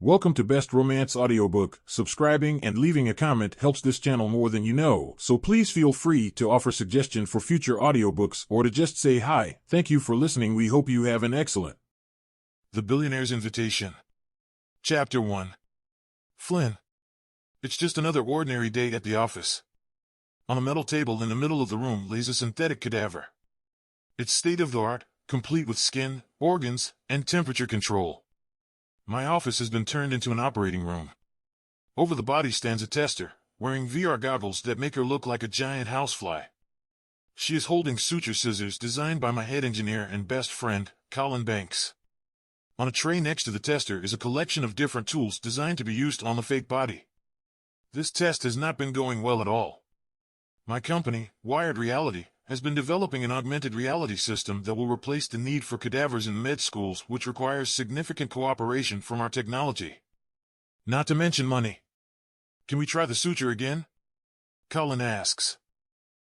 Welcome to Best Romance Audiobook. Subscribing and leaving a comment helps this channel more than you know, so please feel free to offer suggestion for future audiobooks or to just say hi. Thank you for listening. We hope you have an excellent. The Billionaire's Invitation. Chapter 1. Flynn. It's just another ordinary day at the office. On a metal table in the middle of the room lays a synthetic cadaver. It's state-of-the-art, complete with skin, organs, and temperature control. My office has been turned into an operating room. Over the body stands a tester, wearing VR goggles that make her look like a giant housefly. She is holding suture scissors designed by my head engineer and best friend, Colin Banks. On a tray next to the tester is a collection of different tools designed to be used on the fake body. This test has not been going well at all. My company, Wired Reality, has been developing an augmented reality system that will replace the need for cadavers in med schools, which requires significant cooperation from our technology. Not to mention money. Can we try the suture again? Colin asks.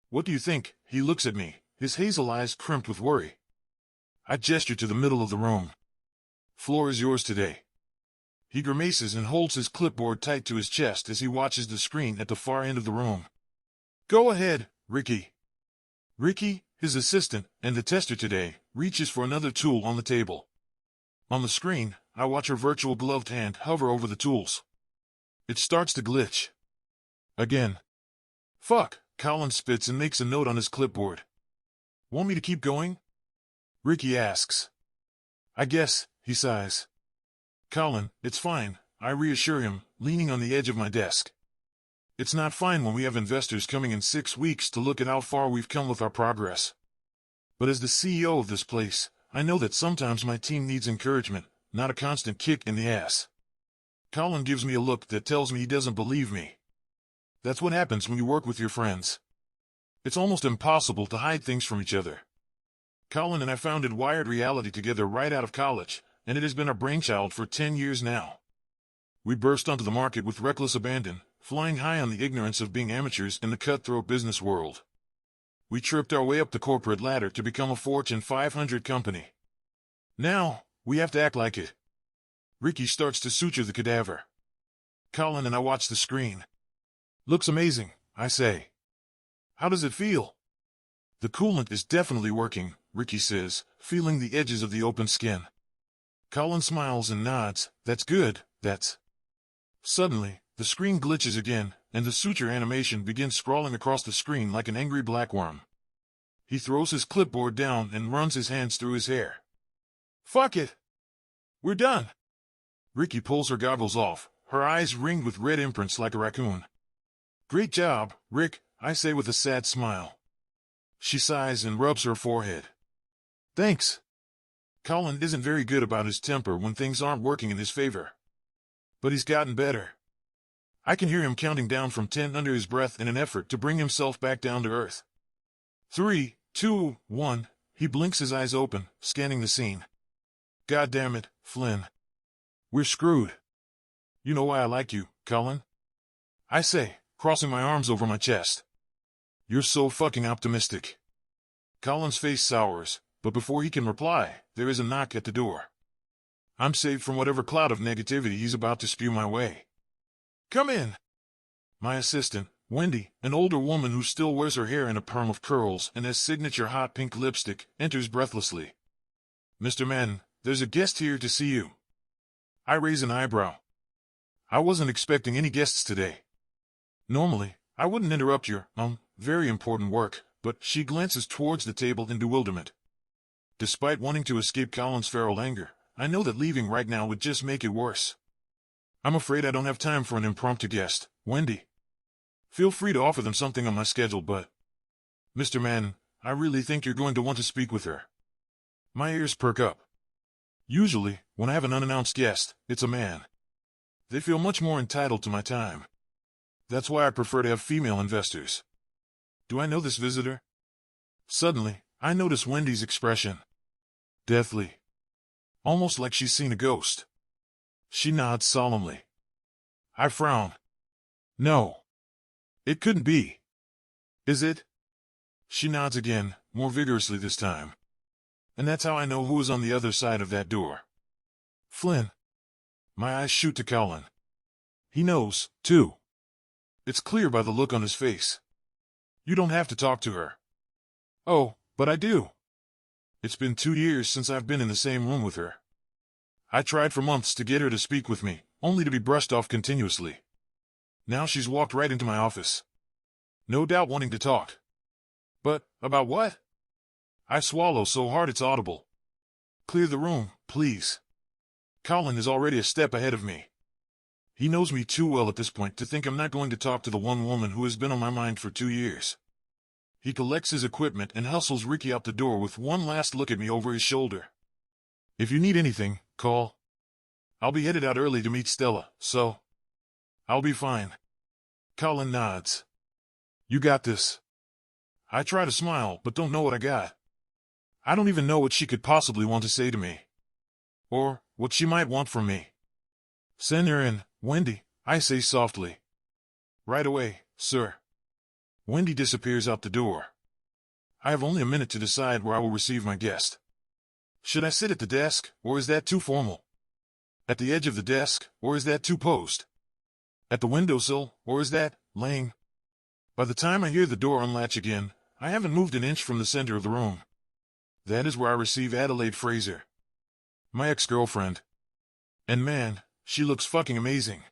What do you think? He looks at me, his hazel eyes crimped with worry. I gesture to the middle of the room. Floor is yours today. He grimaces and holds his clipboard tight to his chest as he watches the screen at the far end of the room. Go ahead, Ricky. Ricky, his assistant, and the tester today, reaches for another tool on the table. On the screen, I watch her virtual gloved hand hover over the tools. It starts to glitch. Again. Fuck, Colin spits and makes a note on his clipboard. Want me to keep going? Ricky asks. I guess, he sighs. Colin, it's fine, I reassure him, leaning on the edge of my desk. It's not fine when we have investors coming in 6 weeks to look at how far we've come with our progress. But as the CEO of this place, I know that sometimes my team needs encouragement, not a constant kick in the ass. Colin gives me a look that tells me he doesn't believe me. That's what happens when you work with your friends. It's almost impossible to hide things from each other. Colin and I founded Wired Reality together right out of college, and it has been our brainchild for 10 years now. We burst onto the market with reckless abandon, flying high on the ignorance of being amateurs in the cutthroat business world. We tripped our way up the corporate ladder to become a Fortune 500 company. Now, we have to act like it. Ricky starts to suture the cadaver. Colin and I watch the screen. Looks amazing, I say. How does it feel? The coolant is definitely working, Ricky says, feeling the edges of the open skin. Colin smiles and nods. That's good, that's... Suddenly, the screen glitches again, and the suture animation begins scrawling across the screen like an angry blackworm. He throws his clipboard down and runs his hands through his hair. Fuck it! We're done! Ricky pulls her goggles off, her eyes ringed with red imprints like a raccoon. Great job, Rick, I say with a sad smile. She sighs and rubs her forehead. Thanks. Colin isn't very good about his temper when things aren't working in his favor. But he's gotten better. I can hear him counting down from 10 under his breath in an effort to bring himself back down to earth. 3, 2, 1, he blinks his eyes open, scanning the scene. God damn it, Flynn. We're screwed. You know why I like you, Colin? I say, crossing my arms over my chest. You're so fucking optimistic. Colin's face sours, but before he can reply, there is a knock at the door. I'm saved from whatever cloud of negativity he's about to spew my way. Come in. My assistant, Wendy, an older woman who still wears her hair in a perm of curls and has signature hot pink lipstick, enters breathlessly. Mr. Madden, there's a guest here to see you. I raise an eyebrow. I wasn't expecting any guests today. Normally, I wouldn't interrupt your, very important work, but she glances towards the table in bewilderment. Despite wanting to escape Colin's feral anger, I know that leaving right now would just make it worse. I'm afraid I don't have time for an impromptu guest, Wendy. Feel free to offer them something on my schedule, but... Mr. Madden, I really think you're going to want to speak with her. My ears perk up. Usually, when I have an unannounced guest, it's a man. They feel much more entitled to my time. That's why I prefer to have female investors. Do I know this visitor? Suddenly, I notice Wendy's expression. Deathly. Almost like she's seen a ghost. She nods solemnly. I frown. No. It couldn't be. Is it? She nods again, more vigorously this time. And that's how I know who is on the other side of that door. Flynn. My eyes shoot to Colin. He knows, too. It's clear by the look on his face. You don't have to talk to her. Oh, but I do. It's been 2 years since I've been in the same room with her. I tried for months to get her to speak with me, only to be brushed off continuously. Now she's walked right into my office. No doubt wanting to talk. But, about what? I swallow so hard it's audible. Clear the room, please. Colin is already a step ahead of me. He knows me too well at this point to think I'm not going to talk to the one woman who has been on my mind for 2 years. He collects his equipment and hustles Ricky out the door with one last look at me over his shoulder. If you need anything, call. I'll be headed out early to meet Stella, so I'll be fine. Colin nods. You got this. I try to smile, but don't know what I got. I don't even know what she could possibly want to say to me. Or what she might want from me. Send her in, Wendy, I say softly. Right away, sir. Wendy disappears out the door. I have only a minute to decide where I will receive my guest. Should I sit at the desk, or is that too formal? At the edge of the desk, or is that too posed? At the windowsill, or is that lame? By the time I hear the door unlatch again, I haven't moved an inch from the center of the room. That is where I receive Adelaide Fraser. My ex-girlfriend. And man, she looks fucking amazing.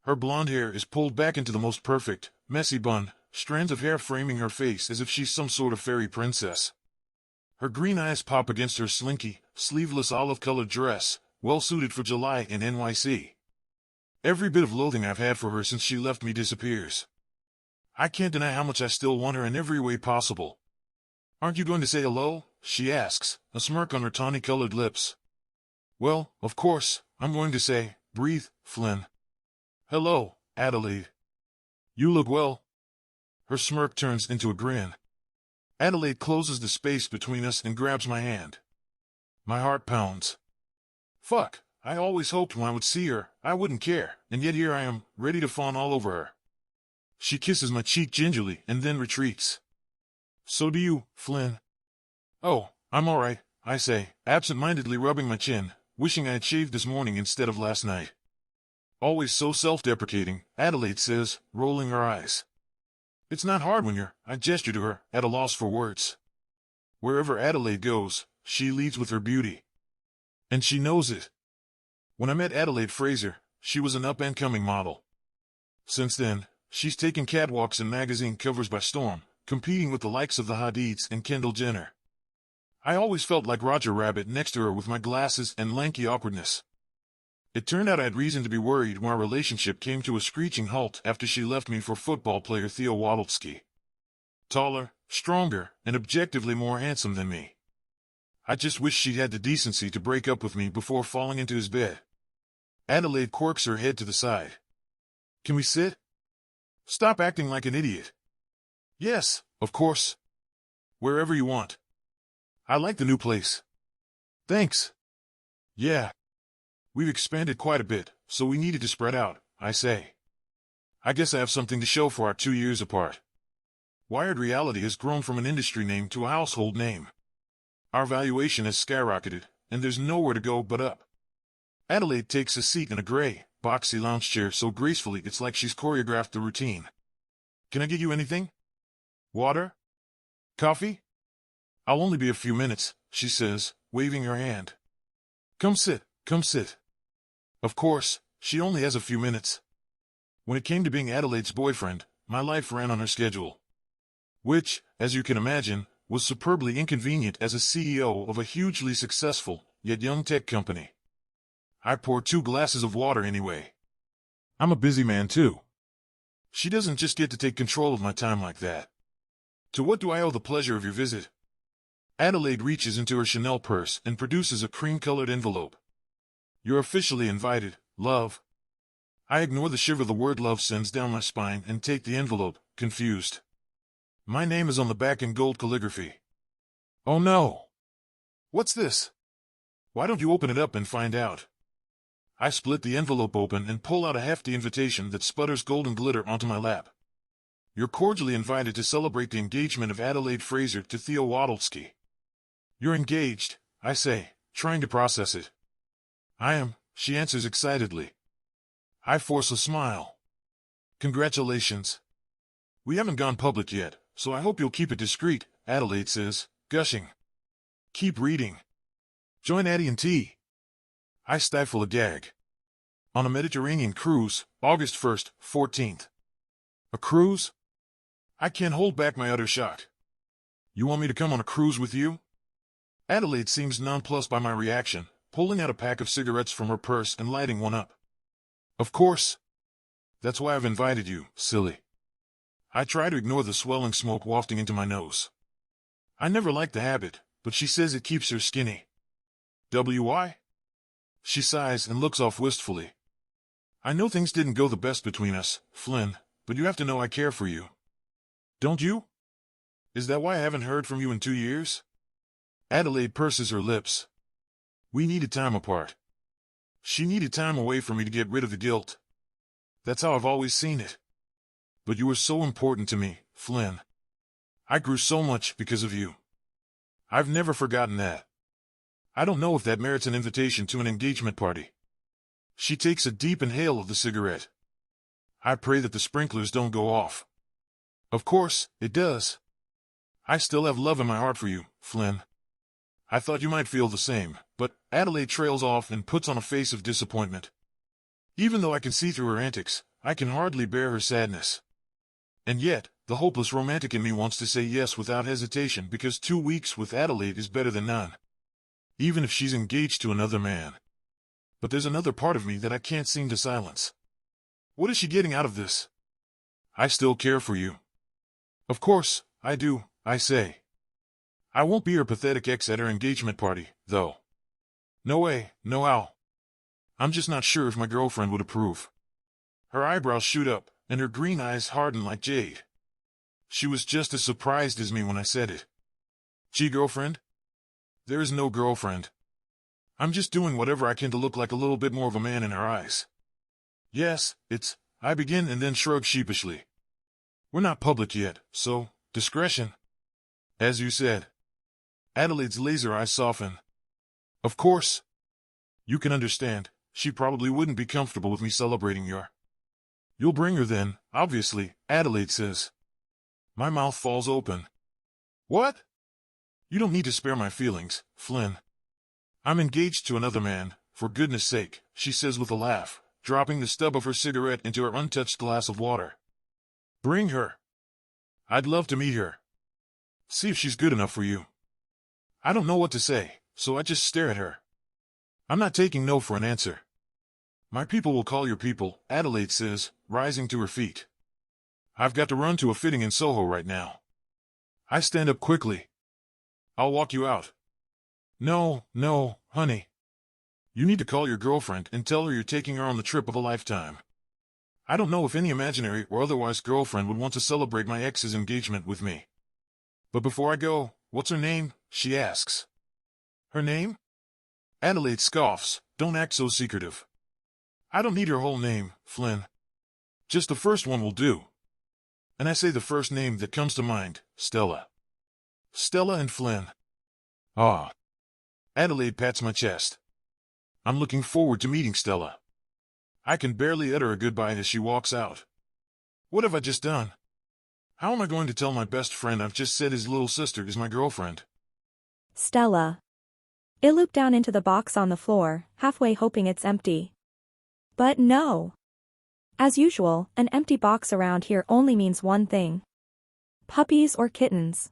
Her blonde hair is pulled back into the most perfect, messy bun, strands of hair framing her face as if she's some sort of fairy princess. Her green eyes pop against her slinky, sleeveless olive-colored dress, well-suited for July in NYC. Every bit of loathing I've had for her since she left me disappears. I can't deny how much I still want her in every way possible. Aren't you going to say hello? She asks, a smirk on her tawny-colored lips. Well, of course, I'm going to say, breathe, Flynn. Hello, Adelaide. You look well. Her smirk turns into a grin. Adelaide closes the space between us and grabs my hand. My heart pounds. Fuck, I always hoped when I would see her, I wouldn't care, and yet here I am, ready to fawn all over her. She kisses my cheek gingerly and then retreats. So do you, Flynn. Oh, I'm all right, I say, absent-mindedly rubbing my chin, wishing I had shaved this morning instead of last night. Always so self-deprecating, Adelaide says, rolling her eyes. It's not hard when you're, I gesture to her, at a loss for words. Wherever Adelaide goes, she leads with her beauty. And she knows it. When I met Adelaide Fraser, she was an up-and-coming model. Since then, she's taken catwalks and magazine covers by storm, competing with the likes of the Hadids and Kendall Jenner. I always felt like Roger Rabbit next to her with my glasses and lanky awkwardness. It turned out I had reason to be worried when our relationship came to a screeching halt after she left me for football player Theo Wadolski. Taller, stronger, and objectively more handsome than me. I just wish she'd had the decency to break up with me before falling into his bed. Adelaide quirks her head to the side. Can we sit? Stop acting like an idiot. Yes, of course. Wherever you want. I like the new place. Thanks. Yeah. We've expanded quite a bit, so we needed to spread out, I say. I guess I have something to show for our 2 years apart. Wired Reality has grown from an industry name to a household name. Our valuation has skyrocketed, and there's nowhere to go but up. Adelaide takes a seat in a gray, boxy lounge chair so gracefully it's like she's choreographed the routine. Can I get you anything? Water? Coffee? I'll only be a few minutes, she says, waving her hand. Come sit, come sit. Of course, she only has a few minutes. When it came to being Adelaide's boyfriend, my life ran on her schedule. Which, as you can imagine, was superbly inconvenient as a CEO of a hugely successful, yet young tech company. I pour 2 glasses of water anyway. I'm a busy man too. She doesn't just get to take control of my time like that. To what do I owe the pleasure of your visit? Adelaide reaches into her Chanel purse and produces a cream-colored envelope. You're officially invited, love. I ignore the shiver the word love sends down my spine and take the envelope, confused. My name is on the back in gold calligraphy. Oh no! What's this? Why don't you open it up and find out? I split the envelope open and pull out a hefty invitation that sputters golden glitter onto my lap. You're cordially invited to celebrate the engagement of Adelaide Fraser to Theo Wadolski. You're engaged, I say, trying to process it. I am, she answers excitedly. I force a smile. Congratulations. We haven't gone public yet, so I hope you'll keep it discreet, Adelaide says, gushing. Keep reading. Join Addie and T. I stifle a gag. On a Mediterranean cruise, August 1st, 14th. A cruise? I can't hold back my utter shock. You want me to come on a cruise with you? Adelaide seems nonplussed by my reaction, pulling out a pack of cigarettes from her purse and lighting one up. Of course. That's why I've invited you, silly. I try to ignore the swelling smoke wafting into my nose. I never liked the habit, but she says it keeps her skinny. Why? She sighs and looks off wistfully. I know things didn't go the best between us, Flynn, but you have to know I care for you. Don't you? Is that why I haven't heard from you in 2 years? Adelaide purses her lips. We needed time apart. She needed time away from me to get rid of the guilt. That's how I've always seen it. But you were so important to me, Flynn. I grew so much because of you. I've never forgotten that. I don't know if that merits an invitation to an engagement party. She takes a deep inhale of the cigarette. I pray that the sprinklers don't go off. Of course, it does. I still have love in my heart for you, Flynn. I thought you might feel the same, but Adelaide trails off and puts on a face of disappointment. Even though I can see through her antics, I can hardly bear her sadness. And yet, the hopeless romantic in me wants to say yes without hesitation because 2 weeks with Adelaide is better than none. Even if she's engaged to another man. But there's another part of me that I can't seem to silence. What is she getting out of this? I still care for you. Of course, I do, I say. I won't be her pathetic ex at her engagement party, though. No way, no how. I'm just not sure if my girlfriend would approve. Her eyebrows shoot up, and her green eyes harden like jade. She was just as surprised as me when I said it. Gee, girlfriend? There is no girlfriend. I'm just doing whatever I can to look like a little bit more of a man in her eyes. Yes, I begin and then shrug sheepishly. We're not public yet, so, discretion. As you said. Adelaide's laser eyes soften. Of course. You can understand, she probably wouldn't be comfortable with me celebrating your... You'll bring her then, obviously, Adelaide says. My mouth falls open. What? You don't need to spare my feelings, Flynn. I'm engaged to another man, for goodness sake, she says with a laugh, dropping the stub of her cigarette into her untouched glass of water. Bring her. I'd love to meet her. See if she's good enough for you. I don't know what to say, so I just stare at her. I'm not taking no for an answer. My people will call your people, Adelaide says, rising to her feet. I've got to run to a fitting in Soho right now. I stand up quickly. I'll walk you out. No, honey. You need to call your girlfriend and tell her you're taking her on the trip of a lifetime. I don't know if any imaginary or otherwise girlfriend would want to celebrate my ex's engagement with me. But before I go, what's her name? She asks. Her name? Adelaide scoffs. Don't act so secretive. I don't need her whole name, Flynn. Just the first one will do. And I say the first name that comes to mind, Stella. Stella and Flynn. Ah. Adelaide pats my chest. I'm looking forward to meeting Stella. I can barely utter a goodbye as she walks out. What have I just done? How am I going to tell my best friend I've just said his little sister is my girlfriend? Stella. I loop down into the box on the floor, halfway hoping it's empty. But no. As usual, an empty box around here only means one thing. Puppies or kittens.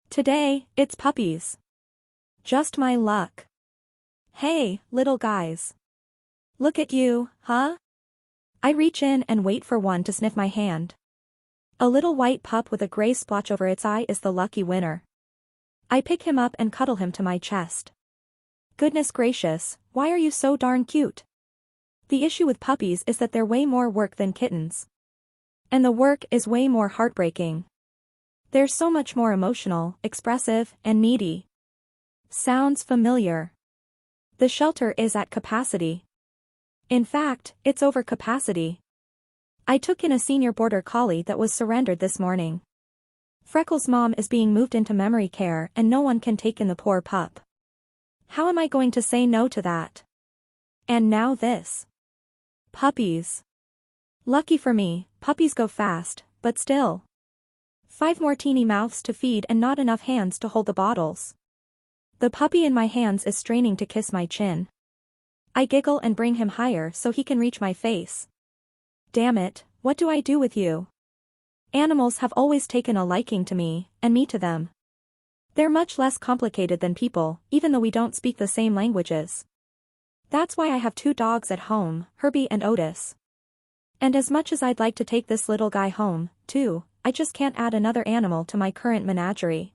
Today, it's puppies. Just my luck. Hey, little guys. Look at you, huh? I reach in and wait for one to sniff my hand. A little white pup with a gray splotch over its eye is the lucky winner. I pick him up and cuddle him to my chest. Goodness gracious, why are you so darn cute? The issue with puppies is that they're way more work than kittens. And the work is way more heartbreaking. They're so much more emotional, expressive, and needy. Sounds familiar. The shelter is at capacity. In fact, it's over capacity. I took in a senior border collie that was surrendered this morning. Freckles' mom is being moved into memory care and no one can take in the poor pup. How am I going to say no to that? And now this. Puppies. Lucky for me, puppies go fast, but still. 5 more teeny mouths to feed and not enough hands to hold the bottles. The puppy in my hands is straining to kiss my chin. I giggle and bring him higher so he can reach my face. Damn it, what do I do with you? Animals have always taken a liking to me, and me to them. They're much less complicated than people, even though we don't speak the same languages. That's why I have 2 dogs at home, Herbie and Otis. And as much as I'd like to take this little guy home, too, I just can't add another animal to my current menagerie.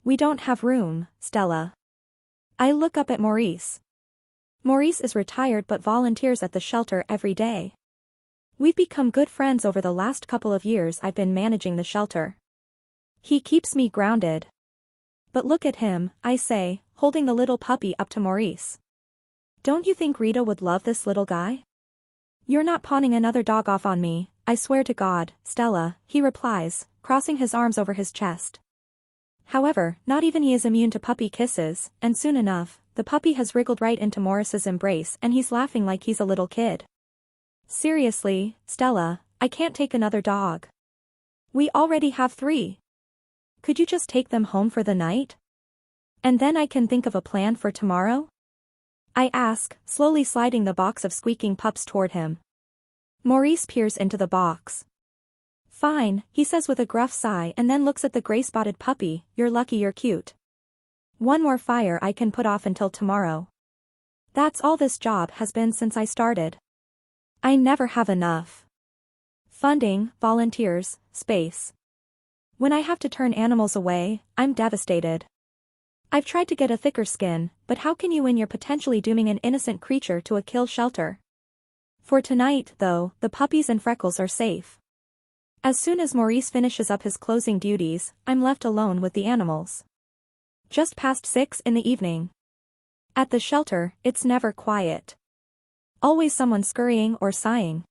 We don't have room, Stella. I look up at Maurice. Maurice is retired but volunteers at the shelter every day. We've become good friends over the last couple of years I've been managing the shelter. He keeps me grounded. But look at him, I say, holding the little puppy up to Maurice. Don't you think Rita would love this little guy? You're not pawning another dog off on me, I swear to God, Stella, he replies, crossing his arms over his chest. However, not even he is immune to puppy kisses, and soon enough, the puppy has wriggled right into Maurice's embrace and he's laughing like he's a little kid. Seriously, Stella, I can't take another dog. We already have 3. Could you just take them home for the night? And then I can think of a plan for tomorrow? I ask, slowly sliding the box of squeaking pups toward him. Maurice peers into the box. Fine, he says with a gruff sigh and then looks at the gray-spotted puppy, you're lucky you're cute. 1 more fire I can put off until tomorrow. That's all this job has been since I started. I never have enough. Funding, volunteers, space. When I have to turn animals away, I'm devastated. I've tried to get a thicker skin, but how can you when you're potentially dooming an innocent creature to a kill shelter? For tonight, though, the puppies and Freckles are safe. As soon as Maurice finishes up his closing duties, I'm left alone with the animals. Just past 6 in the evening. At the shelter, it's never quiet. Always someone scurrying or sighing.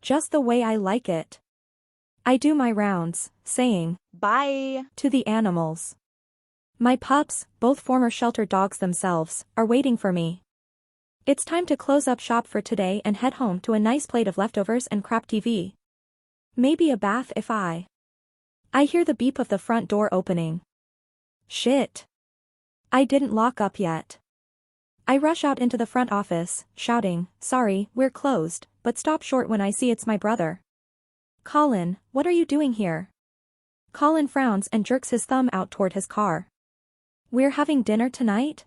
Just the way I like it. I do my rounds, saying, bye, to the animals. My pups, both former shelter dogs themselves, are waiting for me. It's time to close up shop for today and head home to a nice plate of leftovers and crap TV. Maybe a bath if I hear the beep of the front door opening. Shit. I didn't lock up yet. I rush out into the front office, shouting, sorry, we're closed, but stop short when I see it's my brother. Colin, what are you doing here? Colin frowns and jerks his thumb out toward his car. We're having dinner tonight?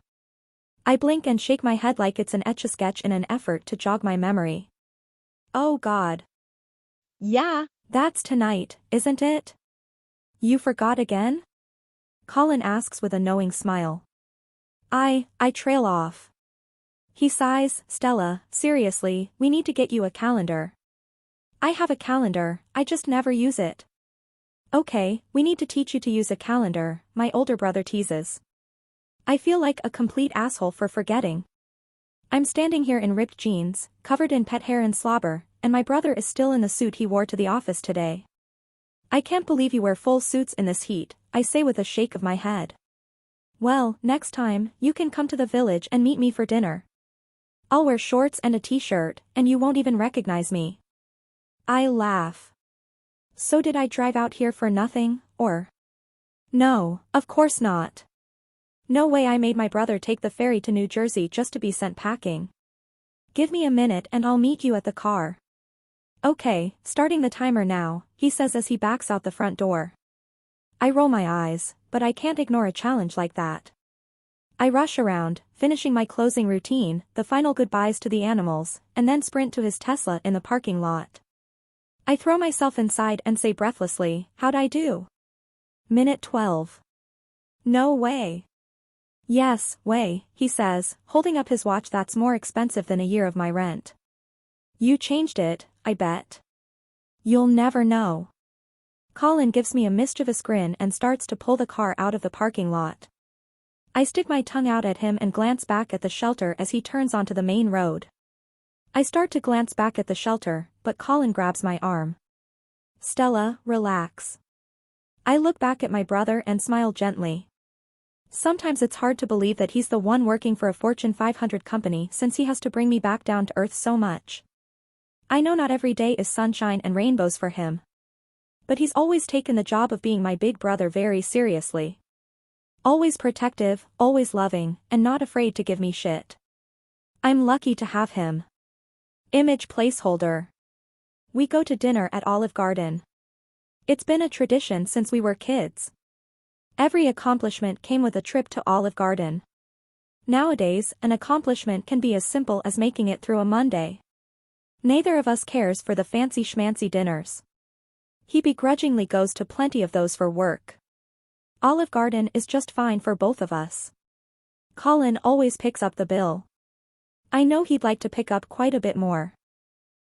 I blink and shake my head like it's an etch-a-sketch in an effort to jog my memory. Oh God. Yeah, that's tonight, isn't it? You forgot again? Colin asks with a knowing smile. I trail off. He sighs, Stella, seriously, we need to get you a calendar. I have a calendar, I just never use it. Okay, we need to teach you to use a calendar, my older brother teases. I feel like a complete asshole for forgetting. I'm standing here in ripped jeans, covered in pet hair and slobber, and my brother is still in the suit he wore to the office today. I can't believe you wear full suits in this heat, I say with a shake of my head. Well, next time, you can come to the village and meet me for dinner. I'll wear shorts and a t-shirt, and you won't even recognize me. I laugh. So did I drive out here for nothing, or? No, of course not. No way I made my brother take the ferry to New Jersey just to be sent packing. Give me a minute and I'll meet you at the car. Okay, starting the timer now, he says as he backs out the front door. I roll my eyes, but I can't ignore a challenge like that. I rush around, finishing my closing routine, the final goodbyes to the animals, and then sprint to his Tesla in the parking lot. I throw myself inside and say breathlessly, how'd I do? Minute 12. No way. Yes, way, he says, holding up his watch that's more expensive than a year of my rent. You changed it, I bet. You'll never know. Colin gives me a mischievous grin and starts to pull the car out of the parking lot. I stick my tongue out at him and glance back at the shelter as he turns onto the main road. I start to glance back at the shelter, but Colin grabs my arm. Stella, relax. I look back at my brother and smile gently. Sometimes it's hard to believe that he's the one working for a Fortune 500 company since he has to bring me back down to earth so much. I know not every day is sunshine and rainbows for him. But he's always taken the job of being my big brother very seriously. Always protective, always loving, and not afraid to give me shit. I'm lucky to have him. Image placeholder. We go to dinner at Olive Garden. It's been a tradition since we were kids. Every accomplishment came with a trip to Olive Garden. Nowadays, an accomplishment can be as simple as making it through a Monday. Neither of us cares for the fancy schmancy dinners. He begrudgingly goes to plenty of those for work. Olive Garden is just fine for both of us. Colin always picks up the bill. I know he'd like to pick up quite a bit more.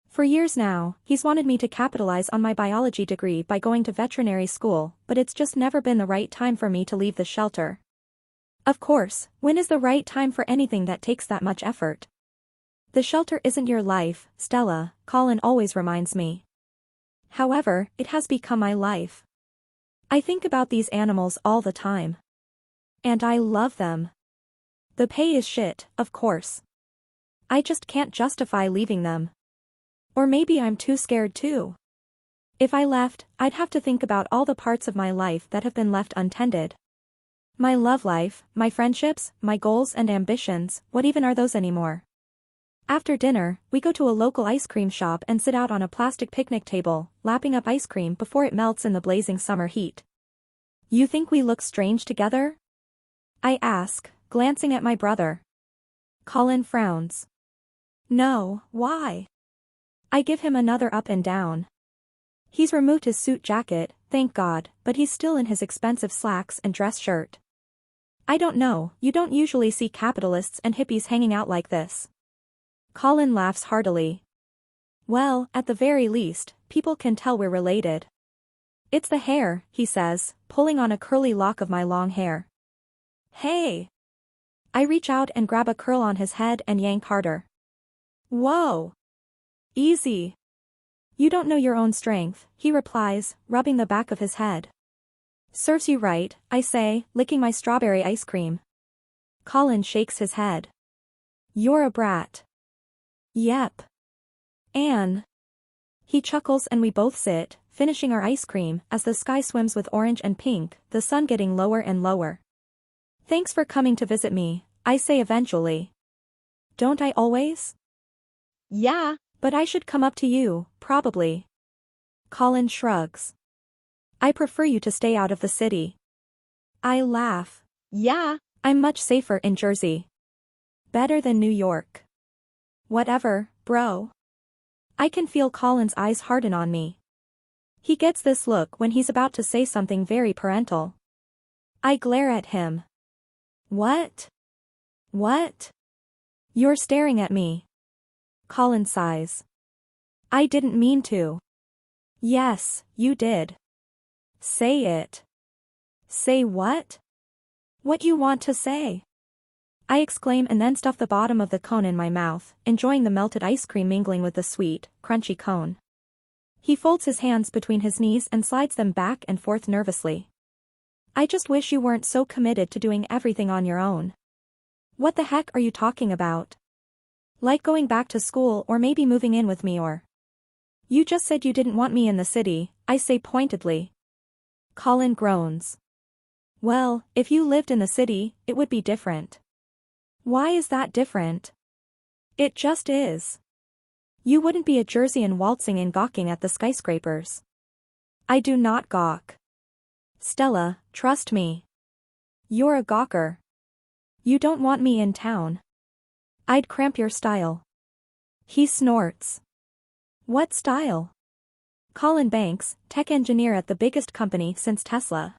For years now, he's wanted me to capitalize on my biology degree by going to veterinary school, but it's just never been the right time for me to leave the shelter. Of course, when is the right time for anything that takes that much effort? The shelter isn't your life, Stella, Colin always reminds me. However, it has become my life. I think about these animals all the time. And I love them. The pay is shit, of course. I just can't justify leaving them. Or maybe I'm too scared too. If I left, I'd have to think about all the parts of my life that have been left untended. My love life, my friendships, my goals and ambitions, what even are those anymore? After dinner, we go to a local ice cream shop and sit out on a plastic picnic table, lapping up ice cream before it melts in the blazing summer heat. You think we look strange together? I ask, glancing at my brother. Colin frowns. No, why? I give him another up and down. He's removed his suit jacket, thank God, but he's still in his expensive slacks and dress shirt. I don't know, you don't usually see capitalists and hippies hanging out like this. Colin laughs heartily. Well, at the very least, people can tell we're related. It's the hair, he says, pulling on a curly lock of my long hair. Hey! I reach out and grab a curl on his head and yank harder. Whoa! Easy. You don't know your own strength, he replies, rubbing the back of his head. Serves you right, I say, licking my strawberry ice cream. Colin shakes his head. You're a brat. Yep. Anne. He chuckles and we both sit, finishing our ice cream, as the sky swims with orange and pink, the sun getting lower and lower. Thanks for coming to visit me, I say eventually. Don't I always? Yeah, but I should come up to you, probably. Colin shrugs. I prefer you to stay out of the city. I laugh. Yeah, I'm much safer in Jersey. Better than New York. Whatever, bro. I can feel Colin's eyes harden on me. He gets this look when he's about to say something very parental. I glare at him. What? What? You're staring at me. Colin sighs. I didn't mean to. Yes, you did. Say it. Say what? What you want to say? I exclaim and then stuff the bottom of the cone in my mouth, enjoying the melted ice cream mingling with the sweet, crunchy cone. He folds his hands between his knees and slides them back and forth nervously. I just wish you weren't so committed to doing everything on your own. What the heck are you talking about? Like going back to school or maybe moving in with me or... You just said you didn't want me in the city, I say pointedly. Colin groans. Well, if you lived in the city, it would be different. Why is that different? It just is. You wouldn't be a Jerseyan waltzing and gawking at the skyscrapers. I do not gawk. Stella, trust me. You're a gawker. You don't want me in town. I'd cramp your style. He snorts. What style? Colin Banks, tech engineer at the biggest company since Tesla.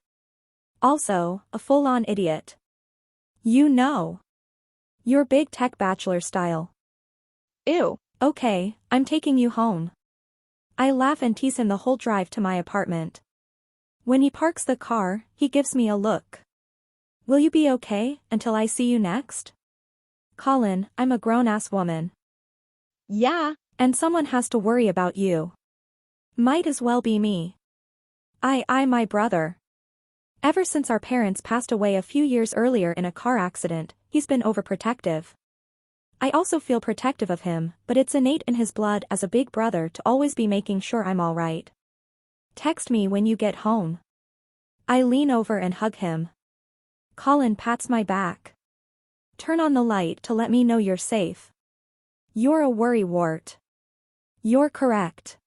Also, a full-on idiot. You know. Your big tech bachelor style. Ew. Okay, I'm taking you home. I laugh and tease him the whole drive to my apartment. When he parks the car, he gives me a look. Will you be okay until I see you next? Colin, I'm a grown-ass woman. Yeah, and someone has to worry about you. Might as well be me. My brother. Ever since our parents passed away a few years earlier in a car accident, he's been overprotective. I also feel protective of him, but it's innate in his blood as a big brother to always be making sure I'm all right. Text me when you get home. I lean over and hug him. Colin pats my back. Turn on the light to let me know you're safe. You're a worrywart. You're correct.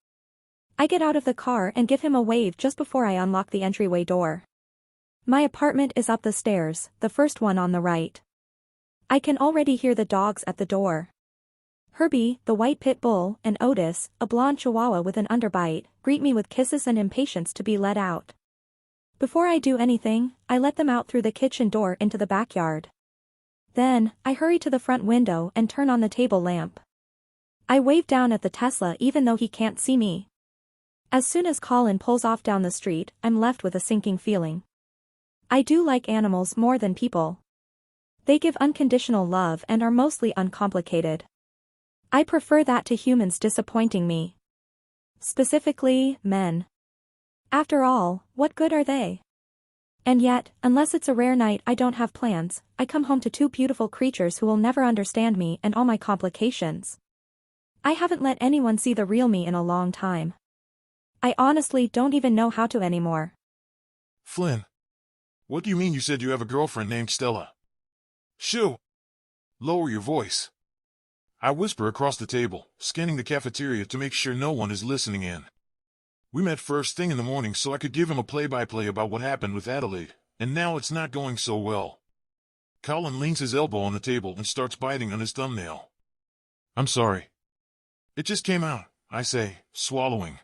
I get out of the car and give him a wave just before I unlock the entryway door. My apartment is up the stairs, the first one on the right. I can already hear the dogs at the door. Herbie, the white pit bull, and Otis, a blonde chihuahua with an underbite, greet me with kisses and impatience to be let out. Before I do anything, I let them out through the kitchen door into the backyard. Then, I hurry to the front window and turn on the table lamp. I wave down at the Tesla even though he can't see me. As soon as Colin pulls off down the street, I'm left with a sinking feeling. I do like animals more than people. They give unconditional love and are mostly uncomplicated. I prefer that to humans disappointing me. Specifically, men. After all, what good are they? And yet, unless it's a rare night I don't have plans, I come home to two beautiful creatures who will never understand me and all my complications. I haven't let anyone see the real me in a long time. I honestly don't even know how to anymore. Flynn. What do you mean you said you have a girlfriend named Stella? Shoo! Lower your voice. I whisper across the table, scanning the cafeteria to make sure no one is listening in. We met first thing in the morning so I could give him a play-by-play about what happened with Adelaide, and now it's not going so well. Colin leans his elbow on the table and starts biting on his thumbnail. I'm sorry. It just came out, I say, swallowing.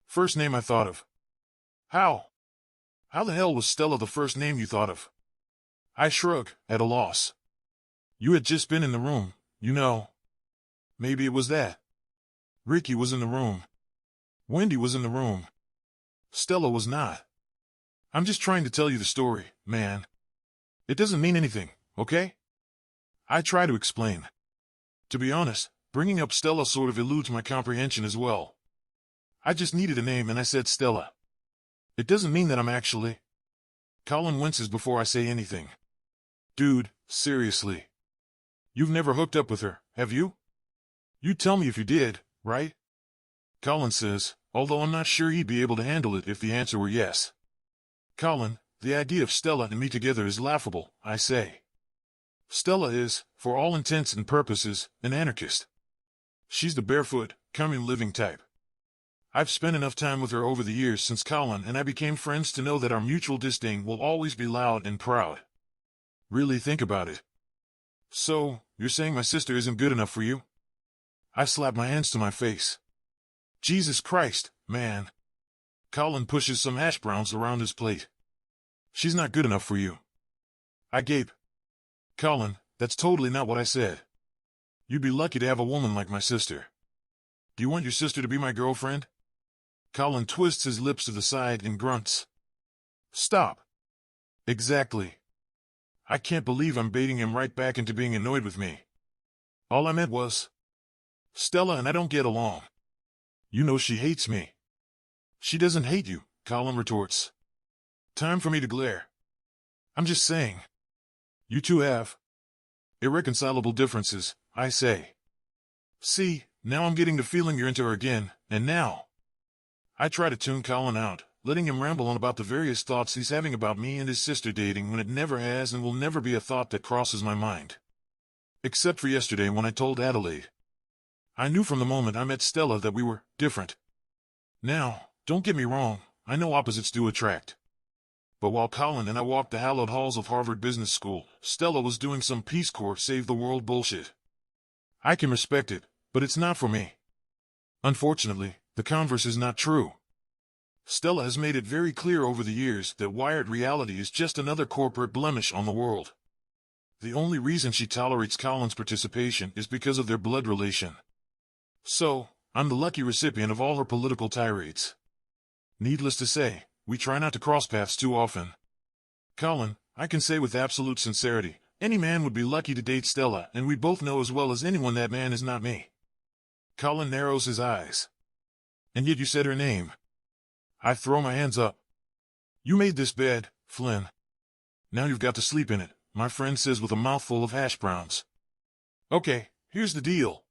First name I thought of. How? How the hell was Stella the first name you thought of? I shrug, at a loss. You had just been in the room, you know. Maybe it was that. Ricky was in the room. Wendy was in the room. Stella was not. I'm just trying to tell you the story, man. It doesn't mean anything, okay? I try to explain. To be honest, bringing up Stella sort of eludes my comprehension as well. I just needed a name and I said Stella. It doesn't mean that I'm actually... Colin winces before I say anything. Dude, seriously. You've never hooked up with her, have you? You'd tell me if you did, right? Colin says, although I'm not sure he'd be able to handle it if the answer were yes. Colin, the idea of Stella and me together is laughable, I say. Stella is, for all intents and purposes, an anarchist. She's the barefoot, communal living type. I've spent enough time with her over the years since Colin and I became friends to know that our mutual disdain will always be loud and proud. Really think about it. So, you're saying my sister isn't good enough for you? I slap my hands to my face. Jesus Christ, man. Colin pushes some hash browns around his plate. She's not good enough for you. I gape. Colin, that's totally not what I said. You'd be lucky to have a woman like my sister. Do you want your sister to be my girlfriend? Colin twists his lips to the side and grunts. Stop. Exactly. I can't believe I'm baiting him right back into being annoyed with me. All I meant was... Stella and I don't get along. You know she hates me. She doesn't hate you, Colin retorts. Time for me to glare. I'm just saying. You two have irreconcilable differences, I say. See, now I'm getting the feeling you're into her again, and now... I try to tune Colin out, letting him ramble on about the various thoughts he's having about me and his sister dating when it never has and will never be a thought that crosses my mind. Except for yesterday when I told Adelaide. I knew from the moment I met Stella that we were different. Now, don't get me wrong, I know opposites do attract. But while Colin and I walked the hallowed halls of Harvard Business School, Stella was doing some Peace Corps save the world bullshit. I can respect it, but it's not for me. Unfortunately, the converse is not true. Stella has made it very clear over the years that wired reality is just another corporate blemish on the world. The only reason she tolerates Colin's participation is because of their blood relation. So, I'm the lucky recipient of all her political tirades. Needless to say, we try not to cross paths too often. Colin, I can say with absolute sincerity, any man would be lucky to date Stella, and we both know as well as anyone that man is not me. Colin narrows his eyes. And yet you said her name. I throw my hands up. You made this bed, Flynn. Now you've got to sleep in it, my friend says with a mouthful of hash browns. Okay, here's the deal.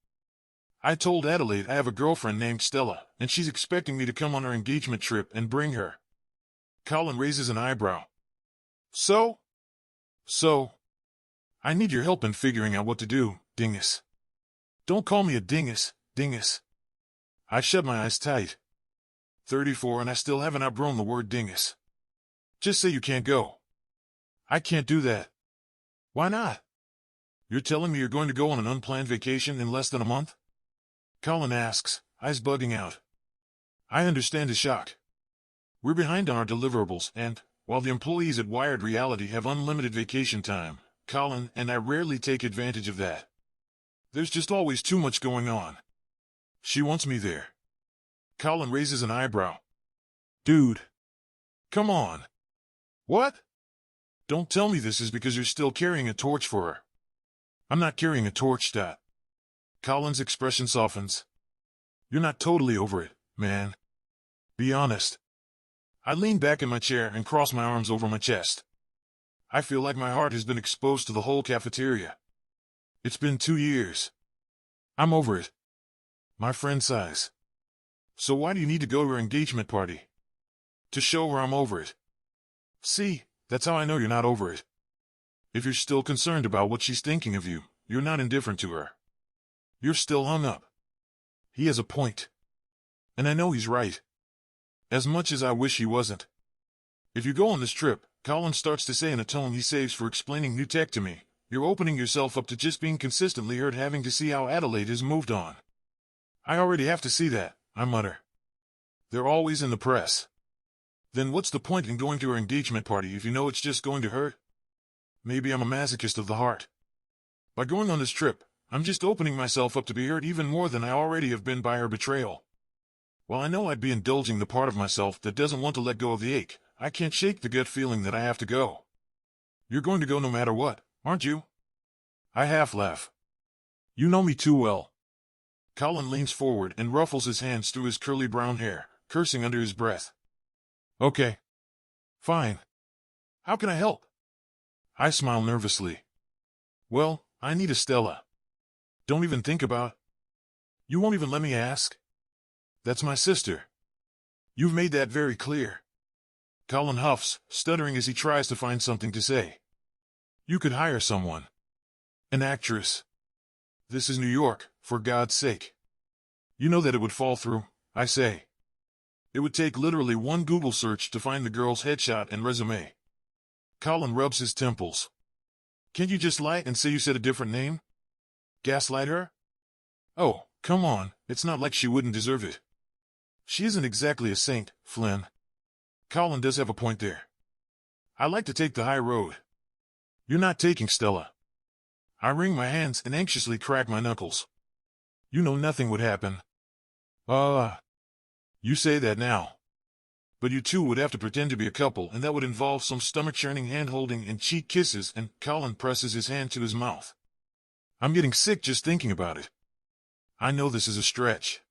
I told Adelaide I have a girlfriend named Stella, and she's expecting me to come on her engagement trip and bring her. Colin raises an eyebrow. So? I need your help in figuring out what to do, dingus. Don't call me a dingus. I shut my eyes tight. 34 and I still haven't outgrown the word dingus. Just say you can't go. I can't do that. Why not? You're telling me you're going to go on an unplanned vacation in less than a month? Colin asks, eyes bugging out. I understand his shock. We're behind on our deliverables, and, while the employees at Wired Reality have unlimited vacation time, Colin and I rarely take advantage of that. There's just always too much going on. She wants me there. Colin raises an eyebrow. Dude. Come on. What? Don't tell me this is because you're still carrying a torch for her. I'm not carrying a torch, Dot. Colin's expression softens. You're not totally over it, man. Be honest. I lean back in my chair and cross my arms over my chest. I feel like my heart has been exposed to the whole cafeteria. It's been 2 years. I'm over it. My friend sighs. So why do you need to go to her engagement party? To show her I'm over it. See, that's how I know you're not over it. If you're still concerned about what she's thinking of you, you're not indifferent to her. You're still hung up. He has a point. And I know he's right. As much as I wish he wasn't. If you go on this trip, Colin starts to say in a tone he saves for explaining new tech to me, you're opening yourself up to just being consistently hurt having to see how Adelaide has moved on. I already have to see that, I mutter. They're always in the press. Then what's the point in going to her engagement party if you know it's just going to hurt? Maybe I'm a masochist of the heart. By going on this trip, I'm just opening myself up to be hurt even more than I already have been by her betrayal. While I know I'd be indulging the part of myself that doesn't want to let go of the ache, I can't shake the gut feeling that I have to go. You're going to go no matter what, aren't you? I half laugh. You know me too well. Colin leans forward and ruffles his hands through his curly brown hair, cursing under his breath. Okay. Fine. How can I help? I smile nervously. Well, I need a Stella. Don't even think about it. You won't even let me ask? That's my sister. You've made that very clear. Colin huffs, stuttering as he tries to find something to say. You could hire someone. An actress. This is New York, for God's sake. You know that it would fall through, I say. It would take literally one Google search to find the girl's headshot and resume. Colin rubs his temples. Can't you just lie and say you said a different name? Gaslight her? Oh, come on, it's not like she wouldn't deserve it. She isn't exactly a saint, Flynn. Colin does have a point there. I like to take the high road. You're not taking Stella. I wring my hands and anxiously crack my knuckles. You know nothing would happen. You say that now. But you two would have to pretend to be a couple, and that would involve some stomach-churning hand-holding and cheek kisses, and Colin presses his hand to his mouth. I'm getting sick just thinking about it. I know this is a stretch.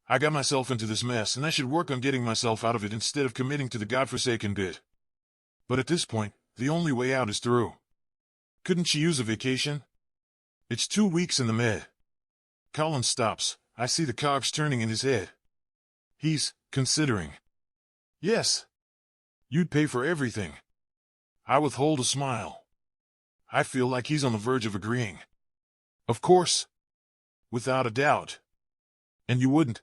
I got myself into this mess, and I should work on getting myself out of it instead of committing to the godforsaken bit. But at this point, the only way out is through. Couldn't she use a vacation? It's 2 weeks in the Med. Colin stops. I see the cogs turning in his head. He's considering. Yes. You'd pay for everything. I withhold a smile. I feel like he's on the verge of agreeing. Of course. Without a doubt. And you wouldn't.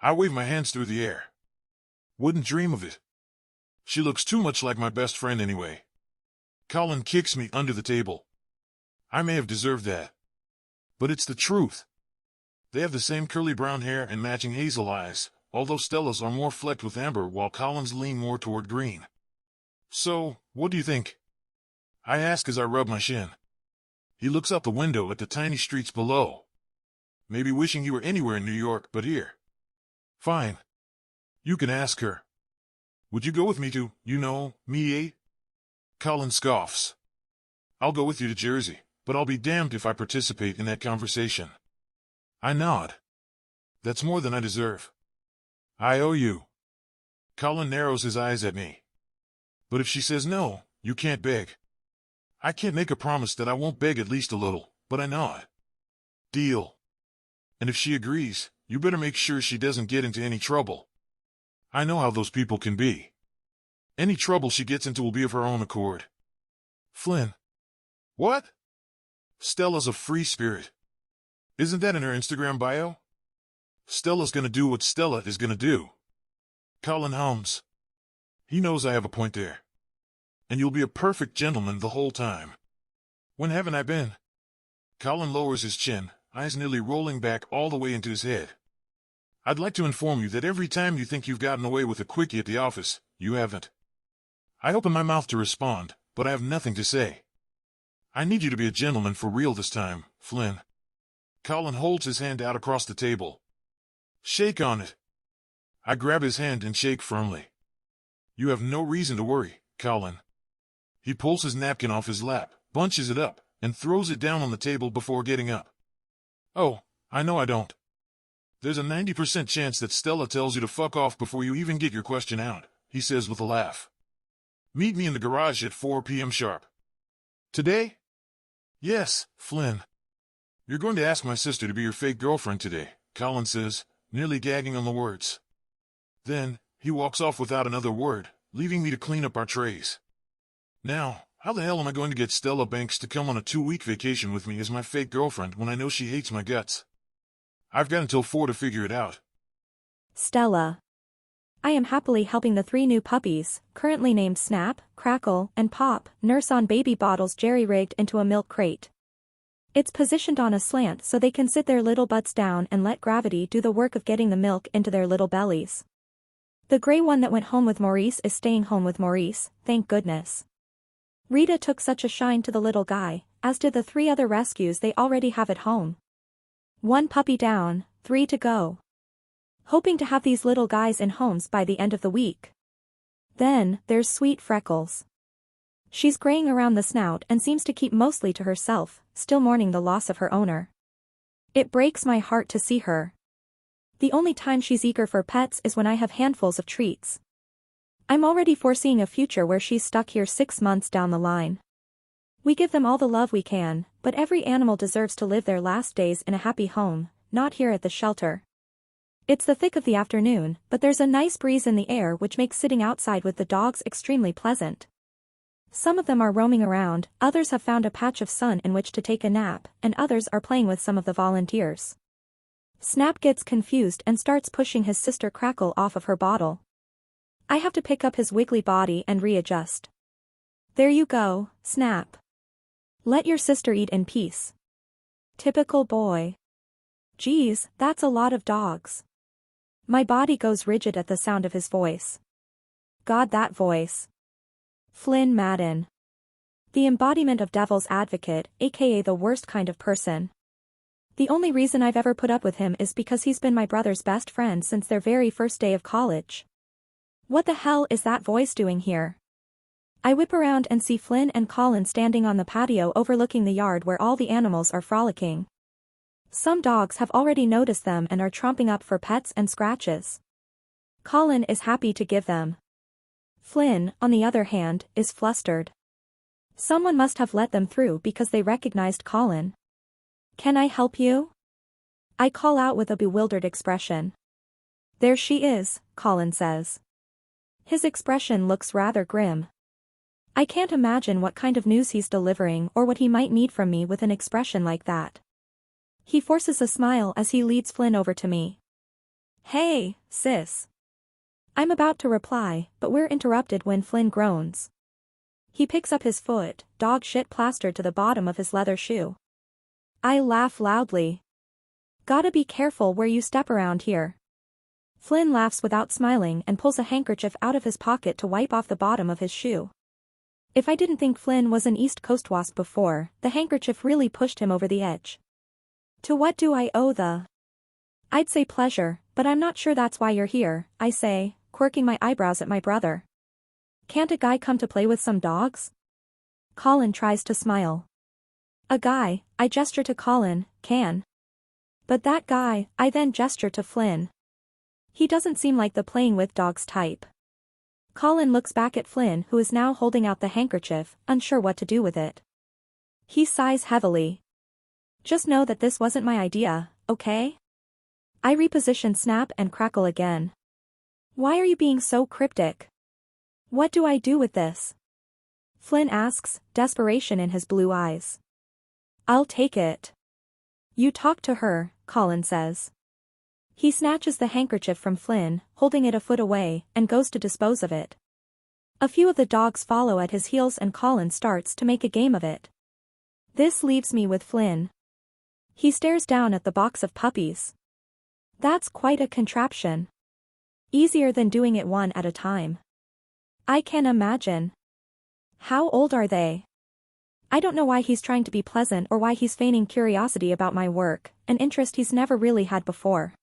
I wave my hands through the air. Wouldn't dream of it. She looks too much like my best friend anyway. Colin kicks me under the table. I may have deserved that. But it's the truth. They have the same curly brown hair and matching hazel eyes, although Stella's are more flecked with amber while Colin's lean more toward green. So, what do you think? I ask as I rub my shin. He looks out the window at the tiny streets below. Maybe wishing he were anywhere in New York but here. Fine. You can ask her. Would you go with me to, mediate? Colin scoffs. I'll go with you to Jersey, but I'll be damned if I participate in that conversation. I nod. That's more than I deserve. I owe you. Colin narrows his eyes at me. But if she says no, you can't beg. I can't make a promise that I won't beg at least a little, but I nod. Deal. And if she agrees, you better make sure she doesn't get into any trouble. I know how those people can be. Any trouble she gets into will be of her own accord. Flynn. What? Stella's a free spirit. Isn't that in her Instagram bio? Stella's gonna do what Stella is gonna do. Colin hums. He knows I have a point there. And you'll be a perfect gentleman the whole time. When haven't I been? Colin lowers his chin, eyes nearly rolling back all the way into his head. I'd like to inform you that every time you think you've gotten away with a quickie at the office, you haven't. I open my mouth to respond, but I have nothing to say. I need you to be a gentleman for real this time, Flynn. Colin holds his hand out across the table. Shake on it. I grab his hand and shake firmly. You have no reason to worry, Colin. He pulls his napkin off his lap, bunches it up, and throws it down on the table before getting up. Oh, I know I don't. There's a 90% chance that Stella tells you to fuck off before you even get your question out, he says with a laugh. Meet me in the garage at 4 p.m. sharp. Today? Yes, Flynn. You're going to ask my sister to be your fake girlfriend today, Colin says, nearly gagging on the words. Then, he walks off without another word, leaving me to clean up our trays. Now, how the hell am I going to get Stella Banks to come on a 2-week vacation with me as my fake girlfriend when I know she hates my guts? I've got until 4 to figure it out. Stella. I am happily helping the 3 new puppies, currently named Snap, Crackle, and Pop, nurse on baby bottles jerry-rigged into a milk crate. It's positioned on a slant so they can sit their little butts down and let gravity do the work of getting the milk into their little bellies. The gray one that went home with Maurice is staying home with Maurice, thank goodness. Rita took such a shine to the little guy, as did the 3 other rescues they already have at home. 1 puppy down, 3 to go. Hoping to have these little guys in homes by the end of the week. Then, there's sweet Freckles. She's graying around the snout and seems to keep mostly to herself, still mourning the loss of her owner. It breaks my heart to see her. The only time she's eager for pets is when I have handfuls of treats. I'm already foreseeing a future where she's stuck here 6 months down the line. We give them all the love we can, but every animal deserves to live their last days in a happy home, not here at the shelter. It's the thick of the afternoon, but there's a nice breeze in the air which makes sitting outside with the dogs extremely pleasant. Some of them are roaming around, others have found a patch of sun in which to take a nap, and others are playing with some of the volunteers. Snap gets confused and starts pushing his sister Crackle off of her bottle. I have to pick up his wiggly body and readjust. There you go, Snap. Let your sister eat in peace. Typical boy. Geez, that's a lot of dogs. My body goes rigid at the sound of his voice. God, that voice. Flynn Madden. The embodiment of devil's advocate, aka the worst kind of person. The only reason I've ever put up with him is because he's been my brother's best friend since their very first day of college. What the hell is that voice doing here? I whip around and see Flynn and Colin standing on the patio overlooking the yard where all the animals are frolicking. Some dogs have already noticed them and are tromping up for pets and scratches. Colin is happy to give them. Flynn, on the other hand, is flustered. Someone must have let them through because they recognized Colin. Can I help you? I call out with a bewildered expression. There she is, Colin says. His expression looks rather grim. I can't imagine what kind of news he's delivering or what he might need from me with an expression like that. He forces a smile as he leads Flynn over to me. Hey, sis. I'm about to reply, but we're interrupted when Flynn groans. He picks up his foot, dog shit plastered to the bottom of his leather shoe. I laugh loudly. Gotta be careful where you step around here. Flynn laughs without smiling and pulls a handkerchief out of his pocket to wipe off the bottom of his shoe. If I didn't think Flynn was an East Coast wasp before, the handkerchief really pushed him over the edge. To what do I owe the? I'd say pleasure, but I'm not sure that's why you're here, I say, quirking my eyebrows at my brother. Can't a guy come to play with some dogs? Colin tries to smile. A guy, I gesture to Colin, can. But that guy, I then gesture to Flynn. He doesn't seem like the playing with dogs type. Colin looks back at Flynn, who is now holding out the handkerchief, unsure what to do with it. He sighs heavily. Just know that this wasn't my idea, okay? I reposition Snap and Crackle again. Why are you being so cryptic? What do I do with this? Flynn asks, desperation in his blue eyes. I'll take it. You talk to her, Colin says. He snatches the handkerchief from Flynn, holding it a foot away, and goes to dispose of it. A few of the dogs follow at his heels and Colin starts to make a game of it. This leaves me with Flynn. He stares down at the box of puppies. That's quite a contraption. Easier than doing it one at a time. I can imagine. How old are they? I don't know why he's trying to be pleasant or why he's feigning curiosity about my work, an interest he's never really had before.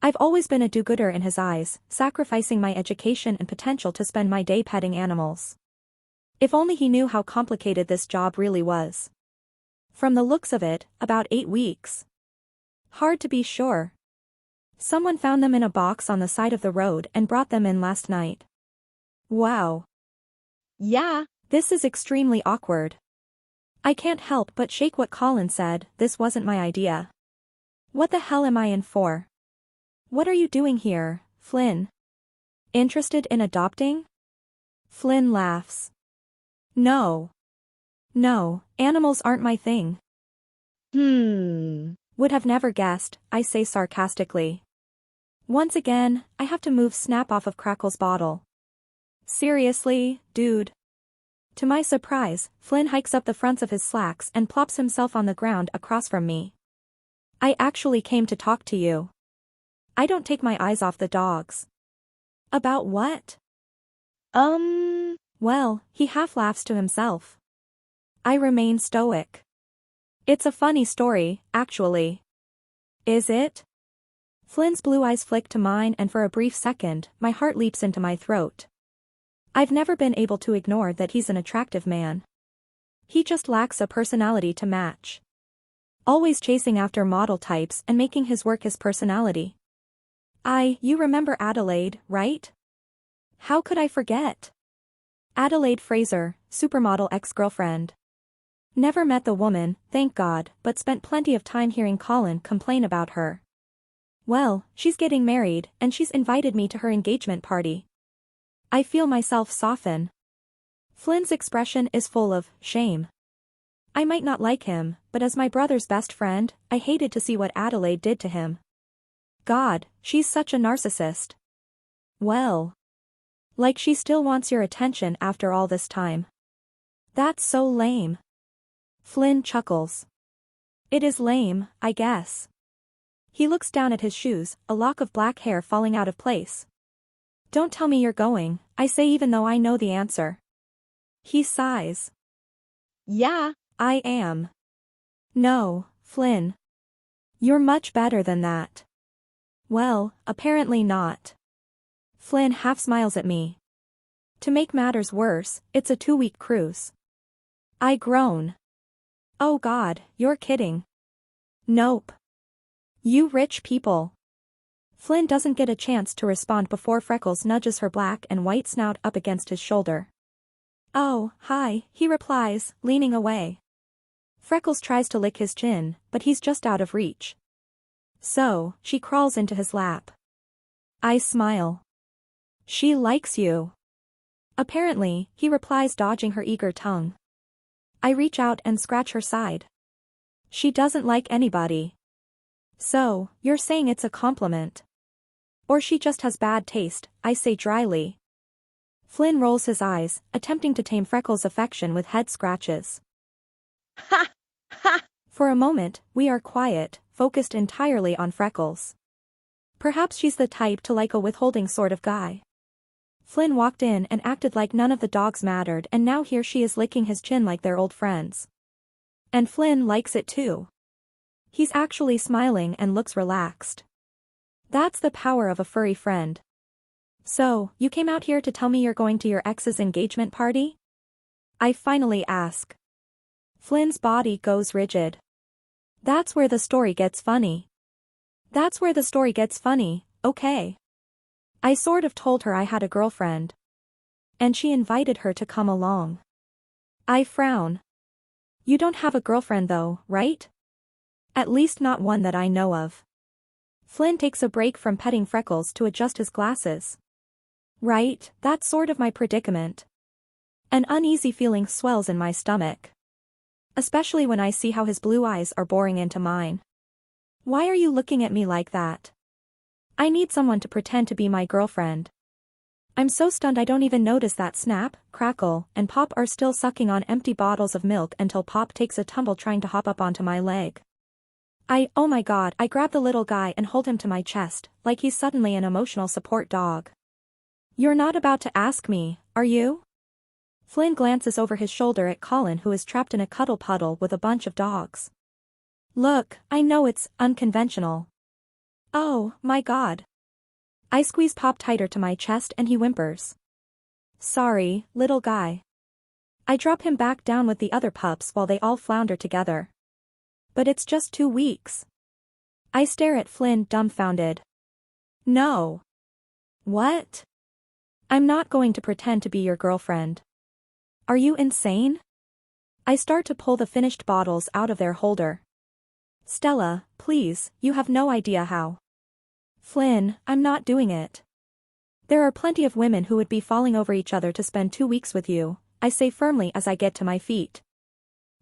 I've always been a do-gooder in his eyes, sacrificing my education and potential to spend my day petting animals. If only he knew how complicated this job really was. From the looks of it, about 8 weeks. Hard to be sure. Someone found them in a box on the side of the road and brought them in last night. Wow. Yeah, this is extremely awkward. I can't help but shake what Colin said, this wasn't my idea. What the hell am I in for? What are you doing here, Flynn? Interested in adopting? Flynn laughs. No. No, animals aren't my thing. Would have never guessed, I say sarcastically. Once again, I have to move Snap off of Crackle's bottle. Seriously, dude? To my surprise, Flynn hikes up the fronts of his slacks and plops himself on the ground across from me. I actually came to talk to you. I don't take my eyes off the dogs. About what? Well, he half laughs to himself. I remain stoic. It's a funny story, actually. Is it? Flynn's blue eyes flick to mine and for a brief second, my heart leaps into my throat. I've never been able to ignore that he's an attractive man. He just lacks a personality to match. Always chasing after model types and making his work his personality. You remember Adelaide, right? How could I forget? Adelaide Fraser, supermodel ex-girlfriend. Never met the woman, thank God, but spent plenty of time hearing Colin complain about her. Well, she's getting married, and she's invited me to her engagement party. I feel myself soften. Flynn's expression is full of shame. I might not like him, but as my brother's best friend, I hated to see what Adelaide did to him. God, she's such a narcissist. Well. Like she still wants your attention after all this time. That's so lame. Flynn chuckles. It is lame, I guess. He looks down at his shoes, a lock of black hair falling out of place. Don't tell me you're going, I say even though I know the answer. He sighs. Yeah, I am. No, Flynn. You're much better than that. Well, apparently not. Flynn half smiles at me. To make matters worse, it's a 2-week cruise. I groan. Oh God, you're kidding. Nope. You rich people. Flynn doesn't get a chance to respond before Freckles nudges her black and white snout up against his shoulder. Oh, hi, he replies, leaning away. Freckles tries to lick his chin, but he's just out of reach. So, she crawls into his lap. I smile. She likes you. Apparently, he replies, dodging her eager tongue. I reach out and scratch her side. She doesn't like anybody. So, you're saying it's a compliment. Or she just has bad taste, I say dryly. Flynn rolls his eyes, attempting to tame Freckles' affection with head scratches. Ha! Ha! For a moment, we are quiet, focused entirely on Freckles. Perhaps she's the type to like a withholding sort of guy. Flynn walked in and acted like none of the dogs mattered, and now here she is licking his chin like they're old friends. And Flynn likes it too. He's actually smiling and looks relaxed. That's the power of a furry friend. So, you came out here to tell me you're going to your ex's engagement party? I finally ask. Flynn's body goes rigid. That's where the story gets funny. That's where the story gets funny, okay. I sort of told her I had a girlfriend. and she invited her to come along. I frown. You don't have a girlfriend though, right? At least not one that I know of. Flynn takes a break from petting Freckles to adjust his glasses. Right, that's sort of my predicament. An uneasy feeling swells in my stomach. Especially when I see how his blue eyes are boring into mine. Why are you looking at me like that? I need someone to pretend to be my girlfriend. I'm so stunned I don't even notice that Snap, Crackle, and Pop are still sucking on empty bottles of milk until Pop takes a tumble trying to hop up onto my leg. Oh my god, I grab the little guy and hold him to my chest, like he's suddenly an emotional support dog. You're not about to ask me, are you? Flynn glances over his shoulder at Colin, who is trapped in a cuddle puddle with a bunch of dogs. Look, I know it's unconventional. Oh, my god. I squeeze Pop tighter to my chest and he whimpers. Sorry, little guy. I drop him back down with the other pups while they all flounder together. But it's just 2 weeks. I stare at Flynn dumbfounded. No. What? I'm not going to pretend to be your girlfriend. Are you insane? I start to pull the finished bottles out of their holder. Stella, please, you have no idea how. Flynn, I'm not doing it. There are plenty of women who would be falling over each other to spend 2 weeks with you, I say firmly as I get to my feet.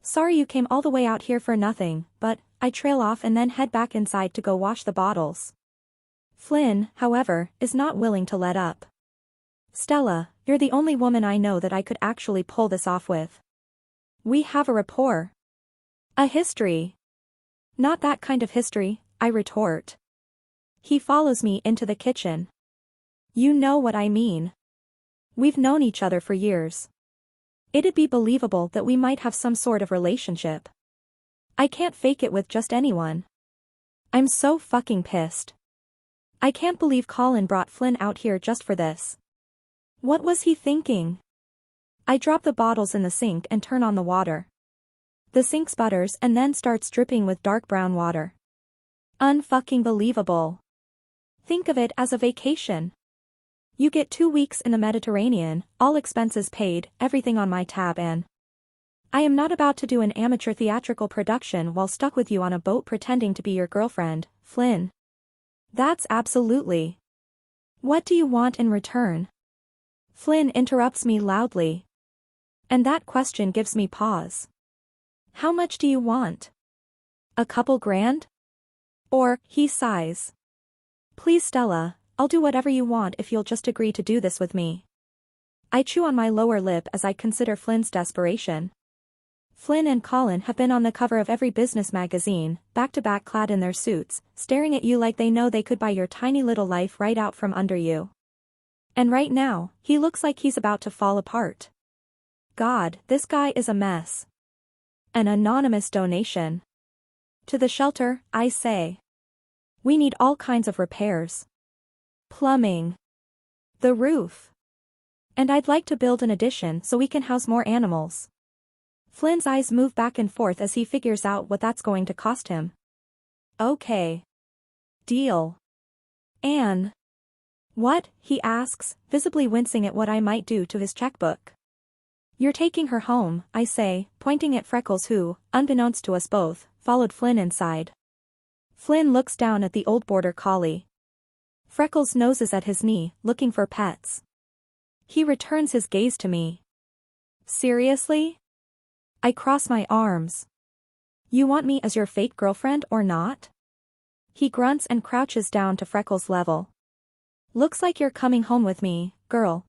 Sorry you came all the way out here for nothing, but, I trail off and then head back inside to go wash the bottles. Flynn, however, is not willing to let up. Stella, you're the only woman I know that I could actually pull this off with. We have a rapport. A history. Not that kind of history, I retort. He follows me into the kitchen. You know what I mean. We've known each other for years. It'd be believable that we might have some sort of relationship. I can't fake it with just anyone. I'm so fucking pissed. I can't believe Colin brought Flynn out here just for this. What was he thinking? I drop the bottles in the sink and turn on the water. The sink sputters and then starts dripping with dark brown water. Unfucking believable. Think of it as a vacation. You get 2 weeks in the Mediterranean, all expenses paid, everything on my tab, and I am not about to do an amateur theatrical production while stuck with you on a boat pretending to be your girlfriend, Flynn. That's absolutely. What do you want in return? Flynn interrupts me loudly. And that question gives me pause. How much do you want? A couple grand? Or, he sighs. Please Stella, I'll do whatever you want if you'll just agree to do this with me. I chew on my lower lip as I consider Flynn's desperation. Flynn and Colin have been on the cover of every business magazine, back-to-back clad in their suits, staring at you like they know they could buy your tiny little life right out from under you. And right now, he looks like he's about to fall apart. God, this guy is a mess. An anonymous donation. To the shelter, I say. We need all kinds of repairs. Plumbing. The roof. And I'd like to build an addition so we can house more animals. Flynn's eyes move back and forth as he figures out what that's going to cost him. Okay. Deal. Anne. What? He asks, visibly wincing at what I might do to his checkbook. You're taking her home, I say, pointing at Freckles who, unbeknownst to us both, followed Flynn inside. Flynn looks down at the old border collie. Freckles noses at his knee, looking for pets. He returns his gaze to me. Seriously? I cross my arms. You want me as your fake girlfriend or not? He grunts and crouches down to Freckles' level. Looks like you're coming home with me, girl.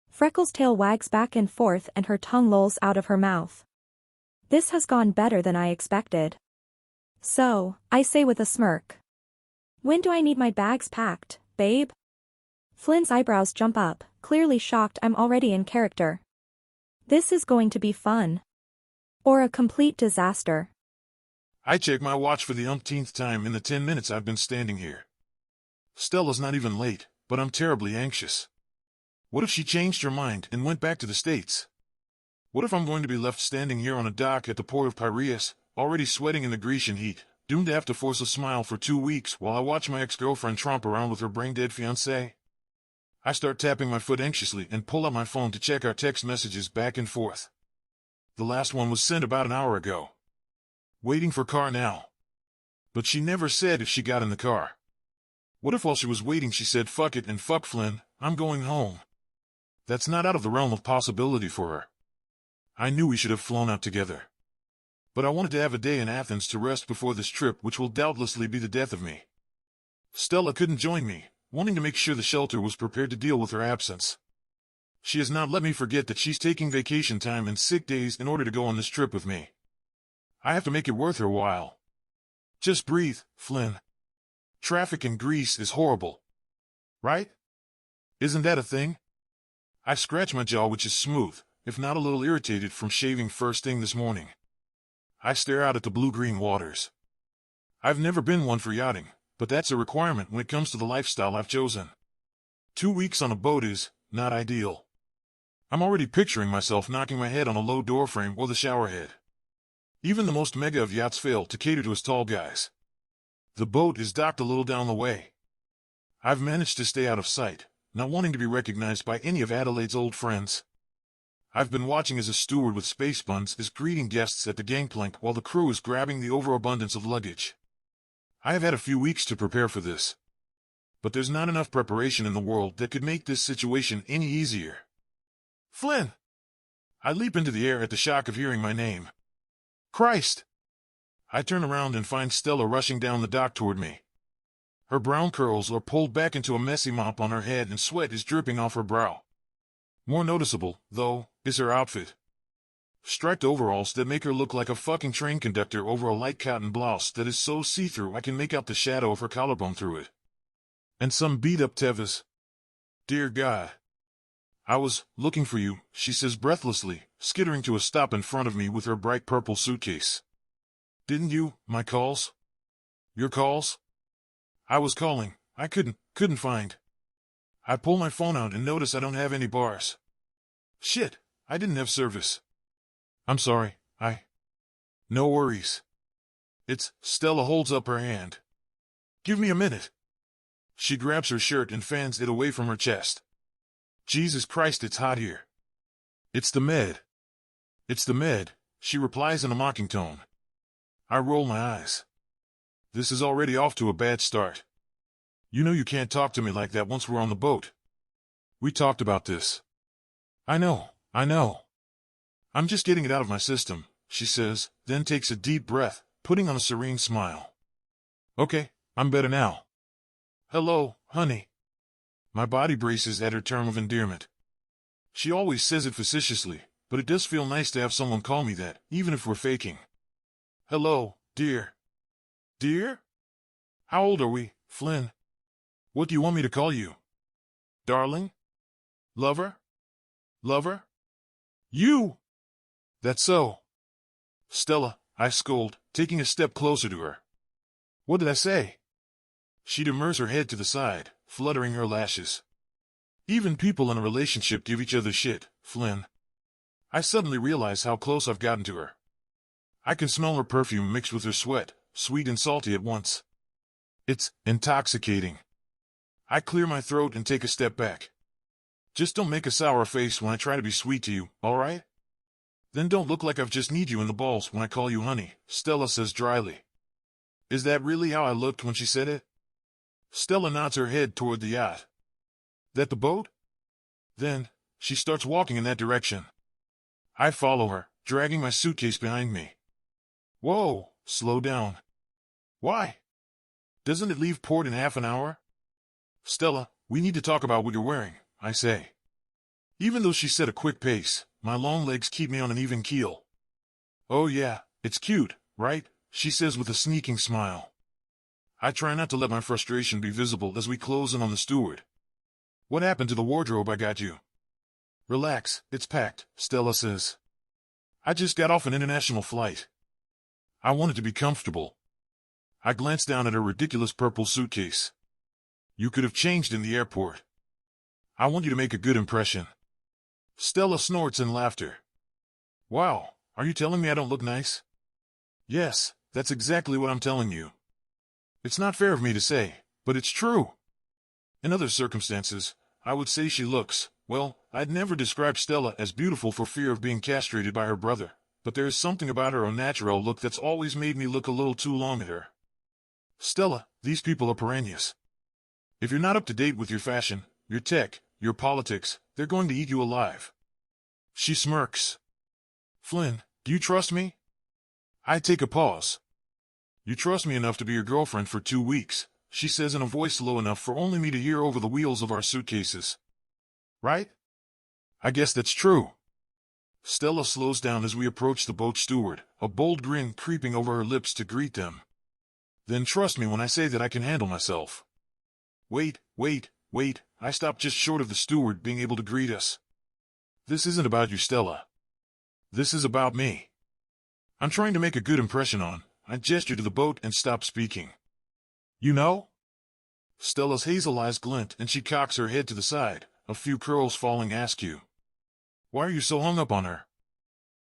Freckles' tail wags back and forth and her tongue lolls out of her mouth. This has gone better than I expected. So, I say with a smirk. When do I need my bags packed, babe? Flynn's eyebrows jump up, clearly shocked I'm already in character. This is going to be fun. Or a complete disaster. I check my watch for the umpteenth time in the 10 minutes I've been standing here. Stella's not even late, but I'm terribly anxious. What if she changed her mind and went back to the States? What if I'm going to be left standing here on a dock at the port of Piraeus, already sweating in the Grecian heat, doomed to have to force a smile for 2 weeks while I watch my ex-girlfriend tromp around with her brain-dead fiancé? I start tapping my foot anxiously and pull out my phone to check our text messages back and forth. The last one was sent about an hour ago. Waiting for car now. But she never said if she got in the car. What if while she was waiting she said fuck it and fuck Flynn, I'm going home? That's not out of the realm of possibility for her. I knew we should have flown out together. But I wanted to have a day in Athens to rest before this trip, which will doubtlessly be the death of me. Stella couldn't join me, wanting to make sure the shelter was prepared to deal with her absence. She has not let me forget that she's taking vacation time and sick days in order to go on this trip with me. I have to make it worth her while. Just breathe, Flynn. Traffic in Greece is horrible. Right? Isn't that a thing? I scratch my jaw, which is smooth, if not a little irritated from shaving first thing this morning. I stare out at the blue-green waters. I've never been one for yachting, but that's a requirement when it comes to the lifestyle I've chosen. 2 weeks on a boat is not ideal. I'm already picturing myself knocking my head on a low doorframe or the shower head. Even the most mega of yachts fail to cater to us tall guys. The boat is docked a little down the way. I've managed to stay out of sight, not wanting to be recognized by any of Adelaide's old friends. I've been watching as a steward with space buns is greeting guests at the gangplank while the crew is grabbing the overabundance of luggage. I have had a few weeks to prepare for this. But there's not enough preparation in the world that could make this situation any easier. Flynn! I leap into the air at the shock of hearing my name. Christ! I turn around and find Stella rushing down the dock toward me. Her brown curls are pulled back into a messy mop on her head and sweat is dripping off her brow. More noticeable, though, is her outfit. Striped overalls that make her look like a fucking train conductor over a light cotton blouse that is so see-through I can make out the shadow of her collarbone through it. And some beat-up tevas. Dear God. I was looking for you, she says breathlessly, skittering to a stop in front of me with her bright purple suitcase. Didn't you, my calls? Your calls? I was calling, I couldn't find. I pull my phone out and notice I don't have any bars. Shit, I didn't have service. I'm sorry, No worries. Stella holds up her hand. Give me a minute. She grabs her shirt and fans it away from her chest. Jesus Christ, it's hot here. It's the med. It's the med, she replies in a mocking tone. I roll my eyes. This is already off to a bad start. You know you can't talk to me like that once we're on the boat. We talked about this. I know. I'm just getting it out of my system, she says, then takes a deep breath, putting on a serene smile. Okay, I'm better now. Hello, honey. My body braces at her term of endearment. She always says it facetiously, but it does feel nice to have someone call me that, even if we're faking. Hello, dear. Dear? How old are we, Flynn? What do you want me to call you? Darling? Lover? Lover? You! That's so. Stella, I scold, taking a step closer to her. What did I say? She demurs her head to the side, fluttering her lashes. Even people in a relationship give each other shit, Flynn. I suddenly realize how close I've gotten to her. I can smell her perfume mixed with her sweat, sweet and salty at once. It's intoxicating. I clear my throat and take a step back. Just don't make a sour face when I try to be sweet to you, all right? Then don't look like I've just kneed you in the balls when I call you honey, Stella says dryly. Is that really how I looked when she said it? Stella nods her head toward the yacht. That the boat? Then, she starts walking in that direction. I follow her, dragging my suitcase behind me. Whoa, slow down. Why? Doesn't it leave port in half an hour? Stella, we need to talk about what you're wearing, I say. Even though she set a quick pace, my long legs keep me on an even keel. Oh yeah, it's cute, right? She says with a sneaking smile. I try not to let my frustration be visible as we close in on the steward. What happened to the wardrobe I got you? Relax, it's packed, Stella says. I just got off an international flight. I wanted to be comfortable. I glanced down at her ridiculous purple suitcase. You could have changed in the airport. I want you to make a good impression. Stella snorts in laughter. Wow, are you telling me I don't look nice? Yes, that's exactly what I'm telling you. It's not fair of me to say, but it's true. In other circumstances, I would say she looks, well, I'd never describe Stella as beautiful for fear of being castrated by her brother, but there is something about her unnatural look that's always made me look a little too long at her. Stella, these people are piranhas. If you're not up to date with your fashion, your tech, your politics, they're going to eat you alive. She smirks. Flynn, do you trust me? I take a pause. You trust me enough to be your girlfriend for 2 weeks, she says in a voice low enough for only me to hear over the wheels of our suitcases. Right? I guess that's true. Stella slows down as we approach the boat steward, a bold grin creeping over her lips to greet them. Then trust me when I say that I can handle myself. Wait, I stopped just short of the steward being able to greet us. This isn't about you, Stella. This is about me. I'm trying to make a good impression on. I gesture to the boat and stop speaking. You know? Stella's hazel eyes glint and she cocks her head to the side, a few curls falling askew. Why are you so hung up on her?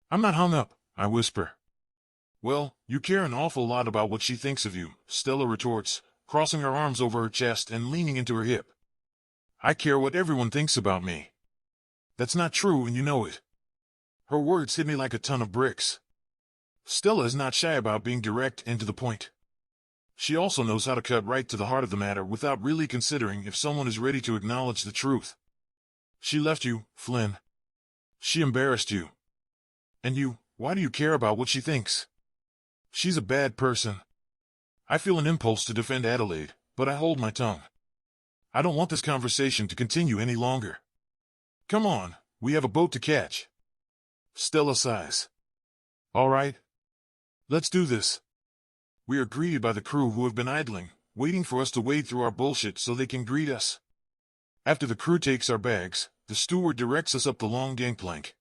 I'm not hung up, I whisper. Well, you care an awful lot about what she thinks of you, Stella retorts, crossing her arms over her chest and leaning into her hip. I care what everyone thinks about me. That's not true and you know it. Her words hit me like a ton of bricks. Stella is not shy about being direct and to the point. She also knows how to cut right to the heart of the matter without really considering if someone is ready to acknowledge the truth. She left you, Flynn. She embarrassed you. And you, why do you care about what she thinks? She's a bad person. I feel an impulse to defend Adelaide, but I hold my tongue. I don't want this conversation to continue any longer. Come on, we have a boat to catch. Stella sighs. All right. Let's do this. We are greeted by the crew who have been idling, waiting for us to wade through our bullshit so they can greet us. After the crew takes our bags, the steward directs us up the long gangplank.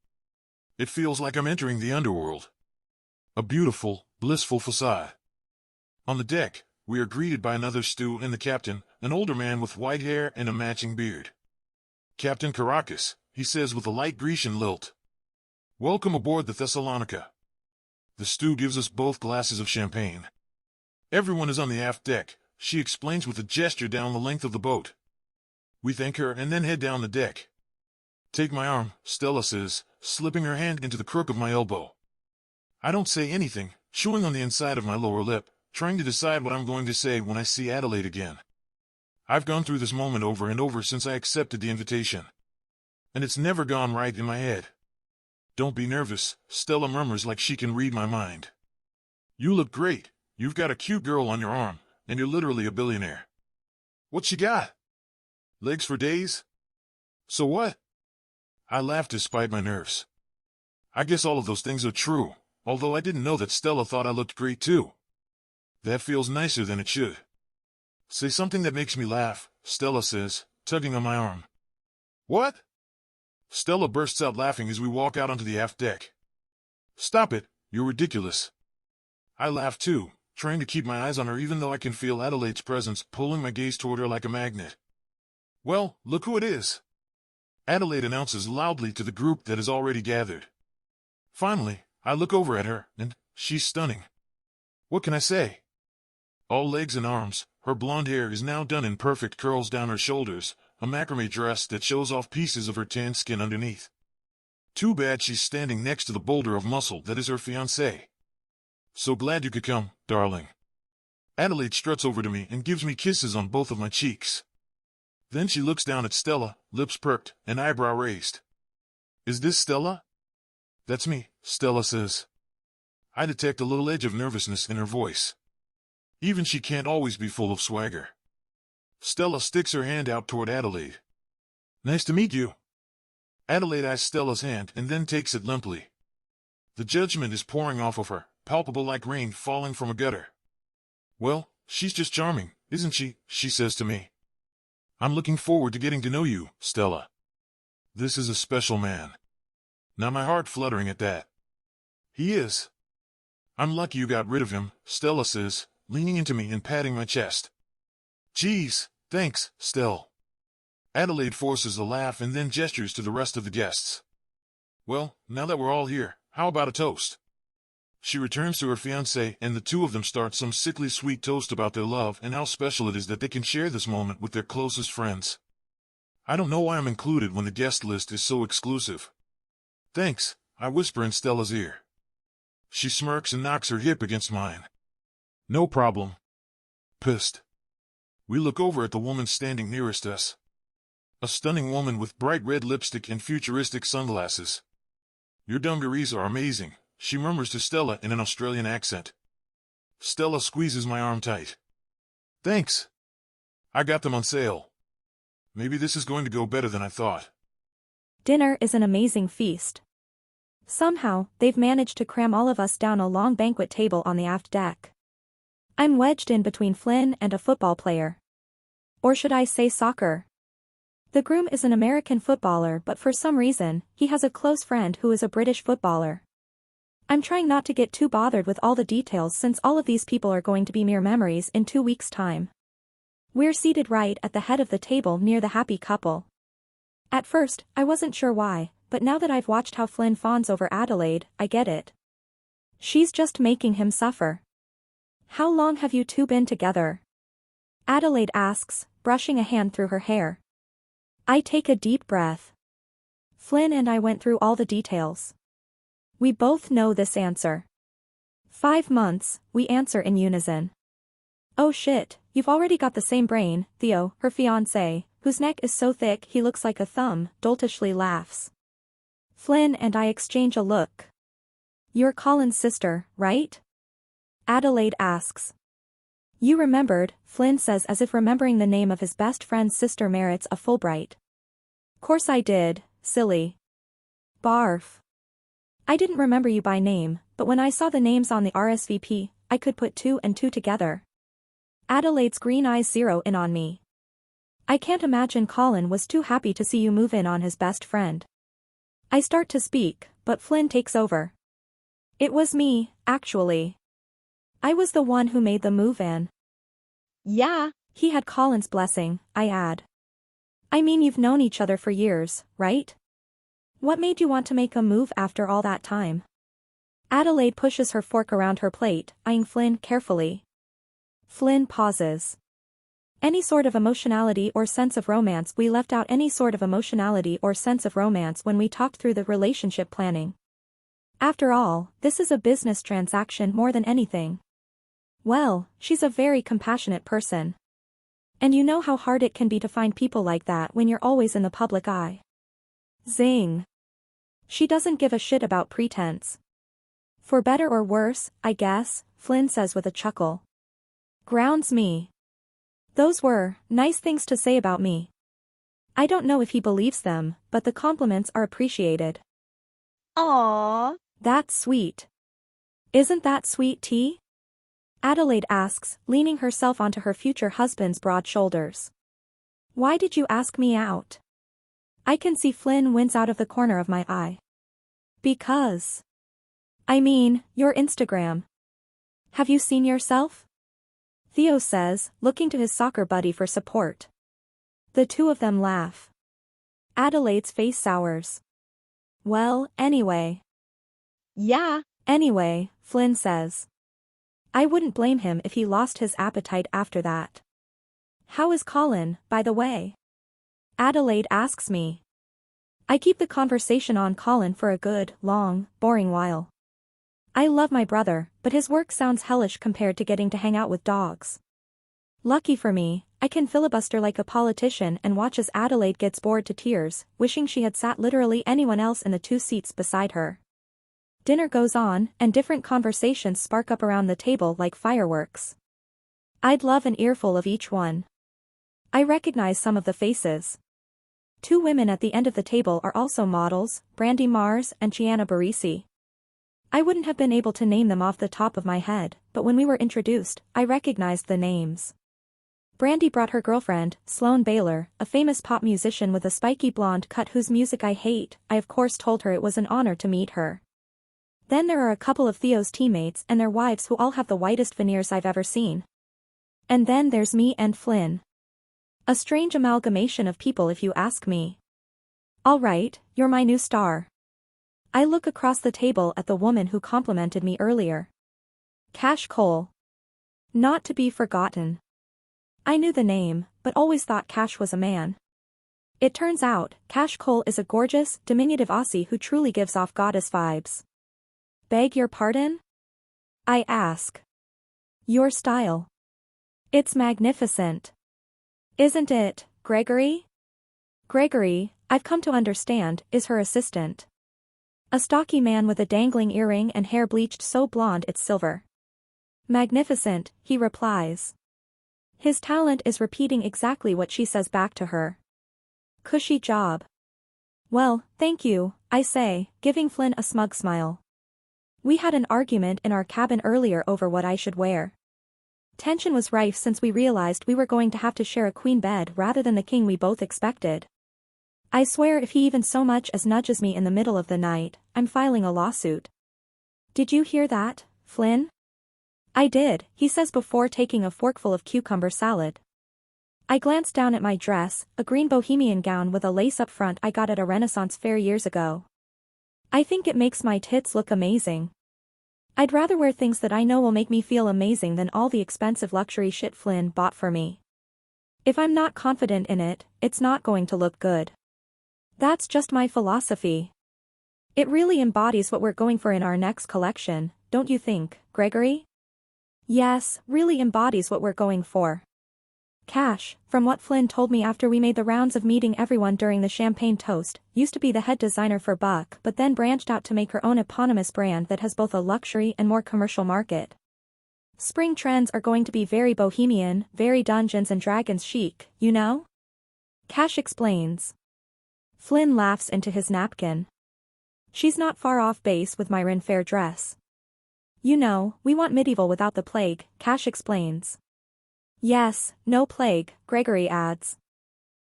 It feels like I'm entering the underworld. A beautiful, blissful facade. On the deck, we are greeted by another stew and the captain, an older man with white hair and a matching beard. Captain Caracas, he says with a light Grecian lilt. Welcome aboard the Thessalonica. The stew gives us both glasses of champagne. Everyone is on the aft deck, she explains with a gesture down the length of the boat. We thank her and then head down the deck. Take my arm, Stella says, slipping her hand into the crook of my elbow. I don't say anything, chewing on the inside of my lower lip, trying to decide what I'm going to say when I see Adelaide again. I've gone through this moment over and over since I accepted the invitation. And it's never gone right in my head. Don't be nervous, Stella murmurs like she can read my mind. You look great, you've got a cute girl on your arm, and you're literally a billionaire. What she got? Legs for days? So what? I laugh despite my nerves. I guess all of those things are true, although I didn't know that Stella thought I looked great too. That feels nicer than it should. Say something that makes me laugh, Stella says, tugging on my arm. What? Stella bursts out laughing as we walk out onto the aft deck. Stop it, you're ridiculous. I laugh too, trying to keep my eyes on her even though I can feel Adelaide's presence pulling my gaze toward her like a magnet. Well, look who it is. Adelaide announces loudly to the group that is already gathered. Finally, I look over at her, and she's stunning. What can I say? All legs and arms, her blonde hair is now done in perfect curls down her shoulders, a macrame dress that shows off pieces of her tan skin underneath. Too bad she's standing next to the boulder of muscle that is her fiancé. So glad you could come, darling. Adelaide struts over to me and gives me kisses on both of my cheeks. Then she looks down at Stella, lips perked, and eyebrow raised. Is this Stella? That's me, Stella says. I detect a little edge of nervousness in her voice. Even she can't always be full of swagger. Stella sticks her hand out toward Adelaide. Nice to meet you. Adelaide eyes Stella's hand and then takes it limply. The judgment is pouring off of her, palpable like rain falling from a gutter. Well, she's just charming, isn't she? She says to me. I'm looking forward to getting to know you, Stella. This is a special man. Now my heart fluttering at that. He is. I'm lucky you got rid of him, Stella says, leaning into me and patting my chest. Geez, thanks, Stell. Adelaide forces a laugh and then gestures to the rest of the guests. Well, now that we're all here, how about a toast? She returns to her fiancé and the two of them start some sickly sweet toast about their love and how special it is that they can share this moment with their closest friends. I don't know why I'm included when the guest list is so exclusive. Thanks, I whisper in Stella's ear. She smirks and knocks her hip against mine. No problem. Pissed. We look over at the woman standing nearest us. A stunning woman with bright red lipstick and futuristic sunglasses. Your dungarees are amazing, she murmurs to Stella in an Australian accent. Stella squeezes my arm tight. Thanks. I got them on sale. Maybe this is going to go better than I thought. Dinner is an amazing feast. Somehow, they've managed to cram all of us down a long banquet table on the aft deck. I'm wedged in between Flynn and a football player. Or should I say soccer? The groom is an American footballer, but for some reason, he has a close friend who is a British footballer. I'm trying not to get too bothered with all the details since all of these people are going to be mere memories in 2 weeks' time. We're seated right at the head of the table near the happy couple. At first, I wasn't sure why, but now that I've watched how Flynn fawns over Adelaide, I get it. She's just making him suffer. How long have you two been together? Adelaide asks, brushing a hand through her hair. I take a deep breath. Flynn and I went through all the details. We both know this answer. 5 months, we answer in unison. Oh shit, you've already got the same brain, Theo, her fiancé, whose neck is so thick he looks like a thumb, doltishly laughs. Flynn and I exchange a look. You're Colin's sister, right? Adelaide asks. You remembered, Flynn says as if remembering the name of his best friend's sister merits a Fulbright. Course I did, silly. Barf. I didn't remember you by name, but when I saw the names on the RSVP, I could put 2 and 2 together. Adelaide's green eyes zero in on me. I can't imagine Colin was too happy to see you move in on his best friend. I start to speak, but Flynn takes over. It was me, actually. I was the one who made the move in. Yeah, he had Colin's blessing, I add. I mean you've known each other for years, right? What made you want to make a move after all that time? Adelaide pushes her fork around her plate, eyeing Flynn carefully. Flynn pauses. Any sort of emotionality or sense of romance. We left out any sort of emotionality or sense of romance when we talked through the relationship planning. After all, this is a business transaction more than anything. Well, she's a very compassionate person. And you know how hard it can be to find people like that when you're always in the public eye. Zing. She doesn't give a shit about pretense. For better or worse, I guess, Flynn says with a chuckle. Grounds me. Those were nice things to say about me. I don't know if he believes them, but the compliments are appreciated. Aww. That's sweet. Isn't that sweet, T? Adelaide asks, leaning herself onto her future husband's broad shoulders. Why did you ask me out? I can see Flynn wince out of the corner of my eye. Because. I mean, your Instagram. Have you seen yourself? Theo says, looking to his soccer buddy for support. The two of them laugh. Adelaide's face sours. Well, anyway. Yeah, anyway, Flynn says. I wouldn't blame him if he lost his appetite after that. How is Colin, by the way? Adelaide asks me. I keep the conversation on Colin for a good, long, boring while. I love my brother, but his work sounds hellish compared to getting to hang out with dogs. Lucky for me, I can filibuster like a politician and watch as Adelaide gets bored to tears, wishing she had sat literally anyone else in the 2 seats beside her. Dinner goes on, and different conversations spark up around the table like fireworks. I'd love an earful of each one. I recognize some of the faces. 2 women at the end of the table are also models, Brandy Mars and Chiana Barisi. I wouldn't have been able to name them off the top of my head, but when we were introduced, I recognized the names. Brandy brought her girlfriend, Sloane Baylor, a famous pop musician with a spiky blonde cut whose music I hate. I of course told her it was an honor to meet her. Then there are a couple of Theo's teammates and their wives who all have the whitest veneers I've ever seen. And then there's me and Flynn. A strange amalgamation of people if you ask me. All right, you're my new star. I look across the table at the woman who complimented me earlier. Cash Cole. Not to be forgotten. I knew the name, but always thought Cash was a man. It turns out, Cash Cole is a gorgeous, diminutive Aussie who truly gives off goddess vibes. Beg your pardon? I ask. Your style. It's magnificent. Isn't it, Gregory? Gregory, I've come to understand, is her assistant. A stocky man with a dangling earring and hair bleached so blonde it's silver. Magnificent, he replies. His talent is repeating exactly what she says back to her. Cushy job. Well, thank you, I say, giving Flynn a smug smile. We had an argument in our cabin earlier over what I should wear. Tension was rife since we realized we were going to have to share a queen bed rather than the king we both expected. I swear if he even so much as nudges me in the middle of the night, I'm filing a lawsuit. Did you hear that, Flynn? I did, he says before taking a forkful of cucumber salad. I glance down at my dress, a green bohemian gown with a lace up front I got at a Renaissance fair years ago. I think it makes my tits look amazing. I'd rather wear things that I know will make me feel amazing than all the expensive luxury shit Flynn bought for me. If I'm not confident in it, it's not going to look good. That's just my philosophy. It really embodies what we're going for in our next collection, don't you think, Gregory? Yes, really embodies what we're going for. Cash, from what Flynn told me after we made the rounds of meeting everyone during the champagne toast, used to be the head designer for Buck but then branched out to make her own eponymous brand that has both a luxury and more commercial market. Spring trends are going to be very bohemian, very Dungeons and Dragons chic, you know? Cash explains. Flynn laughs into his napkin. She's not far off base with my Ren Fair dress. You know, we want medieval without the plague, Cash explains. Yes, no plague, Gregory adds.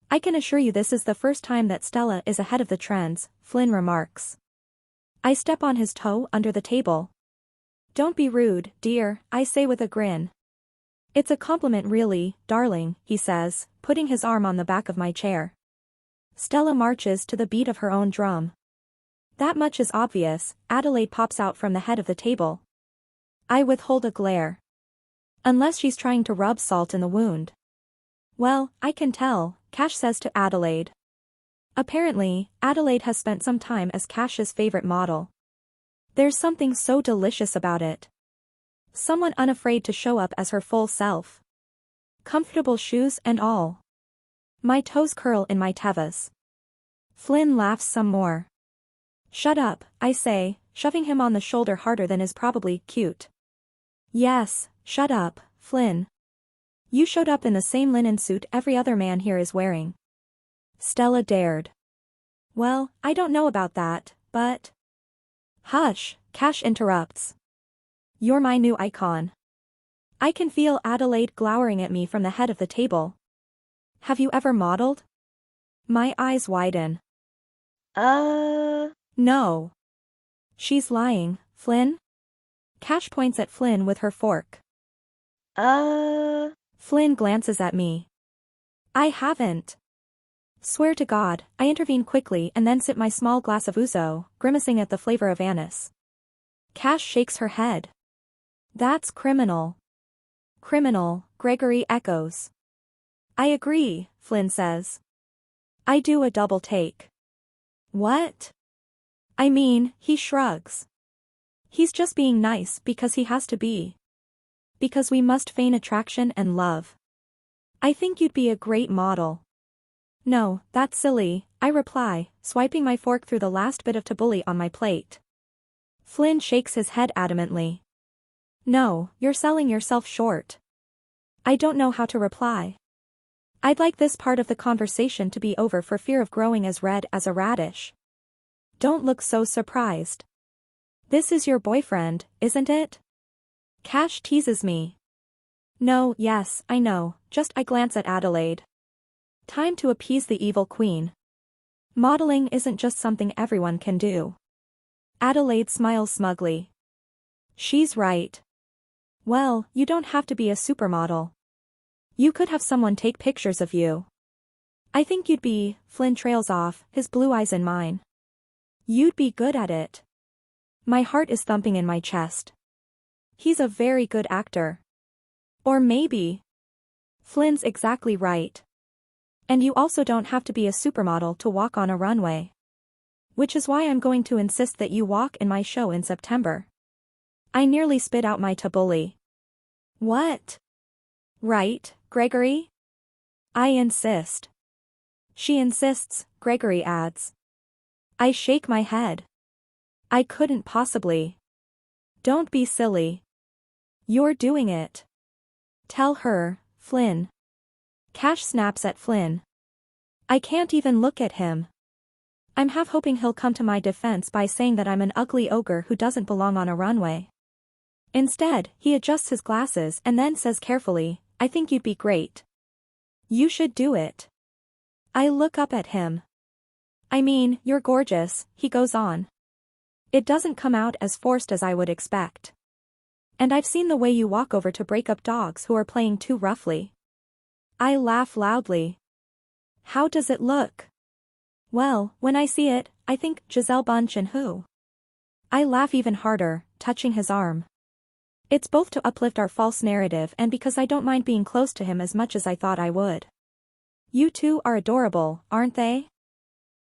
I can assure you this is the first time that Stella is ahead of the trends, Flynn remarks. I step on his toe under the table. Don't be rude, dear, I say with a grin. It's a compliment really, darling, he says, putting his arm on the back of my chair. Stella marches to the beat of her own drum. That much is obvious, Adelaide pops out from the head of the table. I withhold a glare. Unless she's trying to rub salt in the wound. Well, I can tell, Cash says to Adelaide. Apparently, Adelaide has spent some time as Cash's favorite model. There's something so delicious about it. Someone unafraid to show up as her full self. Comfortable shoes and all. My toes curl in my tevas. Flynn laughs some more. Shut up, I say, shoving him on the shoulder harder than is probably cute. Yes, shut up, Flynn. You showed up in the same linen suit every other man here is wearing. Stella dared. Well, I don't know about that, but... Hush, Cash interrupts. You're my new icon. I can feel Adelaide glowering at me from the head of the table. Have you ever modeled? My eyes widen. No. She's lying, Flynn? Cash points at Flynn with her fork. Flynn glances at me. I haven't. Swear to God, I intervene quickly and then sip my small glass of ouzo, grimacing at the flavor of anise. Cash shakes her head. That's criminal. Criminal, Gregory echoes. I agree, Flynn says. I do a double take. What? I mean, he shrugs. He's just being nice because he has to be. Because we must feign attraction and love. I think you'd be a great model. No, that's silly, I reply, swiping my fork through the last bit of tabbouleh on my plate. Flynn shakes his head adamantly. No, you're selling yourself short. I don't know how to reply. I'd like this part of the conversation to be over for fear of growing as red as a radish. Don't look so surprised. This is your boyfriend, isn't it? Cash teases me. No, yes, I know, just I glance at Adelaide. Time to appease the evil queen. Modeling isn't just something everyone can do. Adelaide smiles smugly. She's right. Well, you don't have to be a supermodel. You could have someone take pictures of you. I think you'd be, Flynn trails off, his blue eyes in mine. You'd be good at it. My heart is thumping in my chest. He's a very good actor. Or maybe. Flynn's exactly right. And you also don't have to be a supermodel to walk on a runway. Which is why I'm going to insist that you walk in my show in September. I nearly spit out my tabbouleh. What? Right, Gregory? I insist. She insists, Gregory adds. I shake my head. I couldn't possibly. Don't be silly. You're doing it. Tell her, Flynn. Cash snaps at Flynn. I can't even look at him. I'm half hoping he'll come to my defense by saying that I'm an ugly ogre who doesn't belong on a runway. Instead, he adjusts his glasses and then says carefully, I think you'd be great. You should do it. I look up at him. I mean, you're gorgeous, he goes on. It doesn't come out as forced as I would expect. And I've seen the way you walk over to break up dogs who are playing too roughly. I laugh loudly. How does it look? Well, when I see it, I think Giselle Bunch and who? I laugh even harder, touching his arm. It's both to uplift our false narrative and because I don't mind being close to him as much as I thought I would. You two are adorable, aren't they?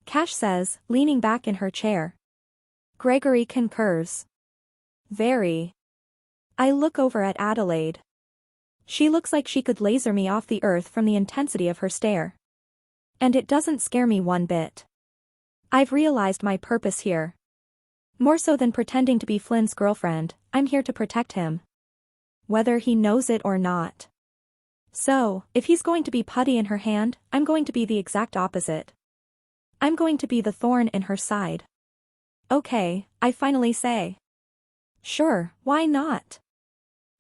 Cash says, leaning back in her chair. Gregory concurs. Very. I look over at Adelaide. She looks like she could laser me off the earth from the intensity of her stare. And it doesn't scare me one bit. I've realized my purpose here. More so than pretending to be Flynn's girlfriend, I'm here to protect him. Whether he knows it or not. So, if he's going to be putty in her hand, I'm going to be the exact opposite. I'm going to be the thorn in her side. Okay, I finally say. Sure, why not?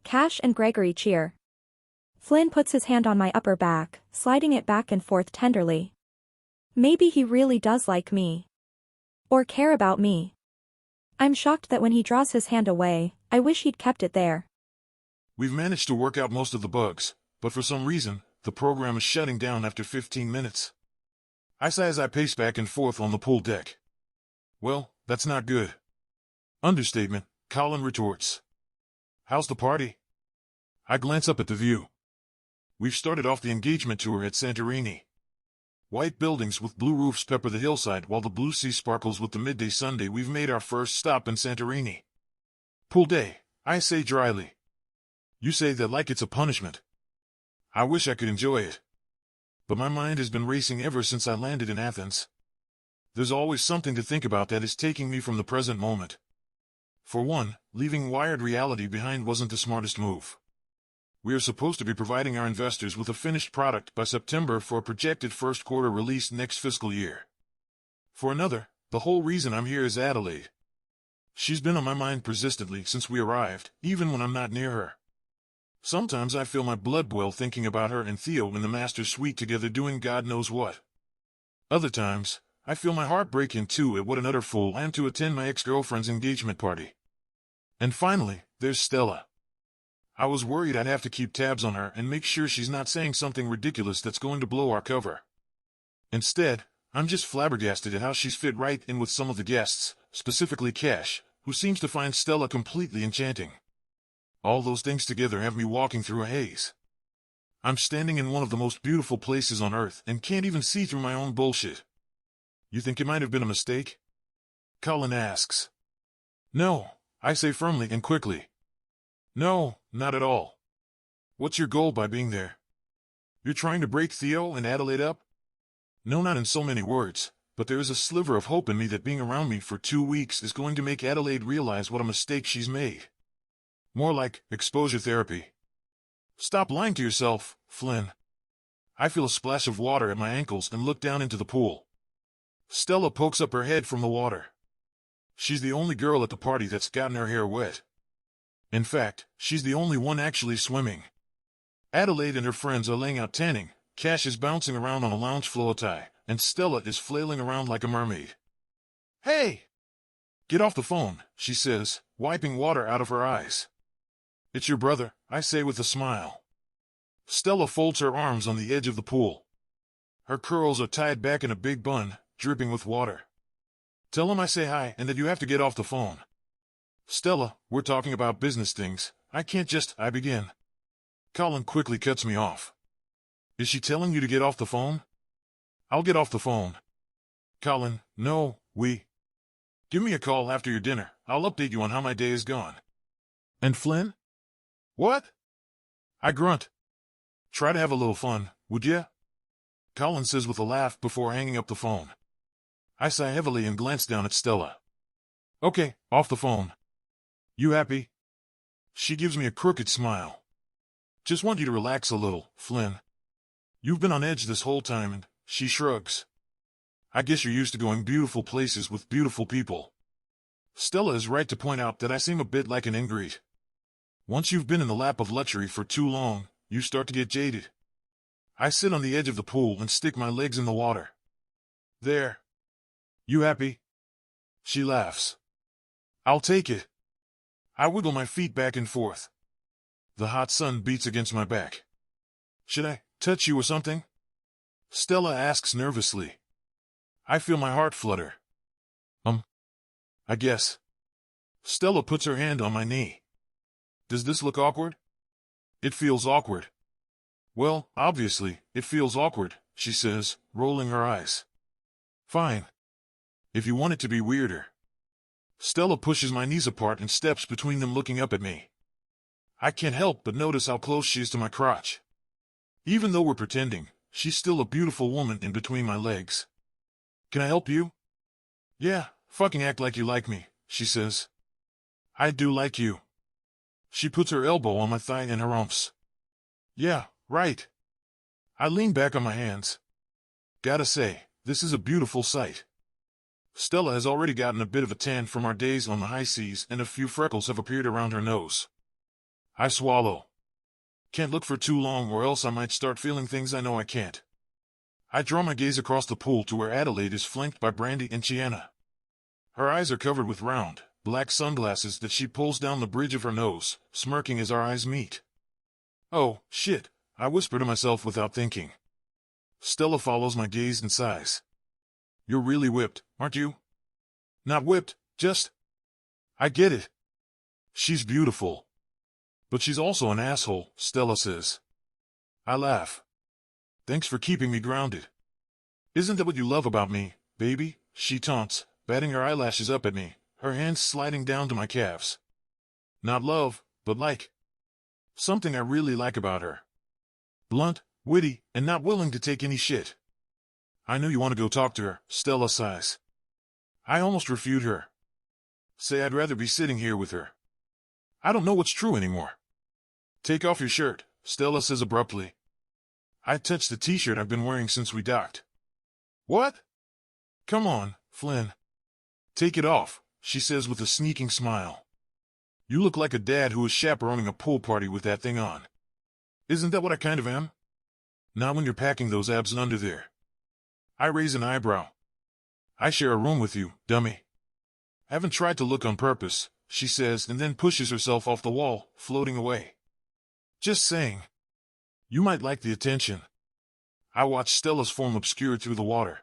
Cash and Gregory cheer. Flynn puts his hand on my upper back, sliding it back and forth tenderly. Maybe he really does like me. Or care about me. I'm shocked that when he draws his hand away, I wish he'd kept it there. We've managed to work out most of the bugs, but for some reason, the program is shutting down after 15 minutes. I sigh as I pace back and forth on the pool deck. Well, that's not good. Understatement, Colin retorts. How's the party? I glance up at the view. We've started off the engagement tour at Santorini. White buildings with blue roofs pepper the hillside while the blue sea sparkles with the midday sunday. We've made our first stop in Santorini. Pool day, I say dryly. You say that like it's a punishment. I wish I could enjoy it. But my mind has been racing ever since I landed in Athens. There's always something to think about that is taking me from the present moment. For one, leaving wired reality behind wasn't the smartest move. We are supposed to be providing our investors with a finished product by September for a projected first quarter release next fiscal year. For another, the whole reason I'm here is Adelaide. She's been on my mind persistently since we arrived, even when I'm not near her. Sometimes I feel my blood boil thinking about her and Theo in the master suite together doing God knows what. Other times, I feel my heart break in two at what an utter fool I am to attend my ex-girlfriend's engagement party. And finally, there's Stella. I was worried I'd have to keep tabs on her and make sure she's not saying something ridiculous that's going to blow our cover. Instead, I'm just flabbergasted at how she's fit right in with some of the guests, specifically Cash, who seems to find Stella completely enchanting. All those things together have me walking through a haze. I'm standing in one of the most beautiful places on earth and can't even see through my own bullshit. You think it might have been a mistake? Colin asks. No, I say firmly and quickly. No, not at all. What's your goal by being there? You're trying to break Theo and Adelaide up? No, not in so many words, but there is a sliver of hope in me that being around me for 2 weeks is going to make Adelaide realize what a mistake she's made. More like exposure therapy. Stop lying to yourself, Flynn. I feel a splash of water at my ankles and look down into the pool. Stella pokes up her head from the water. She's the only girl at the party that's gotten her hair wet. In fact, she's the only one actually swimming. Adelaide and her friends are laying out tanning, Cash is bouncing around on a lounge floor tie, and Stella is flailing around like a mermaid. Hey! Get off the phone, she says, wiping water out of her eyes. It's your brother, I say with a smile. Stella folds her arms on the edge of the pool. Her curls are tied back in a big bun, dripping with water. Tell him I say hi and that you have to get off the phone. Stella, we're talking about business things. I can't just, I begin. Colin quickly cuts me off. Is she telling you to get off the phone? I'll get off the phone. Colin, no, give me a call after your dinner. I'll update you on how my day is gone. And Flynn? What? I grunt. Try to have a little fun, would ya? Colin says with a laugh before hanging up the phone. I sigh heavily and glance down at Stella. Okay, off the phone. You happy? She gives me a crooked smile. Just want you to relax a little, Flynn. You've been on edge this whole time and, she shrugs. I guess you're used to going beautiful places with beautiful people. Stella is right to point out that I seem a bit like an ingrate. Once you've been in the lap of luxury for too long, you start to get jaded. I sit on the edge of the pool and stick my legs in the water. There. You happy? She laughs. I'll take it. I wiggle my feet back and forth. The hot sun beats against my back. Should I touch you or something? Stella asks nervously. I feel my heart flutter. I guess. Stella puts her hand on my knee. Does this look awkward? It feels awkward. Well, obviously, it feels awkward, she says, rolling her eyes. Fine. If you want it to be weirder. Stella pushes my knees apart and steps between them, looking up at me. I can't help but notice how close she is to my crotch. Even though we're pretending, she's still a beautiful woman in between my legs. Can I help you? Yeah, fucking act like you like me, she says. I do like you. She puts her elbow on my thigh and harumphs. Yeah, right. I lean back on my hands. Gotta say, this is a beautiful sight. Stella has already gotten a bit of a tan from our days on the high seas, and a few freckles have appeared around her nose. I swallow. Can't look for too long or else I might start feeling things I know I can't. I draw my gaze across the pool to where Adelaide is flanked by Brandy and Chiana. Her eyes are covered with round, black sunglasses that she pulls down the bridge of her nose, smirking as our eyes meet. Oh, shit, I whisper to myself without thinking. Stella follows my gaze and sighs. You're really whipped, aren't you? Not whipped, just... I get it. She's beautiful. But she's also an asshole, Stella says. I laugh. Thanks for keeping me grounded. Isn't that what you love about me, baby? She taunts, batting her eyelashes up at me, her hands sliding down to my calves. Not love, but like. Something I really like about her. Blunt, witty, and not willing to take any shit. I know you want to go talk to her, Stella sighs. I almost refute her. Say I'd rather be sitting here with her. I don't know what's true anymore. Take off your shirt, Stella says abruptly. I touch the t-shirt I've been wearing since we docked. What? Come on, Flynn. Take it off, she says with a sneaking smile. You look like a dad who is chaperoning a pool party with that thing on. Isn't that what I kind of am? Not when you're packing those abs under there. I raise an eyebrow. I share a room with you, dummy. Haven't tried to look on purpose, she says, and then pushes herself off the wall, floating away. Just saying. You might like the attention. I watch Stella's form obscured through the water.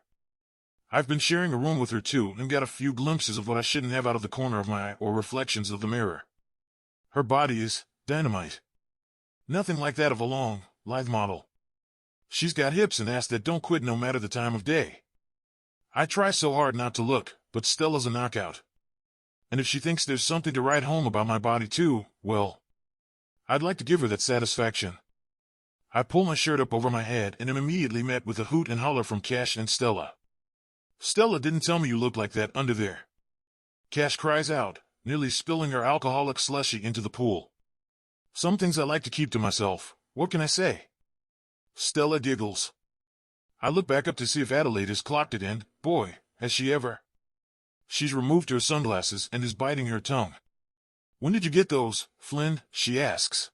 I've been sharing a room with her too, and got a few glimpses of what I shouldn't have out of the corner of my eye or reflections of the mirror. Her body is dynamite. Nothing like that of a long, lithe model. She's got hips and ass that don't quit no matter the time of day. I try so hard not to look, but Stella's a knockout. And if she thinks there's something to write home about my body too, well, I'd like to give her that satisfaction. I pull my shirt up over my head and am immediately met with a hoot and holler from Cash and Stella. Stella didn't tell me you looked like that under there. Cash cries out, nearly spilling her alcoholic slushy into the pool. Some things I like to keep to myself, what can I say? Stella giggles. I look back up to see if Adelaide has clocked it, and, boy, has she ever. She's removed her sunglasses and is biting her tongue. When did you get those, Flynn? She asks.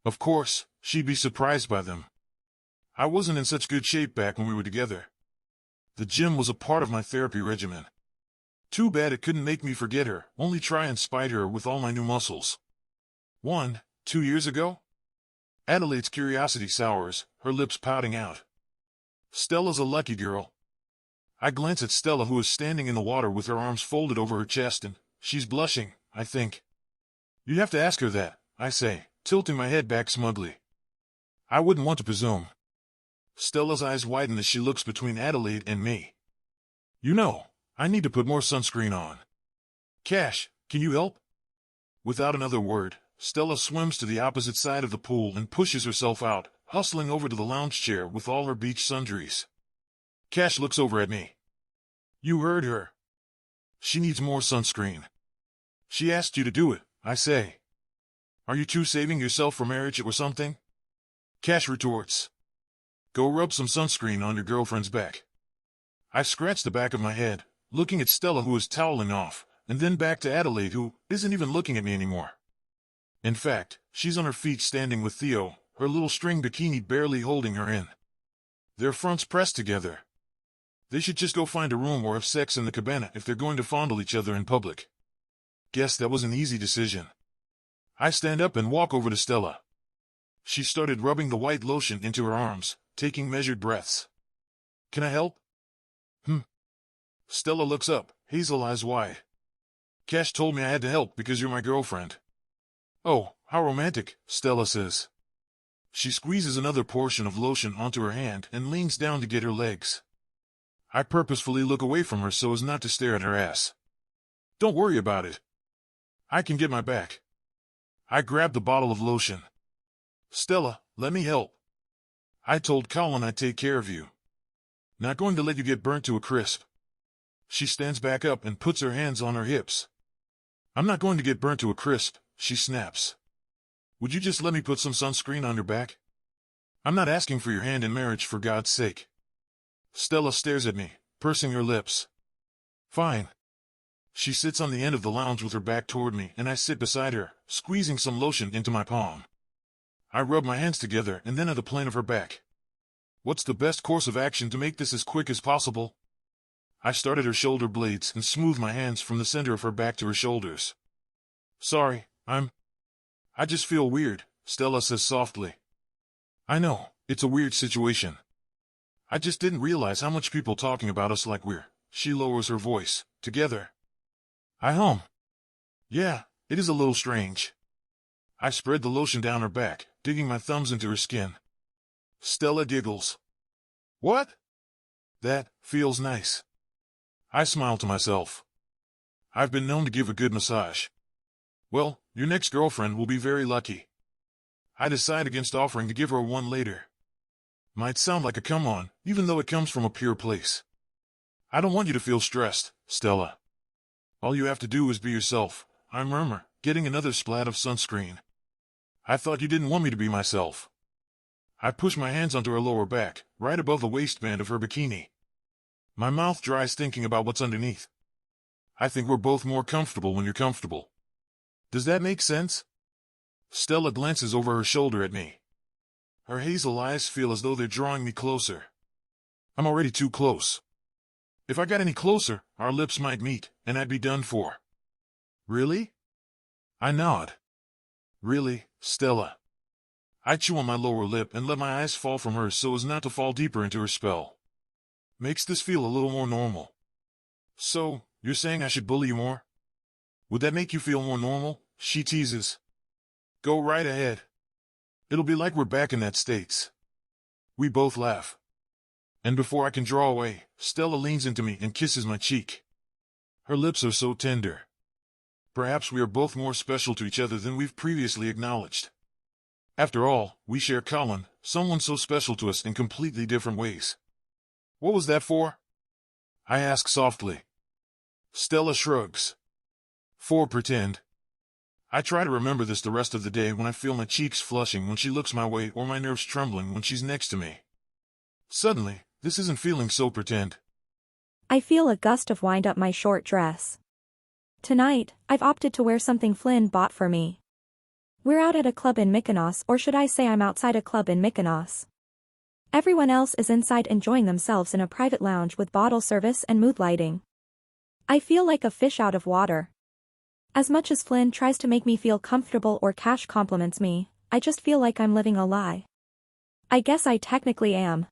Of course, she'd be surprised by them. I wasn't in such good shape back when we were together. The gym was a part of my therapy regimen. Too bad it couldn't make me forget her, only try and spite her with all my new muscles. 2 years ago? Adelaide's curiosity sours, her lips pouting out. Stella's a lucky girl. I glance at Stella, who is standing in the water with her arms folded over her chest, and she's blushing, I think. You'd have to ask her that, I say, tilting my head back smugly. I wouldn't want to presume. Stella's eyes widen as she looks between Adelaide and me. You know, I need to put more sunscreen on. Cash, can you help? Without another word, Stella swims to the opposite side of the pool and pushes herself out, hustling over to the lounge chair with all her beach sundries. Cash looks over at me. You heard her. She needs more sunscreen. She asked you to do it, I say. Are you two saving yourself for marriage or something? Cash retorts. Go rub some sunscreen on your girlfriend's back. I scratch the back of my head, looking at Stella who is toweling off, and then back to Adelaide who isn't even looking at me anymore. In fact, she's on her feet standing with Theo, her little string bikini barely holding her in. Their fronts pressed together. They should just go find a room or have sex in the cabana if they're going to fondle each other in public. Guess that was an easy decision. I stand up and walk over to Stella. She started rubbing the white lotion into her arms, taking measured breaths. Can I help? Stella looks up, hazel eyes wide. Cash told me I had to help because you're my girlfriend. Oh, how romantic, Stella says. She squeezes another portion of lotion onto her hand and leans down to get her legs. I purposefully look away from her so as not to stare at her ass. Don't worry about it. I can get my back. I grab the bottle of lotion. Stella, let me help. I told Colin I'd take care of you. Not going to let you get burnt to a crisp. She stands back up and puts her hands on her hips. I'm not going to get burnt to a crisp, she snaps. Would you just let me put some sunscreen on your back? I'm not asking for your hand in marriage, for God's sake. Stella stares at me, pursing her lips. Fine. She sits on the end of the lounge with her back toward me, and I sit beside her, squeezing some lotion into my palm. I rub my hands together and then at the plane of her back. What's the best course of action to make this as quick as possible? I start at her shoulder blades and smooth my hands from the center of her back to her shoulders. Sorry, I just feel weird, Stella says softly. I know, it's a weird situation. I just didn't realize how much people talking about us like we're, she lowers her voice, together. I hum. Yeah, it is a little strange. I spread the lotion down her back, digging my thumbs into her skin. Stella giggles. What? That feels nice. I smile to myself. I've been known to give a good massage. Well, your next girlfriend will be very lucky. I decide against offering to give her one later. Might sound like a come-on, even though it comes from a pure place. I don't want you to feel stressed, Stella. All you have to do is be yourself, I murmur, getting another splat of sunscreen. I thought you didn't want me to be myself. I push my hands onto her lower back, right above the waistband of her bikini. My mouth dries thinking about what's underneath. I think we're both more comfortable when you're comfortable. Does that make sense? Stella glances over her shoulder at me. Her hazel eyes feel as though they're drawing me closer. I'm already too close. If I got any closer, our lips might meet, and I'd be done for. Really? I nod. Really, Stella? I chew on my lower lip and let my eyes fall from hers so as not to fall deeper into her spell. Makes this feel a little more normal. So, you're saying I should bully you more? Would that make you feel more normal? She teases. Go right ahead. It'll be like we're back in that States. We both laugh. And before I can draw away, Stella leans into me and kisses my cheek. Her lips are so tender. Perhaps we are both more special to each other than we've previously acknowledged. After all, we share Colin, someone so special to us in completely different ways. What was that for? I ask softly. Stella shrugs. For pretend. I try to remember this the rest of the day when I feel my cheeks flushing when she looks my way or my nerves trembling when she's next to me. Suddenly, this isn't feeling so pretend. I feel a gust of wind up my short dress. Tonight, I've opted to wear something Flynn bought for me. We're out at a club in Mykonos, or should I say I'm outside a club in Mykonos. Everyone else is inside enjoying themselves in a private lounge with bottle service and mood lighting. I feel like a fish out of water. As much as Flynn tries to make me feel comfortable or Cash compliments me, I just feel like I'm living a lie. I guess I technically am.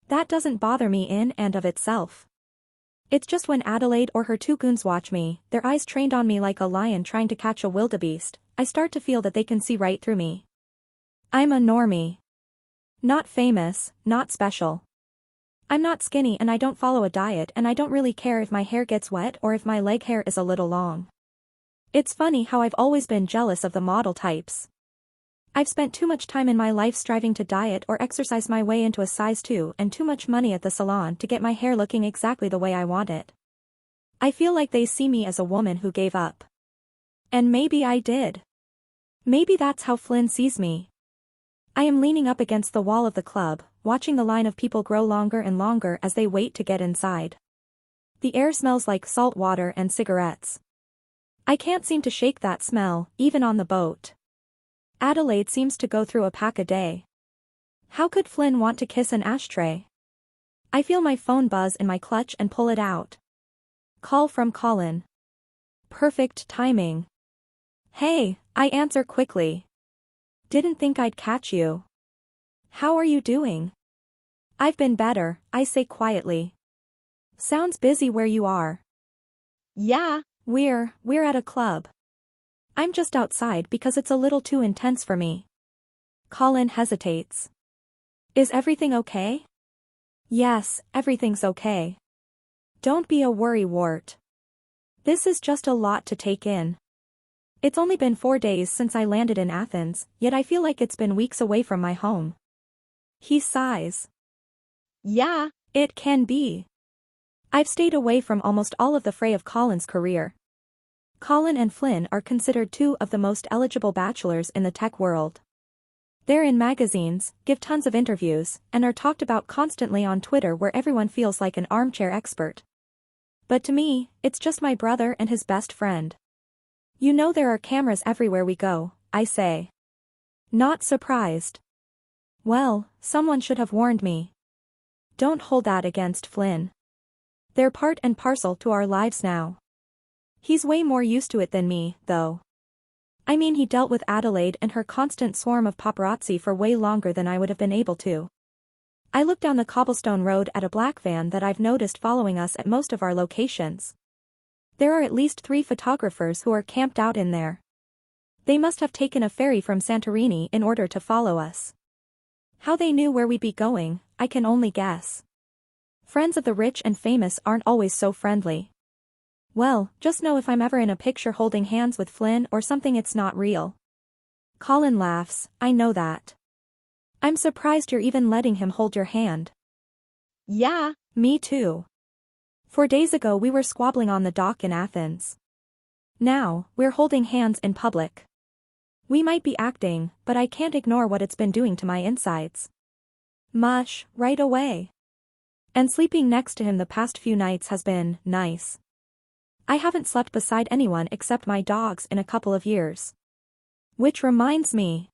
That doesn't bother me in and of itself. It's just when Adelaide or her two goons watch me, their eyes trained on me like a lion trying to catch a wildebeest, I start to feel that they can see right through me. I'm a normie. Not famous, not special. I'm not skinny and I don't follow a diet and I don't really care if my hair gets wet or if my leg hair is a little long. It's funny how I've always been jealous of the model types. I've spent too much time in my life striving to diet or exercise my way into a size 2 and too much money at the salon to get my hair looking exactly the way I want it. I feel like they see me as a woman who gave up. And maybe I did. Maybe that's how Flynn sees me. I am leaning up against the wall of the club, watching the line of people grow longer and longer as they wait to get inside. The air smells like salt water and cigarettes. I can't seem to shake that smell, even on the boat. Adelaide seems to go through a pack a day. How could Flynn want to kiss an ashtray? I feel my phone buzz in my clutch and pull it out. Call from Colin. Perfect timing. Hey, I answer quickly. Didn't think I'd catch you. How are you doing? I've been better, I say quietly. Sounds busy where you are. Yeah, we're at a club. I'm just outside because it's a little too intense for me. Colin hesitates. Is everything okay? Yes, everything's okay. Don't be a worrywart. This is just a lot to take in. It's only been 4 days since I landed in Athens, yet I feel like it's been weeks away from my home. He sighs. Yeah, it can be. I've stayed away from almost all of the fray of Colin's career. Colin and Flynn are considered two of the most eligible bachelors in the tech world. They're in magazines, give tons of interviews, and are talked about constantly on Twitter where everyone feels like an armchair expert. But to me, it's just my brother and his best friend. You know there are cameras everywhere we go, I say. Not surprised. Well, someone should have warned me. Don't hold that against Flynn. They're part and parcel to our lives now. He's way more used to it than me, though. I mean, he dealt with Adelaide and her constant swarm of paparazzi for way longer than I would have been able to. I look down the cobblestone road at a black van that I've noticed following us at most of our locations. There are at least 3 photographers who are camped out in there. They must have taken a ferry from Santorini in order to follow us. How they knew where we'd be going, I can only guess. Friends of the rich and famous aren't always so friendly. Well, just know if I'm ever in a picture holding hands with Flynn or something, it's not real. Colin laughs, I know that. I'm surprised you're even letting him hold your hand. Yeah, me too. 4 days ago we were squabbling on the dock in Athens. Now, we're holding hands in public. We might be acting, but I can't ignore what it's been doing to my insides. Mush, right away. And sleeping next to him the past few nights has been nice. I haven't slept beside anyone except my dogs in a couple of years. Which reminds me.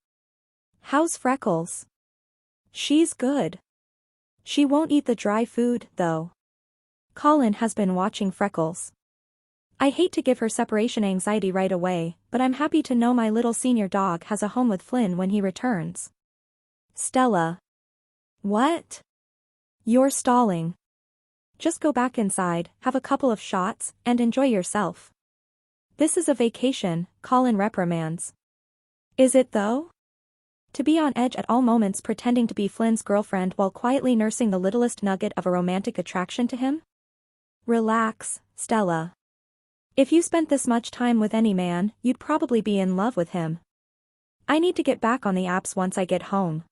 How's Freckles? She's good. She won't eat the dry food, though. Colin has been watching Freckles. I hate to give her separation anxiety right away, but I'm happy to know my little senior dog has a home with Flynn when he returns. Stella. What? You're stalling. Just go back inside, have a couple of shots, and enjoy yourself. This is a vacation, Colin reprimands. Is it though? To be on edge at all moments pretending to be Flynn's girlfriend while quietly nursing the littlest nugget of a romantic attraction to him? Relax, Stella. If you spent this much time with any man, you'd probably be in love with him. I need to get back on the apps once I get home.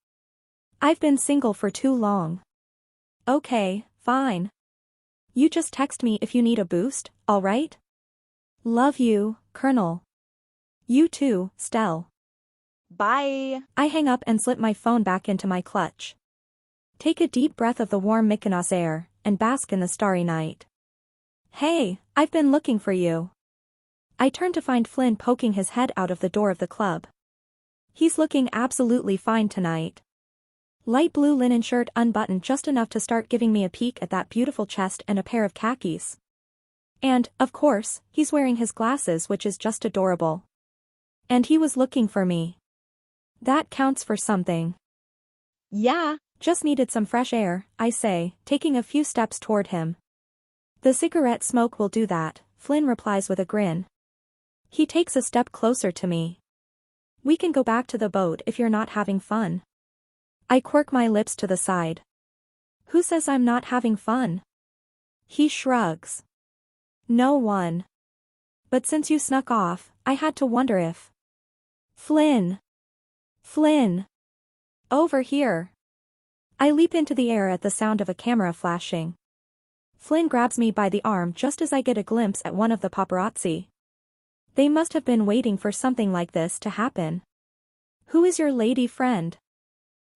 I've been single for too long. Okay, fine. You just text me if you need a boost, alright? Love you, Colonel. You too, Stell. Bye. I hang up and slip my phone back into my clutch. Take a deep breath of the warm Mykonos air, and bask in the starry night. Hey, I've been looking for you. I turn to find Flynn poking his head out of the door of the club. He's looking absolutely fine tonight. Light blue linen shirt unbuttoned just enough to start giving me a peek at that beautiful chest and a pair of khakis. And, of course, he's wearing his glasses, which is just adorable. And he was looking for me. That counts for something. Yeah, just needed some fresh air, I say, taking a few steps toward him. The cigarette smoke will do that, Flynn replies with a grin. He takes a step closer to me. We can go back to the boat if you're not having fun. I quirk my lips to the side. Who says I'm not having fun? He shrugs. No one. But since you snuck off, I had to wonder if... Flynn. Flynn. Over here. I leap into the air at the sound of a camera flashing. Flynn grabs me by the arm just as I get a glimpse at one of the paparazzi. They must have been waiting for something like this to happen. Who is your lady friend?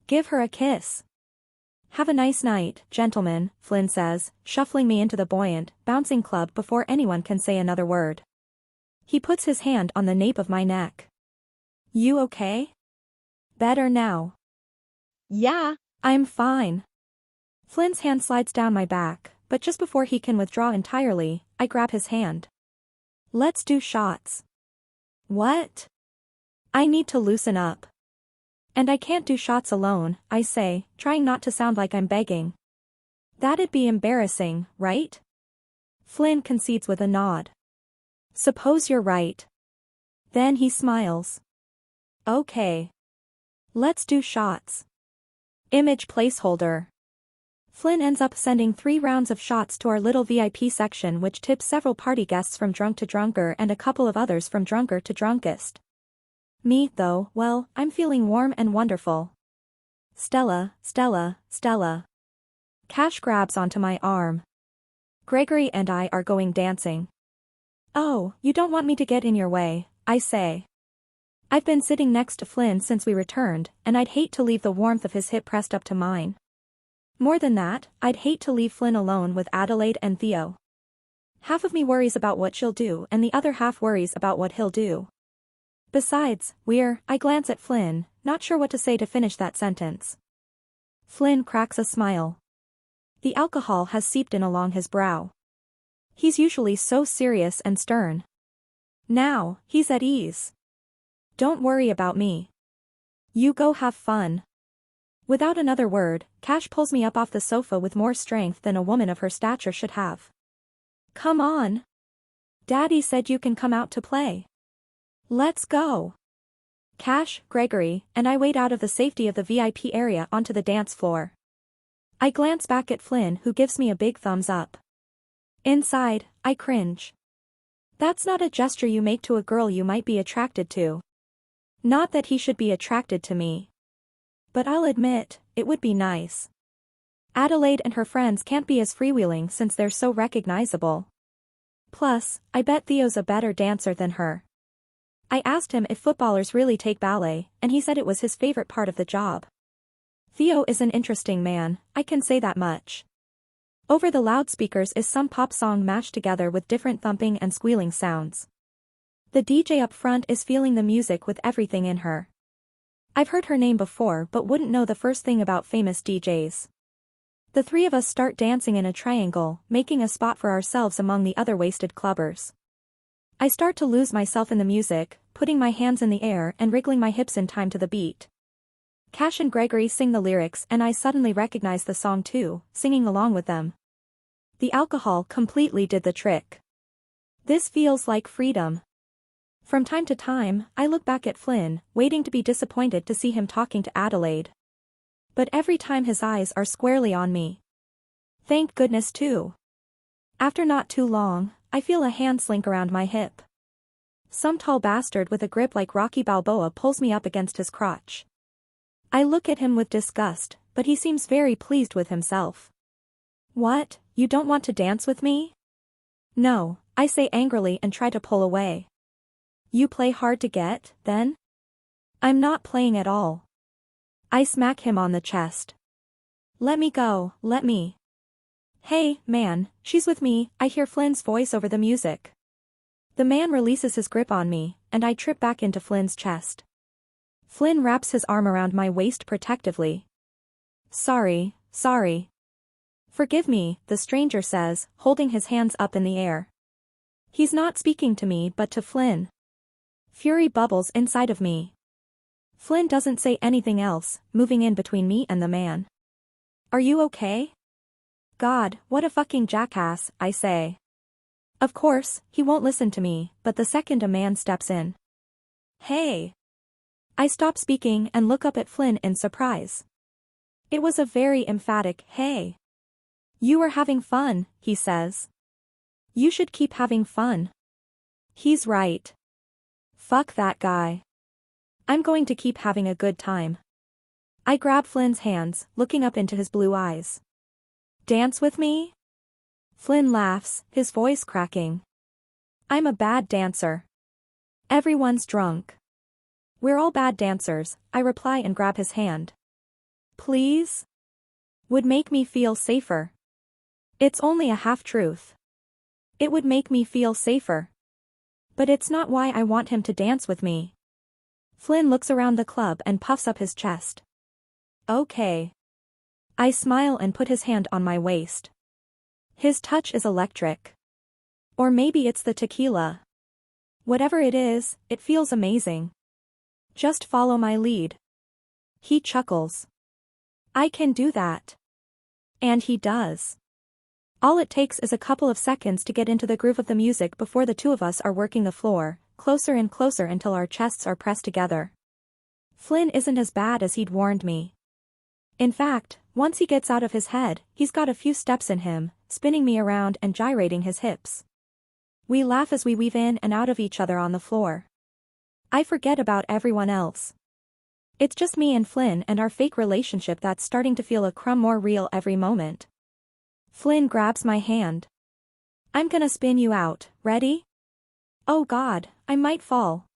Give her a kiss. Have a nice night, gentlemen, Flynn says, shuffling me into the buoyant, bouncing club before anyone can say another word. He puts his hand on the nape of my neck. You okay? Better now. Yeah, I'm fine. Flynn's hand slides down my back, but just before he can withdraw entirely, I grab his hand. Let's do shots. What? I need to loosen up. And I can't do shots alone, I say, trying not to sound like I'm begging. That'd be embarrassing, right? Flynn concedes with a nod. Suppose you're right. Then he smiles. Okay. Let's do shots. Image placeholder. Flynn ends up sending 3 rounds of shots to our little VIP section, which tips several party guests from drunk to drunker and a couple of others from drunker to drunkest. Me, though, well, I'm feeling warm and wonderful. Stella, Stella, Stella. Cash grabs onto my arm. Gregory and I are going dancing. Oh, you don't want me to get in your way, I say. I've been sitting next to Flynn since we returned, and I'd hate to leave the warmth of his hip pressed up to mine. More than that, I'd hate to leave Flynn alone with Adelaide and Theo. Half of me worries about what she'll do and the other half worries about what he'll do. Besides, I glance at Flynn, not sure what to say to finish that sentence. Flynn cracks a smile. The alcohol has seeped in along his brow. He's usually so serious and stern. Now, he's at ease. Don't worry about me. You go have fun. Without another word, Cash pulls me up off the sofa with more strength than a woman of her stature should have. Come on. Daddy said you can come out to play. Let's go. Cash, Gregory, and I wade out of the safety of the VIP area onto the dance floor. I glance back at Flynn, who gives me a big thumbs up. Inside, I cringe. That's not a gesture you make to a girl you might be attracted to. Not that he should be attracted to me. But I'll admit, it would be nice. Adelaide and her friends can't be as freewheeling since they're so recognizable. Plus, I bet Theo's a better dancer than her. I asked him if footballers really take ballet, and he said it was his favorite part of the job. Theo is an interesting man, I can say that much. Over the loudspeakers is some pop song mashed together with different thumping and squealing sounds. The DJ up front is feeling the music with everything in her. I've heard her name before but wouldn't know the first thing about famous DJs. The 3 of us start dancing in a triangle, making a spot for ourselves among the other wasted clubbers. I start to lose myself in the music, putting my hands in the air and wriggling my hips in time to the beat. Cash and Gregory sing the lyrics and I suddenly recognize the song too, singing along with them. The alcohol completely did the trick. This feels like freedom. From time to time, I look back at Flynn, waiting to be disappointed to see him talking to Adelaide. But every time his eyes are squarely on me. Thank goodness too. After not too long, I feel a hand slink around my hip. Some tall bastard with a grip like Rocky Balboa pulls me up against his crotch. I look at him with disgust, but he seems very pleased with himself. What, you don't want to dance with me? No, I say angrily and try to pull away. You play hard to get, then? I'm not playing at all. I smack him on the chest. Let me go, let me. Hey, man, she's with me, I hear Flynn's voice over the music. The man releases his grip on me, and I trip back into Flynn's chest. Flynn wraps his arm around my waist protectively. Sorry. Forgive me, the stranger says, holding his hands up in the air. He's not speaking to me but to Flynn. Fury bubbles inside of me. Flynn doesn't say anything else, moving in between me and the man. Are you okay? God, what a fucking jackass, I say. Of course, he won't listen to me, but the second a man steps in. Hey! I stop speaking and look up at Flynn in surprise. It was a very emphatic, "Hey. You are having fun," he says. "You should keep having fun." He's right. Fuck that guy. I'm going to keep having a good time. I grab Flynn's hands, looking up into his blue eyes. "Dance with me?" Flynn laughs, his voice cracking. "I'm a bad dancer. Everyone's drunk." "We're all bad dancers," I reply and grab his hand. "Please?" "Would make me feel safer." It's only a half-truth. It would make me feel safer. But it's not why I want him to dance with me. Flynn looks around the club and puffs up his chest. "Okay." I smile and put his hand on my waist. His touch is electric. Or maybe it's the tequila. Whatever it is, it feels amazing. "Just follow my lead." He chuckles. "I can do that." And he does. All it takes is a couple of seconds to get into the groove of the music before the two of us are working the floor, closer and closer until our chests are pressed together. Flynn isn't as bad as he'd warned me. In fact, once he gets out of his head, he's got a few steps in him, spinning me around and gyrating his hips. We laugh as we weave in and out of each other on the floor. I forget about everyone else. It's just me and Flynn and our fake relationship that's starting to feel a crumb more real every moment. Flynn grabs my hand. "I'm gonna spin you out, ready?" "Oh God, I might fall."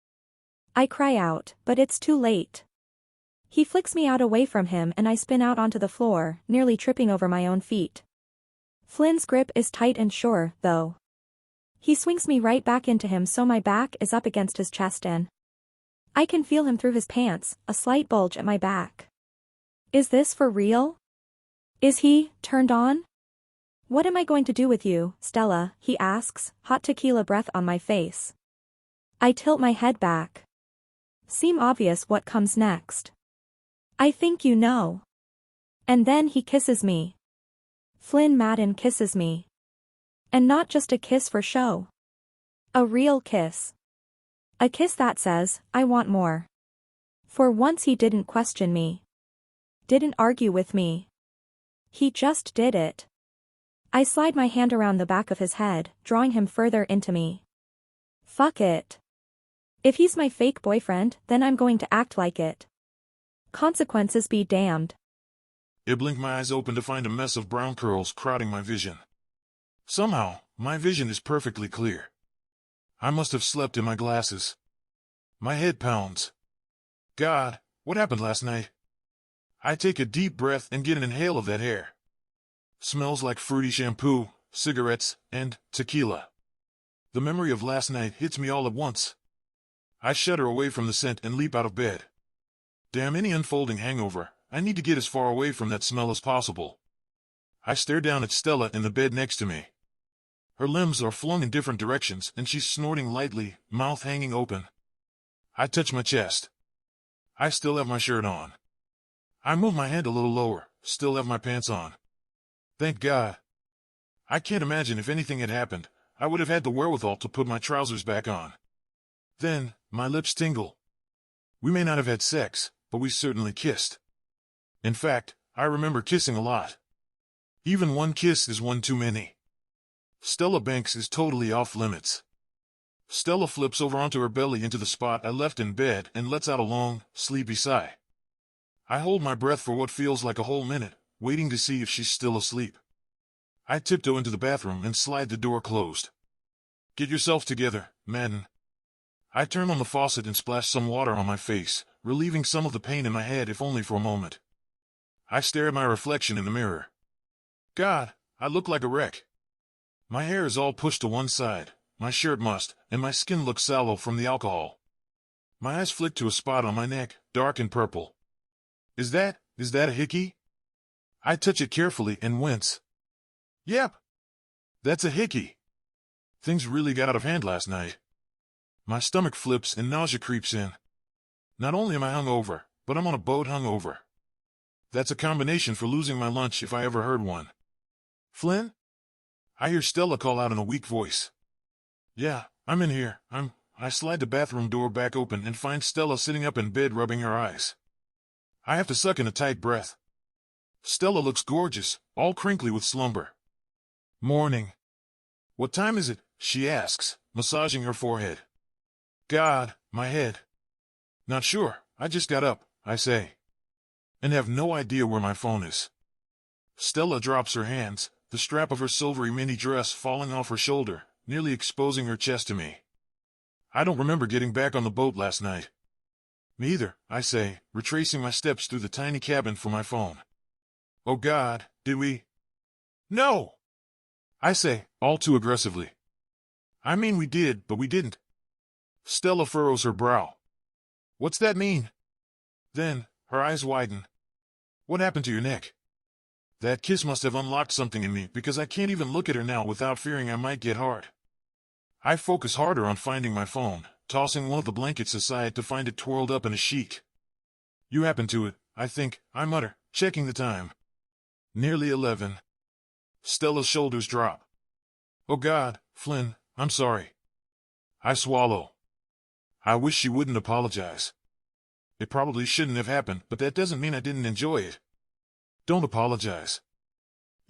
I cry out, but it's too late. He flicks me out away from him and I spin out onto the floor, nearly tripping over my own feet. Flynn's grip is tight and sure, though. He swings me right back into him so my back is up against his chest and I can feel him through his pants, a slight bulge at my back. Is this for real? Is he turned on? "What am I going to do with you, Stella?" he asks, hot tequila breath on my face. I tilt my head back. Seem obvious what comes next. "I think you know." And then he kisses me. Flynn Madden kisses me. And not just a kiss for show. A real kiss. A kiss that says, "I want more." For once he didn't question me. Didn't argue with me. He just did it. I slide my hand around the back of his head, drawing him further into me. Fuck it. If he's my fake boyfriend, then I'm going to act like it. Consequences be damned. I blink my eyes open to find a mess of brown curls crowding my vision. Somehow, my vision is perfectly clear. I must have slept in my glasses. My head pounds. God, what happened last night? I take a deep breath and get an inhale of that hair. Smells like fruity shampoo, cigarettes, and tequila. The memory of last night hits me all at once. I shudder away from the scent and leap out of bed. Damn any unfolding hangover, I need to get as far away from that smell as possible. I stare down at Stella in the bed next to me. Her limbs are flung in different directions and she's snorting lightly, mouth hanging open. I touch my chest. I still have my shirt on. I move my head a little lower, still have my pants on. Thank God. I can't imagine if anything had happened, I would have had the wherewithal to put my trousers back on. Then, my lips tingle. We may not have had sex, but we certainly kissed. In fact, I remember kissing a lot. Even one kiss is one too many. Stella Banks is totally off limits. Stella flips over onto her belly into the spot I left in bed and lets out a long, sleepy sigh. I hold my breath for what feels like a whole minute, waiting to see if she's still asleep. I tiptoe into the bathroom and slide the door closed. Get yourself together, Madden. I turn on the faucet and splash some water on my face, relieving some of the pain in my head if only for a moment. I stare at my reflection in the mirror. God, I look like a wreck. My hair is all pushed to one side, my shirt mussed, and my skin looks sallow from the alcohol. My eyes flick to a spot on my neck, dark and purple. Is that a hickey? I touch it carefully and wince. Yep. That's a hickey. Things really got out of hand last night. My stomach flips and nausea creeps in. Not only am I hungover, but I'm on a boat hungover. That's a combination for losing my lunch if I ever heard one. Flynn? I hear Stella call out in a weak voice. Yeah, I'm in here. I slide the bathroom door back open and find Stella sitting up in bed rubbing her eyes. I have to suck in a tight breath. Stella looks gorgeous, all crinkly with slumber. Morning. What time is it? She asks, massaging her forehead. God, my head. Not sure, I just got up, I say. And have no idea where my phone is. Stella drops her hands, the strap of her silvery mini dress falling off her shoulder, nearly exposing her chest to me. I don't remember getting back on the boat last night. Me either, I say, retracing my steps through the tiny cabin for my phone. Oh God, did we? No! I say, all too aggressively. I mean we did, but we didn't. Stella furrows her brow. What's that mean? Then, her eyes widen. What happened to your neck? That kiss must have unlocked something in me because I can't even look at her now without fearing I might get hard. I focus harder on finding my phone, tossing one of the blankets aside to find it twirled up in a sheet. You happened to it, I think, I mutter, checking the time. Nearly 11. Stella's shoulders drop. Oh God, Flynn, I'm sorry. I swallow. I wish she wouldn't apologize. It probably shouldn't have happened, but that doesn't mean I didn't enjoy it. Don't apologize.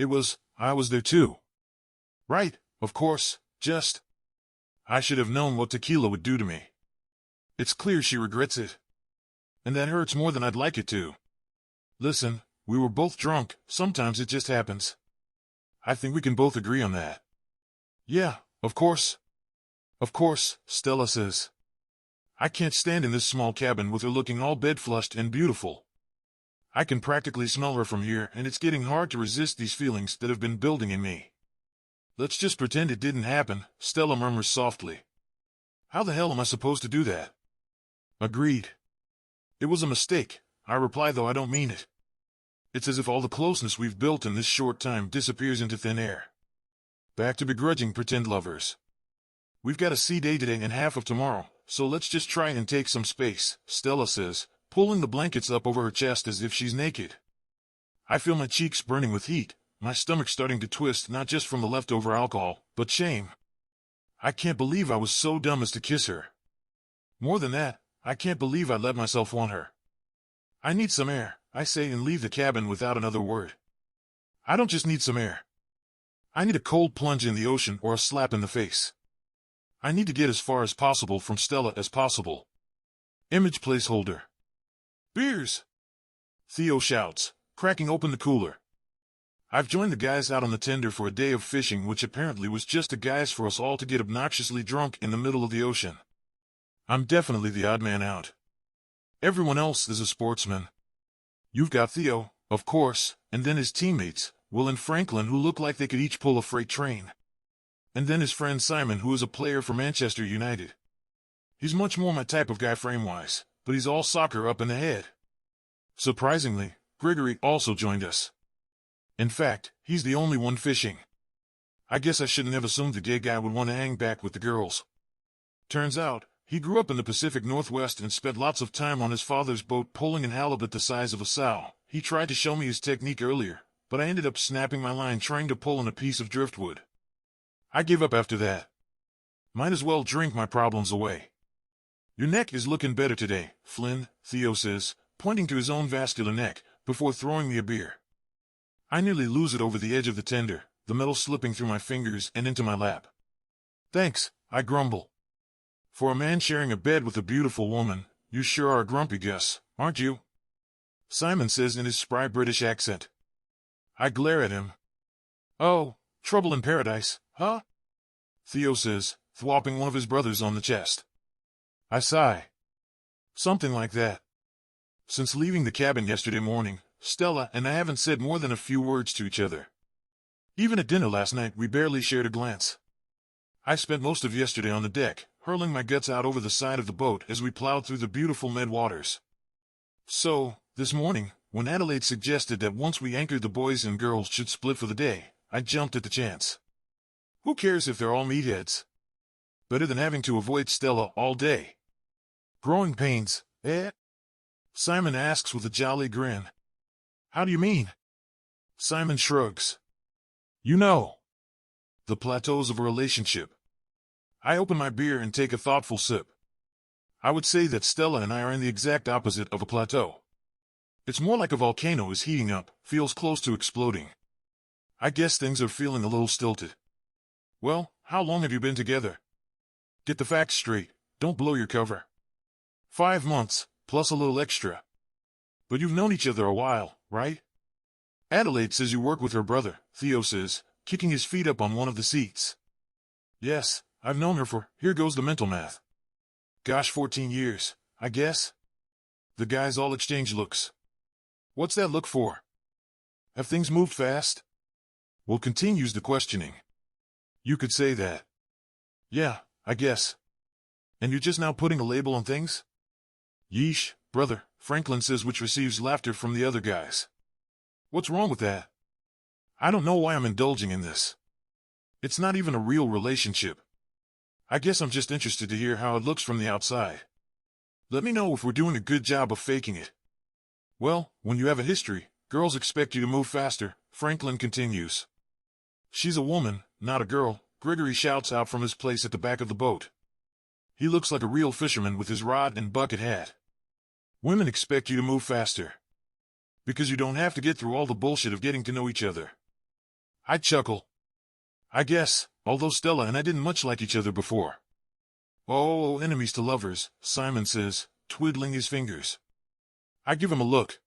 I was there too. Right, of course, just. I should have known what tequila would do to me. It's clear she regrets it. And that hurts more than I'd like it to. Listen, we were both drunk, sometimes it just happens. I think we can both agree on that. Yeah, of course. Of course, Stella says. I can't stand in this small cabin with her looking all bed-flushed and beautiful. I can practically smell her from here, and it's getting hard to resist these feelings that have been building in me. Let's just pretend it didn't happen, Stella murmurs softly. How the hell am I supposed to do that? Agreed. It was a mistake, I reply, though I don't mean it. It's as if all the closeness we've built in this short time disappears into thin air. Back to begrudging pretend lovers. We've got a sea day today and half of tomorrow, so let's just try and take some space, Stella says, pulling the blankets up over her chest as if she's naked. I feel my cheeks burning with heat, my stomach starting to twist not just from the leftover alcohol, but shame. I can't believe I was so dumb as to kiss her. More than that, I can't believe I let myself want her. I need some air, I say, and leave the cabin without another word. I don't just need some air. I need a cold plunge in the ocean or a slap in the face. I need to get as far as possible from Stella as possible. Image placeholder. Beers! Theo shouts, cracking open the cooler. I've joined the guys out on the tender for a day of fishing, which apparently was just a guise for us all to get obnoxiously drunk in the middle of the ocean. I'm definitely the odd man out. Everyone else is a sportsman. You've got Theo, of course, and then his teammates, Will and Franklin, who look like they could each pull a freight train. And then his friend Simon, who is a player for Manchester United. He's much more my type of guy frame-wise, but he's all soccer up in the head. Surprisingly, Gregory also joined us. In fact, he's the only one fishing. I guess I shouldn't have assumed the gay guy would want to hang back with the girls. Turns out, he grew up in the Pacific Northwest and spent lots of time on his father's boat pulling an halibut the size of a sow. He tried to show me his technique earlier, but I ended up snapping my line trying to pull on a piece of driftwood. I gave up after that. Might as well drink my problems away. Your neck is looking better today, Flynn, Theo says, pointing to his own vascular neck, before throwing me a beer. I nearly lose it over the edge of the tender, the metal slipping through my fingers and into my lap. Thanks, I grumble. For a man sharing a bed with a beautiful woman, you sure are a grumpy Gus, aren't you? Simon says in his spry British accent. I glare at him. Oh, trouble in paradise, huh? Theo says, thwopping one of his brothers on the chest. I sigh. Something like that. Since leaving the cabin yesterday morning, Stella and I haven't said more than a few words to each other. Even at dinner last night we barely shared a glance. I spent most of yesterday on the deck, hurling my guts out over the side of the boat as we plowed through the beautiful Med waters. So, this morning, when Adelaide suggested that once we anchored the boys and girls should split for the day, I jumped at the chance. Who cares if they're all meatheads? Better than having to avoid Stella all day. Growing pains, eh? Simon asks with a jolly grin. How do you mean? Simon shrugs. You know. The plateaus of a relationship. I open my beer and take a thoughtful sip. I would say that Stella and I are in the exact opposite of a plateau. It's more like a volcano is heating up, feels close to exploding. I guess things are feeling a little stilted. Well, how long have you been together? Get the facts straight, don't blow your cover. 5 months, plus a little extra. But you've known each other a while, right? Adelaide says you work with her brother, Theo says, kicking his feet up on one of the seats. Yes, I've known her for, here goes the mental math. Gosh, 14 years, I guess? The guys all exchange looks. What's that look for? Have things moved fast? Will continues the questioning. You could say that. Yeah, I guess. And you're just now putting a label on things? Yeesh, brother, Franklin says, which receives laughter from the other guys. What's wrong with that? I don't know why I'm indulging in this. It's not even a real relationship. I guess I'm just interested to hear how it looks from the outside. Let me know if we're doing a good job of faking it. Well, when you have a history, girls expect you to move faster, Franklin continues. She's a woman, not a girl, Gregory shouts out from his place at the back of the boat. He looks like a real fisherman with his rod and bucket hat. Women expect you to move faster. Because you don't have to get through all the bullshit of getting to know each other. I chuckle. I guess, although Stella and I didn't much like each other before. Oh, enemies to lovers, Simon says, twiddling his fingers. I give him a look.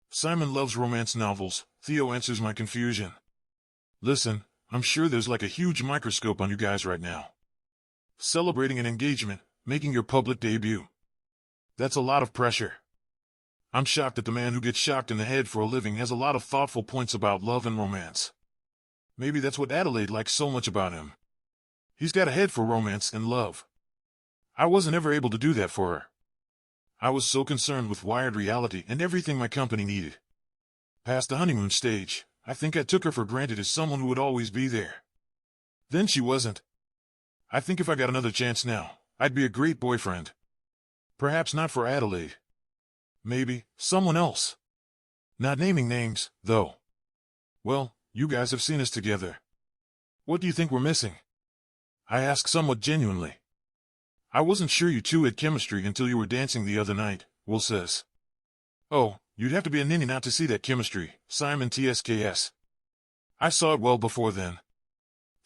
Simon loves romance novels, Theo answers my confusion. Listen, I'm sure there's like a huge microscope on you guys right now. Celebrating an engagement, making your public debut. That's a lot of pressure. I'm shocked that the man who gets shocked in the head for a living has a lot of thoughtful points about love and romance. Maybe that's what Adelaide likes so much about him. He's got a head for romance and love. I wasn't ever able to do that for her. I was so concerned with wired reality and everything my company needed. Past the honeymoon stage, I think I took her for granted as someone who would always be there. Then she wasn't. I think if I got another chance now, I'd be a great boyfriend. Perhaps not for Adelaide. Maybe someone else. Not naming names, though. Well, you guys have seen us together. What do you think we're missing? I ask somewhat genuinely. I wasn't sure you two had chemistry until you were dancing the other night, Will says. Oh, you'd have to be a ninny not to see that chemistry, Simon TSKS. I saw it well before then.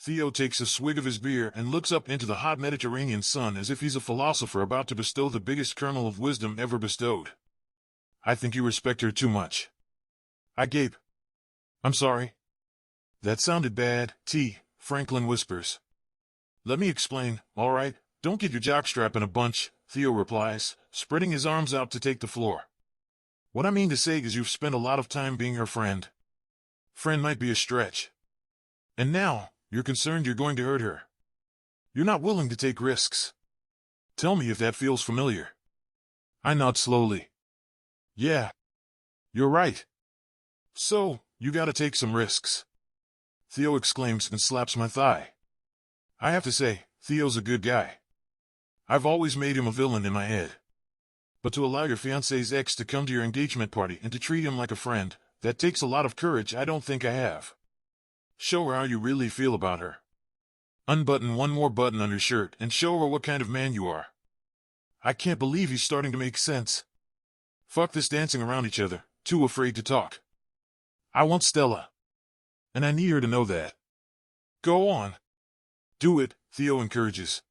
Theo takes a swig of his beer and looks up into the hot Mediterranean sun as if he's a philosopher about to bestow the biggest kernel of wisdom ever bestowed. I think you respect her too much. I gape. I'm sorry. That sounded bad, Franklin whispers. Let me explain, all right? Don't get your jockstrap in a bunch, Theo replies, spreading his arms out to take the floor. What I mean to say is you've spent a lot of time being her friend. Friend might be a stretch. And now, you're concerned you're going to hurt her. You're not willing to take risks. Tell me if that feels familiar. I nod slowly. Yeah. You're right. So, you gotta take some risks. Theo exclaims and slaps my thigh. I have to say, Theo's a good guy. I've always made him a villain in my head. But to allow your fiancé's ex to come to your engagement party and to treat him like a friend, that takes a lot of courage I don't think I have. Show her how you really feel about her. Unbutton one more button on your shirt and show her what kind of man you are. I can't believe he's starting to make sense. Fuck this dancing around each other, too afraid to talk. I want Stella. And I need her to know that. Go on. Do it, Theo encourages.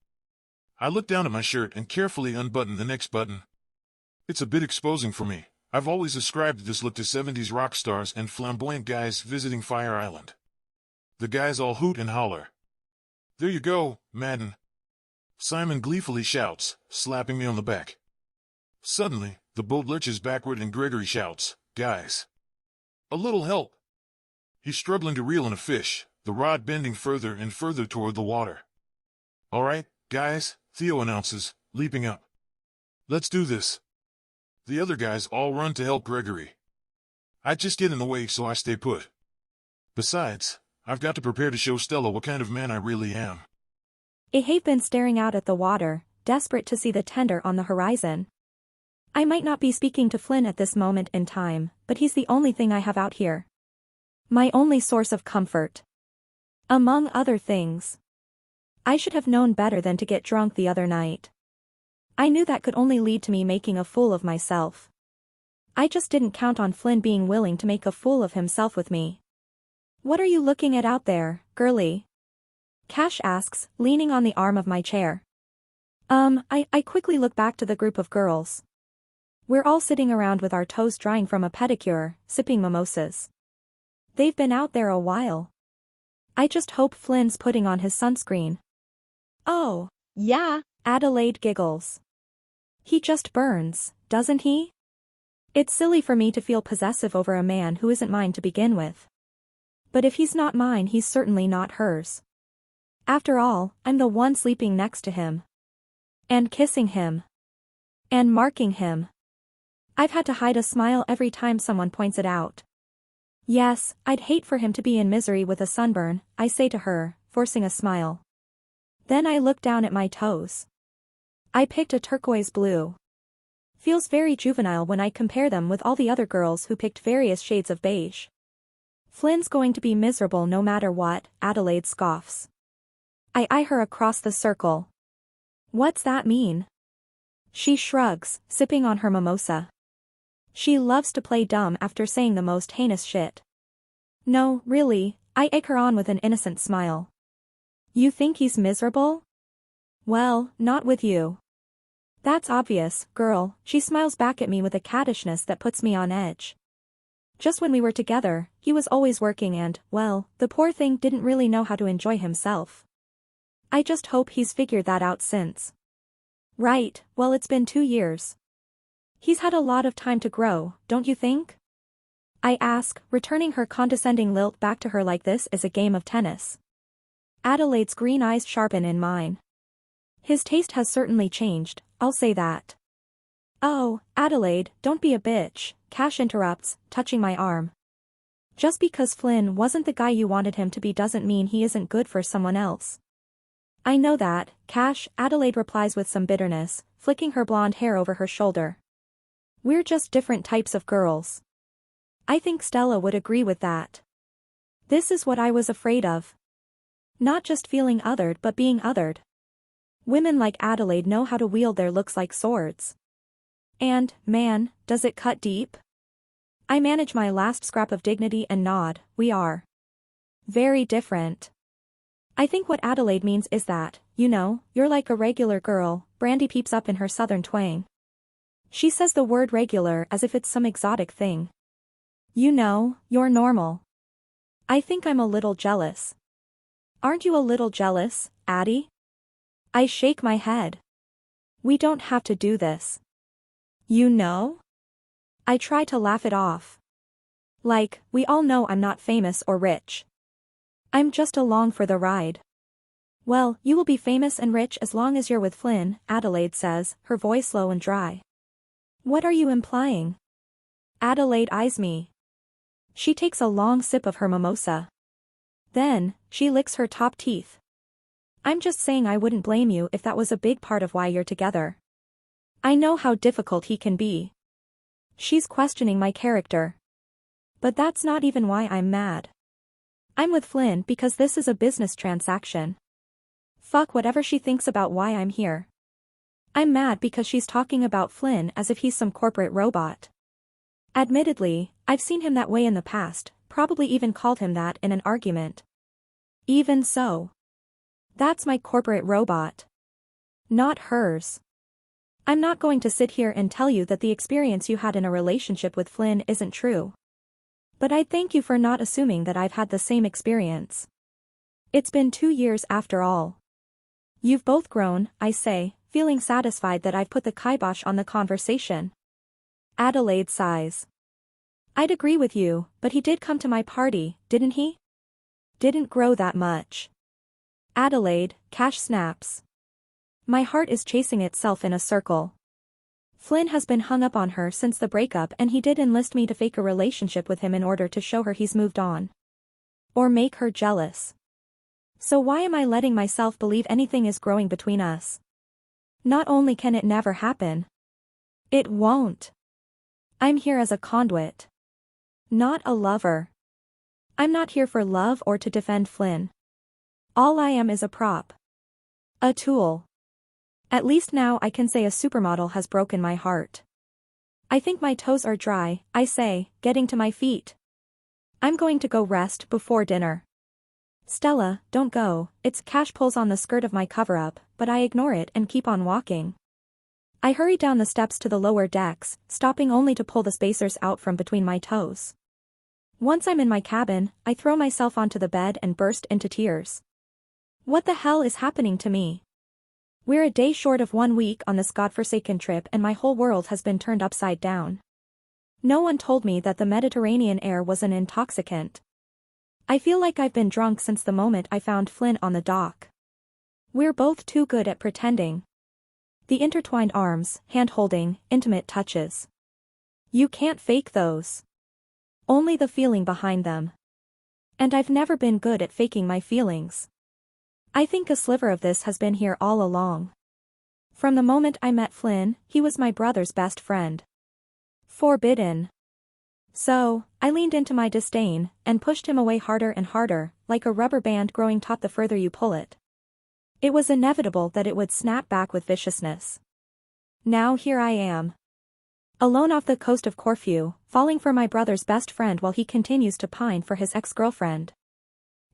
I look down at my shirt and carefully unbutton the next button. It's a bit exposing for me. I've always ascribed this look to 70s rock stars and flamboyant guys visiting Fire Island. The guys all hoot and holler. There you go, Madden. Simon gleefully shouts, slapping me on the back. Suddenly, the boat lurches backward and Gregory shouts, guys. A little help. He's struggling to reel in a fish, the rod bending further and further toward the water. All right, guys, Theo announces, leaping up. Let's do this. The other guys all run to help Gregory. I just get in the way so I stay put. Besides, I've got to prepare to show Stella what kind of man I really am. I have been staring out at the water, desperate to see the tender on the horizon. I might not be speaking to Flynn at this moment in time, but he's the only thing I have out here. My only source of comfort. Among other things. I should have known better than to get drunk the other night. I knew that could only lead to me making a fool of myself. I just didn't count on Flynn being willing to make a fool of himself with me. What are you looking at out there, girlie? Cash asks, leaning on the arm of my chair. I quickly look back to the group of girls. We're all sitting around with our toes drying from a pedicure, sipping mimosas. They've been out there a while. I just hope Flynn's putting on his sunscreen. Oh, yeah, Adelaide giggles. He just burns, doesn't he? It's silly for me to feel possessive over a man who isn't mine to begin with. But if he's not mine, he's certainly not hers. After all, I'm the one sleeping next to him. And kissing him. And marking him. I've had to hide a smile every time someone points it out. Yes, I'd hate for him to be in misery with a sunburn, I say to her, forcing a smile. Then I look down at my toes. I picked a turquoise blue. Feels very juvenile when I compare them with all the other girls who picked various shades of beige. Flynn's going to be miserable no matter what, Adelaide scoffs. I eye her across the circle. What's that mean? She shrugs, sipping on her mimosa. She loves to play dumb after saying the most heinous shit. No, really, I egg her on with an innocent smile. You think he's miserable? Well, not with you. That's obvious, girl, she smiles back at me with a cattishness that puts me on edge. Just when we were together, he was always working and, well, the poor thing didn't really know how to enjoy himself. I just hope he's figured that out since. Right, well it's been 2 years. He's had a lot of time to grow, don't you think? I ask, returning her condescending lilt back to her like this is a game of tennis. Adelaide's green eyes sharpen in mine. His taste has certainly changed, I'll say that. Oh, Adelaide, don't be a bitch, Cash interrupts, touching my arm. Just because Flynn wasn't the guy you wanted him to be doesn't mean he isn't good for someone else. I know that, Cash, Adelaide replies with some bitterness, flicking her blonde hair over her shoulder. We're just different types of girls. I think Stella would agree with that. This is what I was afraid of. Not just feeling othered but being othered. Women like Adelaide know how to wield their looks like swords. And, man, does it cut deep? I manage my last scrap of dignity and nod, we are. Very different. I think what Adelaide means is that, you know, you're like a regular girl, Brandy peeps up in her southern twang. She says the word regular as if it's some exotic thing. You know, you're normal. I think I'm a little jealous. Aren't you a little jealous, Addie? I shake my head. We don't have to do this. You know? I try to laugh it off. Like, we all know I'm not famous or rich. I'm just along for the ride. Well, you will be famous and rich as long as you're with Flynn, Adelaide says, her voice low and dry. What are you implying? Adelaide eyes me. She takes a long sip of her mimosa. Then, she licks her top teeth. I'm just saying I wouldn't blame you if that was a big part of why you're together. I know how difficult he can be. She's questioning my character. But that's not even why I'm mad. I'm with Flynn because this is a business transaction. Fuck whatever she thinks about why I'm here. I'm mad because she's talking about Flynn as if he's some corporate robot. Admittedly, I've seen him that way in the past, probably even called him that in an argument. Even so. That's my corporate robot. Not hers. I'm not going to sit here and tell you that the experience you had in a relationship with Flynn isn't true. But I'd thank you for not assuming that I've had the same experience. It's been 2 years after all. You've both grown, I say, feeling satisfied that I've put the kibosh on the conversation. Adelaide sighs. I'd agree with you, but he did come to my party, didn't he? Didn't grow that much. Adelaide, Cash snaps. My heart is chasing itself in a circle. Flynn has been hung up on her since the breakup and he did enlist me to fake a relationship with him in order to show her he's moved on. Or make her jealous. So why am I letting myself believe anything is growing between us? Not only can it never happen. It won't. I'm here as a conduit. Not a lover. I'm not here for love or to defend Flynn. All I am is a prop. A tool. At least now I can say a supermodel has broken my heart. I think my toes are dry, I say, getting to my feet. I'm going to go rest before dinner. Stella, don't go. It's Cash pulls on the skirt of my cover-up, but I ignore it and keep on walking. I hurry down the steps to the lower decks, stopping only to pull the spacers out from between my toes. Once I'm in my cabin, I throw myself onto the bed and burst into tears. What the hell is happening to me? We're a day short of 1 week on this godforsaken trip and my whole world has been turned upside down. No one told me that the Mediterranean air was an intoxicant. I feel like I've been drunk since the moment I found Flynn on the dock. We're both too good at pretending. The intertwined arms, hand-holding, intimate touches. You can't fake those. Only the feeling behind them. And I've never been good at faking my feelings. I think a sliver of this has been here all along. From the moment I met Flynn, he was my brother's best friend. Forbidden. So, I leaned into my disdain, and pushed him away harder and harder, like a rubber band growing taut the further you pull it. It was inevitable that it would snap back with viciousness. Now here I am. Alone off the coast of Corfu, falling for my brother's best friend while he continues to pine for his ex-girlfriend.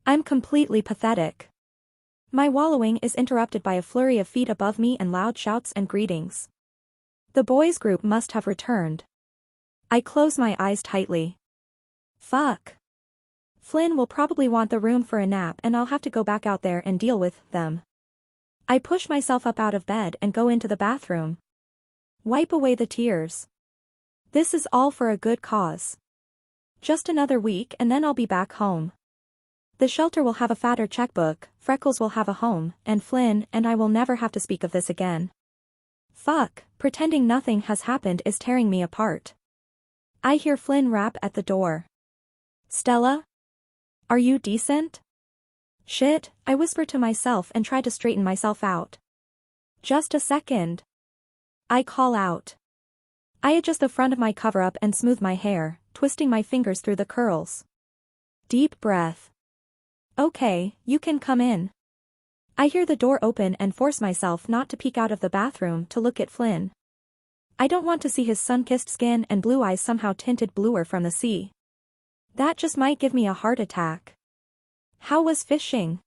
I'm completely pathetic. My wallowing is interrupted by a flurry of feet above me and loud shouts and greetings. The boys' group must have returned. I close my eyes tightly. Fuck. Flynn will probably want the room for a nap and I'll have to go back out there and deal with them. I push myself up out of bed and go into the bathroom. Wipe away the tears. This is all for a good cause. Just another week and then I'll be back home. The shelter will have a fatter checkbook, Freckles will have a home, and Flynn and I will never have to speak of this again. Fuck, pretending nothing has happened is tearing me apart. I hear Flynn rap at the door. Stella? Are you decent? Shit, I whisper to myself and try to straighten myself out. Just a second. I call out. I adjust the front of my cover-up and smooth my hair, twisting my fingers through the curls. Deep breath. Okay, you can come in. I hear the door open and force myself not to peek out of the bathroom to look at Flynn. I don't want to see his sun-kissed skin and blue eyes somehow tinted bluer from the sea. That just might give me a heart attack. How was fishing?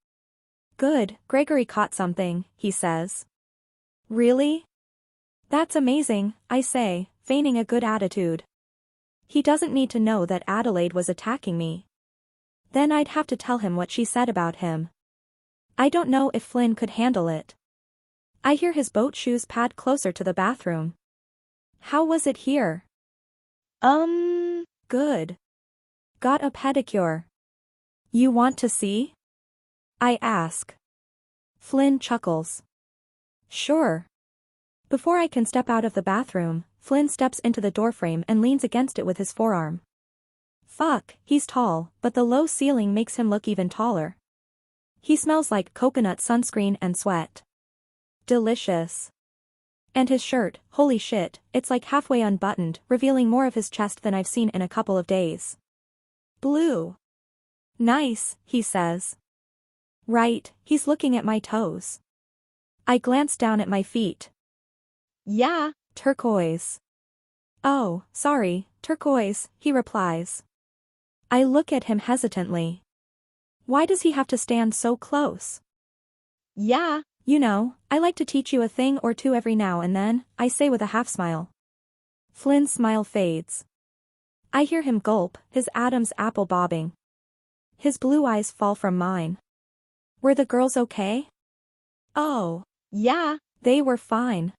Good, Gregory caught something, he says. Really? That's amazing, I say, feigning a good attitude. He doesn't need to know that Adelaide was attacking me. Then I'd have to tell him what she said about him. I don't know if Flynn could handle it. I hear his boat shoes pad closer to the bathroom. How was it here? Good. Got a pedicure. You want to see? I ask. Flynn chuckles. Sure. Before I can step out of the bathroom, Flynn steps into the doorframe and leans against it with his forearm. Fuck, he's tall, but the low ceiling makes him look even taller. He smells like coconut sunscreen and sweat. Delicious. And his shirt, holy shit, it's like halfway unbuttoned, revealing more of his chest than I've seen in a couple of days. Blue. Nice, he says. Right, he's looking at my toes. I glance down at my feet. Yeah, turquoise. Oh, sorry, turquoise, he replies. I look at him hesitantly. Why does he have to stand so close? Yeah, you know, I like to teach you a thing or two every now and then, I say with a half smile. Flynn's smile fades. I hear him gulp, his Adam's apple bobbing. His blue eyes fall from mine. Were the girls okay? Oh, yeah, they were fine.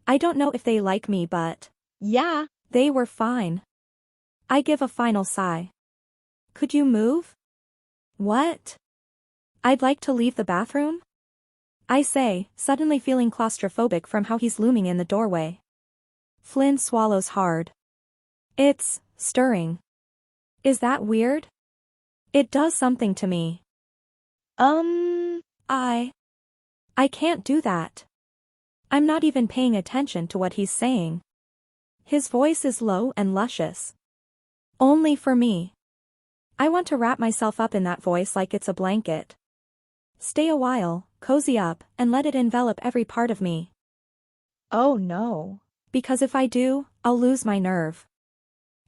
I don't know if they like me but, yeah, they were fine. I give a final sigh. Could you move? What? I'd like to leave the bathroom? I say, suddenly feeling claustrophobic from how he's looming in the doorway. Flynn swallows hard. It's stirring. Is that weird? It does something to me. I can't do that. I'm not even paying attention to what he's saying. His voice is low and luscious. Only for me. I want to wrap myself up in that voice like it's a blanket. Stay a while, cozy up, and let it envelop every part of me. Oh no. Because if I do, I'll lose my nerve.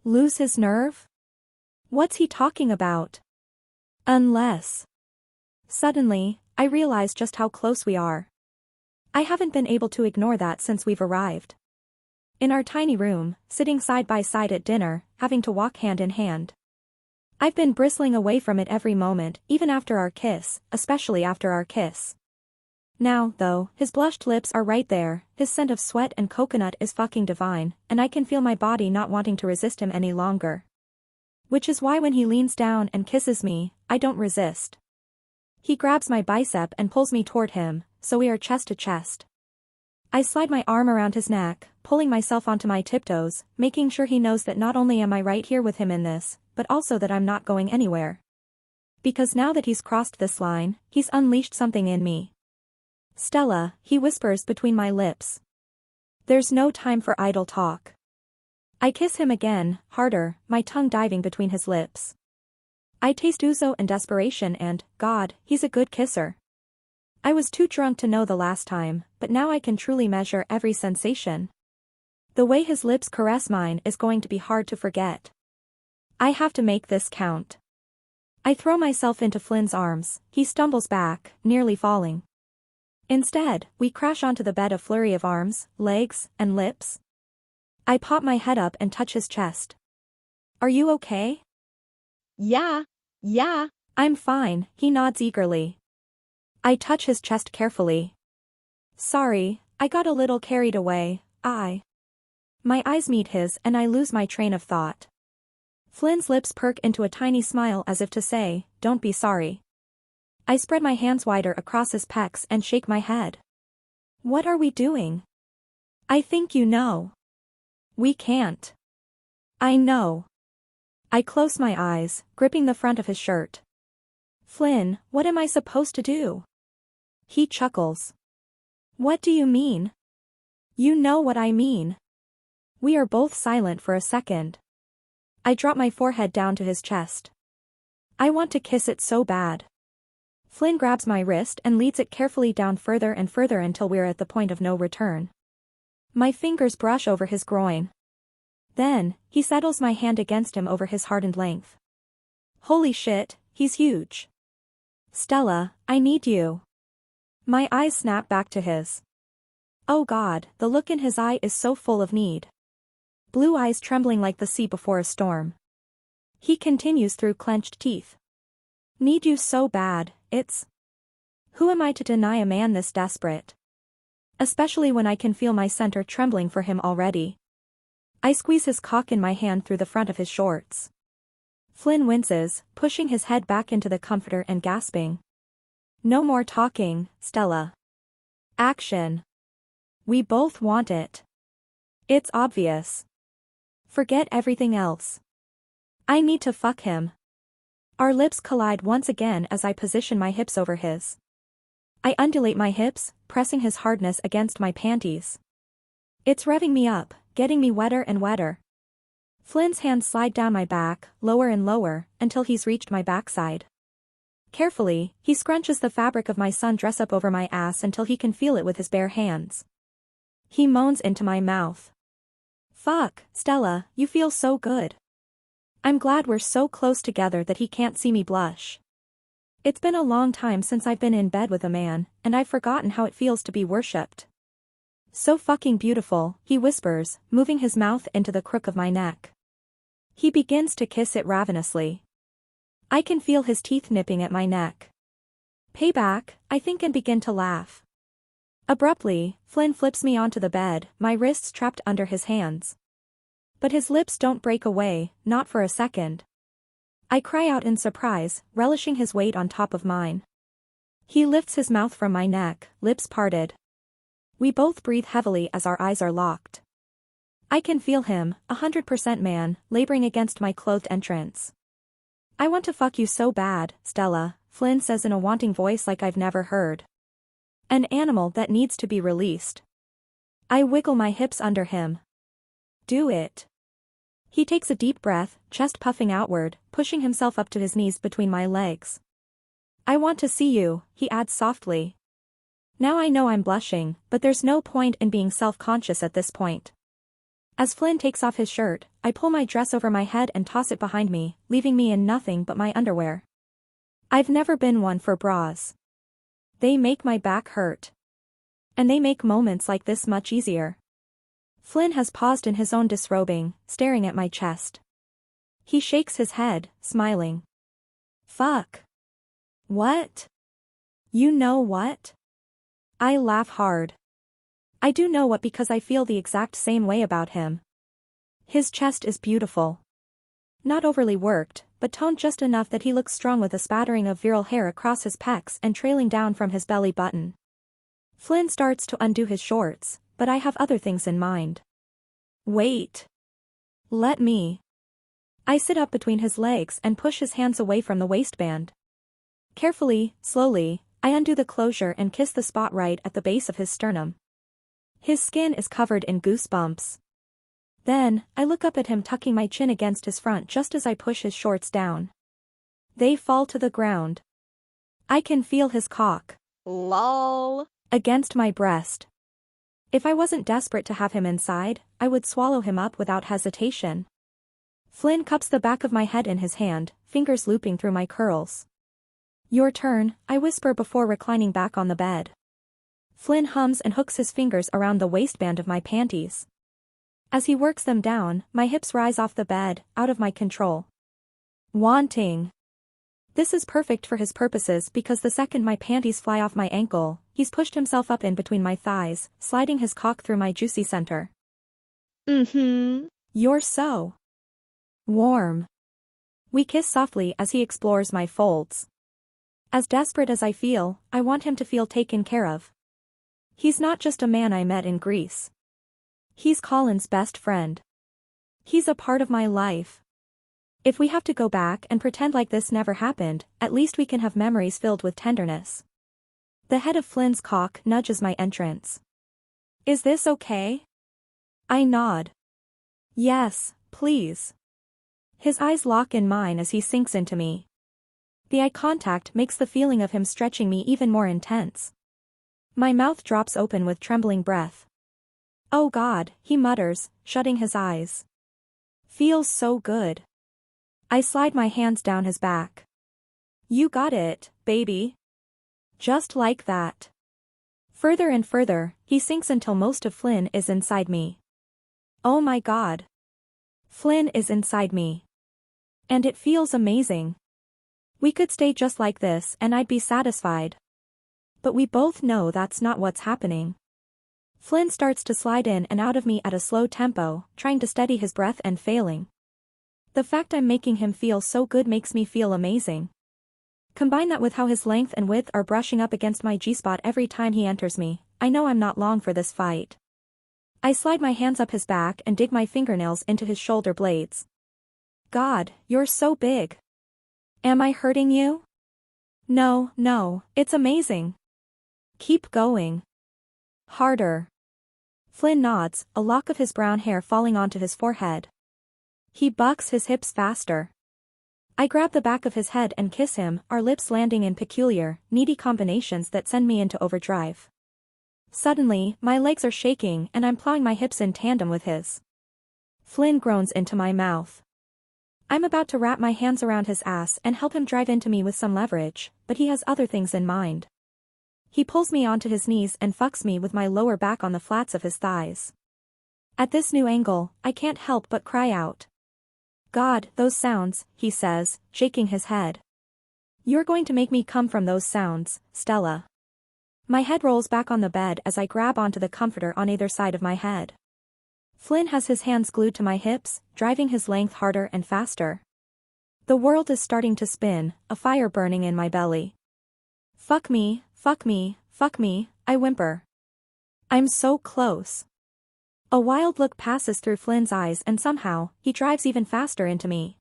Lose his nerve? What's he talking about? Unless. Suddenly, I realize just how close we are. I haven't been able to ignore that since we've arrived. In our tiny room, sitting side by side at dinner, having to walk hand in hand. I've been bristling away from it every moment, even after our kiss, especially after our kiss. Now, though, his blushed lips are right there, his scent of sweat and coconut is fucking divine, and I can feel my body not wanting to resist him any longer. Which is why when he leans down and kisses me, I don't resist. He grabs my bicep and pulls me toward him, so we are chest to chest. I slide my arm around his neck, pulling myself onto my tiptoes, making sure he knows that not only am I right here with him in this, but also that I'm not going anywhere. Because now that he's crossed this line, he's unleashed something in me. Stella, he whispers between my lips. There's no time for idle talk. I kiss him again, harder, my tongue diving between his lips. I taste ouzo and desperation and, God, he's a good kisser. I was too drunk to know the last time, but now I can truly measure every sensation. The way his lips caress mine is going to be hard to forget. I have to make this count. I throw myself into Flynn's arms, he stumbles back, nearly falling. Instead, we crash onto the bed, a flurry of arms, legs, and lips. I pop my head up and touch his chest. Are you okay? Yeah. I'm fine, he nods eagerly. I touch his chest carefully. Sorry, I got a little carried away, My eyes meet his and I lose my train of thought. Flynn's lips perk into a tiny smile as if to say, don't be sorry. I spread my hands wider across his pecs and shake my head. What are we doing? I think you know. We can't. I know. I close my eyes, gripping the front of his shirt. Flynn, what am I supposed to do? He chuckles. What do you mean? You know what I mean. We are both silent for a second. I drop my forehead down to his chest. I want to kiss it so bad. Flynn grabs my wrist and leads it carefully down further and further until we're at the point of no return. My fingers brush over his groin. Then, he settles my hand against him over his hardened length. Holy shit, he's huge. Stella, I need you. My eyes snap back to his. Oh God, the look in his eye is so full of need. Blue eyes trembling like the sea before a storm. He continues through clenched teeth. Need you so bad, it's... Who am I to deny a man this desperate? Especially when I can feel my center trembling for him already. I squeeze his cock in my hand through the front of his shorts. Flynn winces, pushing his head back into the comforter and gasping. No more talking, Stella. Action. We both want it. It's obvious. Forget everything else. I need to fuck him. Our lips collide once again as I position my hips over his. I undulate my hips, pressing his hardness against my panties. It's revving me up, getting me wetter and wetter. Flynn's hands slide down my back, lower and lower, until he's reached my backside. Carefully, he scrunches the fabric of my sundress up over my ass until he can feel it with his bare hands. He moans into my mouth. Fuck, Stella, you feel so good. I'm glad we're so close together that he can't see me blush. It's been a long time since I've been in bed with a man, and I've forgotten how it feels to be worshipped. So fucking beautiful, he whispers, moving his mouth into the crook of my neck. He begins to kiss it ravenously. I can feel his teeth nipping at my neck. Payback, I think, and begin to laugh. Abruptly, Flynn flips me onto the bed, my wrists trapped under his hands. But his lips don't break away, not for a second. I cry out in surprise, relishing his weight on top of mine. He lifts his mouth from my neck, lips parted. We both breathe heavily as our eyes are locked. I can feel him, 100% man, laboring against my clothed entrance. I want to fuck you so bad, Stella, Flynn says in a wanting voice like I've never heard. An animal that needs to be released. I wiggle my hips under him. Do it. He takes a deep breath, chest puffing outward, pushing himself up to his knees between my legs. I want to see you, he adds softly. Now I know I'm blushing, but there's no point in being self-conscious at this point. As Flynn takes off his shirt, I pull my dress over my head and toss it behind me, leaving me in nothing but my underwear. I've never been one for bras. They make my back hurt. And they make moments like this much easier. Flynn has paused in his own disrobing, staring at my chest. He shakes his head, smiling. Fuck. What? You know what? I laugh hard. I do know what because I feel the exact same way about him. His chest is beautiful. Not overly worked, but toned just enough that he looks strong with a spattering of virile hair across his pecs and trailing down from his belly button. Flynn starts to undo his shorts, but I have other things in mind. Wait. Let me. I sit up between his legs and push his hands away from the waistband. Carefully, slowly, I undo the closure and kiss the spot right at the base of his sternum. His skin is covered in goosebumps. Then, I look up at him tucking my chin against his front just as I push his shorts down. They fall to the ground. I can feel his cock. Lol. Against my breast. If I wasn't desperate to have him inside, I would swallow him up without hesitation. Flynn cups the back of my head in his hand, fingers looping through my curls. Your turn, I whisper before reclining back on the bed. Flynn hums and hooks his fingers around the waistband of my panties. As he works them down, my hips rise off the bed, out of my control. Wanting. This is perfect for his purposes because the second my panties fly off my ankle, he's pushed himself up in between my thighs, sliding his cock through my juicy center. You're so warm. We kiss softly as he explores my folds. As desperate as I feel, I want him to feel taken care of. He's not just a man I met in Greece. He's Colin's best friend. He's a part of my life. If we have to go back and pretend like this never happened, at least we can have memories filled with tenderness. The head of Flynn's cock nudges my entrance. Is this okay? I nod. Yes, please. His eyes lock in mine as he sinks into me. The eye contact makes the feeling of him stretching me even more intense. My mouth drops open with trembling breath. Oh God, he mutters, shutting his eyes. Feels so good. I slide my hands down his back. You got it, baby. Just like that. Further and further, he sinks until most of Flynn is inside me. Oh my God. Flynn is inside me. And it feels amazing. We could stay just like this and I'd be satisfied. But we both know that's not what's happening. Flynn starts to slide in and out of me at a slow tempo, trying to steady his breath and failing. The fact I'm making him feel so good makes me feel amazing. Combine that with how his length and width are brushing up against my G-spot every time he enters me, I know I'm not long for this fight. I slide my hands up his back and dig my fingernails into his shoulder blades. God, you're so big. Am I hurting you? No, it's amazing. Keep going. Harder. Flynn nods, a lock of his brown hair falling onto his forehead. He bucks his hips faster. I grab the back of his head and kiss him, our lips landing in peculiar, needy combinations that send me into overdrive. Suddenly, my legs are shaking and I'm plowing my hips in tandem with his. Flynn groans into my mouth. I'm about to wrap my hands around his ass and help him drive into me with some leverage, but he has other things in mind. He pulls me onto his knees and fucks me with my lower back on the flats of his thighs. At this new angle, I can't help but cry out. God, those sounds, he says, shaking his head. You're going to make me come from those sounds, Stella. My head rolls back on the bed as I grab onto the comforter on either side of my head. Flynn has his hands glued to my hips, driving his length harder and faster. The world is starting to spin, a fire burning in my belly. Fuck me, I whimper. I'm so close. A wild look passes through Flynn's eyes and somehow, he drives even faster into me.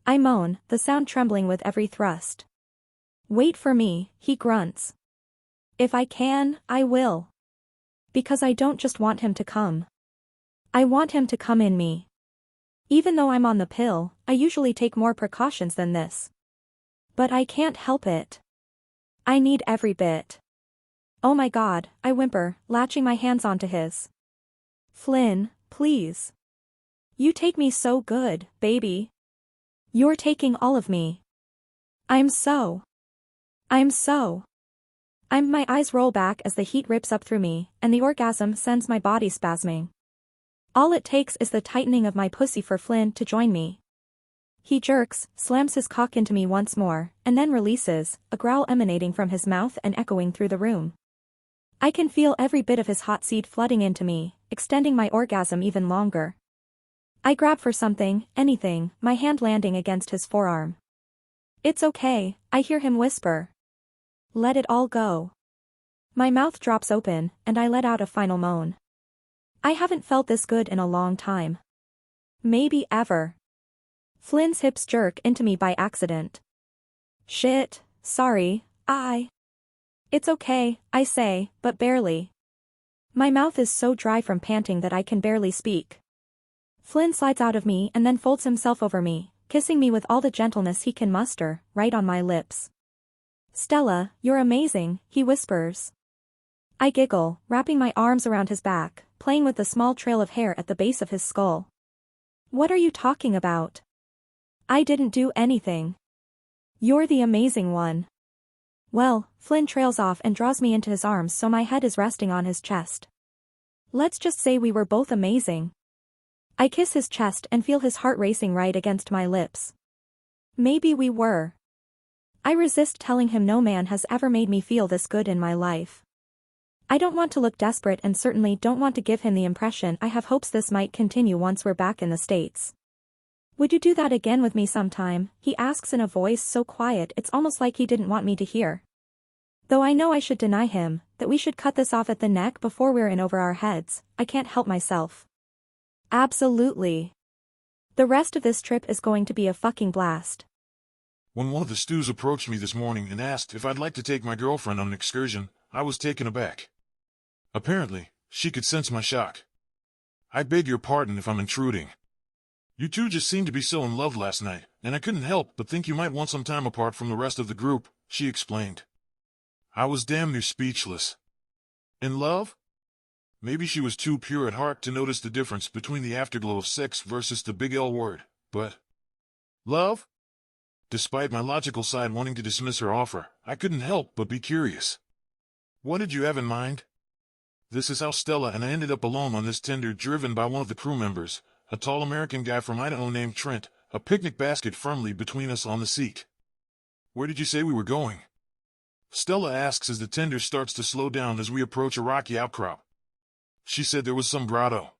I moan, the sound trembling with every thrust. Wait for me, he grunts. If I can, I will. Because I don't just want him to come. I want him to come in me. Even though I'm on the pill, I usually take more precautions than this. But I can't help it. I need every bit. Oh my God, I whimper, latching my hands onto his. Flynn, please. You take me so good, baby. You're taking all of me. My eyes roll back as the heat rips up through me, and the orgasm sends my body spasming. All it takes is the tightening of my pussy for Flynn to join me. He jerks, slams his cock into me once more, and then releases, a growl emanating from his mouth and echoing through the room. I can feel every bit of his hot seed flooding into me, extending my orgasm even longer. I grab for something, anything, my hand landing against his forearm. It's okay, I hear him whisper. Let it all go. My mouth drops open, and I let out a final moan. I haven't felt this good in a long time. Maybe ever. Flynn's hips jerk into me by accident. Shit, sorry, It's okay, I say, but barely. My mouth is so dry from panting that I can barely speak. Flynn slides out of me and then folds himself over me, kissing me with all the gentleness he can muster, right on my lips. Stella, you're amazing, he whispers. I giggle, wrapping my arms around his back, playing with the small trail of hair at the base of his skull. What are you talking about? I didn't do anything. You're the amazing one. Well, Flynn trails off and draws me into his arms so my head is resting on his chest. Let's just say we were both amazing. I kiss his chest and feel his heart racing right against my lips. Maybe we were. I resist telling him no man has ever made me feel this good in my life. I don't want to look desperate and certainly don't want to give him the impression I have hopes this might continue once we're back in the States. Would you do that again with me sometime? He asks in a voice so quiet it's almost like he didn't want me to hear. Though I know I should deny him, that we should cut this off at the neck before we're in over our heads, I can't help myself. Absolutely. The rest of this trip is going to be a fucking blast. When one of the stews approached me this morning and asked if I'd like to take my girlfriend on an excursion, I was taken aback. Apparently, she could sense my shock. I beg your pardon if I'm intruding. You two just seemed to be so in love last night, and I couldn't help but think you might want some time apart from the rest of the group, she explained. I was damn near speechless. In love? Maybe she was too pure at heart to notice the difference between the afterglow of sex versus the big L word, but... Love? Despite my logical side wanting to dismiss her offer, I couldn't help but be curious. What did you have in mind? This is how Stella and I ended up alone on this tender driven by one of the crew members, a tall American guy from Idaho named Trent, a picnic basket firmly between us on the seat. Where did you say we were going? Stella asks as the tender starts to slow down as we approach a rocky outcrop. She said there was some grotto.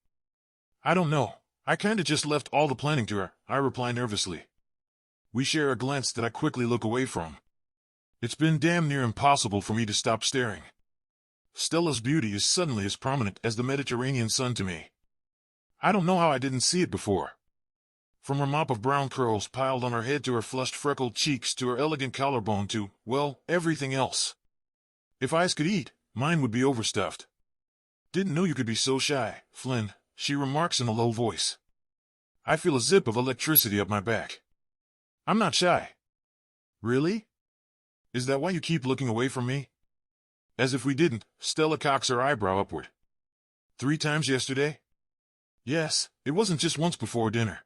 I don't know. I kinda just left all the planning to her, I reply nervously. We share a glance that I quickly look away from. It's been damn near impossible for me to stop staring. Stella's beauty is suddenly as prominent as the Mediterranean sun to me. I don't know how I didn't see it before. From her mop of brown curls piled on her head to her flushed freckled cheeks to her elegant collarbone to, well, everything else. If eyes could eat, mine would be overstuffed. Didn't know you could be so shy, Flynn, she remarks in a low voice. I feel a zip of electricity up my back. I'm not shy. Really? Is that why you keep looking away from me? As if we didn't, Stella cocks her eyebrow upward. 3 times yesterday? Yes, it wasn't just once before dinner.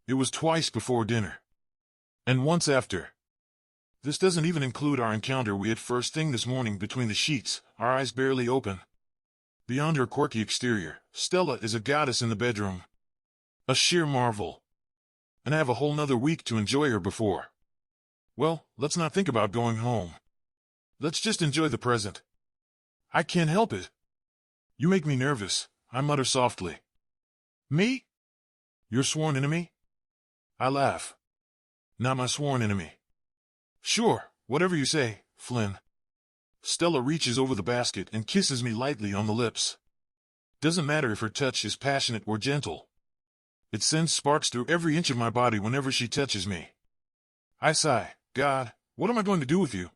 It was twice before dinner. And once after. This doesn't even include our encounter we had first thing this morning between the sheets, our eyes barely open. Beyond her quirky exterior, Stella is a goddess in the bedroom. A sheer marvel. And I have a whole nother week to enjoy her before. Well, let's not think about going home. Let's just enjoy the present. I can't help it. You make me nervous, I mutter softly. Me? Your sworn enemy? I laugh. Not my sworn enemy. Sure, whatever you say, Flynn. Stella reaches over the basket and kisses me lightly on the lips. Doesn't matter if her touch is passionate or gentle. It sends sparks through every inch of my body whenever she touches me. I sigh. God, what am I going to do with you?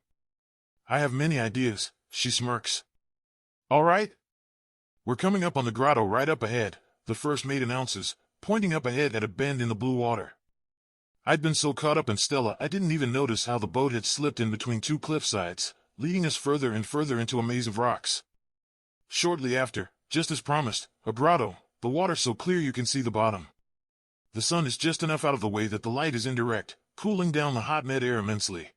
I have many ideas, she smirks. All right. We're coming up on the grotto right up ahead, the first mate announces, pointing up ahead at a bend in the blue water. I'd been so caught up in Stella I didn't even notice how the boat had slipped in between 2 cliff sides, leading us further and further into a maze of rocks. Shortly after, just as promised, a grotto, the water's so clear you can see the bottom. The sun is just enough out of the way that the light is indirect, cooling down the hot mid-air immensely.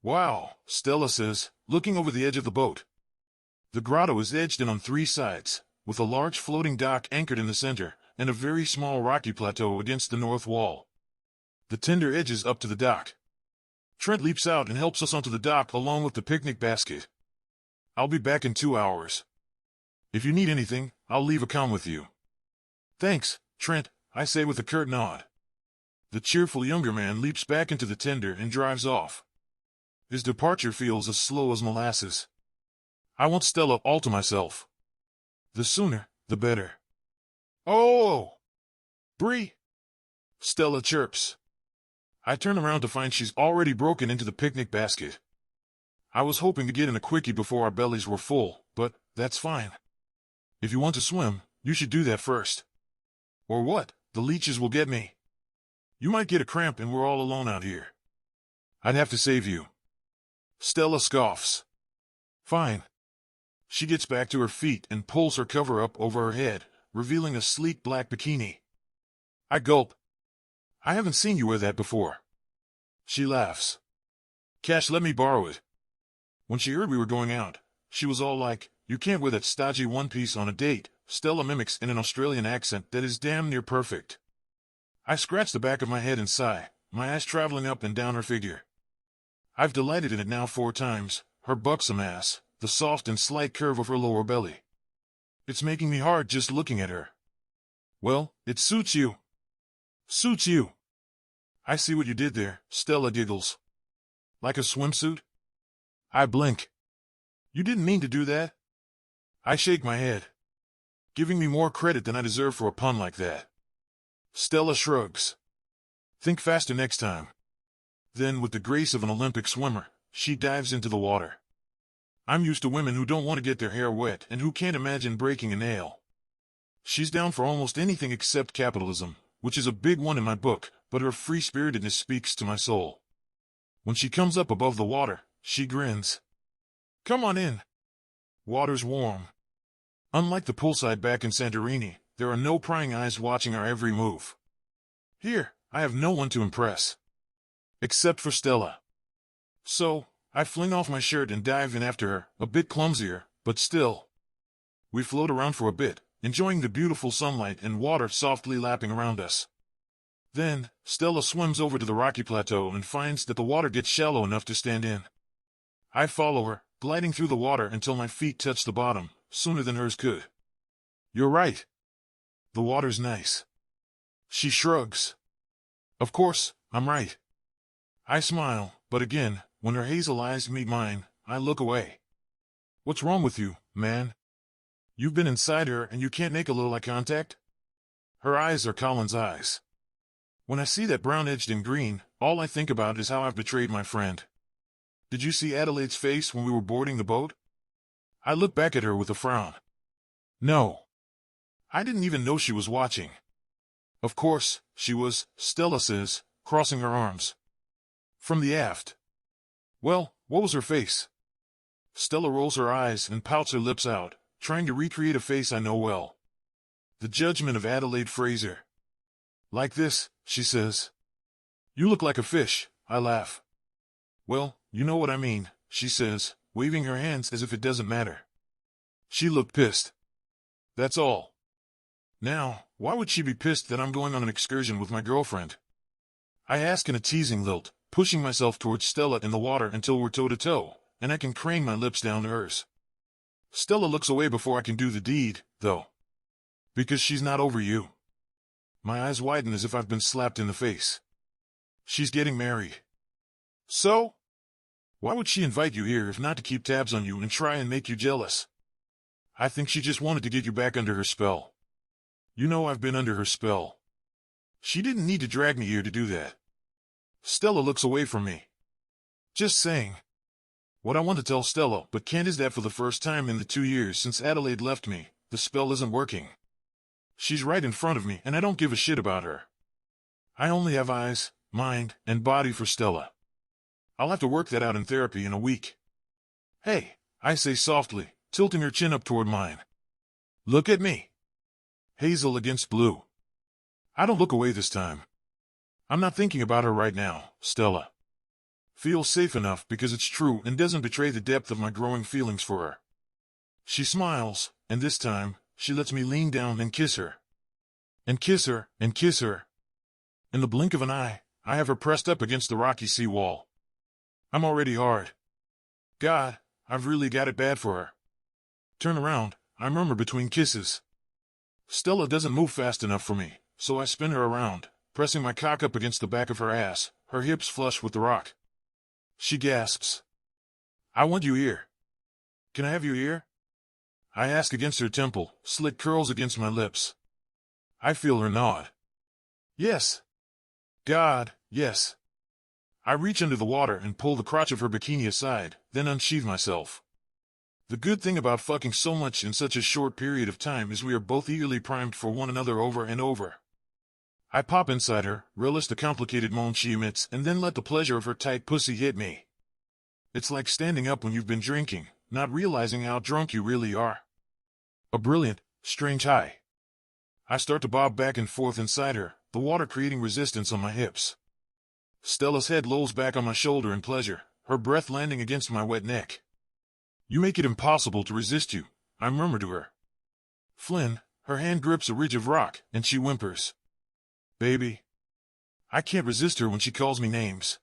Wow, Stella says, looking over the edge of the boat. The grotto is edged in on 3 sides, with a large floating dock anchored in the center, and a very small rocky plateau against the north wall. The tender edges up to the dock. Trent leaps out and helps us onto the dock along with the picnic basket. I'll be back in 2 hours. If you need anything, I'll leave a com with you. Thanks, Trent, I say with a curt nod. The cheerful younger man leaps back into the tender and drives off. His departure feels as slow as molasses. I want Stella all to myself. The sooner, the better. Oh! Bree! Stella chirps. I turn around to find she's already broken into the picnic basket. I was hoping to get in a quickie before our bellies were full, but that's fine. If you want to swim, you should do that first. Or what? The leeches will get me. You might get a cramp and we're all alone out here. I'd have to save you. Stella scoffs. Fine. She gets back to her feet and pulls her cover up over her head, revealing a sleek black bikini. I gulp. I haven't seen you wear that before. She laughs. Cash let me borrow it. When she heard we were going out, she was all like, "You can't wear that stodgy one-piece on a date," Stella mimics in an Australian accent that is damn near perfect. I scratch the back of my head and sigh, my eyes traveling up and down her figure. I've delighted in it now 4 times, her buxom ass, the soft and slight curve of her lower belly. It's making me hard just looking at her. Well, it suits you. Suits you. I see what you did there, Stella giggles. Like a swimsuit? I blink. You didn't mean to do that? I shake my head. Giving me more credit than I deserve for a pun like that. Stella shrugs. Think faster next time. Then, with the grace of an Olympic swimmer, she dives into the water. I'm used to women who don't want to get their hair wet and who can't imagine breaking a nail. She's down for almost anything except capitalism, which is a big one in my book, but her free-spiritedness speaks to my soul. When she comes up above the water, she grins. Come on in. Water's warm. Unlike the poolside back in Santorini, there are no prying eyes watching our every move. Here, I have no one to impress. Except for Stella. So, I fling off my shirt and dive in after her, a bit clumsier, but still. We float around for a bit, enjoying the beautiful sunlight and water softly lapping around us. Then, Stella swims over to the rocky plateau and finds that the water gets shallow enough to stand in. I follow her, gliding through the water until my feet touch the bottom, sooner than hers could. You're right. The water's nice. She shrugs. Of course, I'm right. I smile, but again, when her hazel eyes meet mine, I look away. What's wrong with you, man? You've been inside her and you can't make a little eye contact? Her eyes are Colin's eyes. When I see that brown edged in green, all I think about is how I've betrayed my friend. Did you see Adelaide's face when we were boarding the boat? I look back at her with a frown. No. I didn't even know she was watching. Of course, she was, Stella says, crossing her arms. From the aft. Well, what was her face? Stella rolls her eyes and pouts her lips out, trying to recreate a face I know well. The judgment of Adelaide Fraser. Like this, she says. You look like a fish, I laugh. Well, you know what I mean, she says, waving her hands as if it doesn't matter. She looked pissed. That's all. Now, why would she be pissed that I'm going on an excursion with my girlfriend? I ask in a teasing lilt, pushing myself towards Stella in the water until we're toe-to-toe, and I can crane my lips down to hers. Stella looks away before I can do the deed, though. Because she's not over you. My eyes widen as if I've been slapped in the face. She's getting married. So? Why would she invite you here if not to keep tabs on you and try and make you jealous? I think she just wanted to get you back under her spell. You know I've been under her spell. She didn't need to drag me here to do that. Stella looks away from me. Just saying. What I want to tell Stella, but can't, is that for the first time in the 2 years since Adelaide left me, the spell isn't working. She's right in front of me, and I don't give a shit about her. I only have eyes, mind, and body for Stella. I'll have to work that out in therapy in a week. Hey, I say softly, tilting her chin up toward mine. Look at me. Hazel against blue. I don't look away this time. I'm not thinking about her right now, Stella. Feels safe enough because it's true and doesn't betray the depth of my growing feelings for her. She smiles, and this time, she lets me lean down and kiss her. And kiss her, and kiss her. In the blink of an eye, I have her pressed up against the rocky sea wall. I'm already hard. God, I've really got it bad for her. Turn around, I murmur between kisses. Stella doesn't move fast enough for me, so I spin her around, pressing my cock up against the back of her ass, her hips flush with the rock. She gasps. I want you here. Can I have you here? I ask against her temple, slick curls against my lips. I feel her nod. Yes. God, yes. I reach under the water and pull the crotch of her bikini aside, then unsheathe myself. The good thing about fucking so much in such a short period of time is we are both eagerly primed for one another over and over. I pop inside her, relish the complicated moan she emits, and then let the pleasure of her tight pussy hit me. It's like standing up when you've been drinking, not realizing how drunk you really are. A brilliant, strange high. I start to bob back and forth inside her, the water creating resistance on my hips. Stella's head lolls back on my shoulder in pleasure, her breath landing against my wet neck. You make it impossible to resist you, I murmur to her. Flynn, her hand grips a ridge of rock, and she whimpers. Baby. I can't resist her when she calls me names.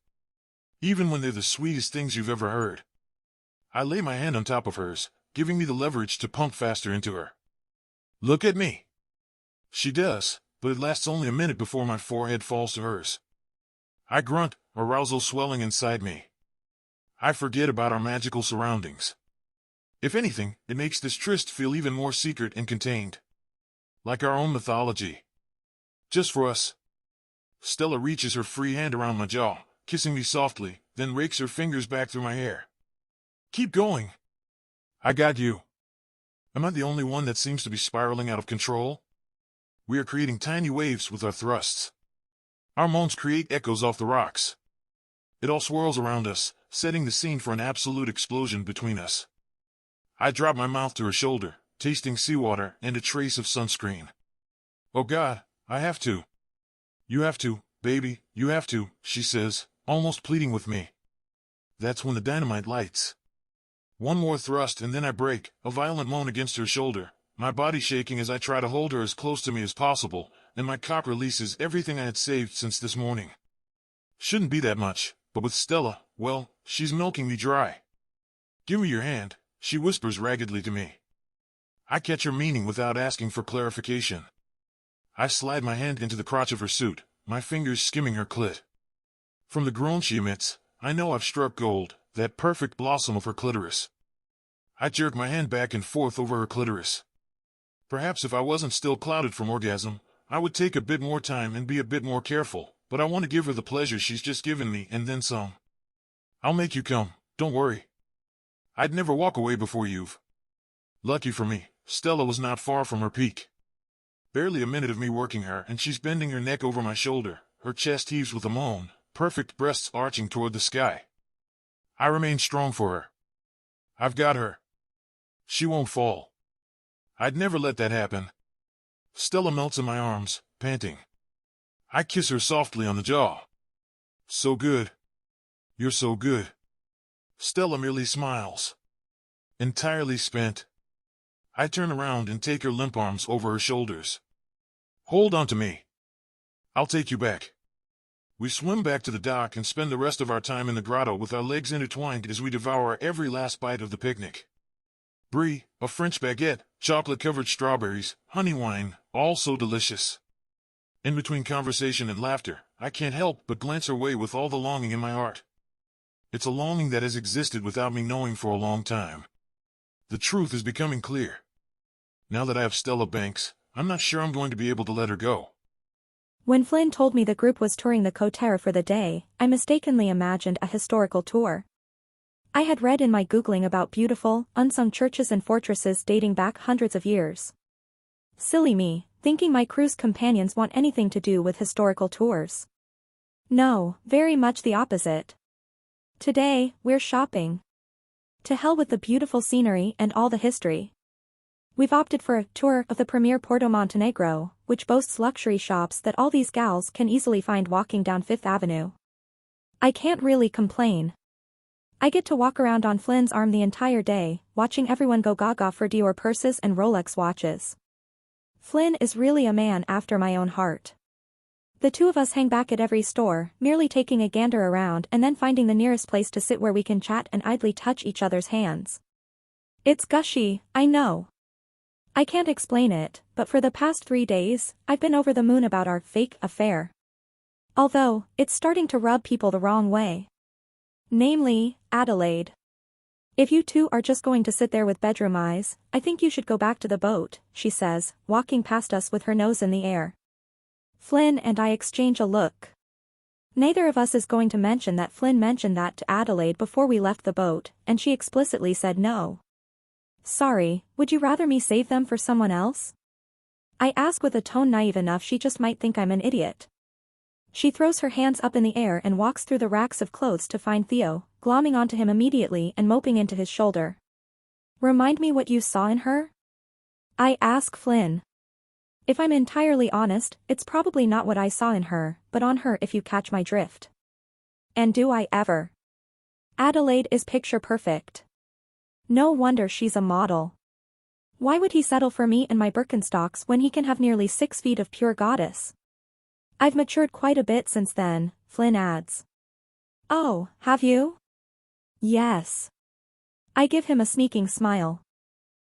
Even when they're the sweetest things you've ever heard. I lay my hand on top of hers, giving me the leverage to pump faster into her. Look at me. She does, but it lasts only a minute before my forehead falls to hers. I grunt, arousal swelling inside me. I forget about our magical surroundings. If anything, it makes this tryst feel even more secret and contained. Like our own mythology. Just for us. Stella reaches her free hand around my jaw, kissing me softly, then rakes her fingers back through my hair. Keep going. I got you. Am I the only one that seems to be spiraling out of control? We are creating tiny waves with our thrusts. Our moans create echoes off the rocks. It all swirls around us, setting the scene for an absolute explosion between us. I drop my mouth to her shoulder, tasting seawater and a trace of sunscreen. Oh God, I have to. You have to, baby, you have to, she says, almost pleading with me. That's when the dynamite lights. One more thrust and then I break, a violent moan against her shoulder, my body shaking as I try to hold her as close to me as possible, and my cock releases everything I had saved since this morning. Shouldn't be that much, but with Stella, well, she's milking me dry. Give me your hand, she whispers raggedly to me. I catch her meaning without asking for clarification. I slide my hand into the crotch of her suit, my fingers skimming her clit. From the groan she emits, I know I've struck gold, that perfect blossom of her clitoris. I jerk my hand back and forth over her clitoris. Perhaps if I wasn't still clouded from orgasm, I would take a bit more time and be a bit more careful, but I want to give her the pleasure she's just given me and then some. I'll make you come, don't worry. I'd never walk away before you've. Lucky for me, Stella was not far from her peak. Barely a minute of me working her and she's bending her neck over my shoulder, her chest heaves with a moan, perfect breasts arching toward the sky. I remain strong for her. I've got her. She won't fall. I'd never let that happen. Stella melts in my arms, panting. I kiss her softly on the jaw. So good. You're so good. Stella merely smiles. Entirely spent. I turn around and take her limp arms over her shoulders. Hold on to me. I'll take you back. We swim back to the dock and spend the rest of our time in the grotto with our legs intertwined as we devour every last bite of the picnic. Brie, a French baguette, chocolate-covered strawberries, honey wine, all so delicious. In between conversation and laughter, I can't help but glance her way with all the longing in my heart. It's a longing that has existed without me knowing for a long time. The truth is becoming clear. Now that I have Stella Banks, I'm not sure I'm going to be able to let her go. When Flynn told me the group was touring the Côte d'Or for the day, I mistakenly imagined a historical tour. I had read in my Googling about beautiful, unsung churches and fortresses dating back hundreds of years. Silly me, thinking my cruise companions want anything to do with historical tours. No, very much the opposite. Today, we're shopping. To hell with the beautiful scenery and all the history. We've opted for a tour of the premier Porto Montenegro, which boasts luxury shops that all these gals can easily find walking down Fifth Avenue. I can't really complain. I get to walk around on Flynn's arm the entire day, watching everyone go gaga for Dior purses and Rolex watches. Flynn is really a man after my own heart. The two of us hang back at every store, merely taking a gander around and then finding the nearest place to sit where we can chat and idly touch each other's hands. It's gushy, I know. I can't explain it, but for the past 3 days, I've been over the moon about our fake affair. Although, it's starting to rub people the wrong way. Namely, Adelaide. If you two are just going to sit there with bedroom eyes, I think you should go back to the boat, she says, walking past us with her nose in the air. Flynn and I exchange a look. Neither of us is going to mention that Flynn mentioned that to Adelaide before we left the boat, and she explicitly said no. Sorry, would you rather me save them for someone else? I ask with a tone naive enough she just might think I'm an idiot. She throws her hands up in the air and walks through the racks of clothes to find Theo, glomming onto him immediately and moping into his shoulder. Remind me what you saw in her? I ask Flynn. If I'm entirely honest, it's probably not what I saw in her, but on her if you catch my drift. And do I ever? Adelaide is picture perfect. No wonder she's a model. Why would he settle for me and my Birkenstocks when he can have nearly 6 feet of pure goddess? I've matured quite a bit since then, Flynn adds. Oh, have you? Yes. I give him a sneaking smile.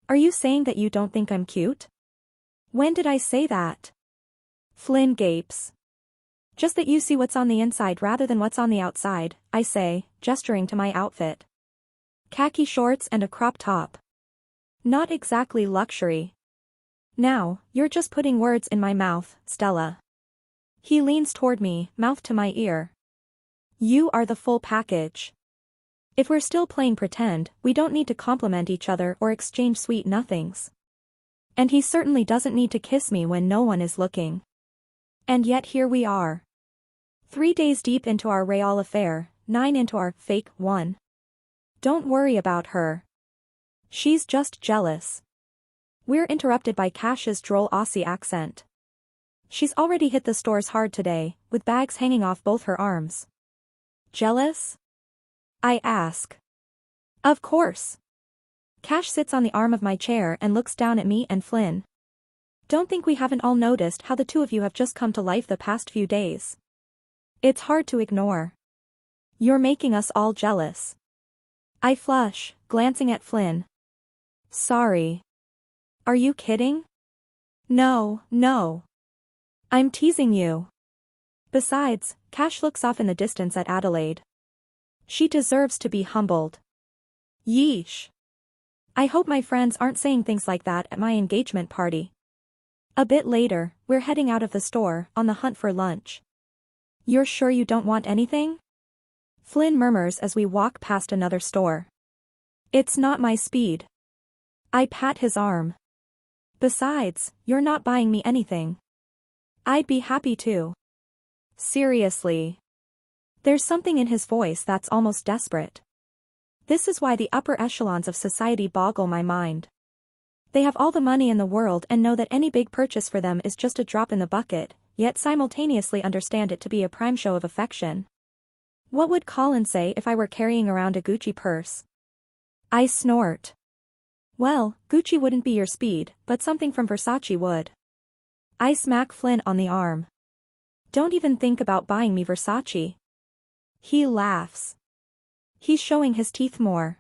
Are you saying that you don't think I'm cute? When did I say that? Flynn gapes. Just that you see what's on the inside rather than what's on the outside, I say, gesturing to my outfit. Khaki shorts and a crop top. Not exactly luxury. Now, you're just putting words in my mouth, Stella. He leans toward me, mouth to my ear. You are the full package. If we're still playing pretend, we don't need to compliment each other or exchange sweet nothings. And he certainly doesn't need to kiss me when no one is looking. And yet here we are. 3 days deep into our real affair, 9 into our fake one. Don't worry about her. She's just jealous. We're interrupted by Cash's droll Aussie accent. She's already hit the stores hard today, with bags hanging off both her arms. Jealous? I ask. Of course. Cash sits on the arm of my chair and looks down at me and Flynn. Don't think we haven't all noticed how the two of you have just come to life the past few days. It's hard to ignore. You're making us all jealous. I flush, glancing at Flynn. Sorry. Are you kidding? No. I'm teasing you. Besides, Cash looks off in the distance at Adelaide. She deserves to be humbled. Yeesh. I hope my friends aren't saying things like that at my engagement party. A bit later, we're heading out of the store, on the hunt for lunch. You're sure you don't want anything? Flynn murmurs as we walk past another store. It's not my speed. I pat his arm. Besides, you're not buying me anything. I'd be happy to. Seriously. There's something in his voice that's almost desperate. This is why the upper echelons of society boggle my mind. They have all the money in the world and know that any big purchase for them is just a drop in the bucket, yet simultaneously understand it to be a prime show of affection. What would Colin say if I were carrying around a Gucci purse? I snort. Well, Gucci wouldn't be your speed, but something from Versace would. I smack Flynn on the arm. Don't even think about buying me Versace. He laughs. He's showing his teeth more.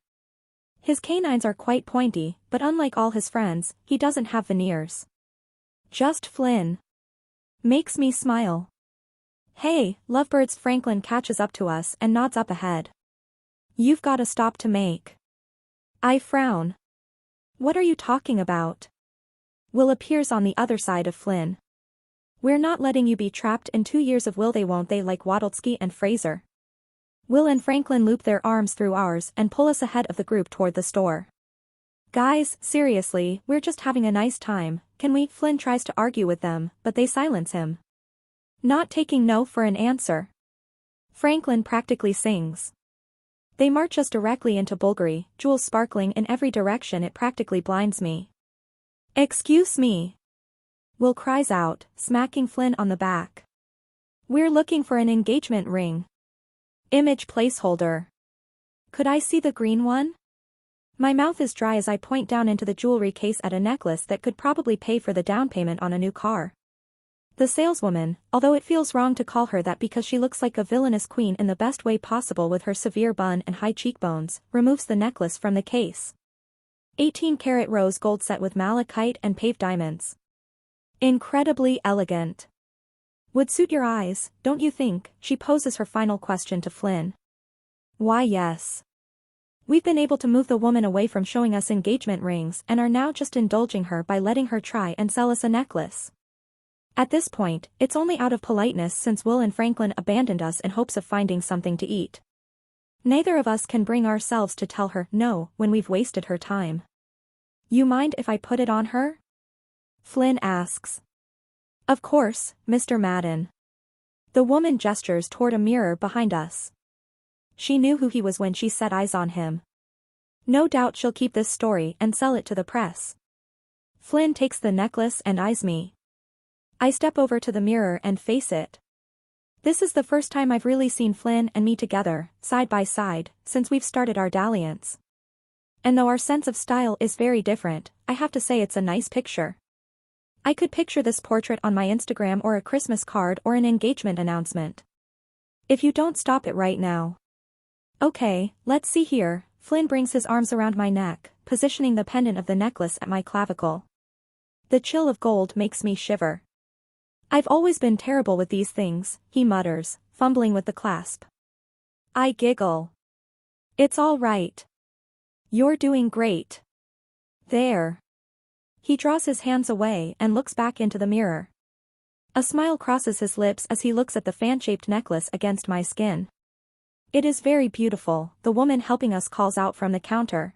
His canines are quite pointy, but unlike all his friends, he doesn't have veneers. Just Flynn. Makes me smile. Hey, lovebirds! Franklin catches up to us and nods up ahead. You've got a stop to make. I frown. What are you talking about? Will appears on the other side of Flynn. We're not letting you be trapped in 2 years of will they won't they like Waddlesky and Fraser. Will and Franklin loop their arms through ours and pull us ahead of the group toward the store. Guys, seriously, we're just having a nice time, can we? Flynn tries to argue with them, but they silence him. Not taking no for an answer. Franklin practically sings. They march us directly into Bulgari, jewels sparkling in every direction. It practically blinds me. Excuse me. Will cries out, smacking Flynn on the back. We're looking for an engagement ring. Image placeholder. Could I see the green one? My mouth is dry as I point down into the jewelry case at a necklace that could probably pay for the down payment on a new car. The saleswoman, although it feels wrong to call her that because she looks like a villainous queen in the best way possible with her severe bun and high cheekbones, removes the necklace from the case. 18-karat rose gold set with malachite and paved diamonds. Incredibly elegant. Would suit your eyes, don't you think? She poses her final question to Flynn. Why yes. We've been able to move the woman away from showing us engagement rings and are now just indulging her by letting her try and sell us a necklace. At this point, it's only out of politeness since Will and Franklin abandoned us in hopes of finding something to eat. Neither of us can bring ourselves to tell her no when we've wasted her time. You mind if I put it on her? Flynn asks. Of course, Mr. Madden. The woman gestures toward a mirror behind us. She knew who he was when she set eyes on him. No doubt she'll keep this story and sell it to the press. Flynn takes the necklace and eyes me. I step over to the mirror and face it. This is the first time I've really seen Flynn and me together, side by side, since we've started our dalliance. And though our sense of style is very different, I have to say it's a nice picture. I could picture this portrait on my Instagram or a Christmas card or an engagement announcement. If you don't stop it right now. Okay, let's see here. Flynn brings his arms around my neck, positioning the pendant of the necklace at my clavicle. The chill of gold makes me shiver. I've always been terrible with these things, he mutters, fumbling with the clasp. I giggle. It's all right. You're doing great. There. He draws his hands away and looks back into the mirror. A smile crosses his lips as he looks at the fan-shaped necklace against my skin. It is very beautiful, the woman helping us calls out from the counter.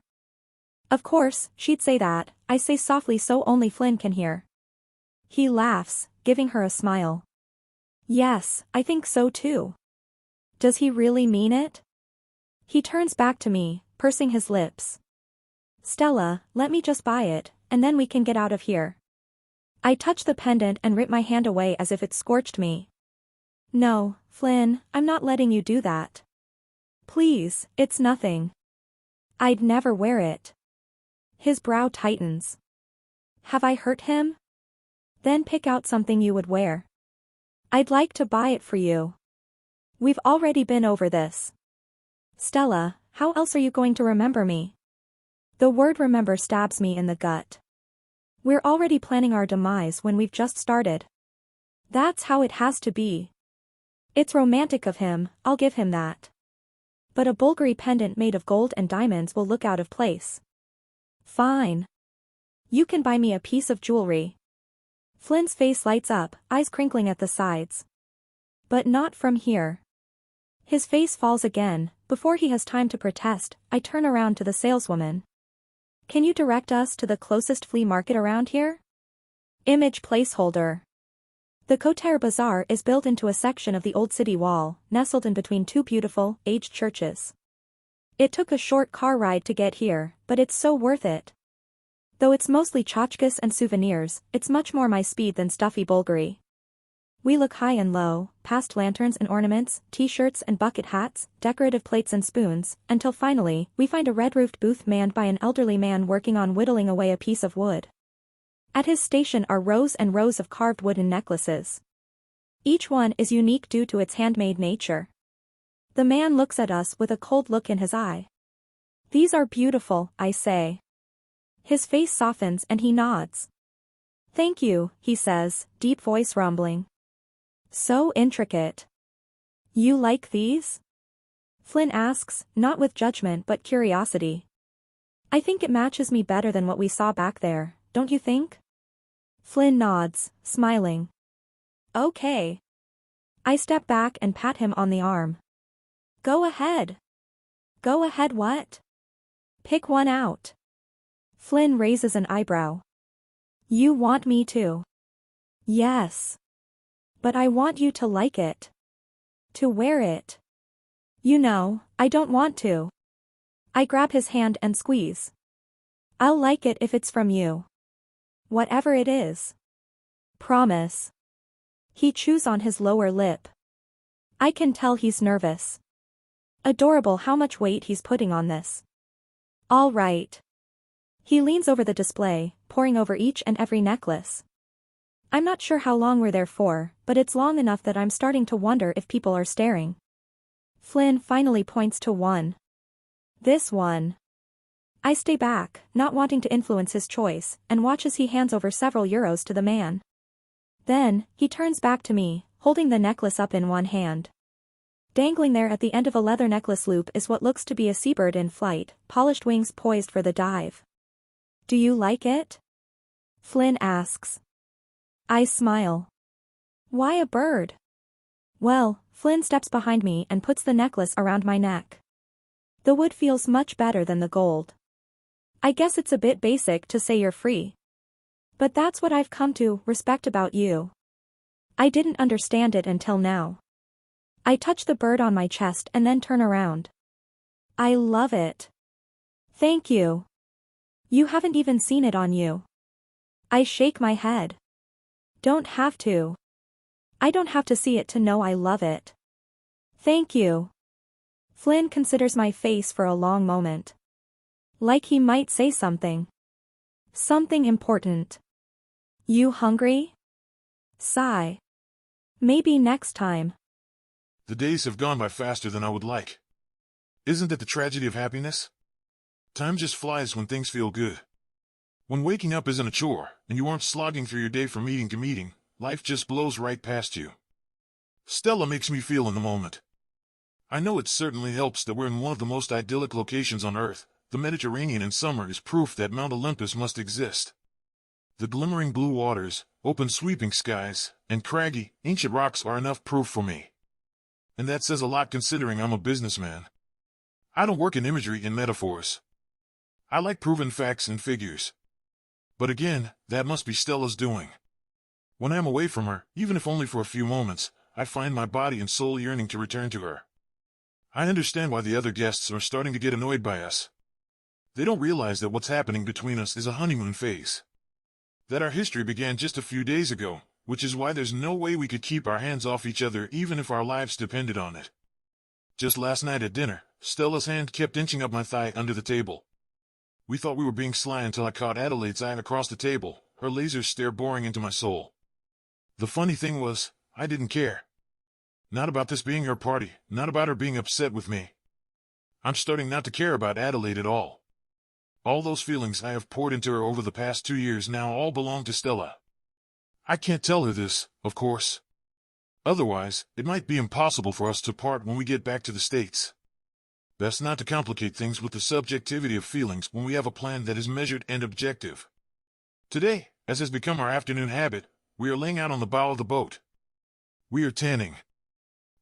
Of course, she'd say that, I say softly so only Flynn can hear. He laughs, giving her a smile. Yes, I think so too. Does he really mean it? He turns back to me, pursing his lips. Stella, let me just buy it, and then we can get out of here. I touch the pendant and rip my hand away as if it scorched me. No, Flynn, I'm not letting you do that. Please, it's nothing. I'd never wear it. His brow tightens. Have I hurt him? Then pick out something you would wear. I'd like to buy it for you. We've already been over this. Stella, how else are you going to remember me? The word remember stabs me in the gut. We're already planning our demise when we've just started. That's how it has to be. It's romantic of him, I'll give him that. But a Bulgari pendant made of gold and diamonds will look out of place. Fine. You can buy me a piece of jewelry. Flynn's face lights up, eyes crinkling at the sides. But not from here. His face falls again. Before he has time to protest, I turn around to the saleswoman. Can you direct us to the closest flea market around here? Image placeholder. The Kotar Bazaar is built into a section of the old city wall, nestled in between two beautiful, aged churches. It took a short car ride to get here, but it's so worth it. Though it's mostly tchotchkes and souvenirs, it's much more my speed than stuffy Bulgari. We look high and low, past lanterns and ornaments, t-shirts and bucket hats, decorative plates and spoons, until finally, we find a red-roofed booth manned by an elderly man working on whittling away a piece of wood. At his station are rows and rows of carved wooden necklaces. Each one is unique due to its handmade nature. The man looks at us with a cold look in his eye. These are beautiful, I say. His face softens and he nods. Thank you, he says, deep voice rumbling. So intricate. You like these? Flynn asks, not with judgment but curiosity. I think it matches me better than what we saw back there, don't you think? Flynn nods, smiling. Okay. I step back and pat him on the arm. Go ahead. Go ahead what? Pick one out. Flynn raises an eyebrow. You want me to? Yes. But I want you to like it. To wear it. You know, I don't want to. I grab his hand and squeeze. I'll like it if it's from you. Whatever it is. Promise. He chews on his lower lip. I can tell he's nervous. Adorable how much weight he's putting on this. All right. He leans over the display, poring over each and every necklace. I'm not sure how long we're there for, but it's long enough that I'm starting to wonder if people are staring. Flynn finally points to one. This one. I stay back, not wanting to influence his choice, and watch as he hands over several euros to the man. Then, he turns back to me, holding the necklace up in one hand. Dangling there at the end of a leather necklace loop is what looks to be a seabird in flight, polished wings poised for the dive. Do you like it? Flynn asks. I smile. Why a bird? Well, Flynn steps behind me and puts the necklace around my neck. The wood feels much better than the gold. I guess it's a bit basic to say you're free. But that's what I've come to respect about you. I didn't understand it until now. I touch the bird on my chest and then turn around. I love it. Thank you. You haven't even seen it on you. I shake my head. Don't have to. I don't have to see it to know I love it. Thank you. Flynn considers my face for a long moment. Like he might say something. Something important. You hungry? Sigh. Maybe next time. The days have gone by faster than I would like. Isn't that the tragedy of happiness? Time just flies when things feel good. When waking up isn't a chore, and you aren't slogging through your day from meeting to meeting, life just blows right past you. Stella makes me feel in the moment. I know it certainly helps that we're in one of the most idyllic locations on Earth. The Mediterranean in summer is proof that Mount Olympus must exist. The glimmering blue waters, open sweeping skies, and craggy, ancient rocks are enough proof for me. And that says a lot considering I'm a businessman. I don't work in imagery and metaphors. I like proven facts and figures. But again, that must be Stella's doing. When I'm away from her, even if only for a few moments, I find my body and soul yearning to return to her. I understand why the other guests are starting to get annoyed by us. They don't realize that what's happening between us is a honeymoon phase. That our history began just a few days ago, which is why there's no way we could keep our hands off each other even if our lives depended on it. Just last night at dinner, Stella's hand kept inching up my thigh under the table. We thought we were being sly until I caught Adelaide's eye across the table, her laser stare boring into my soul. The funny thing was, I didn't care. Not about this being her party, not about her being upset with me. I'm starting not to care about Adelaide at all. All those feelings I have poured into her over the past 2 years now all belong to Stella. I can't tell her this, of course. Otherwise, it might be impossible for us to part when we get back to the States. Best not to complicate things with the subjectivity of feelings when we have a plan that is measured and objective. Today, as has become our afternoon habit, we are laying out on the bow of the boat. We are tanning.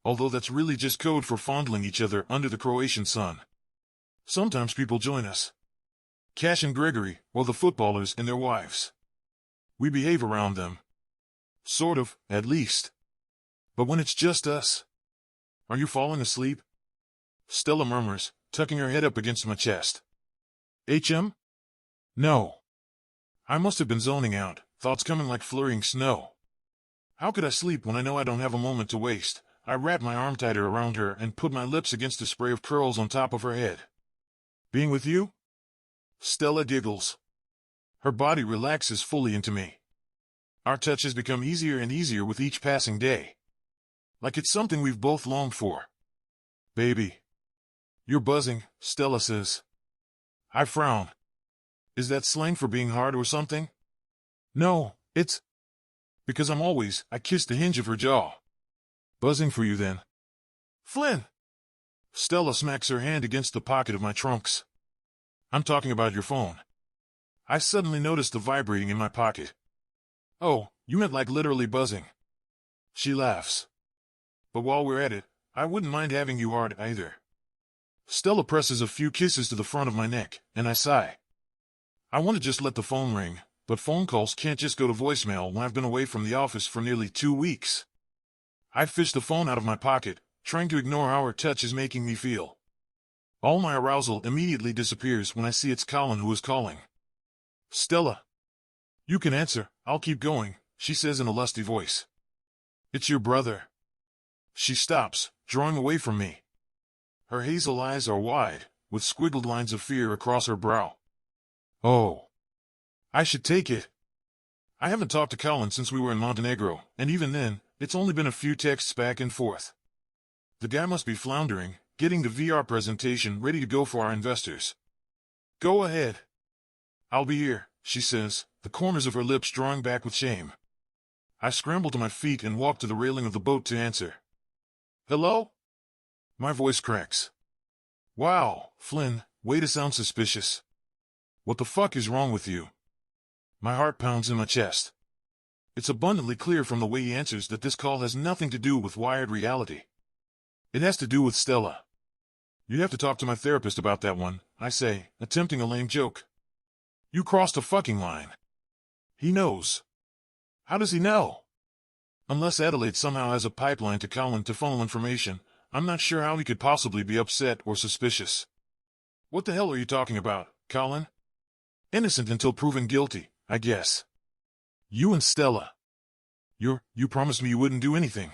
Although that's really just code for fondling each other under the Croatian sun. Sometimes people join us. Cash and Gregory, or the footballers and their wives. We behave around them. Sort of, at least. But when it's just us... Are you falling asleep? Stella murmurs, tucking her head up against my chest. HM? No. I must have been zoning out, thoughts coming like flurrying snow. How could I sleep when I know I don't have a moment to waste? I wrapped my arm tighter around her and put my lips against a spray of curls on top of her head. Being with you? Stella giggles. Her body relaxes fully into me. Our touch has become easier and easier with each passing day. Like it's something we've both longed for. Baby. You're buzzing, Stella says. I frown. Is that slang for being hard or something? No, it's... Because I kiss the hinge of her jaw. Buzzing for you then. Flynn! Stella smacks her hand against the pocket of my trunks. I'm talking about your phone. I suddenly noticed the vibrating in my pocket. Oh, you meant like literally buzzing. She laughs. But while we're at it, I wouldn't mind having you hard either. Stella presses a few kisses to the front of my neck, and I sigh. I want to just let the phone ring, but phone calls can't just go to voicemail when I've been away from the office for nearly 2 weeks. I fish the phone out of my pocket, trying to ignore how her touch is making me feel. All my arousal immediately disappears when I see it's Colin who is calling. Stella. You can answer, I'll keep going, she says in a lusty voice. It's your brother. She stops, drawing away from me. Her hazel eyes are wide, with squiggled lines of fear across her brow. Oh. I should take it. I haven't talked to Colin since we were in Montenegro, and even then, it's only been a few texts back and forth. The guy must be floundering, getting the VR presentation ready to go for our investors. Go ahead. I'll be here, she says, the corners of her lips drawing back with shame. I scramble to my feet and walk to the railing of the boat to answer. Hello? My voice cracks. Wow, Flynn, way to sound suspicious. What the fuck is wrong with you? My heart pounds in my chest. It's abundantly clear from the way he answers that this call has nothing to do with wired reality. It has to do with Stella. You'd have to talk to my therapist about that one, I say, attempting a lame joke. You crossed a fucking line. He knows. How does he know? Unless Adelaide somehow has a pipeline to Colin to funnel information, I'm not sure how he could possibly be upset or suspicious. What the hell are you talking about, Colin? Innocent until proven guilty, I guess. You and Stella. You promised me you wouldn't do anything.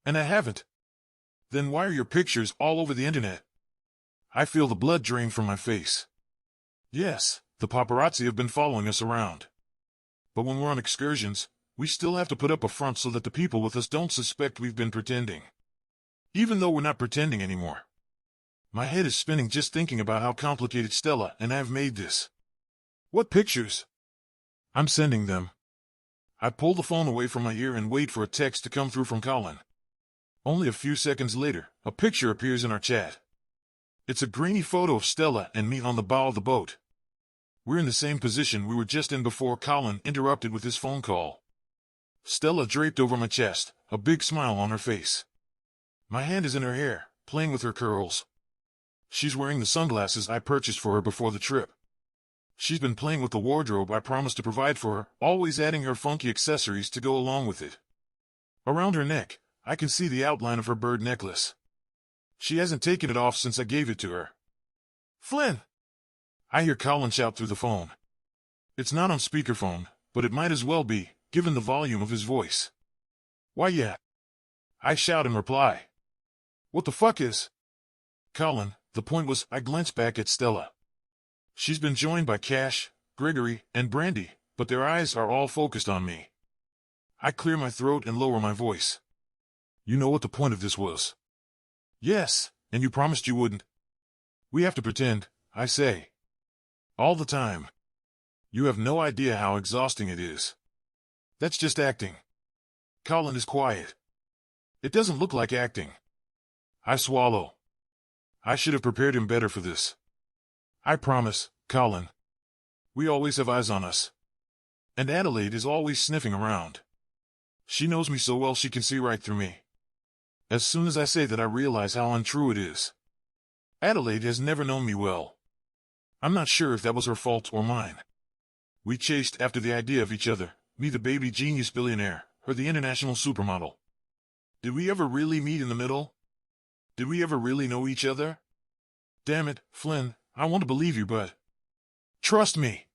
And I haven't. Then why are your pictures all over the internet? I feel the blood drain from my face. Yes, the paparazzi have been following us around. But when we're on excursions, we still have to put up a front so that the people with us don't suspect we've been pretending. Even though we're not pretending anymore. My head is spinning just thinking about how complicated Stella and I have made this. What pictures? I'm sending them. I pull the phone away from my ear and wait for a text to come through from Colin. Only a few seconds later, a picture appears in our chat. It's a grainy photo of Stella and me on the bow of the boat. We're in the same position we were just in before Colin interrupted with his phone call. Stella draped over my chest, a big smile on her face. My hand is in her hair, playing with her curls. She's wearing the sunglasses I purchased for her before the trip. She's been playing with the wardrobe I promised to provide for her, always adding her funky accessories to go along with it. Around her neck, I can see the outline of her bird necklace. She hasn't taken it off since I gave it to her. Flynn! I hear Colin shout through the phone. It's not on speakerphone, but it might as well be, given the volume of his voice. Why yeah. I shout in reply. What the fuck is? Colin, the point was, I glanced back at Stella. She's been joined by Cash, Gregory, and Brandy, but their eyes are all focused on me. I clear my throat and lower my voice. You know what the point of this was? Yes, and you promised you wouldn't. We have to pretend, I say. All the time. You have no idea how exhausting it is. That's just acting. Colin is quiet. It doesn't look like acting. I swallow. I should have prepared him better for this. I promise, Colin. We always have eyes on us. And Adelaide is always sniffing around. She knows me so well she can see right through me. As soon as I say that I realize how untrue it is. Adelaide has never known me well. I'm not sure if that was her fault or mine. We chased after the idea of each other, me the baby genius billionaire, her the international supermodel. Did we ever really meet in the middle? Did we ever really know each other? Damn it, Flynn, I want to believe you, but... Trust me.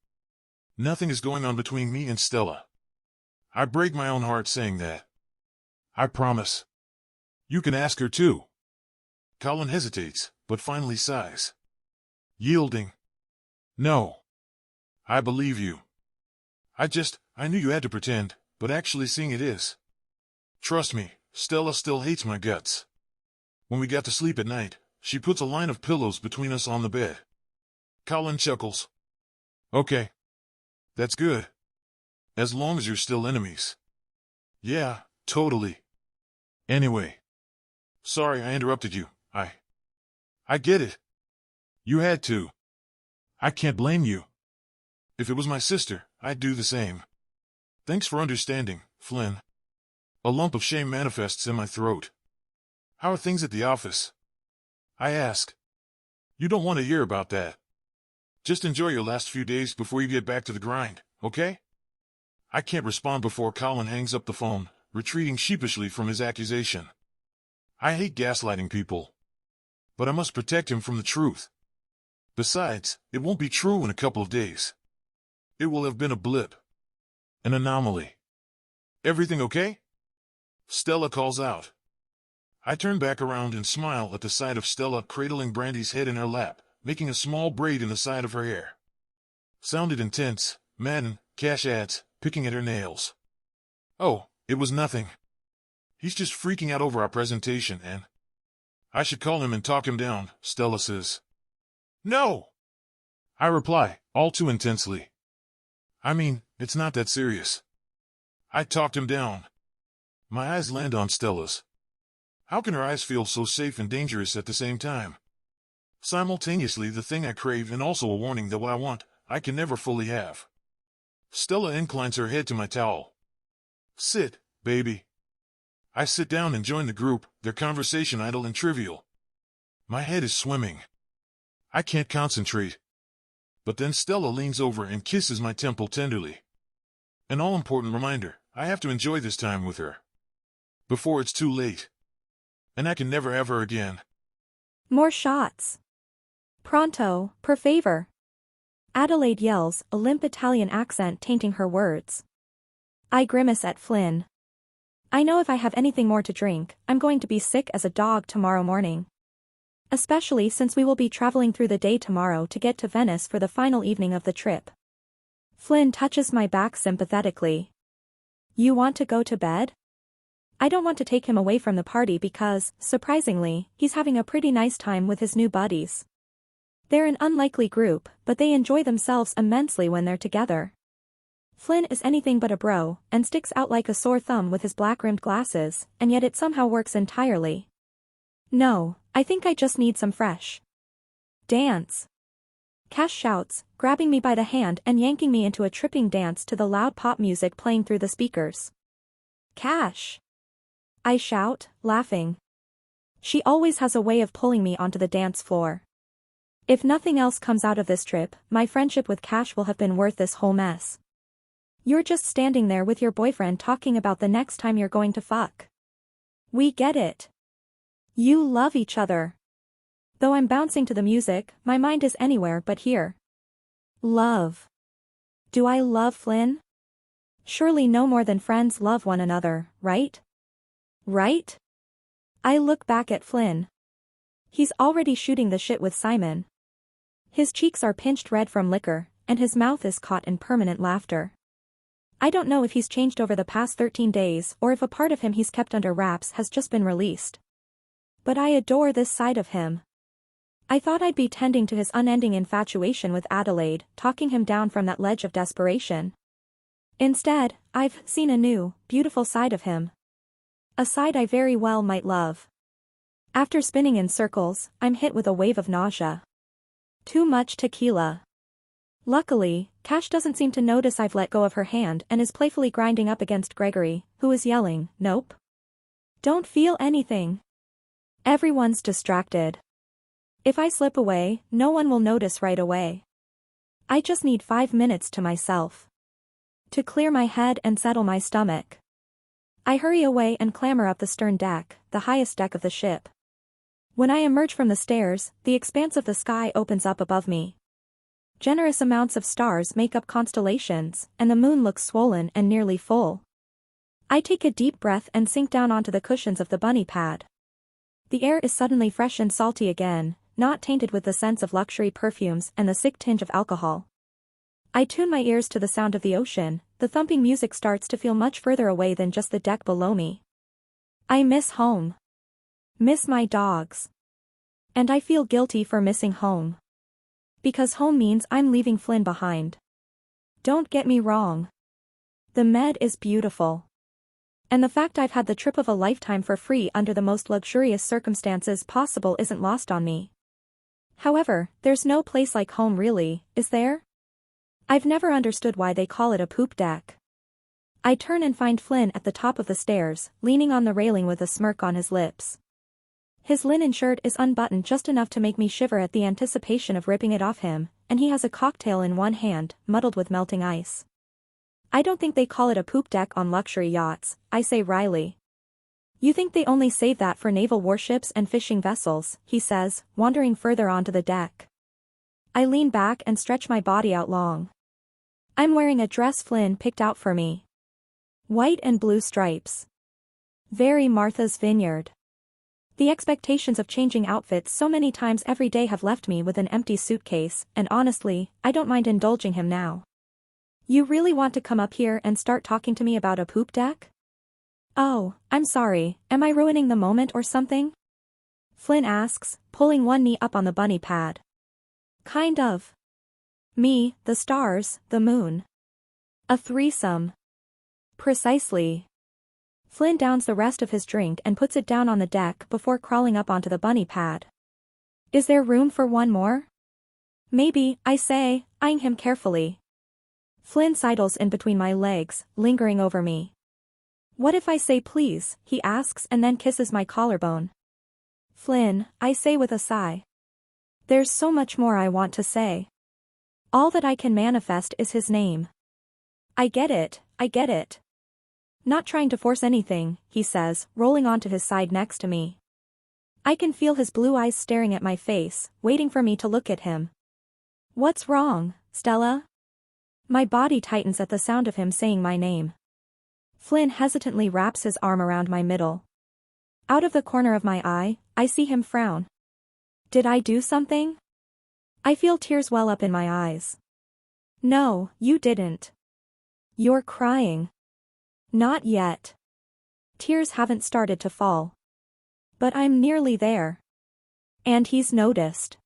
Nothing is going on between me and Stella. I break my own heart saying that. I promise. You can ask her too. Colin hesitates, but finally sighs. Yielding. No. I believe you. I knew you had to pretend, but actually seeing it is. Trust me, Stella still hates my guts. When we got to sleep at night, she puts a line of pillows between us on the bed. Colin chuckles. Okay. That's good. As long as you're still enemies. Yeah, totally. Anyway. Sorry I interrupted you, I get it. You had to. I can't blame you. If it was my sister, I'd do the same. Thanks for understanding, Flynn. A lump of shame manifests in my throat. How are things at the office? I ask. You don't want to hear about that. Just enjoy your last few days before you get back to the grind, okay? I can't respond before Colin hangs up the phone, retreating sheepishly from his accusation. I hate gaslighting people. But I must protect him from the truth. Besides, it won't be true in a couple of days. It will have been a blip. An anomaly. Everything okay? Stella calls out. I turn back around and smile at the sight of Stella cradling Brandy's head in her lap, making a small braid in the side of her hair. Sounded intense. Madden, Cash adds, picking at her nails. Oh, it was nothing. He's just freaking out over our presentation and... I should call him and talk him down, Stella says. No! I reply, all too intensely. I mean, it's not that serious. I talked him down. My eyes land on Stella's. How can her eyes feel so safe and dangerous at the same time? Simultaneously the thing I crave and also a warning that what I want, I can never fully have. Stella inclines her head to my towel. Sit, baby. I sit down and join the group, their conversation idle and trivial. My head is swimming. I can't concentrate. But then Stella leans over and kisses my temple tenderly. An all-important reminder, I have to enjoy this time with her. Before it's too late. And I can never have her again. More shots. Pronto, per favor. Adelaide yells, a limp Italian accent tainting her words. I grimace at Flynn. I know if I have anything more to drink, I'm going to be sick as a dog tomorrow morning. Especially since we will be traveling through the day tomorrow to get to Venice for the final evening of the trip. Flynn touches my back sympathetically. You want to go to bed? I don't want to take him away from the party because, surprisingly, he's having a pretty nice time with his new buddies. They're an unlikely group, but they enjoy themselves immensely when they're together. Flynn is anything but a bro, and sticks out like a sore thumb with his black-rimmed glasses, and yet it somehow works entirely. No, I think I just need some fresh dance. Cash shouts, grabbing me by the hand and yanking me into a tripping dance to the loud pop music playing through the speakers. Cash! I shout, laughing. She always has a way of pulling me onto the dance floor. If nothing else comes out of this trip, my friendship with Cash will have been worth this whole mess. You're just standing there with your boyfriend talking about the next time you're going to fuck. We get it. You love each other. Though I'm bouncing to the music, my mind is anywhere but here. Love. Do I love Flynn? Surely no more than friends love one another, right? Right? I look back at Flynn. He's already shooting the shit with Simon. His cheeks are pinched red from liquor, and his mouth is caught in permanent laughter. I don't know if he's changed over the past 13 days or if a part of him he's kept under wraps has just been released. But I adore this side of him. I thought I'd be tending to his unending infatuation with Adelaide, talking him down from that ledge of desperation. Instead, I've seen a new, beautiful side of him. A side I very well might love. After spinning in circles, I'm hit with a wave of nausea. Too much tequila. Luckily, Cash doesn't seem to notice I've let go of her hand and is playfully grinding up against Gregory, who is yelling, "Nope. Don't feel anything." Everyone's distracted. If I slip away, no one will notice right away. I just need 5 minutes to myself. To clear my head and settle my stomach. I hurry away and clamber up the stern deck, the highest deck of the ship. When I emerge from the stairs, the expanse of the sky opens up above me. Generous amounts of stars make up constellations, and the moon looks swollen and nearly full. I take a deep breath and sink down onto the cushions of the bunny pad. The air is suddenly fresh and salty again, not tainted with the scents of luxury perfumes and the sick tinge of alcohol. I tune my ears to the sound of the ocean. The thumping music starts to feel much further away than just the deck below me. I miss home. Miss my dogs. And I feel guilty for missing home. Because home means I'm leaving Flynn behind. Don't get me wrong. The Med is beautiful. And the fact I've had the trip of a lifetime for free under the most luxurious circumstances possible isn't lost on me. However, there's no place like home really, is there? I've never understood why they call it a poop deck. I turn and find Flynn at the top of the stairs, leaning on the railing with a smirk on his lips. His linen shirt is unbuttoned just enough to make me shiver at the anticipation of ripping it off him, and he has a cocktail in one hand, muddled with melting ice. I don't think they call it a poop deck on luxury yachts, I say wryly. You think they only save that for naval warships and fishing vessels, he says, wandering further onto the deck. I lean back and stretch my body out long. I'm wearing a dress Flynn picked out for me. White and blue stripes. Very Martha's Vineyard. The expectations of changing outfits so many times every day have left me with an empty suitcase, and honestly, I don't mind indulging him now. You really want to come up here and start talking to me about a poop deck? Oh, I'm sorry, am I ruining the moment or something? Flynn asks, pulling one knee up on the bunny pad. Kind of. Me, the stars, the moon. A threesome. Precisely. Flynn downs the rest of his drink and puts it down on the deck before crawling up onto the bunny pad. Is there room for one more? Maybe, I say, eyeing him carefully. Flynn sidles in between my legs, lingering over me. What if I say please, he asks and then kisses my collarbone. Flynn, I say with a sigh. There's so much more I want to say. All that I can manifest is his name. I get it, I get it. Not trying to force anything, he says, rolling onto his side next to me. I can feel his blue eyes staring at my face, waiting for me to look at him. What's wrong, Stella? My body tightens at the sound of him saying my name. Flynn hesitantly wraps his arm around my middle. Out of the corner of my eye, I see him frown. Did I do something? I feel tears well up in my eyes. No, you didn't. You're crying. Not yet. Tears haven't started to fall. But I'm nearly there. And he's noticed.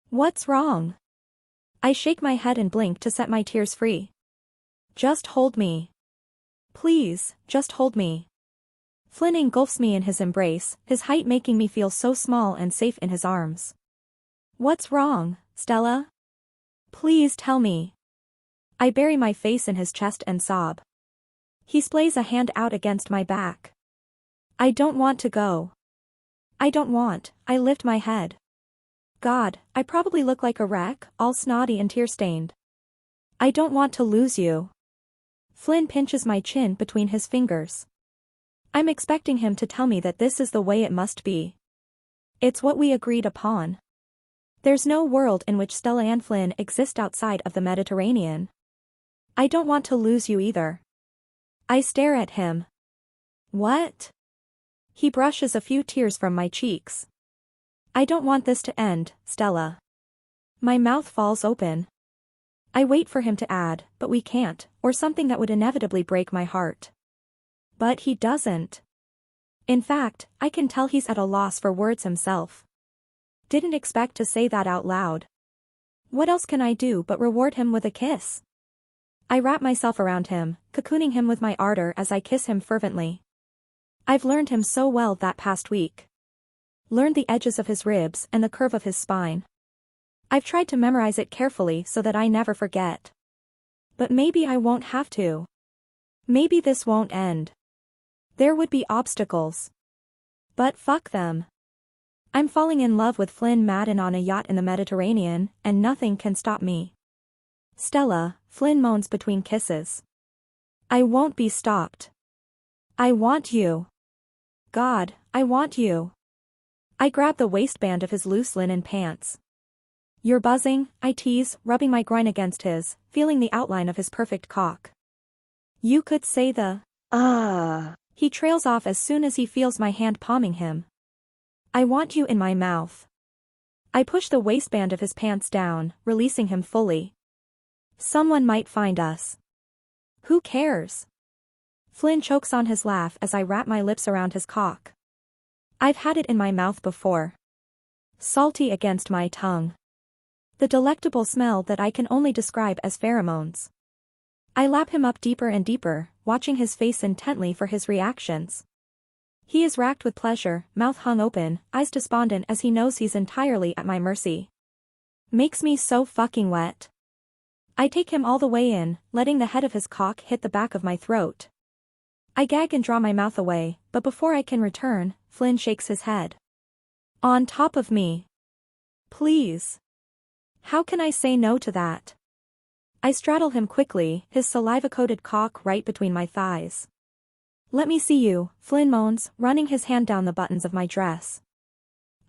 What's wrong? I shake my head and blink to set my tears free. Just hold me. Please, just hold me. Flynn engulfs me in his embrace, his height making me feel so small and safe in his arms. What's wrong, Stella? Please tell me. I bury my face in his chest and sob. He splays a hand out against my back. I don't want to go. I lift my head. God, I probably look like a wreck, all snotty and tear-stained. I don't want to lose you. Flynn pinches my chin between his fingers. I'm expecting him to tell me that this is the way it must be. It's what we agreed upon. There's no world in which Stella and Flynn exist outside of the Mediterranean. I don't want to lose you either. I stare at him. What? He brushes a few tears from my cheeks. I don't want this to end, Stella. My mouth falls open. I wait for him to add, but we can't, or something that would inevitably break my heart. But he doesn't. In fact, I can tell he's at a loss for words himself. Didn't expect to say that out loud. What else can I do but reward him with a kiss? I wrap myself around him, cocooning him with my ardor as I kiss him fervently. I've learned him so well that past week. Learned the edges of his ribs and the curve of his spine. I've tried to memorize it carefully so that I never forget. But maybe I won't have to. Maybe this won't end. There would be obstacles. But fuck them. I'm falling in love with Flynn Madden on a yacht in the Mediterranean, and nothing can stop me. Stella, Flynn moans between kisses. I won't be stopped. I want you. God, I want you. I grab the waistband of his loose linen pants. You're buzzing, I tease, rubbing my groin against his, feeling the outline of his perfect cock. You could say the, He trails off as soon as he feels my hand palming him. I want you in my mouth. I push the waistband of his pants down, releasing him fully. Someone might find us. Who cares? Flynn chokes on his laugh as I wrap my lips around his cock. I've had it in my mouth before. Salty against my tongue. The delectable smell that I can only describe as pheromones. I lap him up deeper and deeper, watching his face intently for his reactions. He is racked with pleasure, mouth hung open, eyes despondent as he knows he's entirely at my mercy. Makes me so fucking wet. I take him all the way in, letting the head of his cock hit the back of my throat. I gag and draw my mouth away, but before I can return, Flynn shakes his head. On top of me. Please. How can I say no to that? I straddle him quickly, his saliva-coated cock right between my thighs. Let me see you, Flynn moans, running his hand down the buttons of my dress.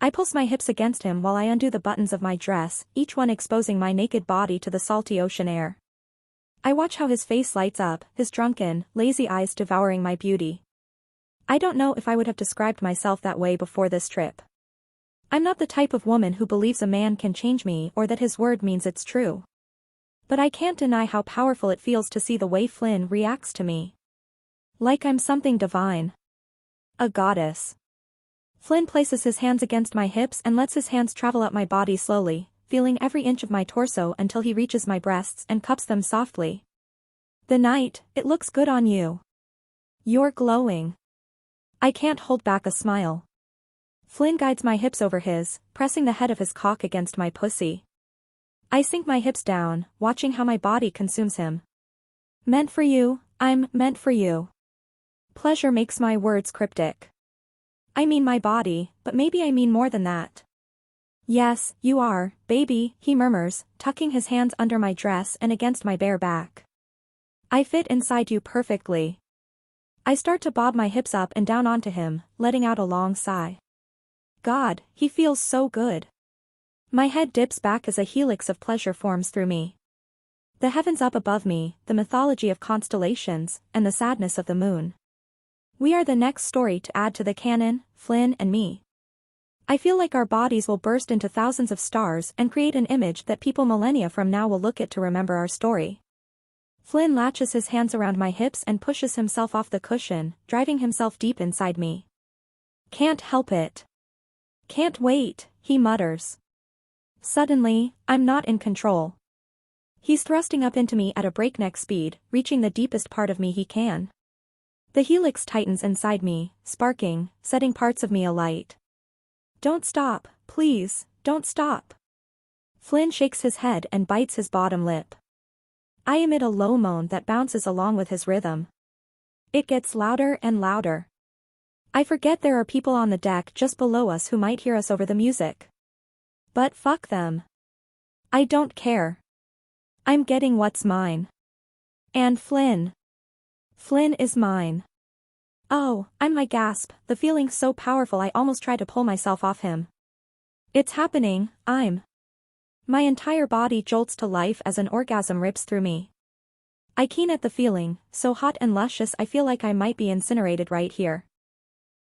I pulse my hips against him while I undo the buttons of my dress, each one exposing my naked body to the salty ocean air. I watch how his face lights up, his drunken, lazy eyes devouring my beauty. I don't know if I would have described myself that way before this trip. I'm not the type of woman who believes a man can change me or that his word means it's true. But I can't deny how powerful it feels to see the way Flynn reacts to me. Like I'm something divine. A goddess. Flynn places his hands against my hips and lets his hands travel up my body slowly, feeling every inch of my torso until he reaches my breasts and cups them softly. "The night, it looks good on you. You're glowing." I can't hold back a smile. Flynn guides my hips over his, pressing the head of his cock against my pussy. I sink my hips down, watching how my body consumes him. "Meant for you, I'm meant for you." Pleasure makes my words cryptic. I mean my body, but maybe I mean more than that. "Yes, you are, baby," he murmurs, tucking his hands under my dress and against my bare back. "I fit inside you perfectly." I start to bob my hips up and down onto him, letting out a long sigh. God, he feels so good. My head dips back as a helix of pleasure forms through me. The heavens up above me, the mythology of constellations, and the sadness of the moon. We are the next story to add to the canon, Flynn and me. I feel like our bodies will burst into thousands of stars and create an image that people millennia from now will look at to remember our story. Flynn latches his hands around my hips and pushes himself off the cushion, driving himself deep inside me. "Can't help it. Can't wait," he mutters. Suddenly, I'm not in control. He's thrusting up into me at a breakneck speed, reaching the deepest part of me he can. The helix tightens inside me, sparking, setting parts of me alight. "Don't stop, please, don't stop." Flynn shakes his head and bites his bottom lip. I emit a low moan that bounces along with his rhythm. It gets louder and louder. I forget there are people on the deck just below us who might hear us over the music. But fuck them. I don't care. I'm getting what's mine. And Flynn. Flynn is mine. Oh, I gasp, the feeling so powerful I almost try to pull myself off him. It's happening, My entire body jolts to life as an orgasm rips through me. I keen at the feeling, so hot and luscious I feel like I might be incinerated right here.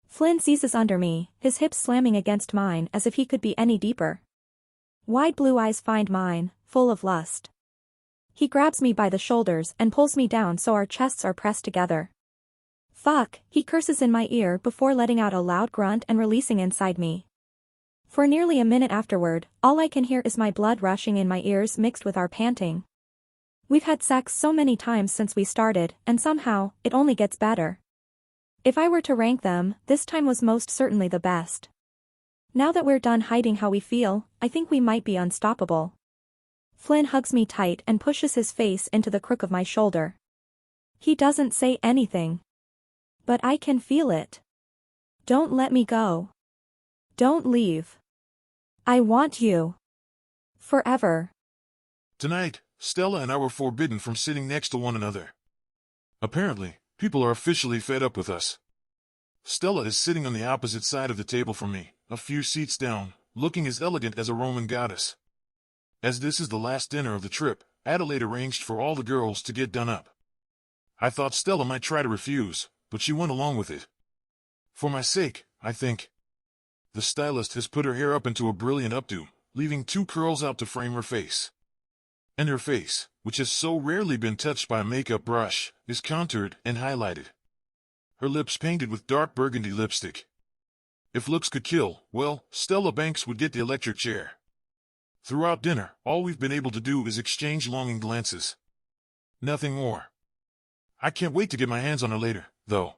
Flynn seizes under me, his hips slamming against mine as if he could be any deeper. Wide blue eyes find mine, full of lust. He grabs me by the shoulders and pulls me down so our chests are pressed together. "Fuck," he curses in my ear before letting out a loud grunt and releasing inside me. For nearly a minute afterward, all I can hear is my blood rushing in my ears mixed with our panting. We've had sex so many times since we started, and somehow, it only gets better. If I were to rank them, this time was most certainly the best. Now that we're done hiding how we feel, I think we might be unstoppable. Flynn hugs me tight and pushes his face into the crook of my shoulder. He doesn't say anything. But I can feel it. "Don't let me go. Don't leave. I want you. Forever." Tonight, Stella and I were forbidden from sitting next to one another. Apparently, people are officially fed up with us. Stella is sitting on the opposite side of the table from me, a few seats down, looking as elegant as a Roman goddess. As this is the last dinner of the trip, Adelaide arranged for all the girls to get done up. I thought Stella might try to refuse, but she went along with it. For my sake, I think. The stylist has put her hair up into a brilliant updo, leaving 2 curls out to frame her face. And her face, which has so rarely been touched by a makeup brush, is contoured and highlighted. Her lips painted with dark burgundy lipstick. If looks could kill, well, Stella Banks would get the electric chair. Throughout dinner, all we've been able to do is exchange longing glances. Nothing more. I can't wait to get my hands on her later, though.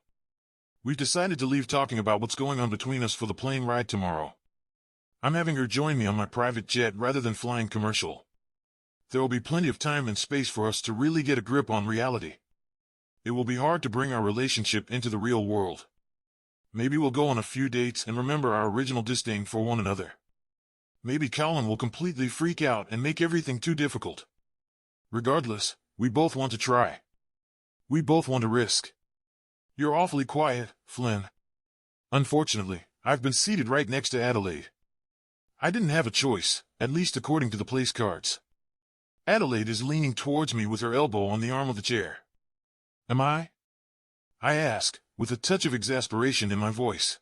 We've decided to leave talking about what's going on between us for the plane ride tomorrow. I'm having her join me on my private jet rather than flying commercial. There will be plenty of time and space for us to really get a grip on reality. It will be hard to bring our relationship into the real world. Maybe we'll go on a few dates and remember our original disdain for one another. Maybe Colin will completely freak out and make everything too difficult. Regardless, we both want to try. We both want to risk. You're awfully quiet, Flynn. Unfortunately, I've been seated right next to Adelaide. I didn't have a choice, at least according to the place cards. Adelaide is leaning towards me with her elbow on the arm of the chair. Am I? I ask, with a touch of exasperation in my voice.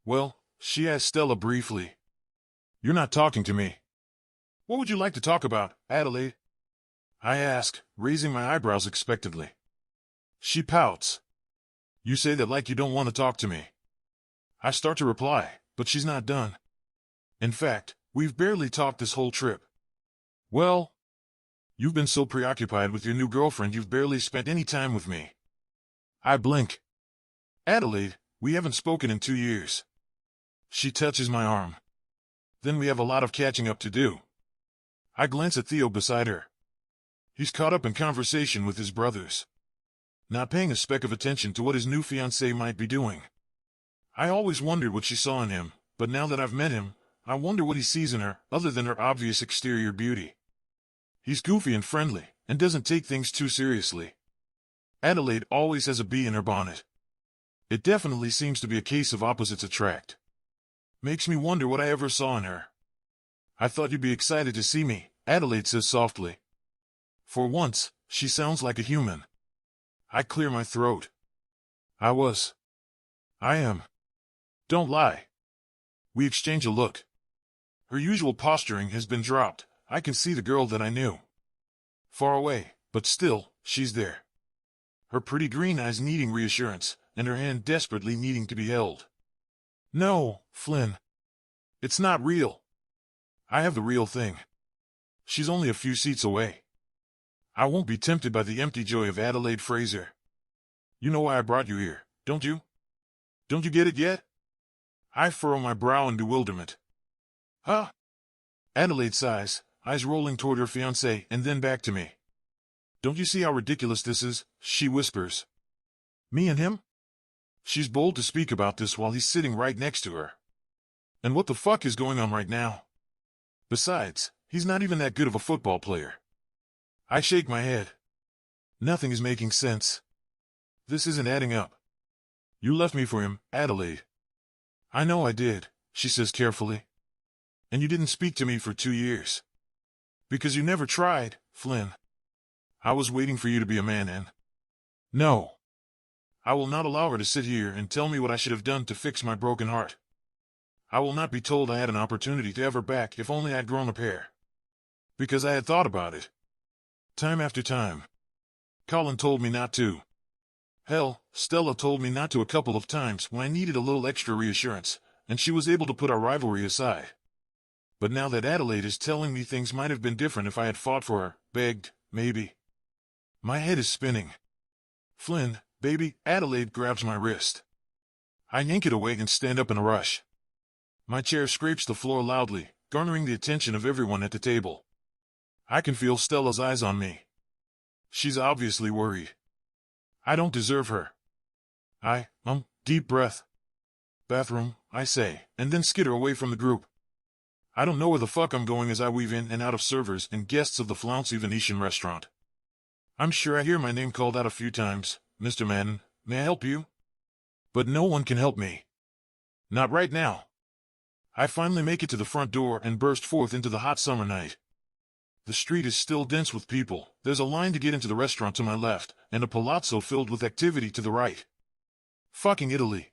Well, she asked Stella briefly. You're not talking to me. What would you like to talk about, Adelaide? I ask, raising my eyebrows expectantly. She pouts. You say that like you don't want to talk to me. I start to reply, but she's not done. In fact, we've barely talked this whole trip. Well, you've been so preoccupied with your new girlfriend you've barely spent any time with me. I blink. Adelaide, we haven't spoken in 2 years. She touches my arm. Then we have a lot of catching up to do. I glance at Theo beside her. He's caught up in conversation with his brothers, not paying a speck of attention to what his new fiancée might be doing. I always wondered what she saw in him, but now that I've met him, I wonder what he sees in her, other than her obvious exterior beauty. He's goofy and friendly, and doesn't take things too seriously. Adelaide always has a bee in her bonnet. It definitely seems to be a case of opposites attract. Makes me wonder what I ever saw in her. I thought you'd be excited to see me, Adelaide says softly. For once, she sounds like a human. I clear my throat. I am. Don't lie. We exchange a look. Her usual posturing has been dropped. I can see the girl that I knew. Far away, but still, she's there. Her pretty green eyes needing reassurance, and her hand desperately needing to be held. No, Flynn. It's not real. I have the real thing. She's only a few seats away. I won't be tempted by the empty joy of Adelaide Fraser. You know why I brought you here, don't you? Don't you get it yet? I furrow my brow in bewilderment. Huh? Adelaide sighs, eyes rolling toward her fiancé and then back to me. Don't you see how ridiculous this is? She whispers. Me and him? She's bold to speak about this while he's sitting right next to her. And what the fuck is going on right now? Besides, he's not even that good of a football player. I shake my head. Nothing is making sense. This isn't adding up. You left me for him, Adelaide. I know I did, she says carefully. And you didn't speak to me for 2 years. Because you never tried, Flynn. I was waiting for you to be a man and... No. I will not allow her to sit here and tell me what I should have done to fix my broken heart. I will not be told I had an opportunity to have her back if only I'd grown a pair. Because I had thought about it. Time after time. Colin told me not to. Hell, Stella told me not to a couple of times when I needed a little extra reassurance, and she was able to put our rivalry aside. But now that Adelaide is telling me things might have been different if I had fought for her, begged, maybe. My head is spinning. Flynn, baby, Adelaide grabs my wrist. I yank it away and stand up in a rush. My chair scrapes the floor loudly, garnering the attention of everyone at the table. I can feel Stella's eyes on me. She's obviously worried. I don't deserve her. Deep breath. Bathroom, I say, and then skitter away from the group. I don't know where the fuck I'm going as I weave in and out of servers and guests of the flouncy Venetian restaurant. I'm sure I hear my name called out a few times. Mr. Madden, may I help you? But no one can help me. Not right now. I finally make it to the front door and burst forth into the hot summer night. The street is still dense with people. There's a line to get into the restaurant to my left, and a palazzo filled with activity to the right. Fucking Italy.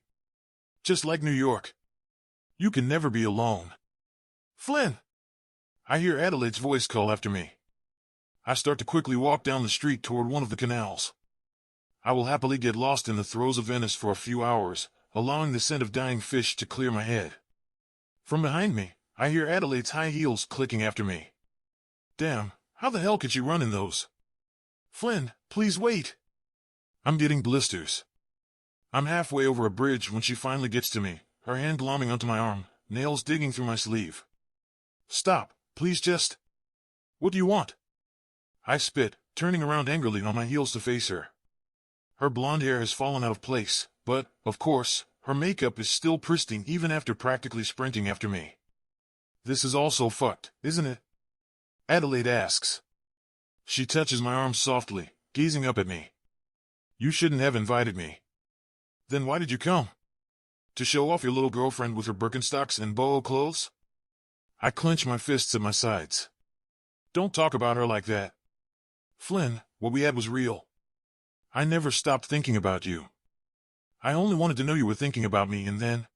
Just like New York. You can never be alone. Flynn! I hear Adelaide's voice call after me. I start to quickly walk down the street toward one of the canals. I will happily get lost in the throes of Venice for a few hours, allowing the scent of dying fish to clear my head. From behind me, I hear Adelaide's high heels clicking after me. Damn, how the hell could she run in those? Flynn, please wait. I'm getting blisters. I'm halfway over a bridge when she finally gets to me, her hand glomming onto my arm, nails digging through my sleeve. Stop, please just... What do you want? I spit, turning around angrily on my heels to face her. Her blonde hair has fallen out of place, but, of course, her makeup is still pristine even after practically sprinting after me. This is all so fucked, isn't it? Adelaide asks. She touches my arm softly, gazing up at me. You shouldn't have invited me. Then why did you come? To show off your little girlfriend with her Birkenstocks and boho clothes? I clench my fists at my sides. Don't talk about her like that. Flynn, what we had was real. I never stopped thinking about you. I only wanted to know you were thinking about me, and then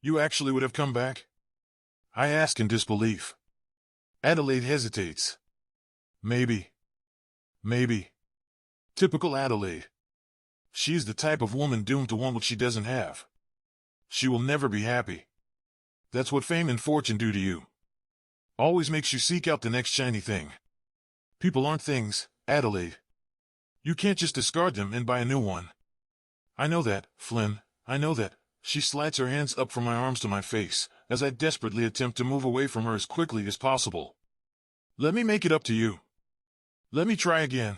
you actually would have come back? I ask in disbelief. Adelaide hesitates. Maybe. Typical Adelaide. She's the type of woman doomed to want what she doesn't have. She will never be happy. That's what fame and fortune do to you. Always makes you seek out the next shiny thing. People aren't things, Adelaide. You can't just discard them and buy a new one. I know that, Flynn, I know that. She slides her hands up from my arms to my face, as I desperately attempt to move away from her as quickly as possible. Let me make it up to you. Let me try again.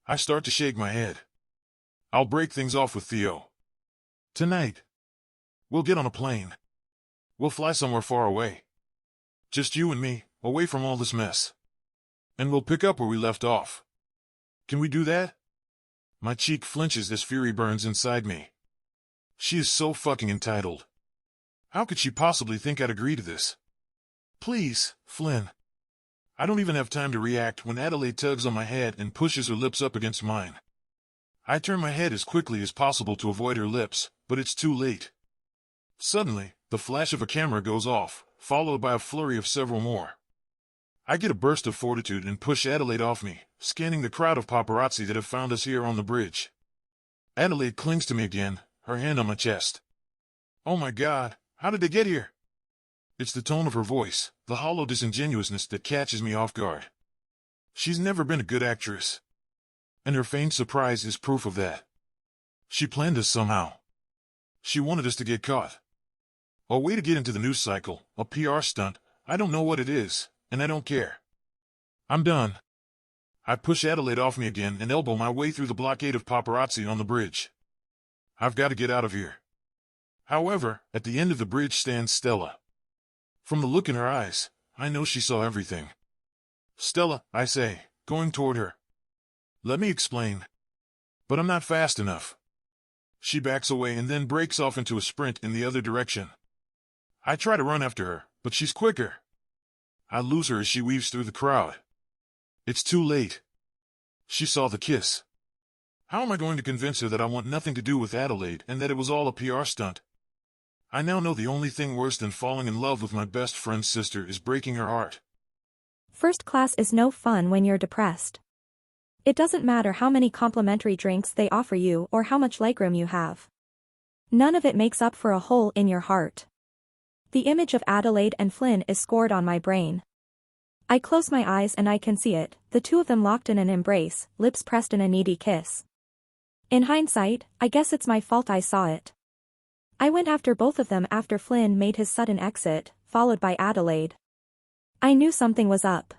I start to shake my head. I'll break things off with Theo. Tonight. We'll get on a plane. We'll fly somewhere far away. Just you and me, away from all this mess. And we'll pick up where we left off. Can we do that? My cheek flinches as fury burns inside me. She is so fucking entitled. How could she possibly think I'd agree to this? Please, Flynn. I don't even have time to react when Adelaide tugs on my head and pushes her lips up against mine. I turn my head as quickly as possible to avoid her lips, but it's too late. Suddenly, the flash of a camera goes off, followed by a flurry of several more. I get a burst of fortitude and push Adelaide off me, scanning the crowd of paparazzi that have found us here on the bridge. Adelaide clings to me again, her hand on my chest. Oh my God, how did they get here? It's the tone of her voice, the hollow disingenuousness that catches me off guard. She's never been a good actress. And her feigned surprise is proof of that. She planned this somehow. She wanted us to get caught. A way to get into the news cycle, a PR stunt, I don't know what it is, and I don't care. I'm done. I push Adelaide off me again and elbow my way through the blockade of paparazzi on the bridge. I've got to get out of here. However, at the end of the bridge stands Stella. From the look in her eyes, I know she saw everything. Stella, I say, going toward her. Let me explain. But I'm not fast enough. She backs away and then breaks off into a sprint in the other direction. I try to run after her, but she's quicker. I lose her as she weaves through the crowd. It's too late. She saw the kiss. How am I going to convince her that I want nothing to do with Adelaide and that it was all a PR stunt? I now know the only thing worse than falling in love with my best friend's sister is breaking her heart. First class is no fun when you're depressed. It doesn't matter how many complimentary drinks they offer you or how much legroom you have. None of it makes up for a hole in your heart. The image of Adelaide and Flynn is scored on my brain. I close my eyes and I can see it, the two of them locked in an embrace, lips pressed in a needy kiss. In hindsight, I guess it's my fault I saw it. I went after both of them after Flynn made his sudden exit, followed by Adelaide. I knew something was up.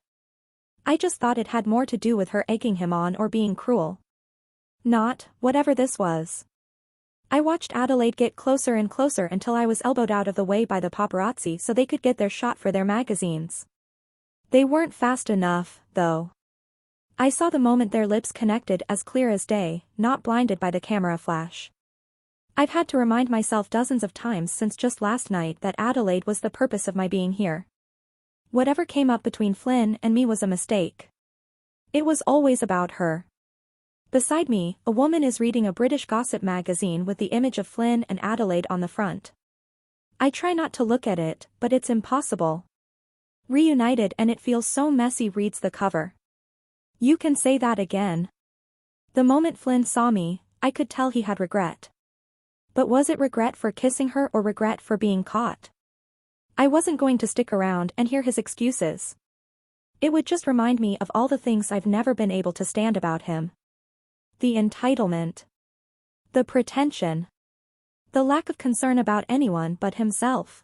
I just thought it had more to do with her egging him on or being cruel. Not, whatever this was. I watched Adelaide get closer and closer until I was elbowed out of the way by the paparazzi so they could get their shot for their magazines. They weren't fast enough, though. I saw the moment their lips connected as clear as day, not blinded by the camera flash. I've had to remind myself dozens of times since just last night that Adelaide was the purpose of my being here. Whatever came up between Flynn and me was a mistake. It was always about her. Beside me, a woman is reading a British gossip magazine with the image of Flynn and Adelaide on the front. I try not to look at it, but it's impossible. Reunited and it feels so messy reads the cover. You can say that again. The moment Flynn saw me, I could tell he had regret. But was it regret for kissing her or regret for being caught? I wasn't going to stick around and hear his excuses. It would just remind me of all the things I've never been able to stand about him. The entitlement. The pretension. The lack of concern about anyone but himself.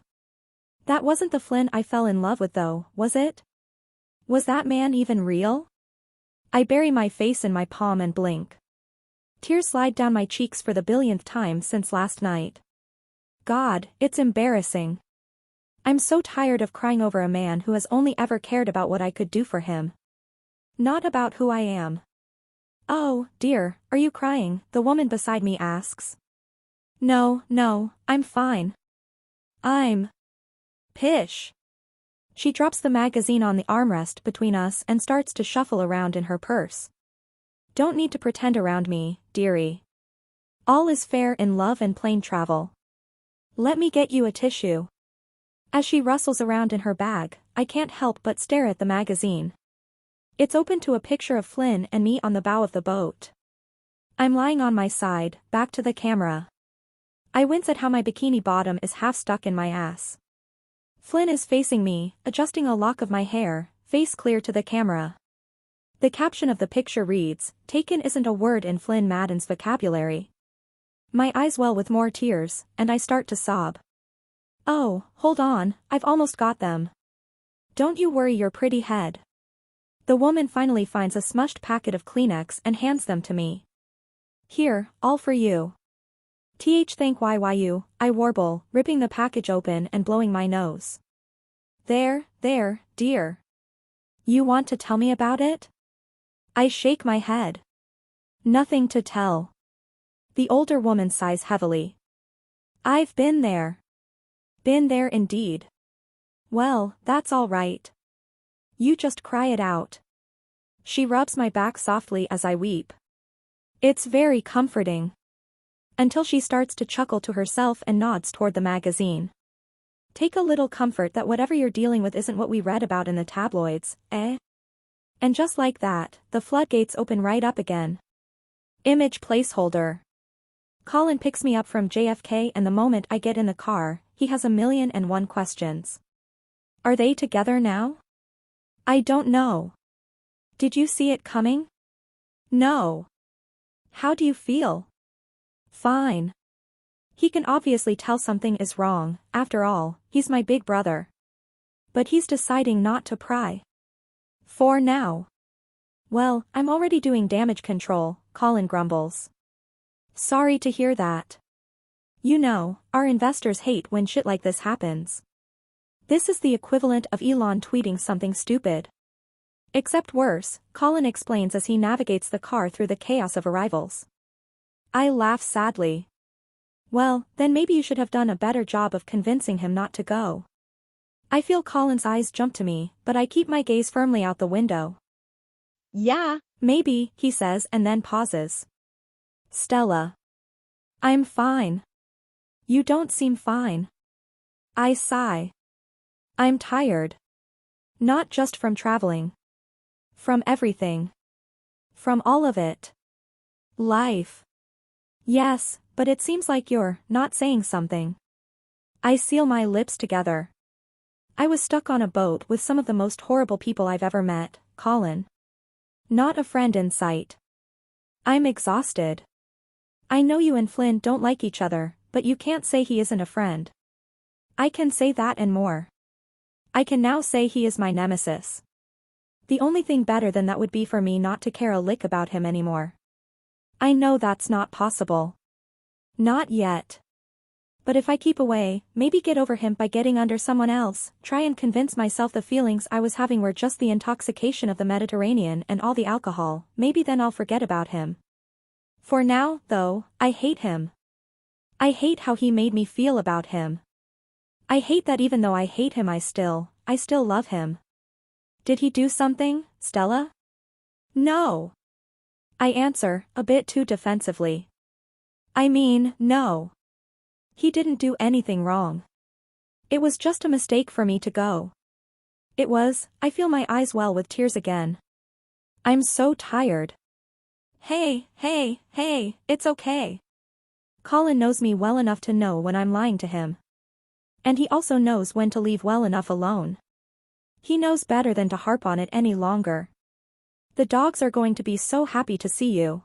That wasn't the Flynn I fell in love with though, was it? Was that man even real? I bury my face in my palm and blink. Tears slide down my cheeks for the billionth time since last night. God, it's embarrassing. I'm so tired of crying over a man who has only ever cared about what I could do for him. Not about who I am. Oh, dear, are you crying? The woman beside me asks. No, I'm fine. I'm pish. She drops the magazine on the armrest between us and starts to shuffle around in her purse. Don't need to pretend around me, dearie. All is fair in love and plane travel. Let me get you a tissue. As she rustles around in her bag, I can't help but stare at the magazine. It's open to a picture of Flynn and me on the bow of the boat. I'm lying on my side, back to the camera. I wince at how my bikini bottom is half stuck in my ass. Flynn is facing me, adjusting a lock of my hair, face clear to the camera. The caption of the picture reads, "Taken isn't a word in Flynn Madden's vocabulary." My eyes well with more tears, and I start to sob. Oh, hold on, I've almost got them. Don't you worry your pretty head. The woman finally finds a smushed packet of Kleenex and hands them to me. Here, all for you. Thank you, I warble, ripping the package open and blowing my nose. There, dear. You want to tell me about it? I shake my head. Nothing to tell. The older woman sighs heavily. I've been there. Been there indeed. Well, that's all right. You just cry it out. She rubs my back softly as I weep. It's very comforting. Until she starts to chuckle to herself and nods toward the magazine. Take a little comfort that whatever you're dealing with isn't what we read about in the tabloids, eh? And just like that, the floodgates open right up again. Image placeholder. Colin picks me up from JFK and the moment I get in the car, he has 1,000,001 questions. Are they together now? I don't know. Did you see it coming? No. How do you feel? Fine. He can obviously tell something is wrong, after all, he's my big brother. But he's deciding not to pry. For now. Well, I'm already doing damage control, Colin grumbles. Sorry to hear that. You know, our investors hate when shit like this happens. This is the equivalent of Elon tweeting something stupid. Except worse, Colin explains as he navigates the car through the chaos of arrivals. I laugh sadly. Well, then maybe you should have done a better job of convincing him not to go. I feel Colin's eyes jump to me, but I keep my gaze firmly out the window. Yeah, maybe, he says and then pauses. Stella. I'm fine. You don't seem fine. I sigh. I'm tired. Not just from traveling. From everything. From all of it. Life. Yes, but it seems like you're not saying something. I seal my lips together. I was stuck on a boat with some of the most horrible people I've ever met, Colin. Not a friend in sight. I'm exhausted. I know you and Flynn don't like each other, but you can't say he isn't a friend. I can say that and more. I can now say he is my nemesis. The only thing better than that would be for me not to care a lick about him anymore. I know that's not possible. Not yet. But if I keep away, maybe get over him by getting under someone else, try and convince myself the feelings I was having were just the intoxication of the Mediterranean and all the alcohol, maybe then I'll forget about him. For now, though, I hate him. I hate how he made me feel about him. I hate that even though I hate him I still love him. Did he do something, Stella? No. I answer, a bit too defensively. I mean, no. He didn't do anything wrong. It was just a mistake for me to go. It was, I feel my eyes well with tears again. I'm so tired. Hey, it's okay. Colin knows me well enough to know when I'm lying to him. And he also knows when to leave well enough alone. He knows better than to harp on it any longer. The dogs are going to be so happy to see you.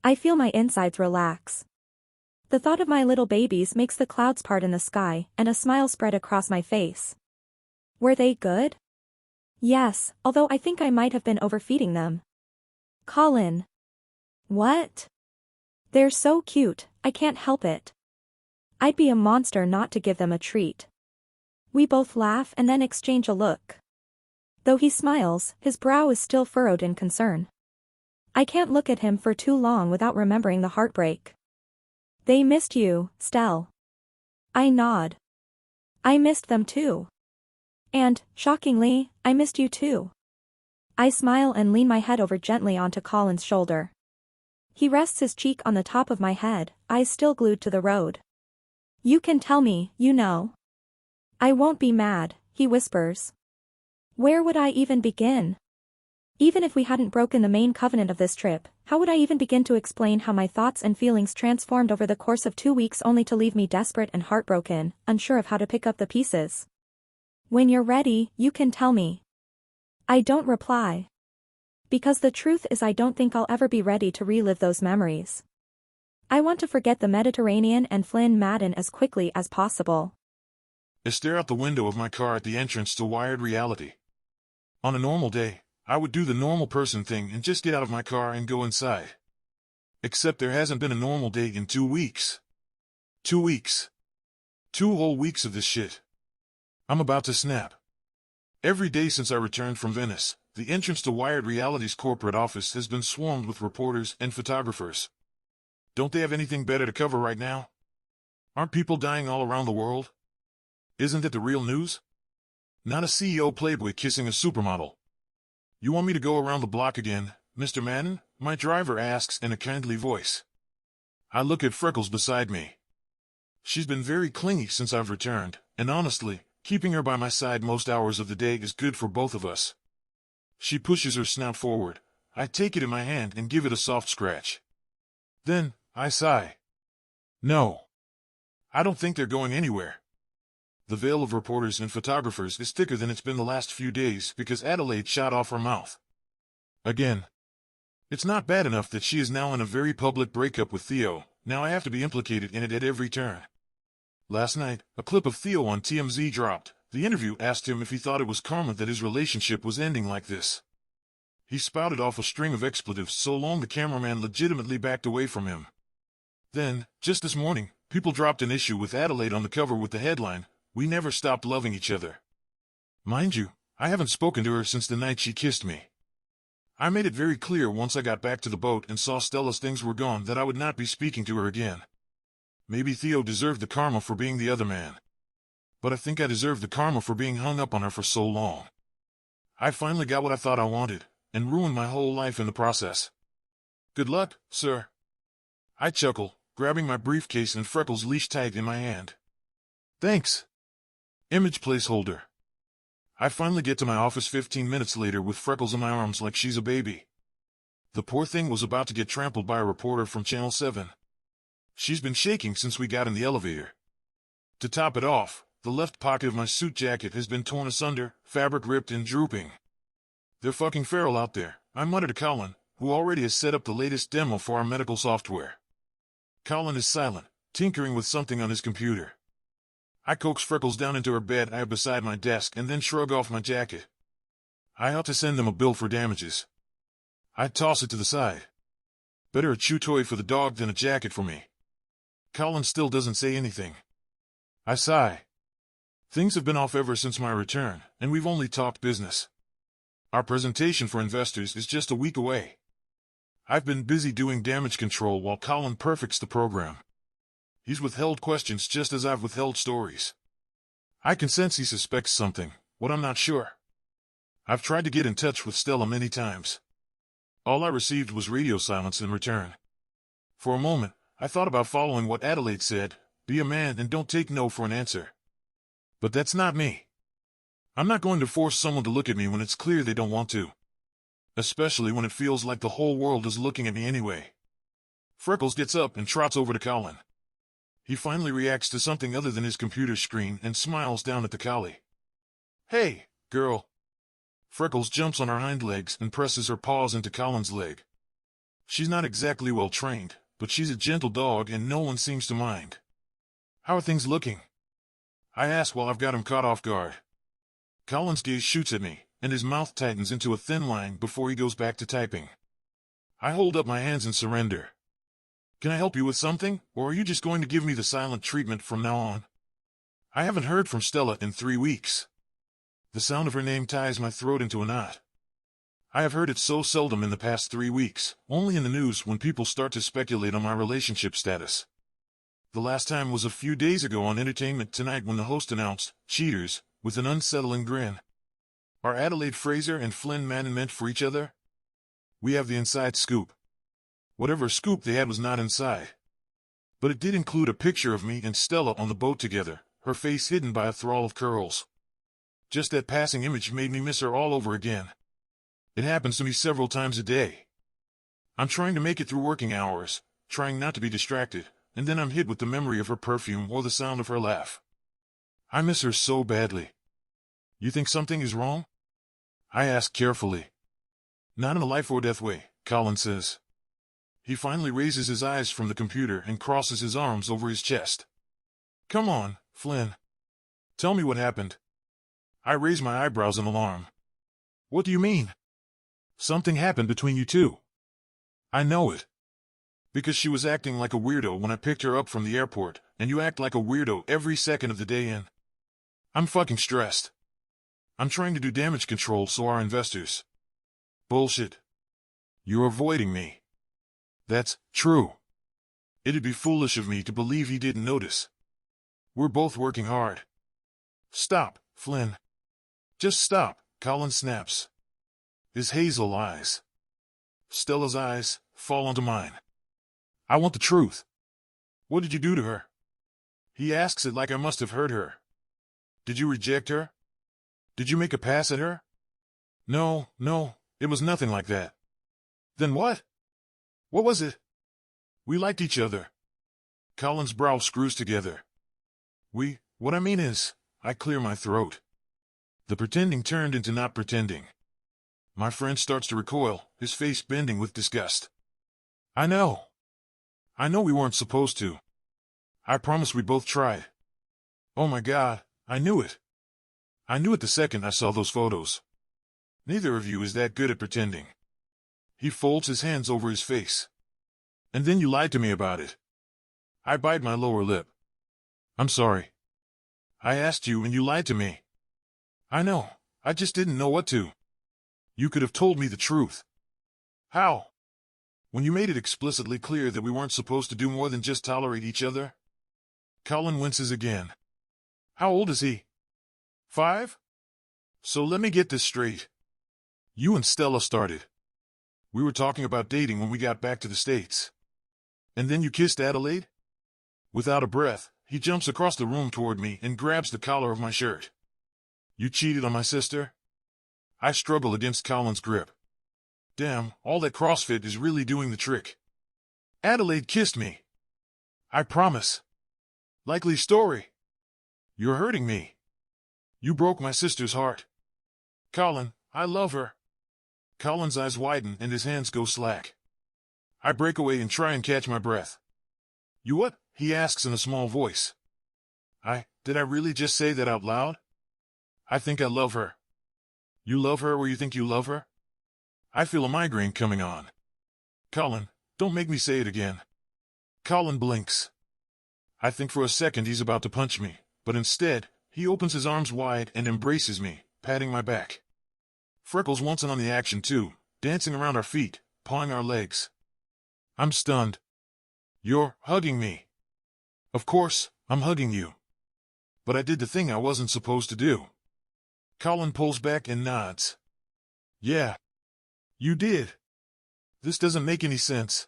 I feel my insides relax. The thought of my little babies makes the clouds part in the sky and a smile spread across my face. Were they good? Yes, although I think I might have been overfeeding them. Colin. What? They're so cute, I can't help it. I'd be a monster not to give them a treat. We both laugh and then exchange a look. Though he smiles, his brow is still furrowed in concern. I can't look at him for too long without remembering the heartbreak. They missed you, Stell. I nod. I missed them too. And, shockingly, I missed you too. I smile and lean my head over gently onto Colin's shoulder. He rests his cheek on the top of my head, eyes still glued to the road. You can tell me, you know. I won't be mad, he whispers. Where would I even begin? Even if we hadn't broken the main covenant of this trip, how would I even begin to explain how my thoughts and feelings transformed over the course of 2 weeks only to leave me desperate and heartbroken, unsure of how to pick up the pieces? When you're ready, you can tell me. I don't reply. Because the truth is I don't think I'll ever be ready to relive those memories. I want to forget the Mediterranean and Flynn Madden as quickly as possible. I stare out the window of my car at the entrance to Wired Reality. On a normal day, I would do the normal person thing and just get out of my car and go inside. Except there hasn't been a normal day in 2 weeks. 2 weeks. 2 whole weeks of this shit. I'm about to snap. Every day since I returned from Venice, the entrance to Wired Reality's corporate office has been swarmed with reporters and photographers. Don't they have anything better to cover right now? Aren't people dying all around the world? Isn't it the real news? Not a CEO playboy kissing a supermodel. You want me to go around the block again, Mr. Madden? My driver asks in a kindly voice. I look at Freckles beside me. She's been very clingy since I've returned, and honestly, keeping her by my side most hours of the day is good for both of us. She pushes her snout forward. I take it in my hand and give it a soft scratch. Then, I sigh. No. I don't think they're going anywhere. The veil of reporters and photographers is thicker than it's been the last few days because Adelaide shot off her mouth. Again. It's not bad enough that she is now in a very public breakup with Theo, now I have to be implicated in it at every turn. Last night, a clip of Theo on TMZ dropped. The interview asked him if he thought it was karma that his relationship was ending like this. He spouted off a string of expletives so long the cameraman legitimately backed away from him. Then, just this morning, people dropped an issue with Adelaide on the cover with the headline, "We never stopped loving each other." Mind you, I haven't spoken to her since the night she kissed me. I made it very clear once I got back to the boat and saw Stella's things were gone that I would not be speaking to her again. Maybe Theo deserved the karma for being the other man. But I think I deserved the karma for being hung up on her for so long. I finally got what I thought I wanted, and ruined my whole life in the process. Good luck, sir. I chuckle, grabbing my briefcase and Freckles' leash tight in my hand. Thanks. Image placeholder. I finally get to my office 15 minutes later with Freckles in my arms like she's a baby. The poor thing was about to get trampled by a reporter from Channel 7. She's been shaking since we got in the elevator. To top it off, the left pocket of my suit jacket has been torn asunder, fabric ripped and drooping. They're fucking feral out there, I mutter to Colin, who already has set up the latest demo for our medical software. Colin is silent, tinkering with something on his computer. I coax Freckles down into her bed I have beside my desk and then shrug off my jacket. I ought to send them a bill for damages. I toss it to the side. Better a chew toy for the dog than a jacket for me. Colin still doesn't say anything. I sigh. Things have been off ever since my return, and we've only talked business. Our presentation for investors is just a week away. I've been busy doing damage control while Colin perfects the program. He's withheld questions just as I've withheld stories. I can sense he suspects something, what I'm not sure. I've tried to get in touch with Stella many times. All I received was radio silence in return. For a moment, I thought about following what Adelaide said, be a man and don't take no for an answer. But that's not me. I'm not going to force someone to look at me when it's clear they don't want to. Especially when it feels like the whole world is looking at me anyway. Freckles gets up and trots over to Colin. He finally reacts to something other than his computer screen and smiles down at the collie. Hey, girl. Freckles jumps on her hind legs and presses her paws into Colin's leg. She's not exactly well trained, but she's a gentle dog and no one seems to mind. How are things looking? I ask while I've got him caught off guard. Colin's gaze shoots at me, and his mouth tightens into a thin line before he goes back to typing. I hold up my hands in surrender. Can I help you with something, or are you just going to give me the silent treatment from now on? I haven't heard from Stella in 3 weeks. The sound of her name ties my throat into a knot. I have heard it so seldom in the past 3 weeks, only in the news when people start to speculate on my relationship status. The last time was a few days ago on Entertainment Tonight when the host announced, "Cheaters, with an unsettling grin. Are Adelaide Fraser and Flynn Manning meant for each other? We have the inside scoop. Whatever scoop they had was not inside. But it did include a picture of me and Stella on the boat together, her face hidden by a thrall of curls. Just that passing image made me miss her all over again. It happens to me several times a day. I'm trying to make it through working hours, trying not to be distracted, and then I'm hit with the memory of her perfume or the sound of her laugh. I miss her so badly. You think something is wrong? I ask carefully. Not in a life or death way, Colin says. He finally raises his eyes from the computer and crosses his arms over his chest. Come on, Flynn. Tell me what happened. I raise my eyebrows in alarm. What do you mean? Something happened between you two. I know it. Because she was acting like a weirdo when I picked her up from the airport, and you act like a weirdo every second of the day in. I'm fucking stressed. I'm trying to do damage control so our investors. Bullshit. You're avoiding me. That's true. It'd be foolish of me to believe he didn't notice. We're both working hard. Stop, Flynn. Just stop, Colin snaps. His hazel eyes. Stella's eyes fall onto mine. I want the truth. What did you do to her? He asks it like I must have hurt her. Did you reject her? Did you make a pass at her? No, it was nothing like that. Then what? What was it? We liked each other. Colin's brow screws together. What I mean is, I clear my throat. The pretending turned into not pretending. My friend starts to recoil, his face bending with disgust. I know we weren't supposed to. I promise we both tried. Oh my God, I knew it. I knew it the second I saw those photos. Neither of you is that good at pretending. He folds his hands over his face. And then you lied to me about it. I bite my lower lip. I'm sorry. I asked you and you lied to me. I know, I just didn't know what to. You could have told me the truth. How? When you made it explicitly clear that we weren't supposed to do more than just tolerate each other? Colin winces again. How old is he? 5? So let me get this straight. You and Stella started. We were talking about dating when we got back to the States. And then you kissed Adelaide? Without a breath, he jumps across the room toward me and grabs the collar of my shirt. You cheated on my sister? I struggle against Colin's grip. Damn, all that CrossFit is really doing the trick. Adelaide kissed me. I promise. Likely story. You're hurting me. You broke my sister's heart. Colin, I love her. Colin's eyes widen and his hands go slack. I break away and try and catch my breath. You what? He asks in a small voice. Did I really just say that out loud? I think I love her. You love her or you think you love her? I feel a migraine coming on. Colin, don't make me say it again. Colin blinks. I think for a second he's about to punch me, but instead, he opens his arms wide and embraces me, patting my back. Freckles wants in on the action too, dancing around our feet, pawing our legs. I'm stunned. You're hugging me. Of course, I'm hugging you. But I did the thing I wasn't supposed to do. Colin pulls back and nods. Yeah. You did. This doesn't make any sense.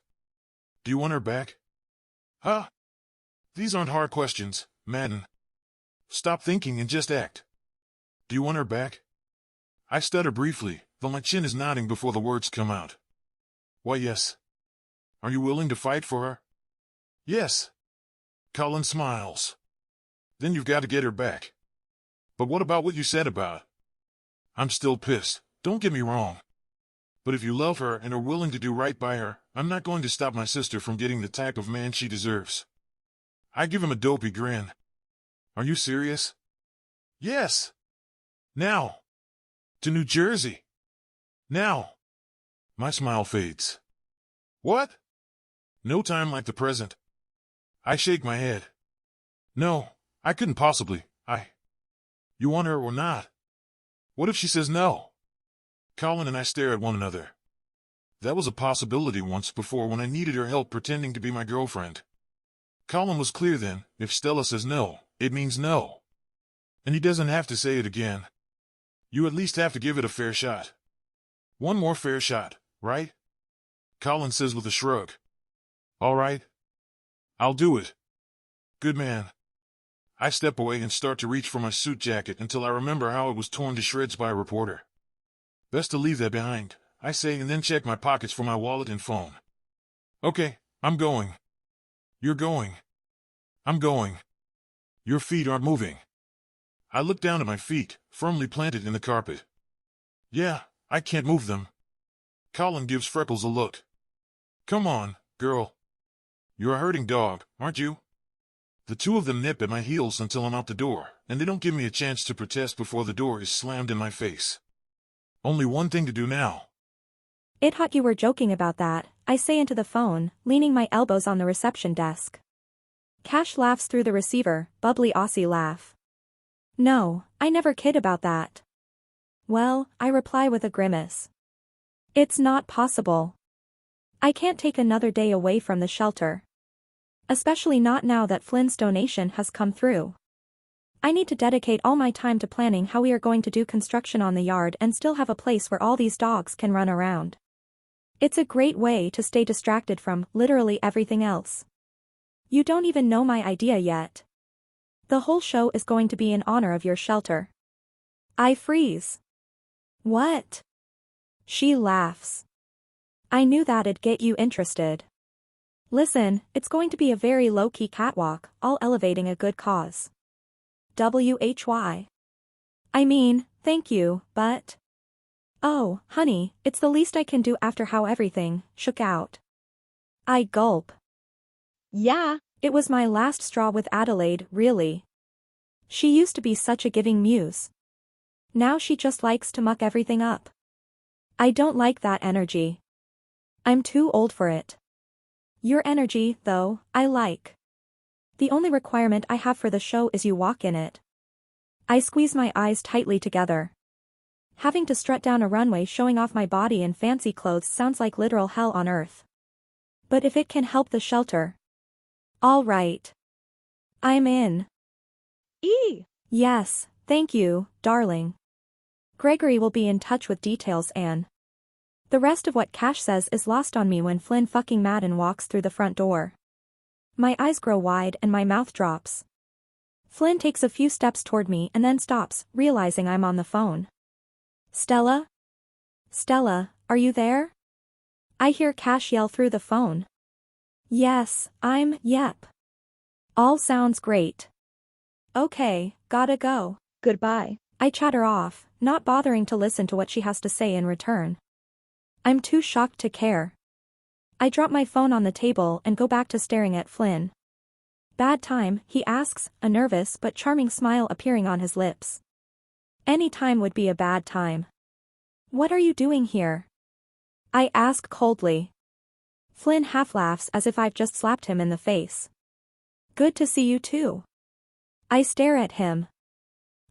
Do you want her back? Huh? These aren't hard questions, Madden. Stop thinking and just act. Do you want her back? I stutter briefly, though my chin is nodding before the words come out. Why, yes. Are you willing to fight for her? Yes. Colin smiles. Then you've got to get her back. But what about what you said about? I'm still pissed, don't get me wrong. But if you love her and are willing to do right by her, I'm not going to stop my sister from getting the type of man she deserves. I give him a dopey grin. Are you serious? Yes. Now. To New Jersey. Now. My smile fades. What? No time like the present. I shake my head. No, I couldn't possibly. You want her or not? What if she says no? Colin and I stare at one another. That was a possibility once before when I needed her help pretending to be my girlfriend. Colin was clear then, if Stella says no, it means no. And he doesn't have to say it again. You at least have to give it a fair shot. One more fair shot, right? Colin says with a shrug. All right. I'll do it. Good man. I step away and start to reach for my suit jacket until I remember how it was torn to shreds by a reporter. Best to leave that behind, I say, and then check my pockets for my wallet and phone. Okay, I'm going. You're going. I'm going. Your feet aren't moving. I look down at my feet, firmly planted in the carpet. Yeah, I can't move them. Colin gives Freckles a look. Come on, girl. You're a herding dog, aren't you? The two of them nip at my heels until I'm out the door, and they don't give me a chance to protest before the door is slammed in my face. Only one thing to do now. It thought you were joking about that, I say into the phone, leaning my elbows on the reception desk. Cash laughs through the receiver, bubbly Aussie laugh. No, I never kid about that. Well, I reply with a grimace. It's not possible. I can't take another day away from the shelter. Especially not now that Flynn's donation has come through. I need to dedicate all my time to planning how we are going to do construction on the yard and still have a place where all these dogs can run around. It's a great way to stay distracted from literally everything else. You don't even know my idea yet. The whole show is going to be in honor of your shelter. I freeze. What? She laughs. I knew that'd get you interested. Listen, it's going to be a very low-key catwalk, all elevating a good cause. WHY. I mean, thank you, but... Oh, honey, it's the least I can do after how everything shook out. I gulp. Yeah, it was my last straw with Adelaide, really. She used to be such a giving muse. Now she just likes to muck everything up. I don't like that energy. I'm too old for it. Your energy, though, I like. The only requirement I have for the show is you walk in it. I squeeze my eyes tightly together. Having to strut down a runway showing off my body in fancy clothes sounds like literal hell on earth. But if it can help the shelter. All right. I'm in. Yes, thank you, darling. Gregory will be in touch with details, Anne. The rest of what Cash says is lost on me when Flynn fucking Madden walks through the front door. My eyes grow wide and my mouth drops. Flynn takes a few steps toward me and then stops, realizing I'm on the phone. Stella? Stella, are you there? I hear Cash yell through the phone. Yes, yep. All sounds great. Okay, gotta go. Goodbye. I chatter off, not bothering to listen to what she has to say in return. I'm too shocked to care. I drop my phone on the table and go back to staring at Flynn. Bad time, he asks, a nervous but charming smile appearing on his lips. Any time would be a bad time. What are you doing here? I ask coldly. Flynn half laughs as if I've just slapped him in the face. Good to see you too. I stare at him.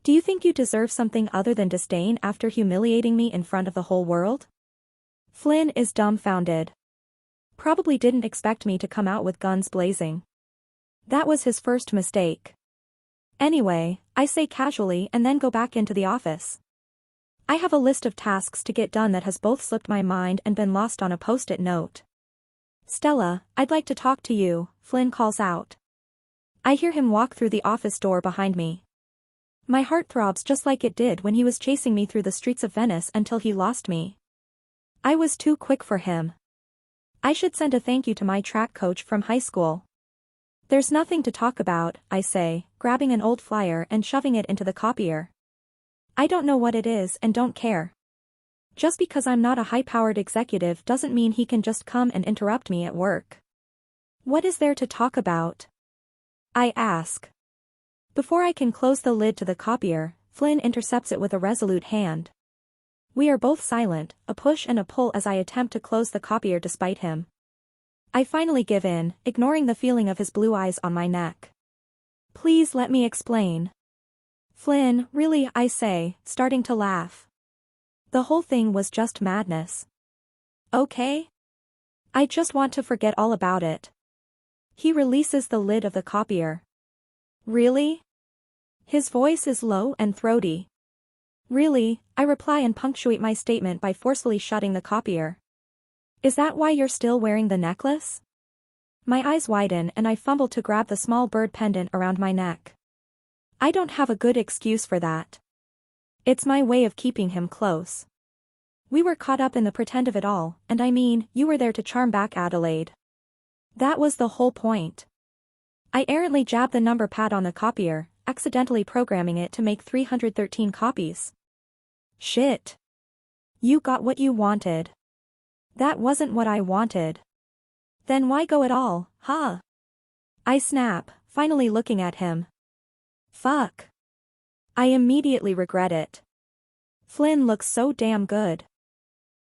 Do you think you deserve something other than disdain after humiliating me in front of the whole world? Flynn is dumbfounded. Probably didn't expect me to come out with guns blazing. That was his first mistake. Anyway, I say casually and then go back into the office. I have a list of tasks to get done that has both slipped my mind and been lost on a post-it note. Stella, I'd like to talk to you, Flynn calls out. I hear him walk through the office door behind me. My heart throbs just like it did when he was chasing me through the streets of Venice until he lost me. I was too quick for him. I should send a thank you to my track coach from high school. There's nothing to talk about, I say, grabbing an old flyer and shoving it into the copier. I don't know what it is and don't care. Just because I'm not a high-powered executive doesn't mean he can just come and interrupt me at work. What is there to talk about? I ask. Before I can close the lid to the copier, Flynn intercepts it with a resolute hand. We are both silent, a push and a pull as I attempt to close the copier despite him. I finally give in, ignoring the feeling of his blue eyes on my neck. Please let me explain. Flynn, really, I say, starting to laugh. The whole thing was just madness. Okay? I just want to forget all about it. He releases the lid of the copier. Really? His voice is low and throaty. Really, I reply and punctuate my statement by forcefully shutting the copier. Is that why you're still wearing the necklace? My eyes widen and I fumble to grab the small bird pendant around my neck. I don't have a good excuse for that. It's my way of keeping him close. We were caught up in the pretend of it all, and I mean, you were there to charm back Adelaide. That was the whole point. I errantly jabbed the number pad on the copier, accidentally programming it to make 313 copies. Shit. You got what you wanted. That wasn't what I wanted. Then why go at all, huh? I snap, finally looking at him. Fuck. I immediately regret it. Flynn looks so damn good.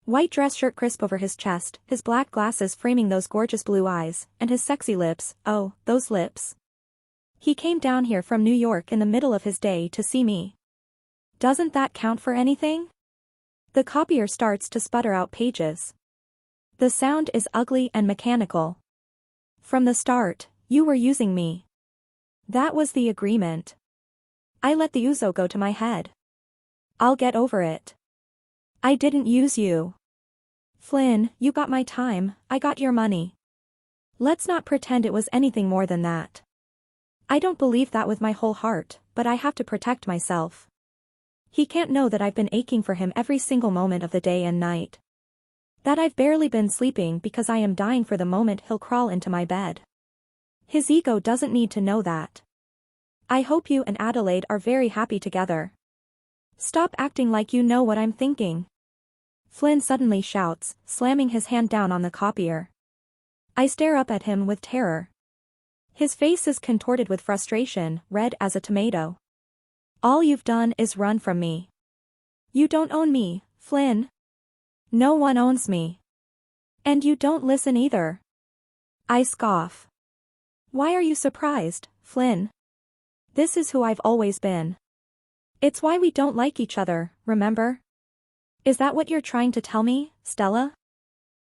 White dress shirt crisp over his chest, his black glasses framing those gorgeous blue eyes, and his sexy lips, oh, those lips. He came down here from New York in the middle of his day to see me. Doesn't that count for anything? The copier starts to sputter out pages. The sound is ugly and mechanical. From the start, you were using me. That was the agreement. I let the ouzo go to my head. I'll get over it. I didn't use you. Flynn, you got my time, I got your money. Let's not pretend it was anything more than that. I don't believe that with my whole heart, but I have to protect myself. He can't know that I've been aching for him every single moment of the day and night. That I've barely been sleeping because I am dying for the moment he'll crawl into my bed. His ego doesn't need to know that. I hope you and Adelaide are very happy together. Stop acting like you know what I'm thinking. Flynn suddenly shouts, slamming his hand down on the copier. I stare up at him with terror. His face is contorted with frustration, red as a tomato. All you've done is run from me. You don't own me, Flynn. No one owns me. And you don't listen either. I scoff. Why are you surprised, Flynn? This is who I've always been. It's why we don't like each other, remember? Is that what you're trying to tell me, Stella?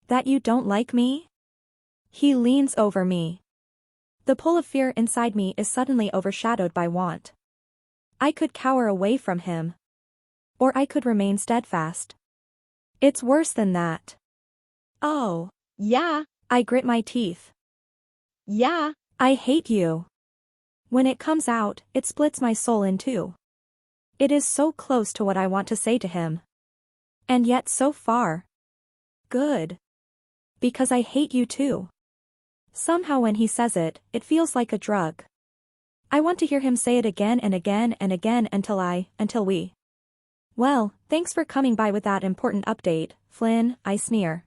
That you don't like me? He leans over me. The pull of fear inside me is suddenly overshadowed by want. I could cower away from him. Or I could remain steadfast. It's worse than that. Oh, yeah, I grit my teeth. Yeah, I hate you. When it comes out, it splits my soul in two. It is so close to what I want to say to him. And yet so far. Good. Because I hate you too. Somehow when he says it, it feels like a drug. I want to hear him say it again and again and again until we. Well, thanks for coming by with that important update, Flynn, I sneer.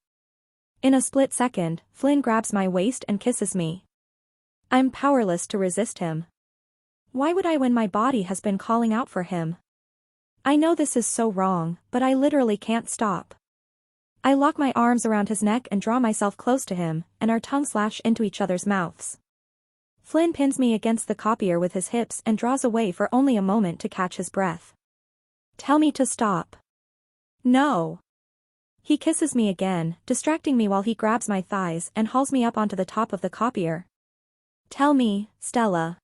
In a split second, Flynn grabs my waist and kisses me. I'm powerless to resist him. Why would I when my body has been calling out for him? I know this is so wrong, but I literally can't stop. I lock my arms around his neck and draw myself close to him, and our tongues lash into each other's mouths. Flynn pins me against the copier with his hips and draws away for only a moment to catch his breath. Tell me to stop. No. He kisses me again, distracting me while he grabs my thighs and hauls me up onto the top of the copier. Tell me, Stella.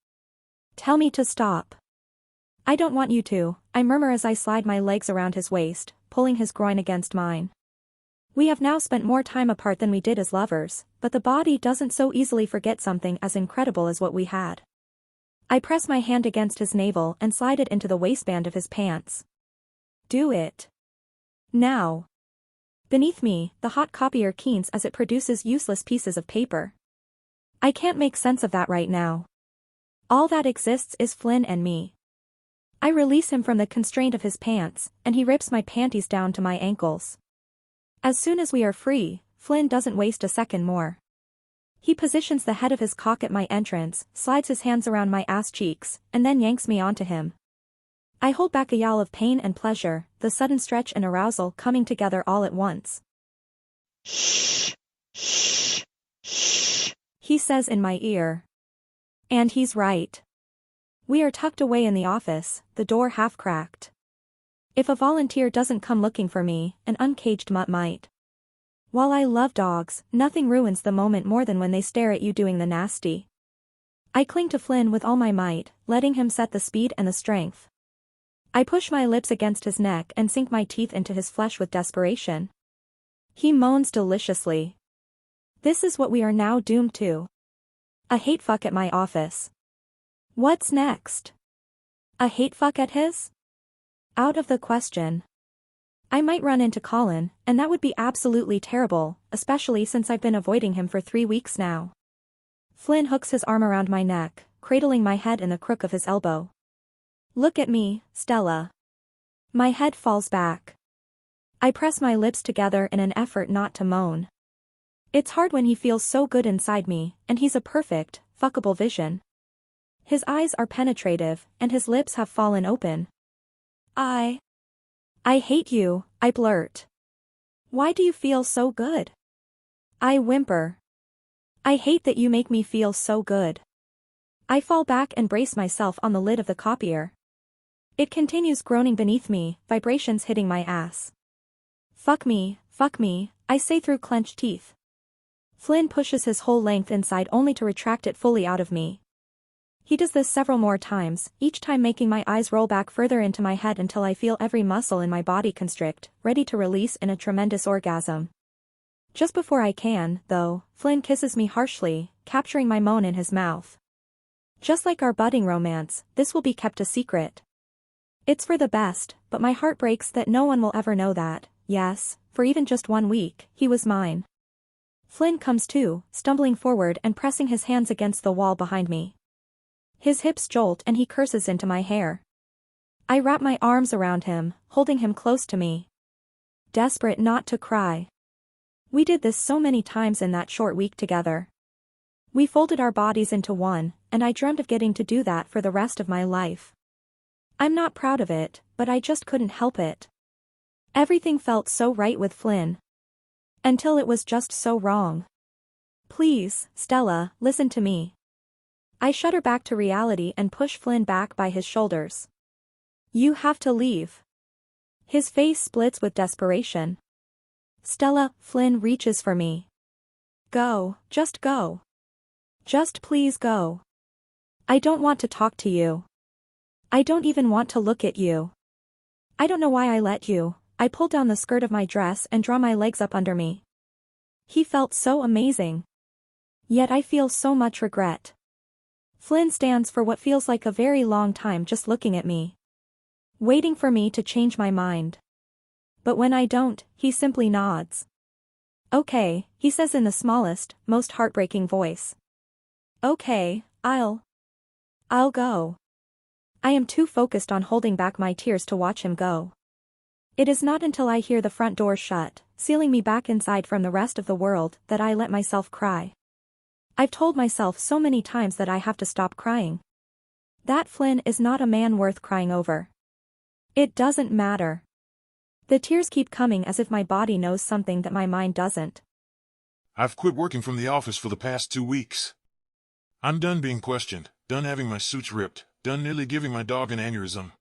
Tell me to stop. I don't want you to, I murmur as I slide my legs around his waist, pulling his groin against mine. We have now spent more time apart than we did as lovers, but the body doesn't so easily forget something as incredible as what we had. I press my hand against his navel and slide it into the waistband of his pants. Do it. Now. Beneath me, the hot copier keens as it produces useless pieces of paper. I can't make sense of that right now. All that exists is Flynn and me. I release him from the constraint of his pants, and he rips my panties down to my ankles. As soon as we are free, Flynn doesn't waste a second more. He positions the head of his cock at my entrance, slides his hands around my ass cheeks, and then yanks me onto him. I hold back a yowl of pain and pleasure, the sudden stretch and arousal coming together all at once. Shh, shh, shh, he says in my ear. And he's right. We are tucked away in the office, the door half cracked. If a volunteer doesn't come looking for me, an uncaged mutt might. While I love dogs, nothing ruins the moment more than when they stare at you doing the nasty. I cling to Flynn with all my might, letting him set the speed and the strength. I push my lips against his neck and sink my teeth into his flesh with desperation. He moans deliciously. This is what we are now doomed to. A hate fuck at my office. What's next? A hate fuck at his? Out of the question. I might run into Colin, and that would be absolutely terrible, especially since I've been avoiding him for 3 weeks now. Flynn hooks his arm around my neck, cradling my head in the crook of his elbow. Look at me, Stella. My head falls back. I press my lips together in an effort not to moan. It's hard when he feels so good inside me, and he's a perfect, fuckable vision. His eyes are penetrative, and his lips have fallen open. I hate you, I blurt. Why do you feel so good? I whimper. I hate that you make me feel so good. I fall back and brace myself on the lid of the copier. It continues groaning beneath me, vibrations hitting my ass. Fuck me, I say through clenched teeth. Flynn pushes his whole length inside only to retract it fully out of me. He does this several more times, each time making my eyes roll back further into my head until I feel every muscle in my body constrict, ready to release in a tremendous orgasm. Just before I can, though, Flynn kisses me harshly, capturing my moan in his mouth. Just like our budding romance, this will be kept a secret. It's for the best, but my heart breaks that no one will ever know that, yes, for even just 1 week, he was mine. Flynn comes to, stumbling forward and pressing his hands against the wall behind me. His hips jolt and he curses into my hair. I wrap my arms around him, holding him close to me. Desperate not to cry. We did this so many times in that short week together. We folded our bodies into one, and I dreamt of getting to do that for the rest of my life. I'm not proud of it, but I just couldn't help it. Everything felt so right with Flynn. Until it was just so wrong. Please, Stella, listen to me. I shudder back to reality and push Flynn back by his shoulders. You have to leave. His face splits with desperation. Stella, Flynn reaches for me. Go, just go. Just please go. I don't want to talk to you. I don't even want to look at you. I don't know why I let you. I pull down the skirt of my dress and draw my legs up under me. He felt so amazing. Yet I feel so much regret. Flynn stands for what feels like a very long time just looking at me. Waiting for me to change my mind. But when I don't, he simply nods. Okay, he says in the smallest, most heartbreaking voice. Okay, I'll go. I am too focused on holding back my tears to watch him go. It is not until I hear the front door shut, sealing me back inside from the rest of the world, that I let myself cry. I've told myself so many times that I have to stop crying. That Flynn is not a man worth crying over. It doesn't matter. The tears keep coming as if my body knows something that my mind doesn't. I've quit working from the office for the past 2 weeks. I'm done being questioned, done having my suits ripped, done nearly giving my dog an aneurysm.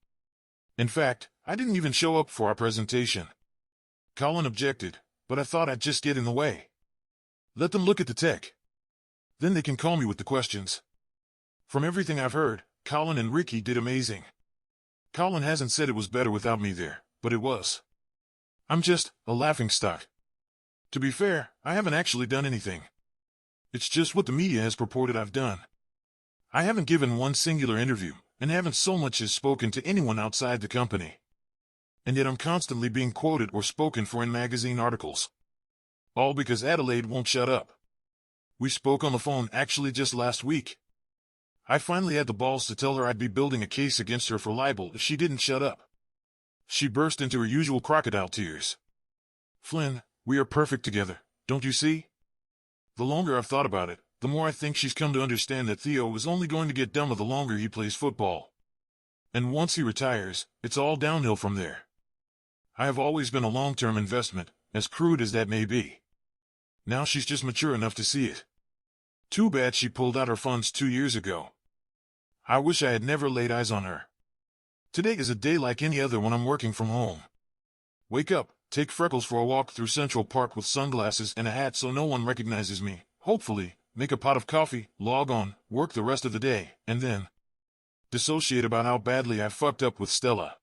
In fact, I didn't even show up for our presentation. Colin objected, but I thought I'd just get in the way. Let them look at the tech. Then they can call me with the questions. From everything I've heard, Colin and Ricky did amazing. Colin hasn't said it was better without me there, but it was. I'm just a laughingstock. To be fair, I haven't actually done anything. It's just what the media has purported I've done. I haven't given one singular interview, and haven't so much as spoken to anyone outside the company. And yet I'm constantly being quoted or spoken for in magazine articles. All because Adelaide won't shut up. We spoke on the phone actually just last week. I finally had the balls to tell her I'd be building a case against her for libel if she didn't shut up. She burst into her usual crocodile tears. Flynn, we are perfect together, don't you see? The longer I've thought about it, the more I think she's come to understand that Theo is only going to get dumber the longer he plays football. And once he retires, it's all downhill from there. I have always been a long-term investment, as crude as that may be. Now she's just mature enough to see it. Too bad she pulled out her funds 2 years ago. I wish I had never laid eyes on her. Today is a day like any other when I'm working from home. Wake up, take Freckles for a walk through Central Park with sunglasses and a hat so no one recognizes me, hopefully, make a pot of coffee, log on, work the rest of the day, and then dissociate about how badly I fucked up with Stella.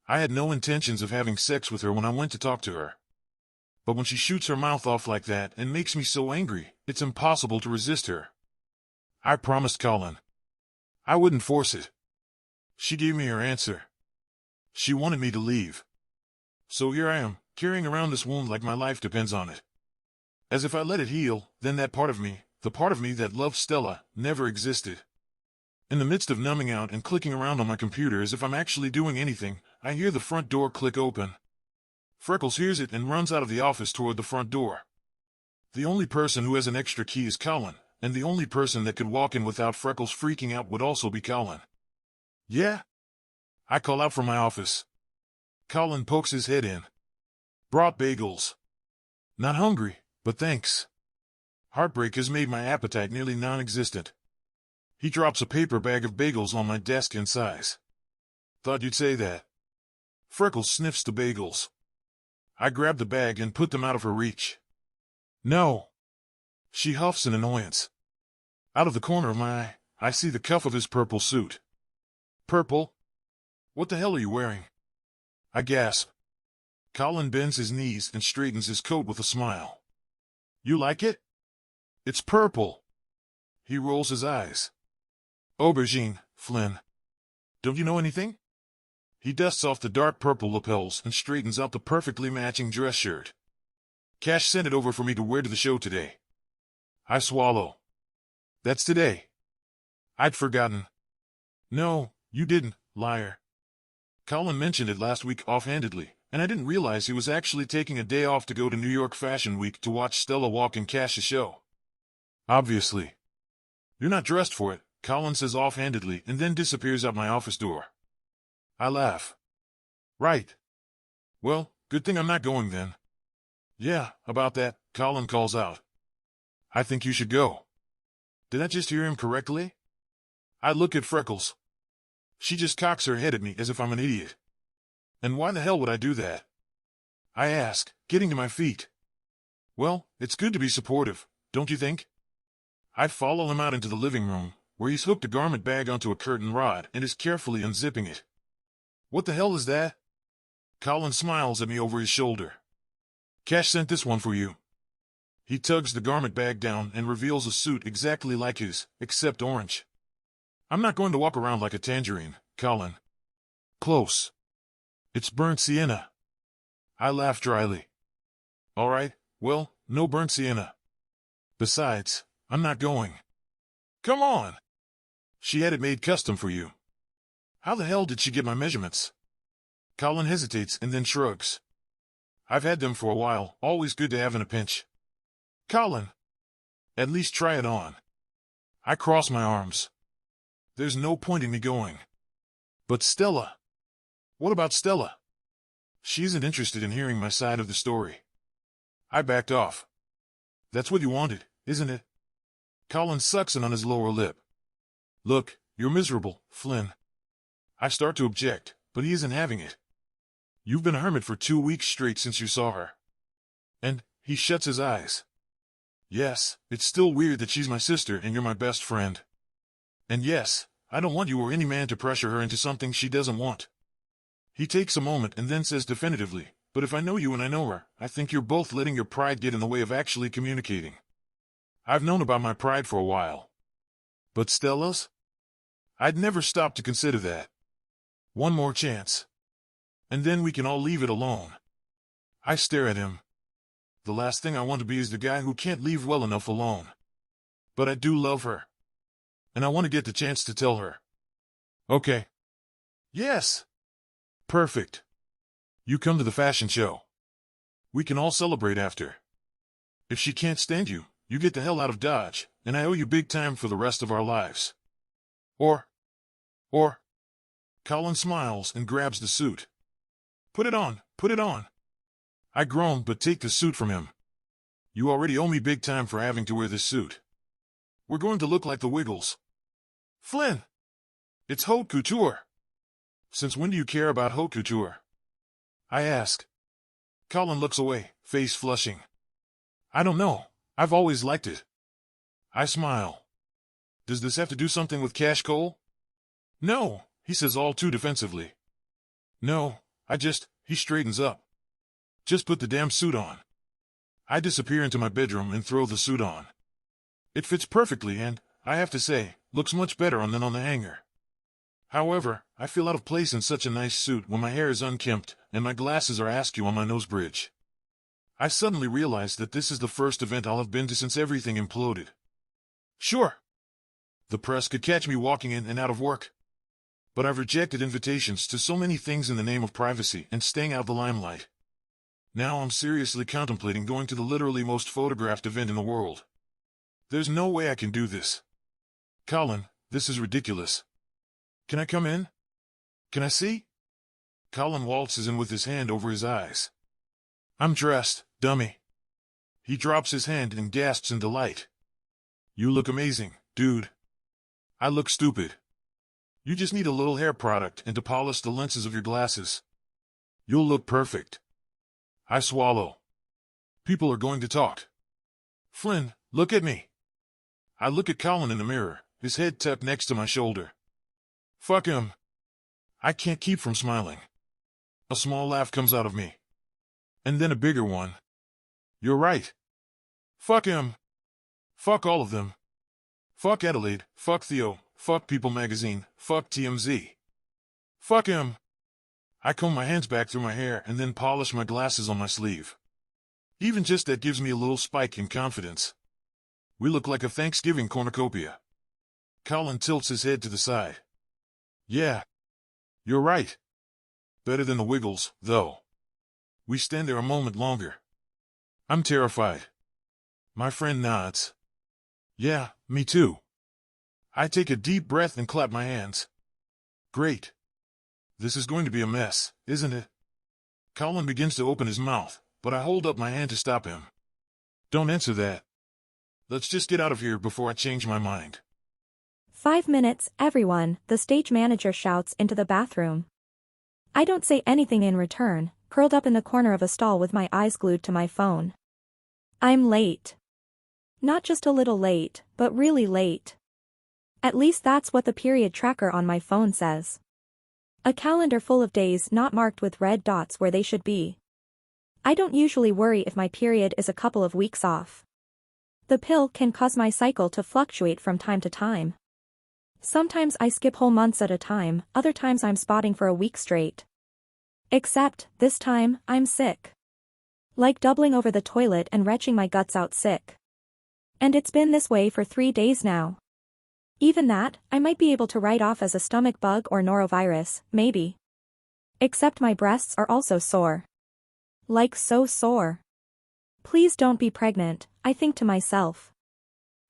I had no intentions of having sex with her when I went to talk to her. But when she shoots her mouth off like that and makes me so angry, it's impossible to resist her. I promised Colin I wouldn't force it. She gave me her answer. She wanted me to leave. So here I am, carrying around this wound like my life depends on it. As if I let it heal, then that part of me, the part of me that loved Stella, never existed. In the midst of numbing out and clicking around on my computer as if I'm actually doing anything, I hear the front door click open. Freckles hears it and runs out of the office toward the front door. The only person who has an extra key is Colin, and the only person that could walk in without Freckles freaking out would also be Colin. Yeah? I call out from my office. Colin pokes his head in. Brought bagels. Not hungry, but thanks. Heartbreak has made my appetite nearly non-existent. He drops a paper bag of bagels on my desk in size. Thought you'd say that. Freckles sniffs the bagels. I grab the bag and put them out of her reach. No. She huffs in annoyance. Out of the corner of my eye, I see the cuff of his purple suit. Purple? What the hell are you wearing? I gasp. Colin bends his knees and straightens his coat with a smile. You like it? It's purple. He rolls his eyes. Aubergine, Flynn. Don't you know anything? He dusts off the dark purple lapels and straightens out the perfectly matching dress shirt. Cash sent it over for me to wear to the show today. I swallow. That's today. I'd forgotten. No, you didn't, liar. Colin mentioned it last week offhandedly, and I didn't realize he was actually taking a day off to go to New York Fashion Week to watch Stella walk in Cash's show. Obviously. You're not dressed for it, Colin says offhandedly and then disappears out my office door. I laugh. Right. Well, good thing I'm not going then. Yeah, about that, Colin calls out. I think you should go. Did I just hear him correctly? I look at Freckles. She just cocks her head at me as if I'm an idiot. And why the hell would I do that? I ask, getting to my feet. Well, it's good to be supportive, don't you think? I follow him out into the living room, where he's hooked a garment bag onto a curtain rod and is carefully unzipping it. What the hell is that? Colin smiles at me over his shoulder. Cash sent this one for you. He tugs the garment bag down and reveals a suit exactly like his, except orange. I'm not going to walk around like a tangerine, Colin. Close. It's burnt sienna. I laugh dryly. All right, well, no burnt sienna. Besides, I'm not going. Come on. She had it made custom for you. How the hell did she get my measurements? Colin hesitates and then shrugs. I've had them for a while, always good to have in a pinch. Colin. At least try it on. I cross my arms. There's no point in me going. But Stella. What about Stella? She isn't interested in hearing my side of the story. I backed off. That's what you wanted, isn't it? Colin sucks in on his lower lip. Look, you're miserable, Flynn. I start to object, but he isn't having it. You've been a hermit for 2 weeks straight since you saw her. And he shuts his eyes. Yes, it's still weird that she's my sister and you're my best friend. And yes, I don't want you or any man to pressure her into something she doesn't want. He takes a moment and then says definitively, but if I know you and I know her, I think you're both letting your pride get in the way of actually communicating. I've known about my pride for a while. But Stella's? I'd never stop to consider that. One more chance. And then we can all leave it alone. I stare at him. The last thing I want to be is the guy who can't leave well enough alone. But I do love her. And I want to get the chance to tell her. Okay. Yes. Perfect. You come to the fashion show. We can all celebrate after. If she can't stand you, you get the hell out of Dodge, and I owe you big time for the rest of our lives. Or. Colin smiles and grabs the suit. Put it on, put it on. I groan but take the suit from him. You already owe me big time for having to wear this suit. We're going to look like the Wiggles. Flynn! It's haute couture. Since when do you care about haute couture? I ask. Colin looks away, face flushing. I don't know. I've always liked it. I smile. Does this have to do something with Cash Cole? No, he says all too defensively. No, he straightens up. Just put the damn suit on. I disappear into my bedroom and throw the suit on. It fits perfectly and, I have to say, looks much better on than on the hanger. However, I feel out of place in such a nice suit when my hair is unkempt and my glasses are askew on my nose bridge. I suddenly realize that this is the first event I'll have been to since everything imploded. Sure, the press could catch me walking in and out of work. But I've rejected invitations to so many things in the name of privacy and staying out of the limelight. Now I'm seriously contemplating going to the literally most photographed event in the world. There's no way I can do this. Colin, this is ridiculous. Can I come in? Can I see? Colin waltzes in with his hand over his eyes. I'm dressed, dummy. He drops his hand and gasps in delight. You look amazing, dude. I look stupid. You just need a little hair product and to polish the lenses of your glasses. You'll look perfect. I swallow. People are going to talk. Flynn, look at me. I look at Colin in the mirror, his head tapped next to my shoulder. Fuck him. I can't keep from smiling. A small laugh comes out of me. And then a bigger one. You're right. Fuck him. Fuck all of them. Fuck Adelaide, fuck Theo, fuck People Magazine, fuck TMZ. Fuck him. I comb my hands back through my hair and then polish my glasses on my sleeve. Even just that gives me a little spike in confidence. We look like a Thanksgiving cornucopia. Colin tilts his head to the side. Yeah. You're right. Better than the Wiggles, though. We stand there a moment longer. I'm terrified. My friend nods. Yeah, me too. I take a deep breath and clap my hands. Great. This is going to be a mess, isn't it? Colin begins to open his mouth, but I hold up my hand to stop him. Don't answer that. Let's just get out of here before I change my mind. 5 minutes, everyone, the stage manager shouts into the bathroom. I don't say anything in return, curled up in the corner of a stall with my eyes glued to my phone. I'm late. Not just a little late, but really late. At least that's what the period tracker on my phone says. A calendar full of days not marked with red dots where they should be. I don't usually worry if my period is a couple of weeks off. The pill can cause my cycle to fluctuate from time to time. Sometimes I skip whole months at a time, other times I'm spotting for a week straight. Except, this time, I'm sick. Like doubling over the toilet and retching my guts out sick. And it's been this way for 3 days now. Even that, I might be able to write off as a stomach bug or norovirus, maybe. Except my breasts are also sore. Like so sore. Please don't be pregnant, I think to myself.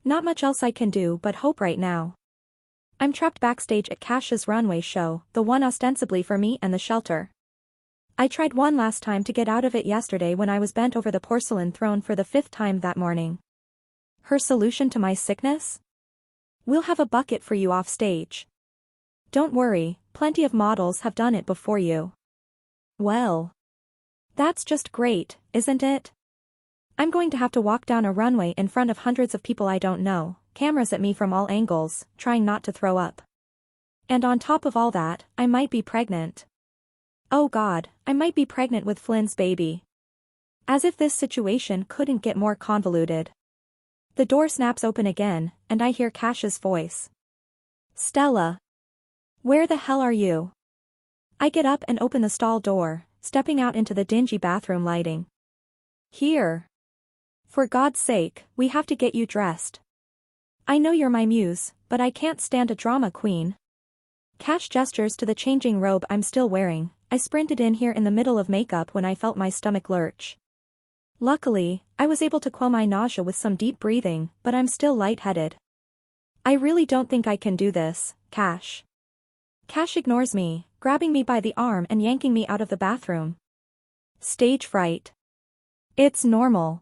Not much else I can do but hope right now. I'm trapped backstage at Cash's runway show, the one ostensibly for me and the shelter. I tried one last time to get out of it yesterday when I was bent over the porcelain throne for the 5th time that morning. Her solution to my sickness? We'll have a bucket for you off stage. Don't worry, plenty of models have done it before you. Well. That's just great, isn't it? I'm going to have to walk down a runway in front of hundreds of people I don't know, cameras at me from all angles, trying not to throw up. And on top of all that, I might be pregnant. Oh God, I might be pregnant with Flynn's baby. As if this situation couldn't get more convoluted. The door snaps open again, and I hear Cash's voice. Stella. Where the hell are you? I get up and open the stall door, stepping out into the dingy bathroom lighting. Here. For God's sake, we have to get you dressed. I know you're my muse, but I can't stand a drama queen. Cash gestures to the changing robe I'm still wearing. I sprinted in here in the middle of makeup when I felt my stomach lurch. Luckily, I was able to quell my nausea with some deep breathing, but I'm still lightheaded. I really don't think I can do this, Cash. Cash ignores me, grabbing me by the arm and yanking me out of the bathroom. Stage fright. It's normal.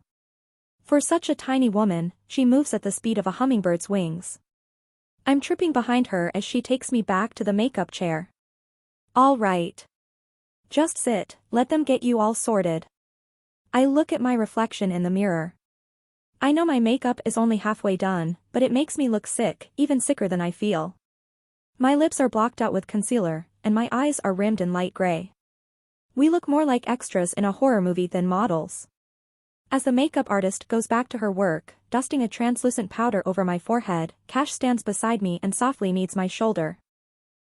For such a tiny woman, she moves at the speed of a hummingbird's wings. I'm tripping behind her as she takes me back to the makeup chair. All right. Just sit, let them get you all sorted. I look at my reflection in the mirror. I know my makeup is only halfway done, but it makes me look sick, even sicker than I feel. My lips are blocked out with concealer, and my eyes are rimmed in light gray. We look more like extras in a horror movie than models. As the makeup artist goes back to her work, dusting a translucent powder over my forehead, Cash stands beside me and softly kneads my shoulder.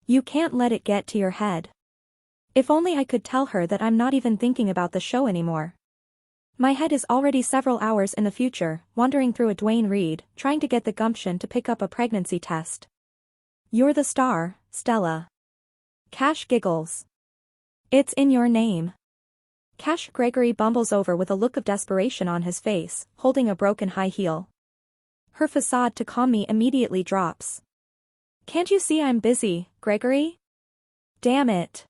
You can't let it get to your head. If only I could tell her that I'm not even thinking about the show anymore. My head is already several hours in the future, wandering through a Duane Reade, trying to get the gumption to pick up a pregnancy test. You're the star, Stella. Cash giggles. It's in your name. Cash Gregory bumbles over with a look of desperation on his face, holding a broken high heel. Her facade to calm me immediately drops. Can't you see I'm busy, Gregory? Damn it.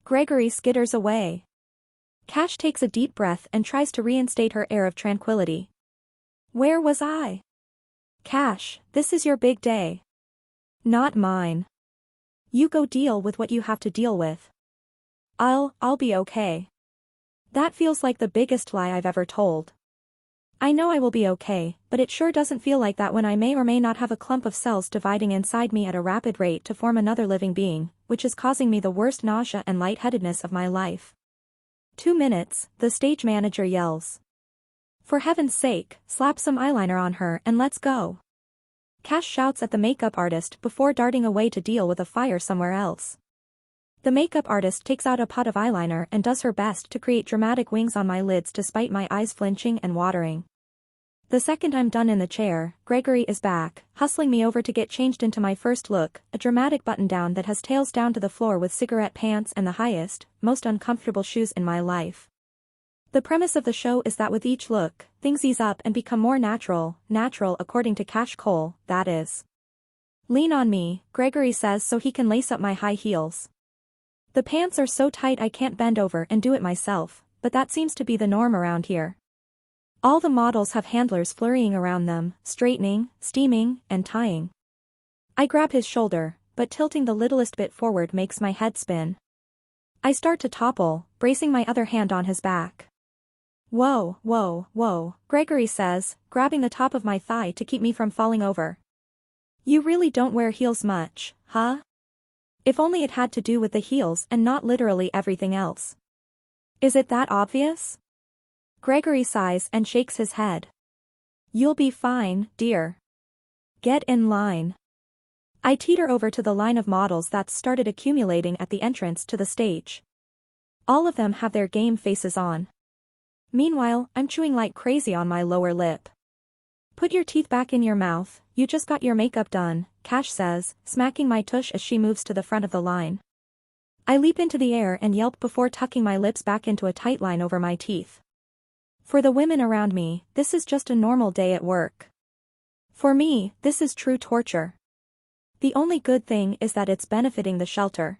Gregory skitters away. Cash takes a deep breath and tries to reinstate her air of tranquility. Where was I? Cash, this is your big day. Not mine. You go deal with what you have to deal with. I'll be okay. That feels like the biggest lie I've ever told. I know I will be okay, but it sure doesn't feel like that when I may or may not have a clump of cells dividing inside me at a rapid rate to form another living being, which is causing me the worst nausea and lightheadedness of my life. 2 minutes, the stage manager yells. For heaven's sake, slap some eyeliner on her and let's go. Cash shouts at the makeup artist before darting away to deal with a fire somewhere else. The makeup artist takes out a pot of eyeliner and does her best to create dramatic wings on my lids despite my eyes flinching and watering. The second I'm done in the chair, Gregory is back, hustling me over to get changed into my first look, a dramatic button-down that has tails down to the floor with cigarette pants and the highest, most uncomfortable shoes in my life. The premise of the show is that with each look, things ease up and become more natural according to Cash Cole, that is. Lean on me, Gregory says so he can lace up my high heels. The pants are so tight I can't bend over and do it myself, but that seems to be the norm around here. All the models have handlers flurrying around them, straightening, steaming, and tying. I grab his shoulder, but tilting the littlest bit forward makes my head spin. I start to topple, bracing my other hand on his back. Whoa, whoa, whoa, Gregory says, grabbing the top of my thigh to keep me from falling over. You really don't wear heels much, huh? If only it had to do with the heels and not literally everything else. Is it that obvious? Gregory sighs and shakes his head. You'll be fine, dear. Get in line. I teeter over to the line of models that's started accumulating at the entrance to the stage. All of them have their game faces on. Meanwhile, I'm chewing like crazy on my lower lip. Put your teeth back in your mouth, you just got your makeup done, Cash says, smacking my tush as she moves to the front of the line. I leap into the air and yelp before tucking my lips back into a tight line over my teeth. For the women around me, this is just a normal day at work. For me, this is true torture. The only good thing is that it's benefiting the shelter.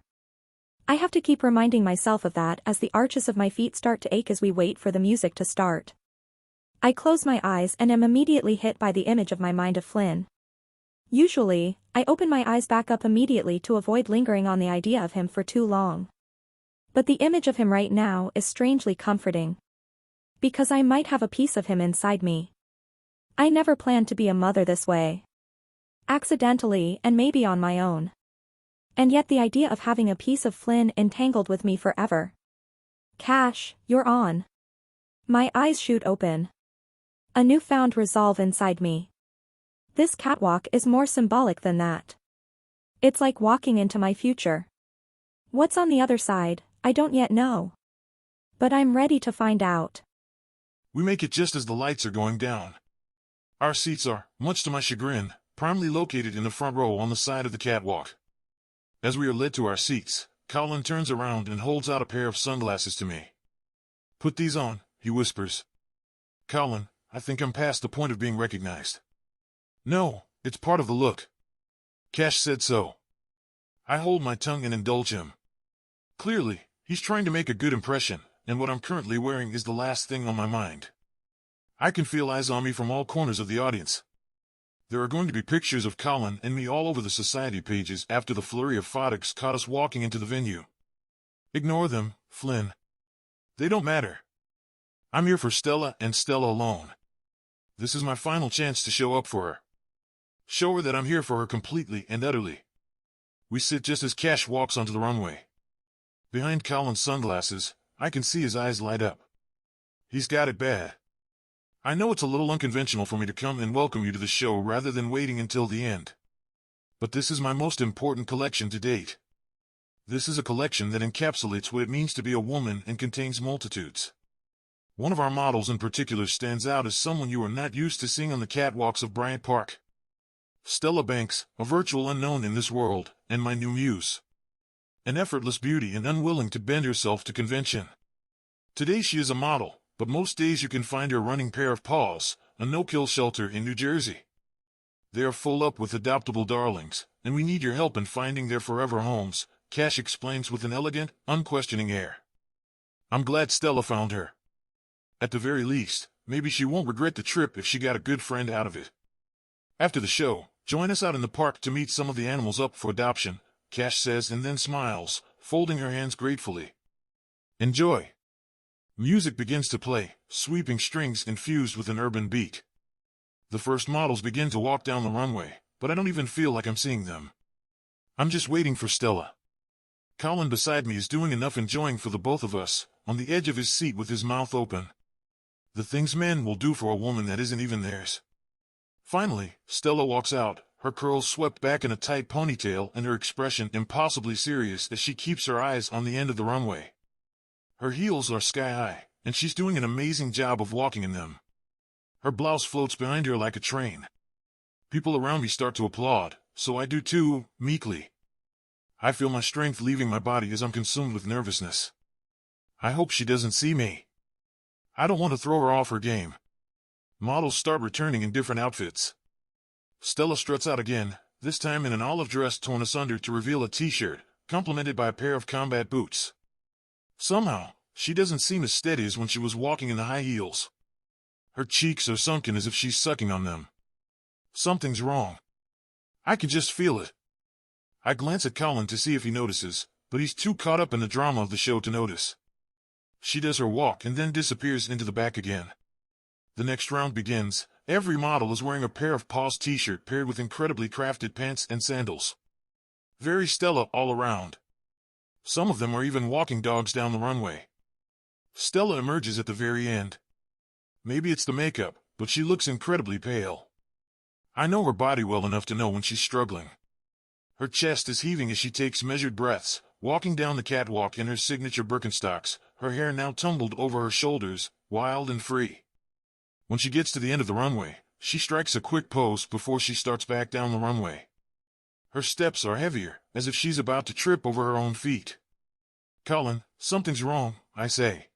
I have to keep reminding myself of that as the arches of my feet start to ache as we wait for the music to start. I close my eyes and am immediately hit by the image of my mind of Flynn. Usually, I open my eyes back up immediately to avoid lingering on the idea of him for too long. But the image of him right now is strangely comforting. Because I might have a piece of him inside me. I never planned to be a mother this way. Accidentally and maybe on my own. And yet the idea of having a piece of Flynn entangled with me forever. Cash, you're on. My eyes shoot open. A newfound resolve inside me. This catwalk is more symbolic than that. It's like walking into my future. What's on the other side, I don't yet know. But I'm ready to find out. We make it just as the lights are going down. Our seats are, much to my chagrin, primarily located in the front row on the side of the catwalk. As we are led to our seats, Colin turns around and holds out a pair of sunglasses to me. Put these on, he whispers. Colin, I think I'm past the point of being recognized. No, it's part of the look. Cash said so. I hold my tongue and indulge him. Clearly, he's trying to make a good impression, and what I'm currently wearing is the last thing on my mind. I can feel eyes on me from all corners of the audience. There are going to be pictures of Colin and me all over the society pages after the flurry of photos caught us walking into the venue. Ignore them, Flynn. They don't matter. I'm here for Stella and Stella alone. This is my final chance to show up for her. Show her that I'm here for her completely and utterly. We sit just as Cash walks onto the runway. Behind Colin's sunglasses, I can see his eyes light up. He's got it bad. I know it's a little unconventional for me to come and welcome you to the show rather than waiting until the end. But this is my most important collection to date. This is a collection that encapsulates what it means to be a woman and contains multitudes. One of our models in particular stands out as someone you are not used to seeing on the catwalks of Bryant Park. Stella Banks, a virtual unknown in this world, and my new muse. An effortless beauty and unwilling to bend herself to convention. Today she is a model, but most days you can find her running Pair of Paws, a no-kill shelter in New Jersey. They are full up with adoptable darlings, and we need your help in finding their forever homes, Cash explains with an elegant, unquestioning air. I'm glad Stella found her. At the very least, maybe she won't regret the trip if she got a good friend out of it. After the show, join us out in the park to meet some of the animals up for adoption, Cash says and then smiles, folding her hands gratefully. Enjoy. Music begins to play, sweeping strings infused with an urban beat. The first models begin to walk down the runway, but I don't even feel like I'm seeing them. I'm just waiting for Stella. Colin beside me is doing enough enjoying for the both of us, on the edge of his seat with his mouth open. The things men will do for a woman that isn't even theirs. Finally, Stella walks out, her curls swept back in a tight ponytail and her expression impossibly serious as she keeps her eyes on the end of the runway. Her heels are sky-high, and she's doing an amazing job of walking in them. Her blouse floats behind her like a train. People around me start to applaud, so I do too, meekly. I feel my strength leaving my body as I'm consumed with nervousness. I hope she doesn't see me. I don't want to throw her off her game. Models start returning in different outfits. Stella struts out again, this time in an olive dress torn asunder to reveal a t-shirt, complemented by a pair of combat boots. Somehow, she doesn't seem as steady as when she was walking in the high heels. Her cheeks are sunken as if she's sucking on them. Something's wrong. I can just feel it. I glance at Colin to see if he notices, but he's too caught up in the drama of the show to notice. She does her walk and then disappears into the back again. The next round begins. Every model is wearing a Pair of Paws t-shirt paired with incredibly crafted pants and sandals. Very Stella all around. Some of them are even walking dogs down the runway. Stella emerges at the very end. Maybe it's the makeup, but she looks incredibly pale. I know her body well enough to know when she's struggling. Her chest is heaving as she takes measured breaths, walking down the catwalk in her signature Birkenstocks, her hair now tumbled over her shoulders, wild and free. When she gets to the end of the runway, she strikes a quick pose before she starts back down the runway. Her steps are heavier, as if she's about to trip over her own feet. Colin, something's wrong, I say.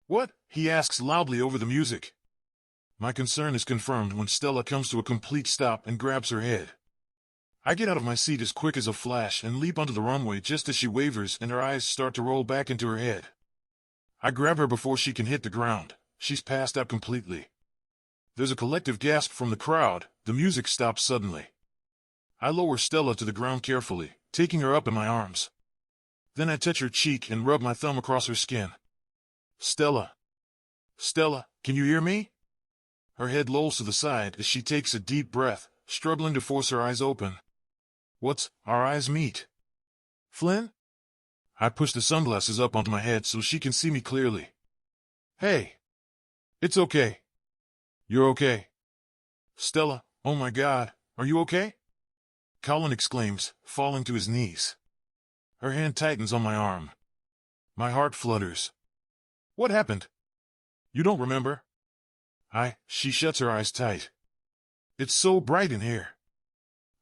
What? He asks loudly over the music. My concern is confirmed when Stella comes to a complete stop and grabs her head. I get out of my seat as quick as a flash and leap onto the runway just as she wavers and her eyes start to roll back into her head. I grab her before she can hit the ground. She's passed out completely. There's a collective gasp from the crowd. The music stops suddenly. I lower Stella to the ground carefully, taking her up in my arms. Then I touch her cheek and rub my thumb across her skin. Stella. Stella, can you hear me? Her head lolls to the side as she takes a deep breath, struggling to force her eyes open. Our eyes meet. Flynn? I push the sunglasses up onto my head so she can see me clearly. Hey. It's okay. You're okay. Stella, oh my God, are you okay? Colin exclaims, falling to his knees. Her hand tightens on my arm. My heart flutters. What happened? You don't remember? She shuts her eyes tight. It's so bright in here.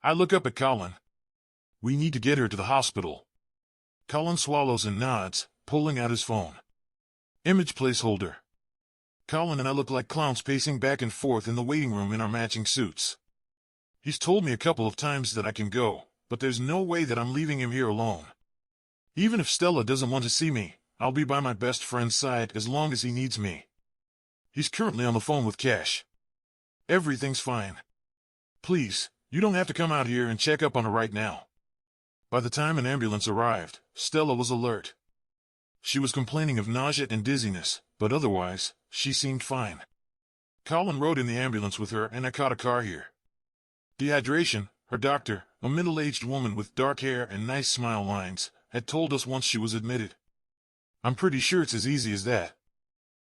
I look up at Colin. We need to get her to the hospital. Colin swallows and nods, pulling out his phone. Image placeholder. Colin and I look like clowns pacing back and forth in the waiting room in our matching suits. He's told me a couple of times that I can go, but there's no way that I'm leaving him here alone. Even if Stella doesn't want to see me, I'll be by my best friend's side as long as he needs me. He's currently on the phone with Cash. Everything's fine. Please, you don't have to come out here and check up on her right now. By the time an ambulance arrived, Stella was alert. She was complaining of nausea and dizziness, but otherwise, she seemed fine. Colin rode in the ambulance with her and I caught a car here. Dehydration, her doctor, a middle-aged woman with dark hair and nice smile lines, had told us once she was admitted. I'm pretty sure it's as easy as that.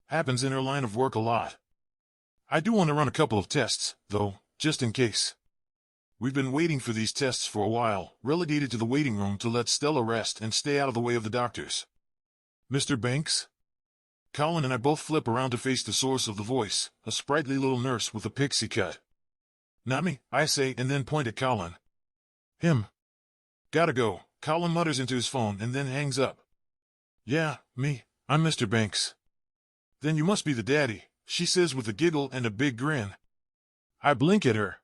Happens in her line of work a lot. I do want to run a couple of tests, though, just in case. We've been waiting for these tests for a while, relegated to the waiting room to let Stella rest and stay out of the way of the doctors. Mr. Banks? Colin and I both flip around to face the source of the voice, a sprightly little nurse with a pixie cut. Not me, I say, and then point at Colin. Him. Gotta go, Colin mutters into his phone and then hangs up. Yeah, me, I'm Mr. Banks. Then you must be the daddy, she says with a giggle and a big grin. I blink at her.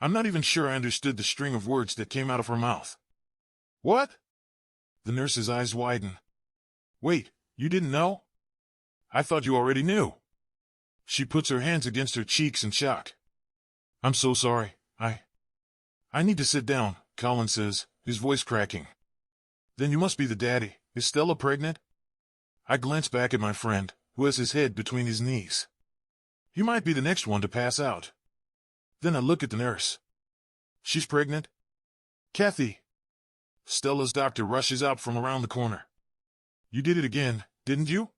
I'm not even sure I understood the string of words that came out of her mouth. What? The nurse's eyes widen. Wait, you didn't know? I thought you already knew. She puts her hands against her cheeks in shock. I'm so sorry, I need to sit down, Colin says, his voice cracking. Then you must be the daddy. Is Stella pregnant? I glance back at my friend, who has his head between his knees. He might be the next one to pass out. Then I look at the nurse. She's pregnant? Kathy. Stella's doctor rushes out from around the corner. You did it again, didn't you?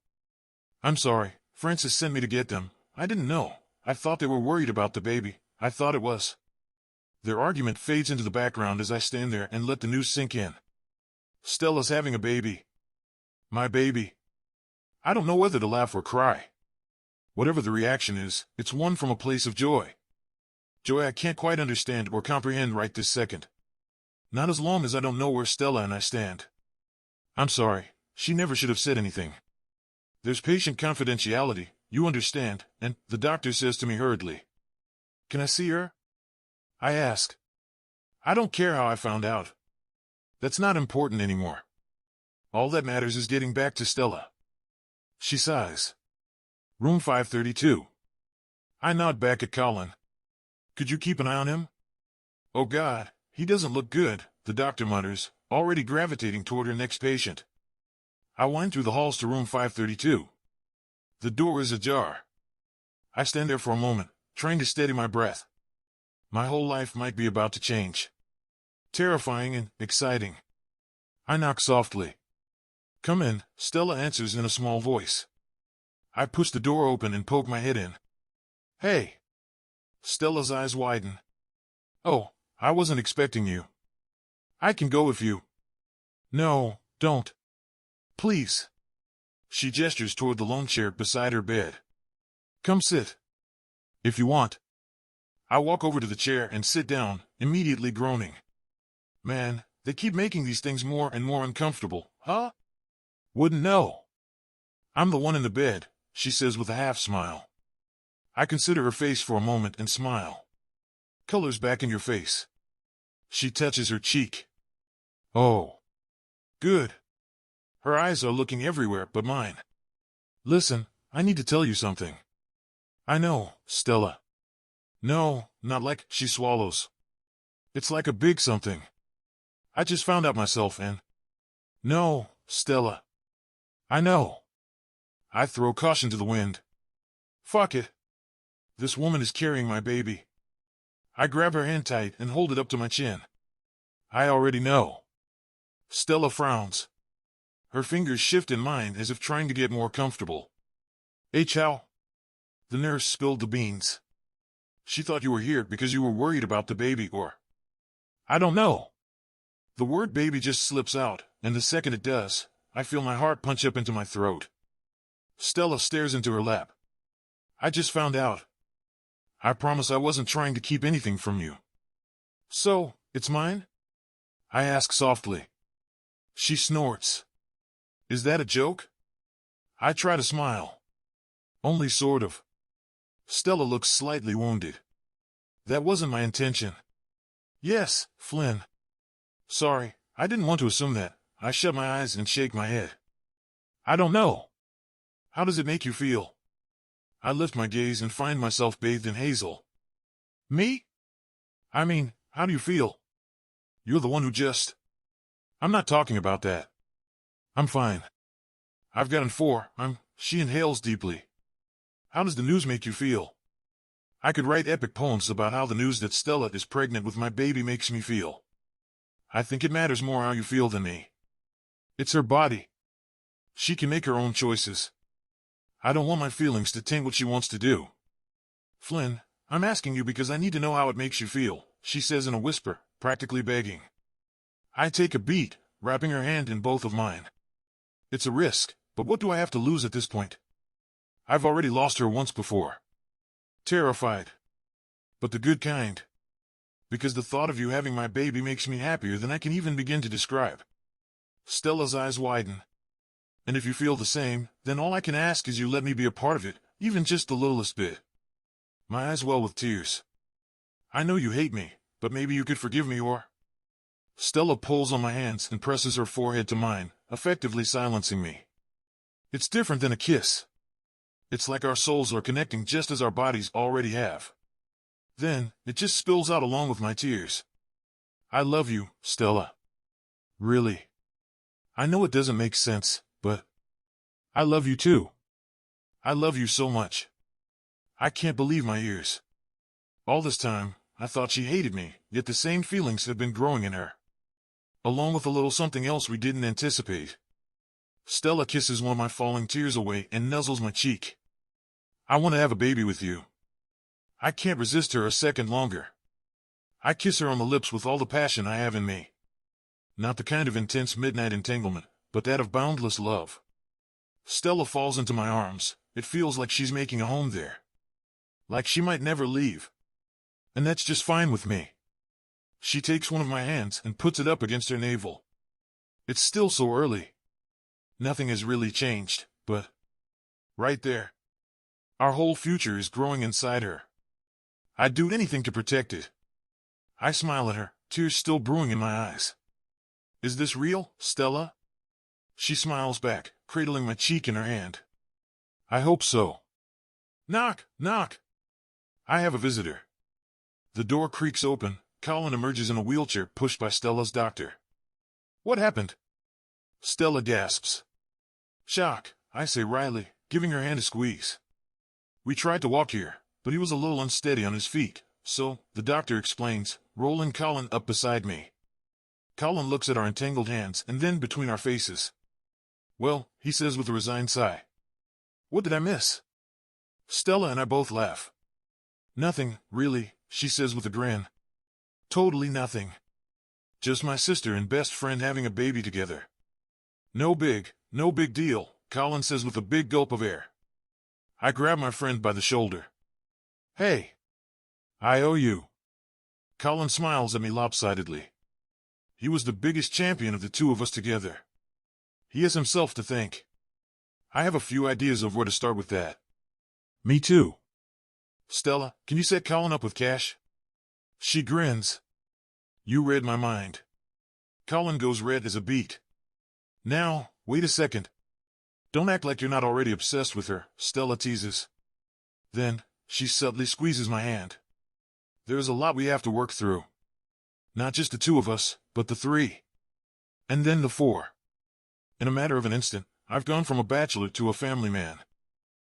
I'm sorry, Francis sent me to get them. I didn't know. I thought they were worried about the baby. I thought it was. Their argument fades into the background as I stand there and let the news sink in. Stella's having a baby. My baby. I don't know whether to laugh or cry. Whatever the reaction is, it's one from a place of joy. Joy I can't quite understand or comprehend right this second. Not as long as I don't know where Stella and I stand. I'm sorry, she never should have said anything. There's patient confidentiality, you understand, and the doctor says to me hurriedly. Can I see her? I ask. I don't care how I found out. That's not important anymore. All that matters is getting back to Stella. She sighs. Room 532. I nod back at Colin. Could you keep an eye on him? Oh God, he doesn't look good, the doctor mutters, already gravitating toward her next patient. I wind through the halls to room 532. The door is ajar. I stand there for a moment, trying to steady my breath. My whole life might be about to change. Terrifying and exciting. I knock softly. Come in, Stella answers in a small voice. I push the door open and poke my head in. Hey! Stella's eyes widen. Oh, I wasn't expecting you. I can go if you... No, don't. Please. She gestures toward the lone chair beside her bed. Come sit. If you want. I walk over to the chair and sit down, immediately groaning. Man, they keep making these things more and more uncomfortable, huh? Wouldn't know. I'm the one in the bed, she says with a half-smile. I consider her face for a moment and smile. Color's back in your face. She touches her cheek. Oh. Good. Her eyes are looking everywhere but mine. Listen, I need to tell you something. I know, Stella. No, not like, she swallows. It's like a big something. I just found out myself and... No, Stella. I know. I throw caution to the wind. Fuck it. This woman is carrying my baby. I grab her hand tight and hold it up to my chin. I already know. Stella frowns. Her fingers shift in mine as if trying to get more comfortable. Hey, Chow. The nurse spilled the beans. She thought you were here because you were worried about the baby or... I don't know. The word baby just slips out, and the second it does, I feel my heart punch up into my throat. Stella stares into her lap. I just found out. I promise I wasn't trying to keep anything from you. So, it's mine? I ask softly. She snorts. Is that a joke? I try to smile. Only sort of. Stella looks slightly wounded. That wasn't my intention. Yes, Flynn. Sorry, I didn't want to assume that. I shut my eyes and shake my head. I don't know. How does it make you feel? I lift my gaze and find myself bathed in hazel. Me? I mean, how do you feel? You're the one who just... I'm not talking about that. I'm fine. I've gotten 4. She inhales deeply. How does the news make you feel? I could write epic poems about how the news that Stella is pregnant with my baby makes me feel. I think it matters more how you feel than me. It's her body. She can make her own choices. I don't want my feelings to taint what she wants to do. Flynn, I'm asking you because I need to know how it makes you feel, she says in a whisper, practically begging. I take a beat, wrapping her hand in both of mine. It's a risk, but what do I have to lose at this point? I've already lost her once before. Terrified. But the good kind. Because the thought of you having my baby makes me happier than I can even begin to describe. Stella's eyes widen. And if you feel the same, then all I can ask is you let me be a part of it, even just the littlest bit. My eyes well with tears. I know you hate me, but maybe you could forgive me or... Stella pulls on my hands and presses her forehead to mine, effectively silencing me. It's different than a kiss. It's like our souls are connecting just as our bodies already have. Then, it just spills out along with my tears. I love you, Stella. Really. I know it doesn't make sense, but... I love you too. I love you so much. I can't believe my ears. All this time, I thought she hated me, yet the same feelings have been growing in her. Along with a little something else we didn't anticipate. Stella kisses one of my falling tears away and nuzzles my cheek. I want to have a baby with you. I can't resist her a second longer. I kiss her on the lips with all the passion I have in me. Not the kind of intense midnight entanglement, but that of boundless love. Stella falls into my arms. It feels like she's making a home there. Like she might never leave. And that's just fine with me. She takes one of my hands and puts it up against her navel. It's still so early. Nothing has really changed, but... right there. Our whole future is growing inside her. I'd do anything to protect it. I smile at her, tears still brewing in my eyes. Is this real, Stella? She smiles back, cradling my cheek in her hand. I hope so. Knock, knock. I have a visitor. The door creaks open. Colin emerges in a wheelchair pushed by Stella's doctor. What happened? Stella gasps. Shock, I say wryly, giving her hand a squeeze. We tried to walk here, but he was a little unsteady on his feet, so, the doctor explains, rolling Colin up beside me. Colin looks at our entangled hands and then between our faces. Well, he says with a resigned sigh. What did I miss? Stella and I both laugh. Nothing, really, she says with a grin. Totally nothing. Just my sister and best friend having a baby together. No big deal, Colin says with a big gulp of air. I grab my friend by the shoulder. Hey. I owe you. Colin smiles at me lopsidedly. He was the biggest champion of the two of us together. He has himself to thank. I have a few ideas of where to start with that. Me too. Stella, can you set Colin up with cash? She grins. You read my mind. Colin goes red as a beet. Now, wait a second. Don't act like you're not already obsessed with her, Stella teases. Then, she subtly squeezes my hand. There is a lot we have to work through. Not just the two of us, but the three. And then the four. In a matter of an instant, I've gone from a bachelor to a family man.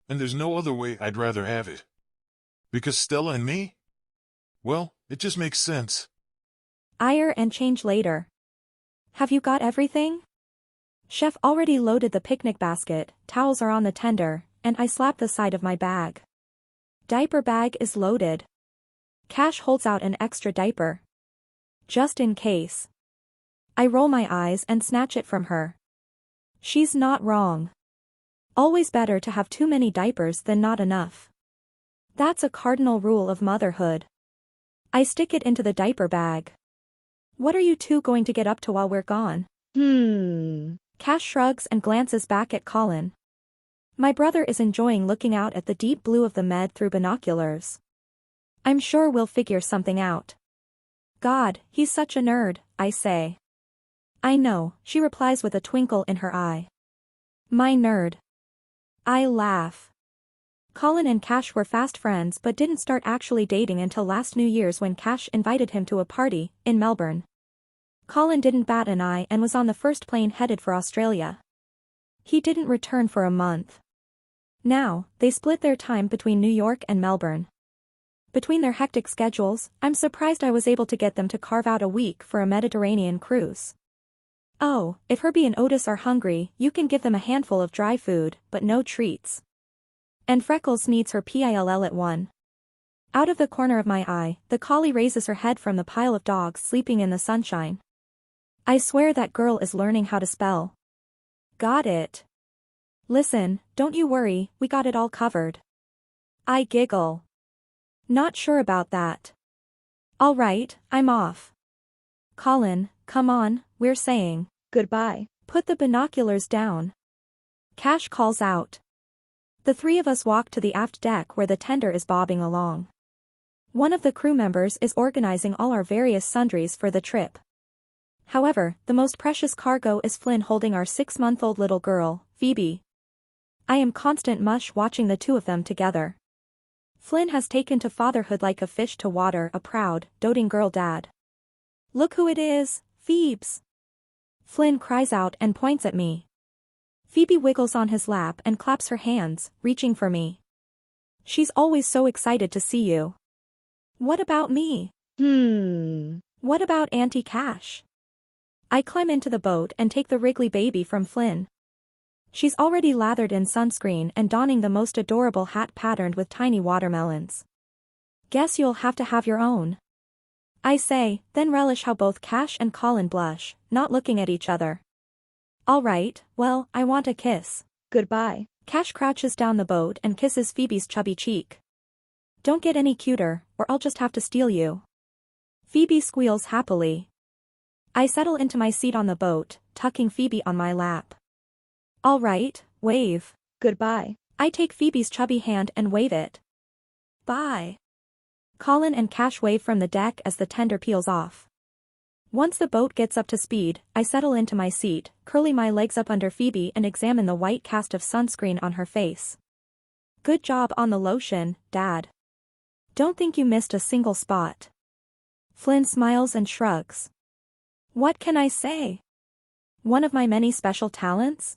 And there's no other way I'd rather have it. Because Stella and me? Well, it just makes sense. Ire and change later. Have you got everything? Chef already loaded the picnic basket, towels are on the tender, and I slap the side of my bag. Diaper bag is loaded. Cash holds out an extra diaper. Just in case. I roll my eyes and snatch it from her. She's not wrong. Always better to have too many diapers than not enough. That's a cardinal rule of motherhood. I stick it into the diaper bag. What are you two going to get up to while we're gone? Cash shrugs and glances back at Colin. My brother is enjoying looking out at the deep blue of the Med through binoculars. I'm sure we'll figure something out. God, he's such a nerd, I say. I know, she replies with a twinkle in her eye. My nerd. I laugh. Colin and Cash were fast friends but didn't start actually dating until last New Year's when Cash invited him to a party, in Melbourne. Colin didn't bat an eye and was on the first plane headed for Australia. He didn't return for a month. Now, they split their time between New York and Melbourne. Between their hectic schedules, I'm surprised I was able to get them to carve out a week for a Mediterranean cruise. Oh, if Herbie and Otis are hungry, you can give them a handful of dry food, but no treats. And Freckles needs her pill at 1. Out of the corner of my eye, the collie raises her head from the pile of dogs sleeping in the sunshine. I swear that girl is learning how to spell. Got it. Listen, don't you worry, we got it all covered. I giggle. Not sure about that. All right, I'm off. Colin, come on, we're saying goodbye. Put the binoculars down. Cash calls out. The three of us walk to the aft deck where the tender is bobbing along. One of the crew members is organizing all our various sundries for the trip. However, the most precious cargo is Flynn holding our 6-month-old little girl, Phoebe. I am constant mush watching the two of them together. Flynn has taken to fatherhood like a fish to water, a proud, doting girl dad. Look who it is, Phoebes! Flynn cries out and points at me. Phoebe wiggles on his lap and claps her hands, reaching for me. She's always so excited to see you. What about me? What about Auntie Cash? I climb into the boat and take the wriggly baby from Flynn. She's already lathered in sunscreen and donning the most adorable hat patterned with tiny watermelons. Guess you'll have to have your own. I say, then relish how both Cash and Colin blush, not looking at each other. All right, well, I want a kiss. Goodbye. Cash crouches down the boat and kisses Phoebe's chubby cheek. Don't get any cuter, or I'll just have to steal you. Phoebe squeals happily. I settle into my seat on the boat, tucking Phoebe on my lap. All right, wave. Goodbye. I take Phoebe's chubby hand and wave it. Bye. Colin and Cash wave from the deck as the tender peels off. Once the boat gets up to speed, I settle into my seat, curling my legs up under Phoebe and examine the white cast of sunscreen on her face. Good job on the lotion, Dad. Don't think you missed a single spot. Flynn smiles and shrugs. What can I say? One of my many special talents?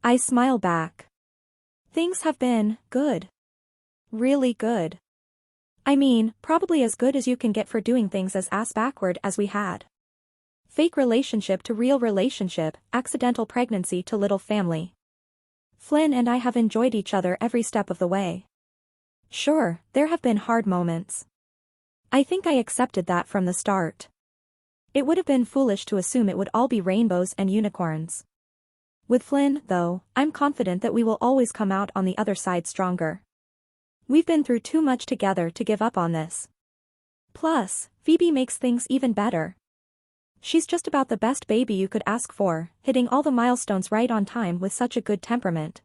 I smile back. Things have been good. Really good. I mean, probably as good as you can get for doing things as ass-backward as we had. Fake relationship to real relationship, accidental pregnancy to little family. Flynn and I have enjoyed each other every step of the way. Sure, there have been hard moments. I think I accepted that from the start. It would have been foolish to assume it would all be rainbows and unicorns. With Flynn, though, I'm confident that we will always come out on the other side stronger. We've been through too much together to give up on this. Plus, Phoebe makes things even better. She's just about the best baby you could ask for, hitting all the milestones right on time with such a good temperament.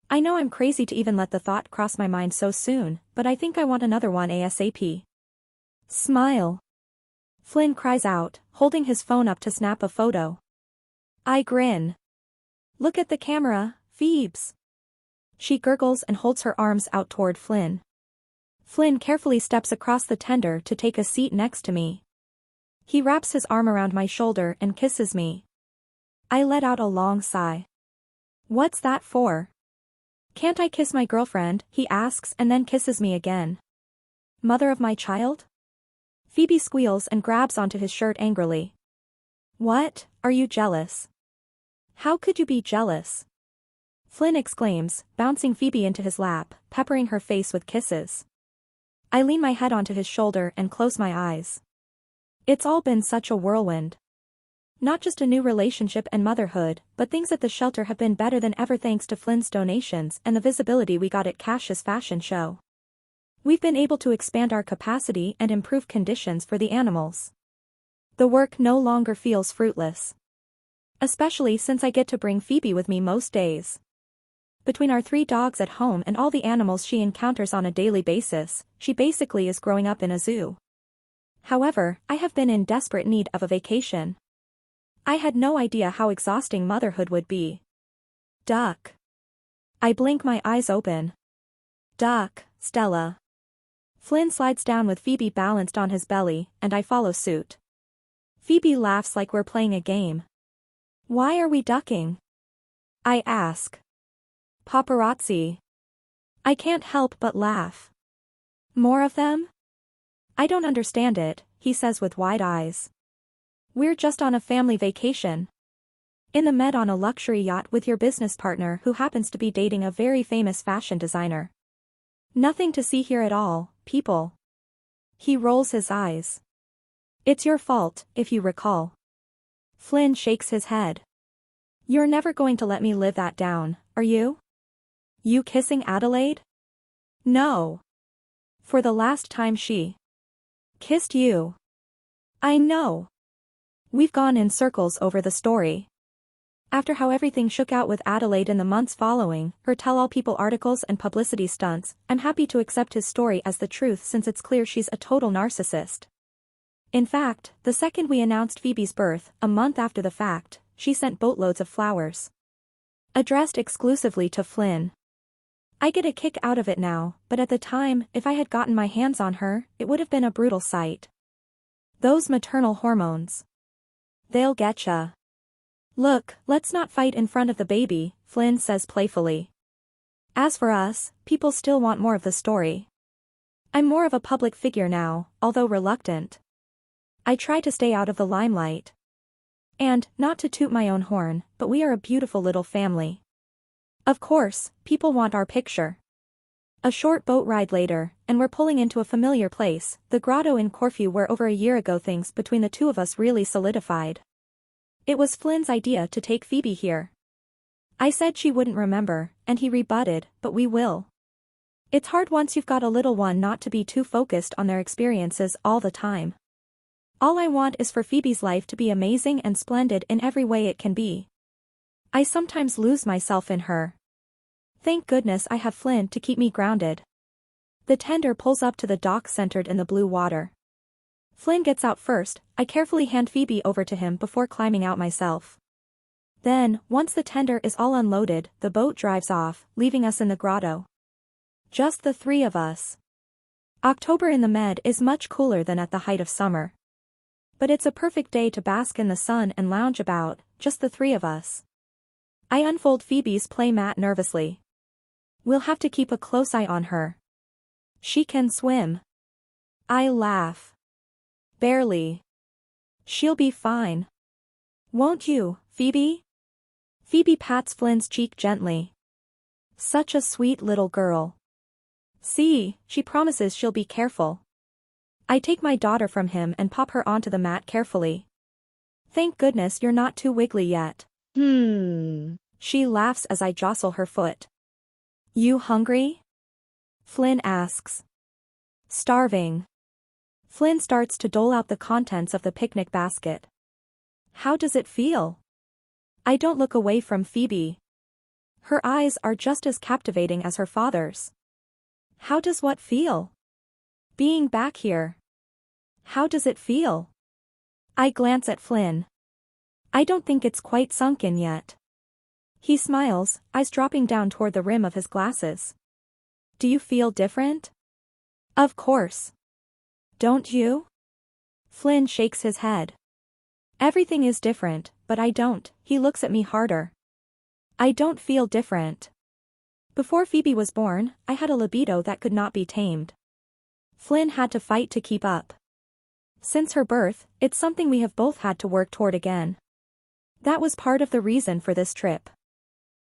I know I'm crazy to even let the thought cross my mind so soon, but I think I want another one ASAP. Smile. Flynn cries out, holding his phone up to snap a photo. I grin. Look at the camera, Phoebes. She gurgles and holds her arms out toward Flynn. Flynn carefully steps across the tender to take a seat next to me. He wraps his arm around my shoulder and kisses me. I let out a long sigh. What's that for? Can't I kiss my girlfriend? He asks and then kisses me again. Mother of my child? Phoebe squeals and grabs onto his shirt angrily. What, are you jealous? How could you be jealous? Flynn exclaims, bouncing Phoebe into his lap, peppering her face with kisses. I lean my head onto his shoulder and close my eyes. It's all been such a whirlwind. Not just a new relationship and motherhood, but things at the shelter have been better than ever thanks to Flynn's donations and the visibility we got at Cash's fashion show. We've been able to expand our capacity and improve conditions for the animals. The work no longer feels fruitless. Especially since I get to bring Phoebe with me most days. Between our 3 dogs at home and all the animals she encounters on a daily basis, she basically is growing up in a zoo. However, I have been in desperate need of a vacation. I had no idea how exhausting motherhood would be. Duck. I blink my eyes open. Duck, Stella. Flynn slides down with Phoebe balanced on his belly, and I follow suit. Phoebe laughs like we're playing a game. Why are we ducking? I ask. Paparazzi. I can't help but laugh. More of them? I don't understand it, he says with wide eyes. We're just on a family vacation. In the Med on a luxury yacht with your business partner who happens to be dating a very famous fashion designer. Nothing to see here at all, people. He rolls his eyes. It's your fault, if you recall. Flynn shakes his head. You're never going to let me live that down, are you? You kissing Adelaide? No. For the last time she kissed you. I know. We've gone in circles over the story. After how everything shook out with Adelaide in the months following, her tell-all people articles and publicity stunts, I'm happy to accept his story as the truth since it's clear she's a total narcissist. In fact, the second we announced Phoebe's birth, a month after the fact, she sent boatloads of flowers. Addressed exclusively to Flynn. I get a kick out of it now, but at the time, if I had gotten my hands on her, it would have been a brutal sight. Those maternal hormones. They'll getcha. Look, let's not fight in front of the baby, Flynn says playfully. As for us, people still want more of the story. I'm more of a public figure now, although reluctant. I try to stay out of the limelight. And, not to toot my own horn, but we are a beautiful little family. Of course, people want our picture. A short boat ride later, and we're pulling into a familiar place, the grotto in Corfu where over a year ago things between the two of us really solidified. It was Flynn's idea to take Phoebe here. I said she wouldn't remember, and he rebutted, but we will. It's hard once you've got a little one not to be too focused on their experiences all the time. All I want is for Phoebe's life to be amazing and splendid in every way it can be. I sometimes lose myself in her. Thank goodness I have Flynn to keep me grounded. The tender pulls up to the dock centered in the blue water. Flynn gets out first, I carefully hand Phoebe over to him before climbing out myself. Then, once the tender is all unloaded, the boat drives off, leaving us in the grotto. Just the three of us. October in the Med is much cooler than at the height of summer. But it's a perfect day to bask in the sun and lounge about, just the three of us. I unfold Phoebe's play mat nervously. We'll have to keep a close eye on her. She can swim. I laugh. Barely. She'll be fine. Won't you, Phoebe? Phoebe pats Flynn's cheek gently. Such a sweet little girl. See, she promises she'll be careful. I take my daughter from him and pop her onto the mat carefully. Thank goodness you're not too wiggly yet. She laughs as I jostle her foot. You hungry? Flynn asks. Starving. Flynn starts to dole out the contents of the picnic basket. How does it feel? I don't look away from Phoebe. Her eyes are just as captivating as her father's. How does what feel? Being back here. How does it feel? I glance at Flynn. I don't think it's quite sunk in yet. He smiles, eyes dropping down toward the rim of his glasses. Do you feel different? Of course. Don't you? Flynn shakes his head. Everything is different, but I don't. He looks at me harder. I don't feel different. Before Phoebe was born, I had a libido that could not be tamed. Flynn had to fight to keep up. Since her birth, it's something we have both had to work toward again. That was part of the reason for this trip.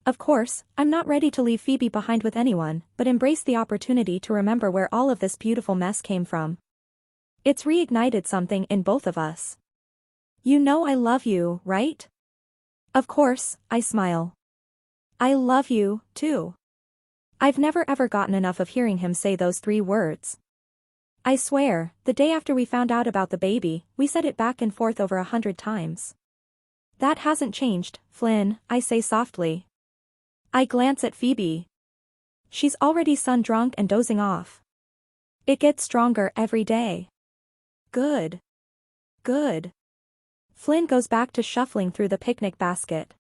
Of course, I'm not ready to leave Phoebe behind with anyone, but embrace the opportunity to remember where all of this beautiful mess came from. It's reignited something in both of us. You know I love you, right? Of course, I smile. I love you, too. I've never ever gotten enough of hearing him say those 3 words. I swear, the day after we found out about the baby, we said it back and forth over 100 times. That hasn't changed, Flynn, I say softly. I glance at Phoebe. She's already sun-drunk and dozing off. It gets stronger every day. Good. Good. Flynn goes back to shuffling through the picnic basket.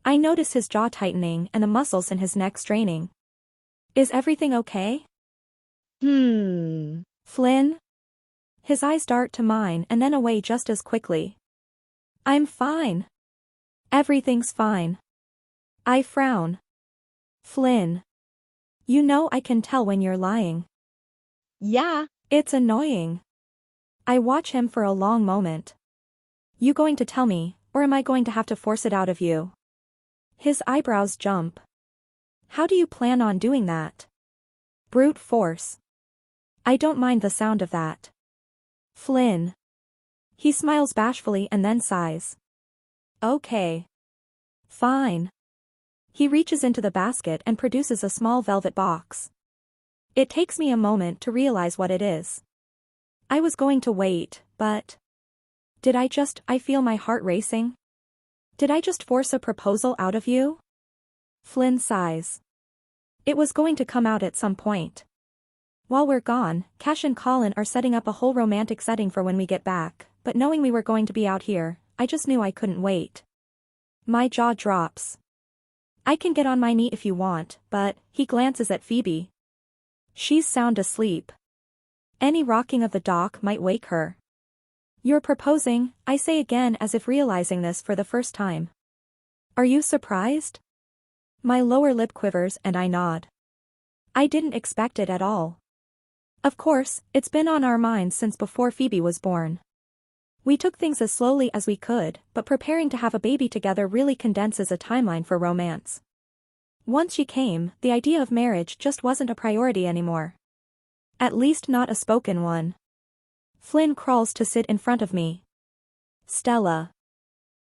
I notice his jaw tightening and the muscles in his neck straining. Is everything okay? Flynn? His eyes dart to mine and then away just as quickly. I'm fine. Everything's fine. I frown. Flynn. You know I can tell when you're lying. Yeah, it's annoying. I watch him for a long moment. You going to tell me, or am I going to have to force it out of you? His eyebrows jump. How do you plan on doing that? Brute force. I don't mind the sound of that. Flynn. He smiles bashfully and then sighs. Okay. Fine. He reaches into the basket and produces a small velvet box. It takes me a moment to realize what it is. I was going to wait, but... I feel my heart racing? Did I just force a proposal out of you? Flynn sighs. It was going to come out at some point. While we're gone, Cash and Colin are setting up a whole romantic setting for when we get back, but knowing we were going to be out here, I just knew I couldn't wait. My jaw drops. I can get on my knee if you want, but, he glances at Phoebe. She's sound asleep. Any rocking of the dock might wake her. You're proposing, I say again as if realizing this for the first time. Are you surprised? My lower lip quivers and I nod. I didn't expect it at all. Of course, it's been on our minds since before Phoebe was born. We took things as slowly as we could, but preparing to have a baby together really condenses a timeline for romance. Once she came, the idea of marriage just wasn't a priority anymore. At least not a spoken one. Flynn crawls to sit in front of me. Stella.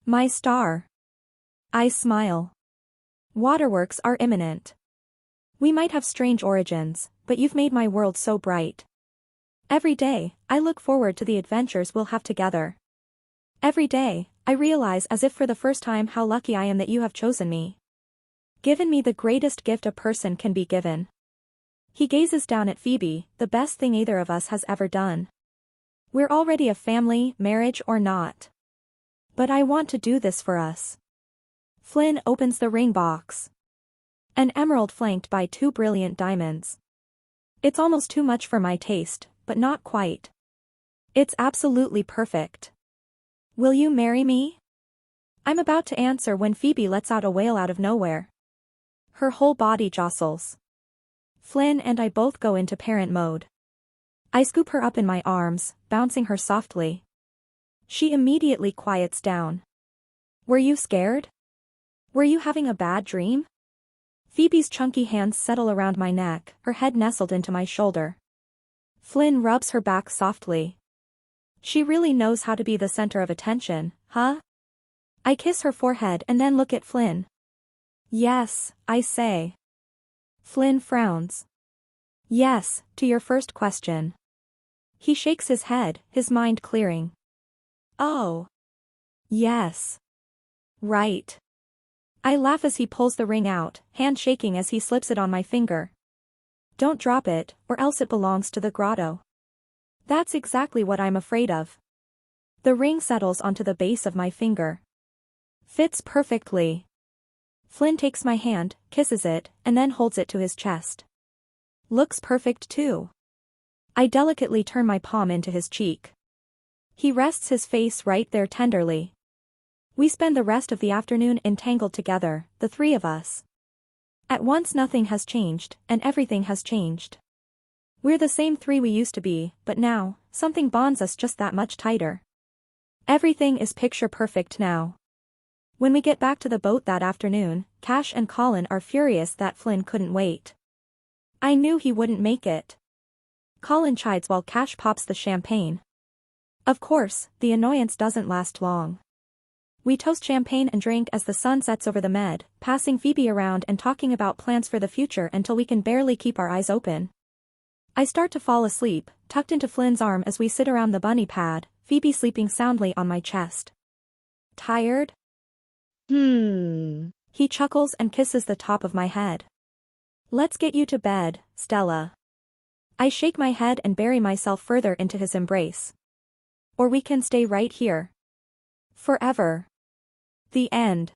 My star. I smile. Waterworks are imminent. We might have strange origins, but you've made my world so bright. Every day, I look forward to the adventures we'll have together. Every day, I realize as if for the first time how lucky I am that you have chosen me. Given me the greatest gift a person can be given. He gazes down at Phoebe, the best thing either of us has ever done. We're already a family, marriage or not. But I want to do this for us. Flynn opens the ring box. An emerald flanked by 2 brilliant diamonds. It's almost too much for my taste, but not quite. It's absolutely perfect. Will you marry me? I'm about to answer when Phoebe lets out a wail out of nowhere. Her whole body jostles. Flynn and I both go into parent mode. I scoop her up in my arms, bouncing her softly. She immediately quiets down. Were you scared? Were you having a bad dream? Phoebe's chunky hands settle around my neck, her head nestled into my shoulder. Flynn rubs her back softly. She really knows how to be the center of attention, huh? I kiss her forehead and then look at Flynn. Yes, I say. Flynn frowns. Yes, to your first question. He shakes his head, his mind clearing. Oh. Yes. Right. I laugh as he pulls the ring out, hand shaking as he slips it on my finger. Don't drop it, or else it belongs to the grotto. That's exactly what I'm afraid of. The ring settles onto the base of my finger. Fits perfectly. Flynn takes my hand, kisses it, and then holds it to his chest. Looks perfect too. I delicately turn my palm into his cheek. He rests his face right there tenderly. We spend the rest of the afternoon entangled together, the 3 of us. At once nothing has changed, and everything has changed. We're the same 3 we used to be, but now, something bonds us just that much tighter. Everything is picture perfect now. When we get back to the boat that afternoon, Cash and Colin are furious that Flynn couldn't wait. I knew he wouldn't make it. Colin chides while Cash pops the champagne. Of course, the annoyance doesn't last long. We toast champagne and drink as the sun sets over the med, passing Phoebe around and talking about plans for the future until we can barely keep our eyes open. I start to fall asleep, tucked into Flynn's arm as we sit around the bunny pad, Phoebe sleeping soundly on my chest. Tired? He chuckles and kisses the top of my head. Let's get you to bed, Stella. I shake my head and bury myself further into his embrace. Or we can stay right here. Forever. The end.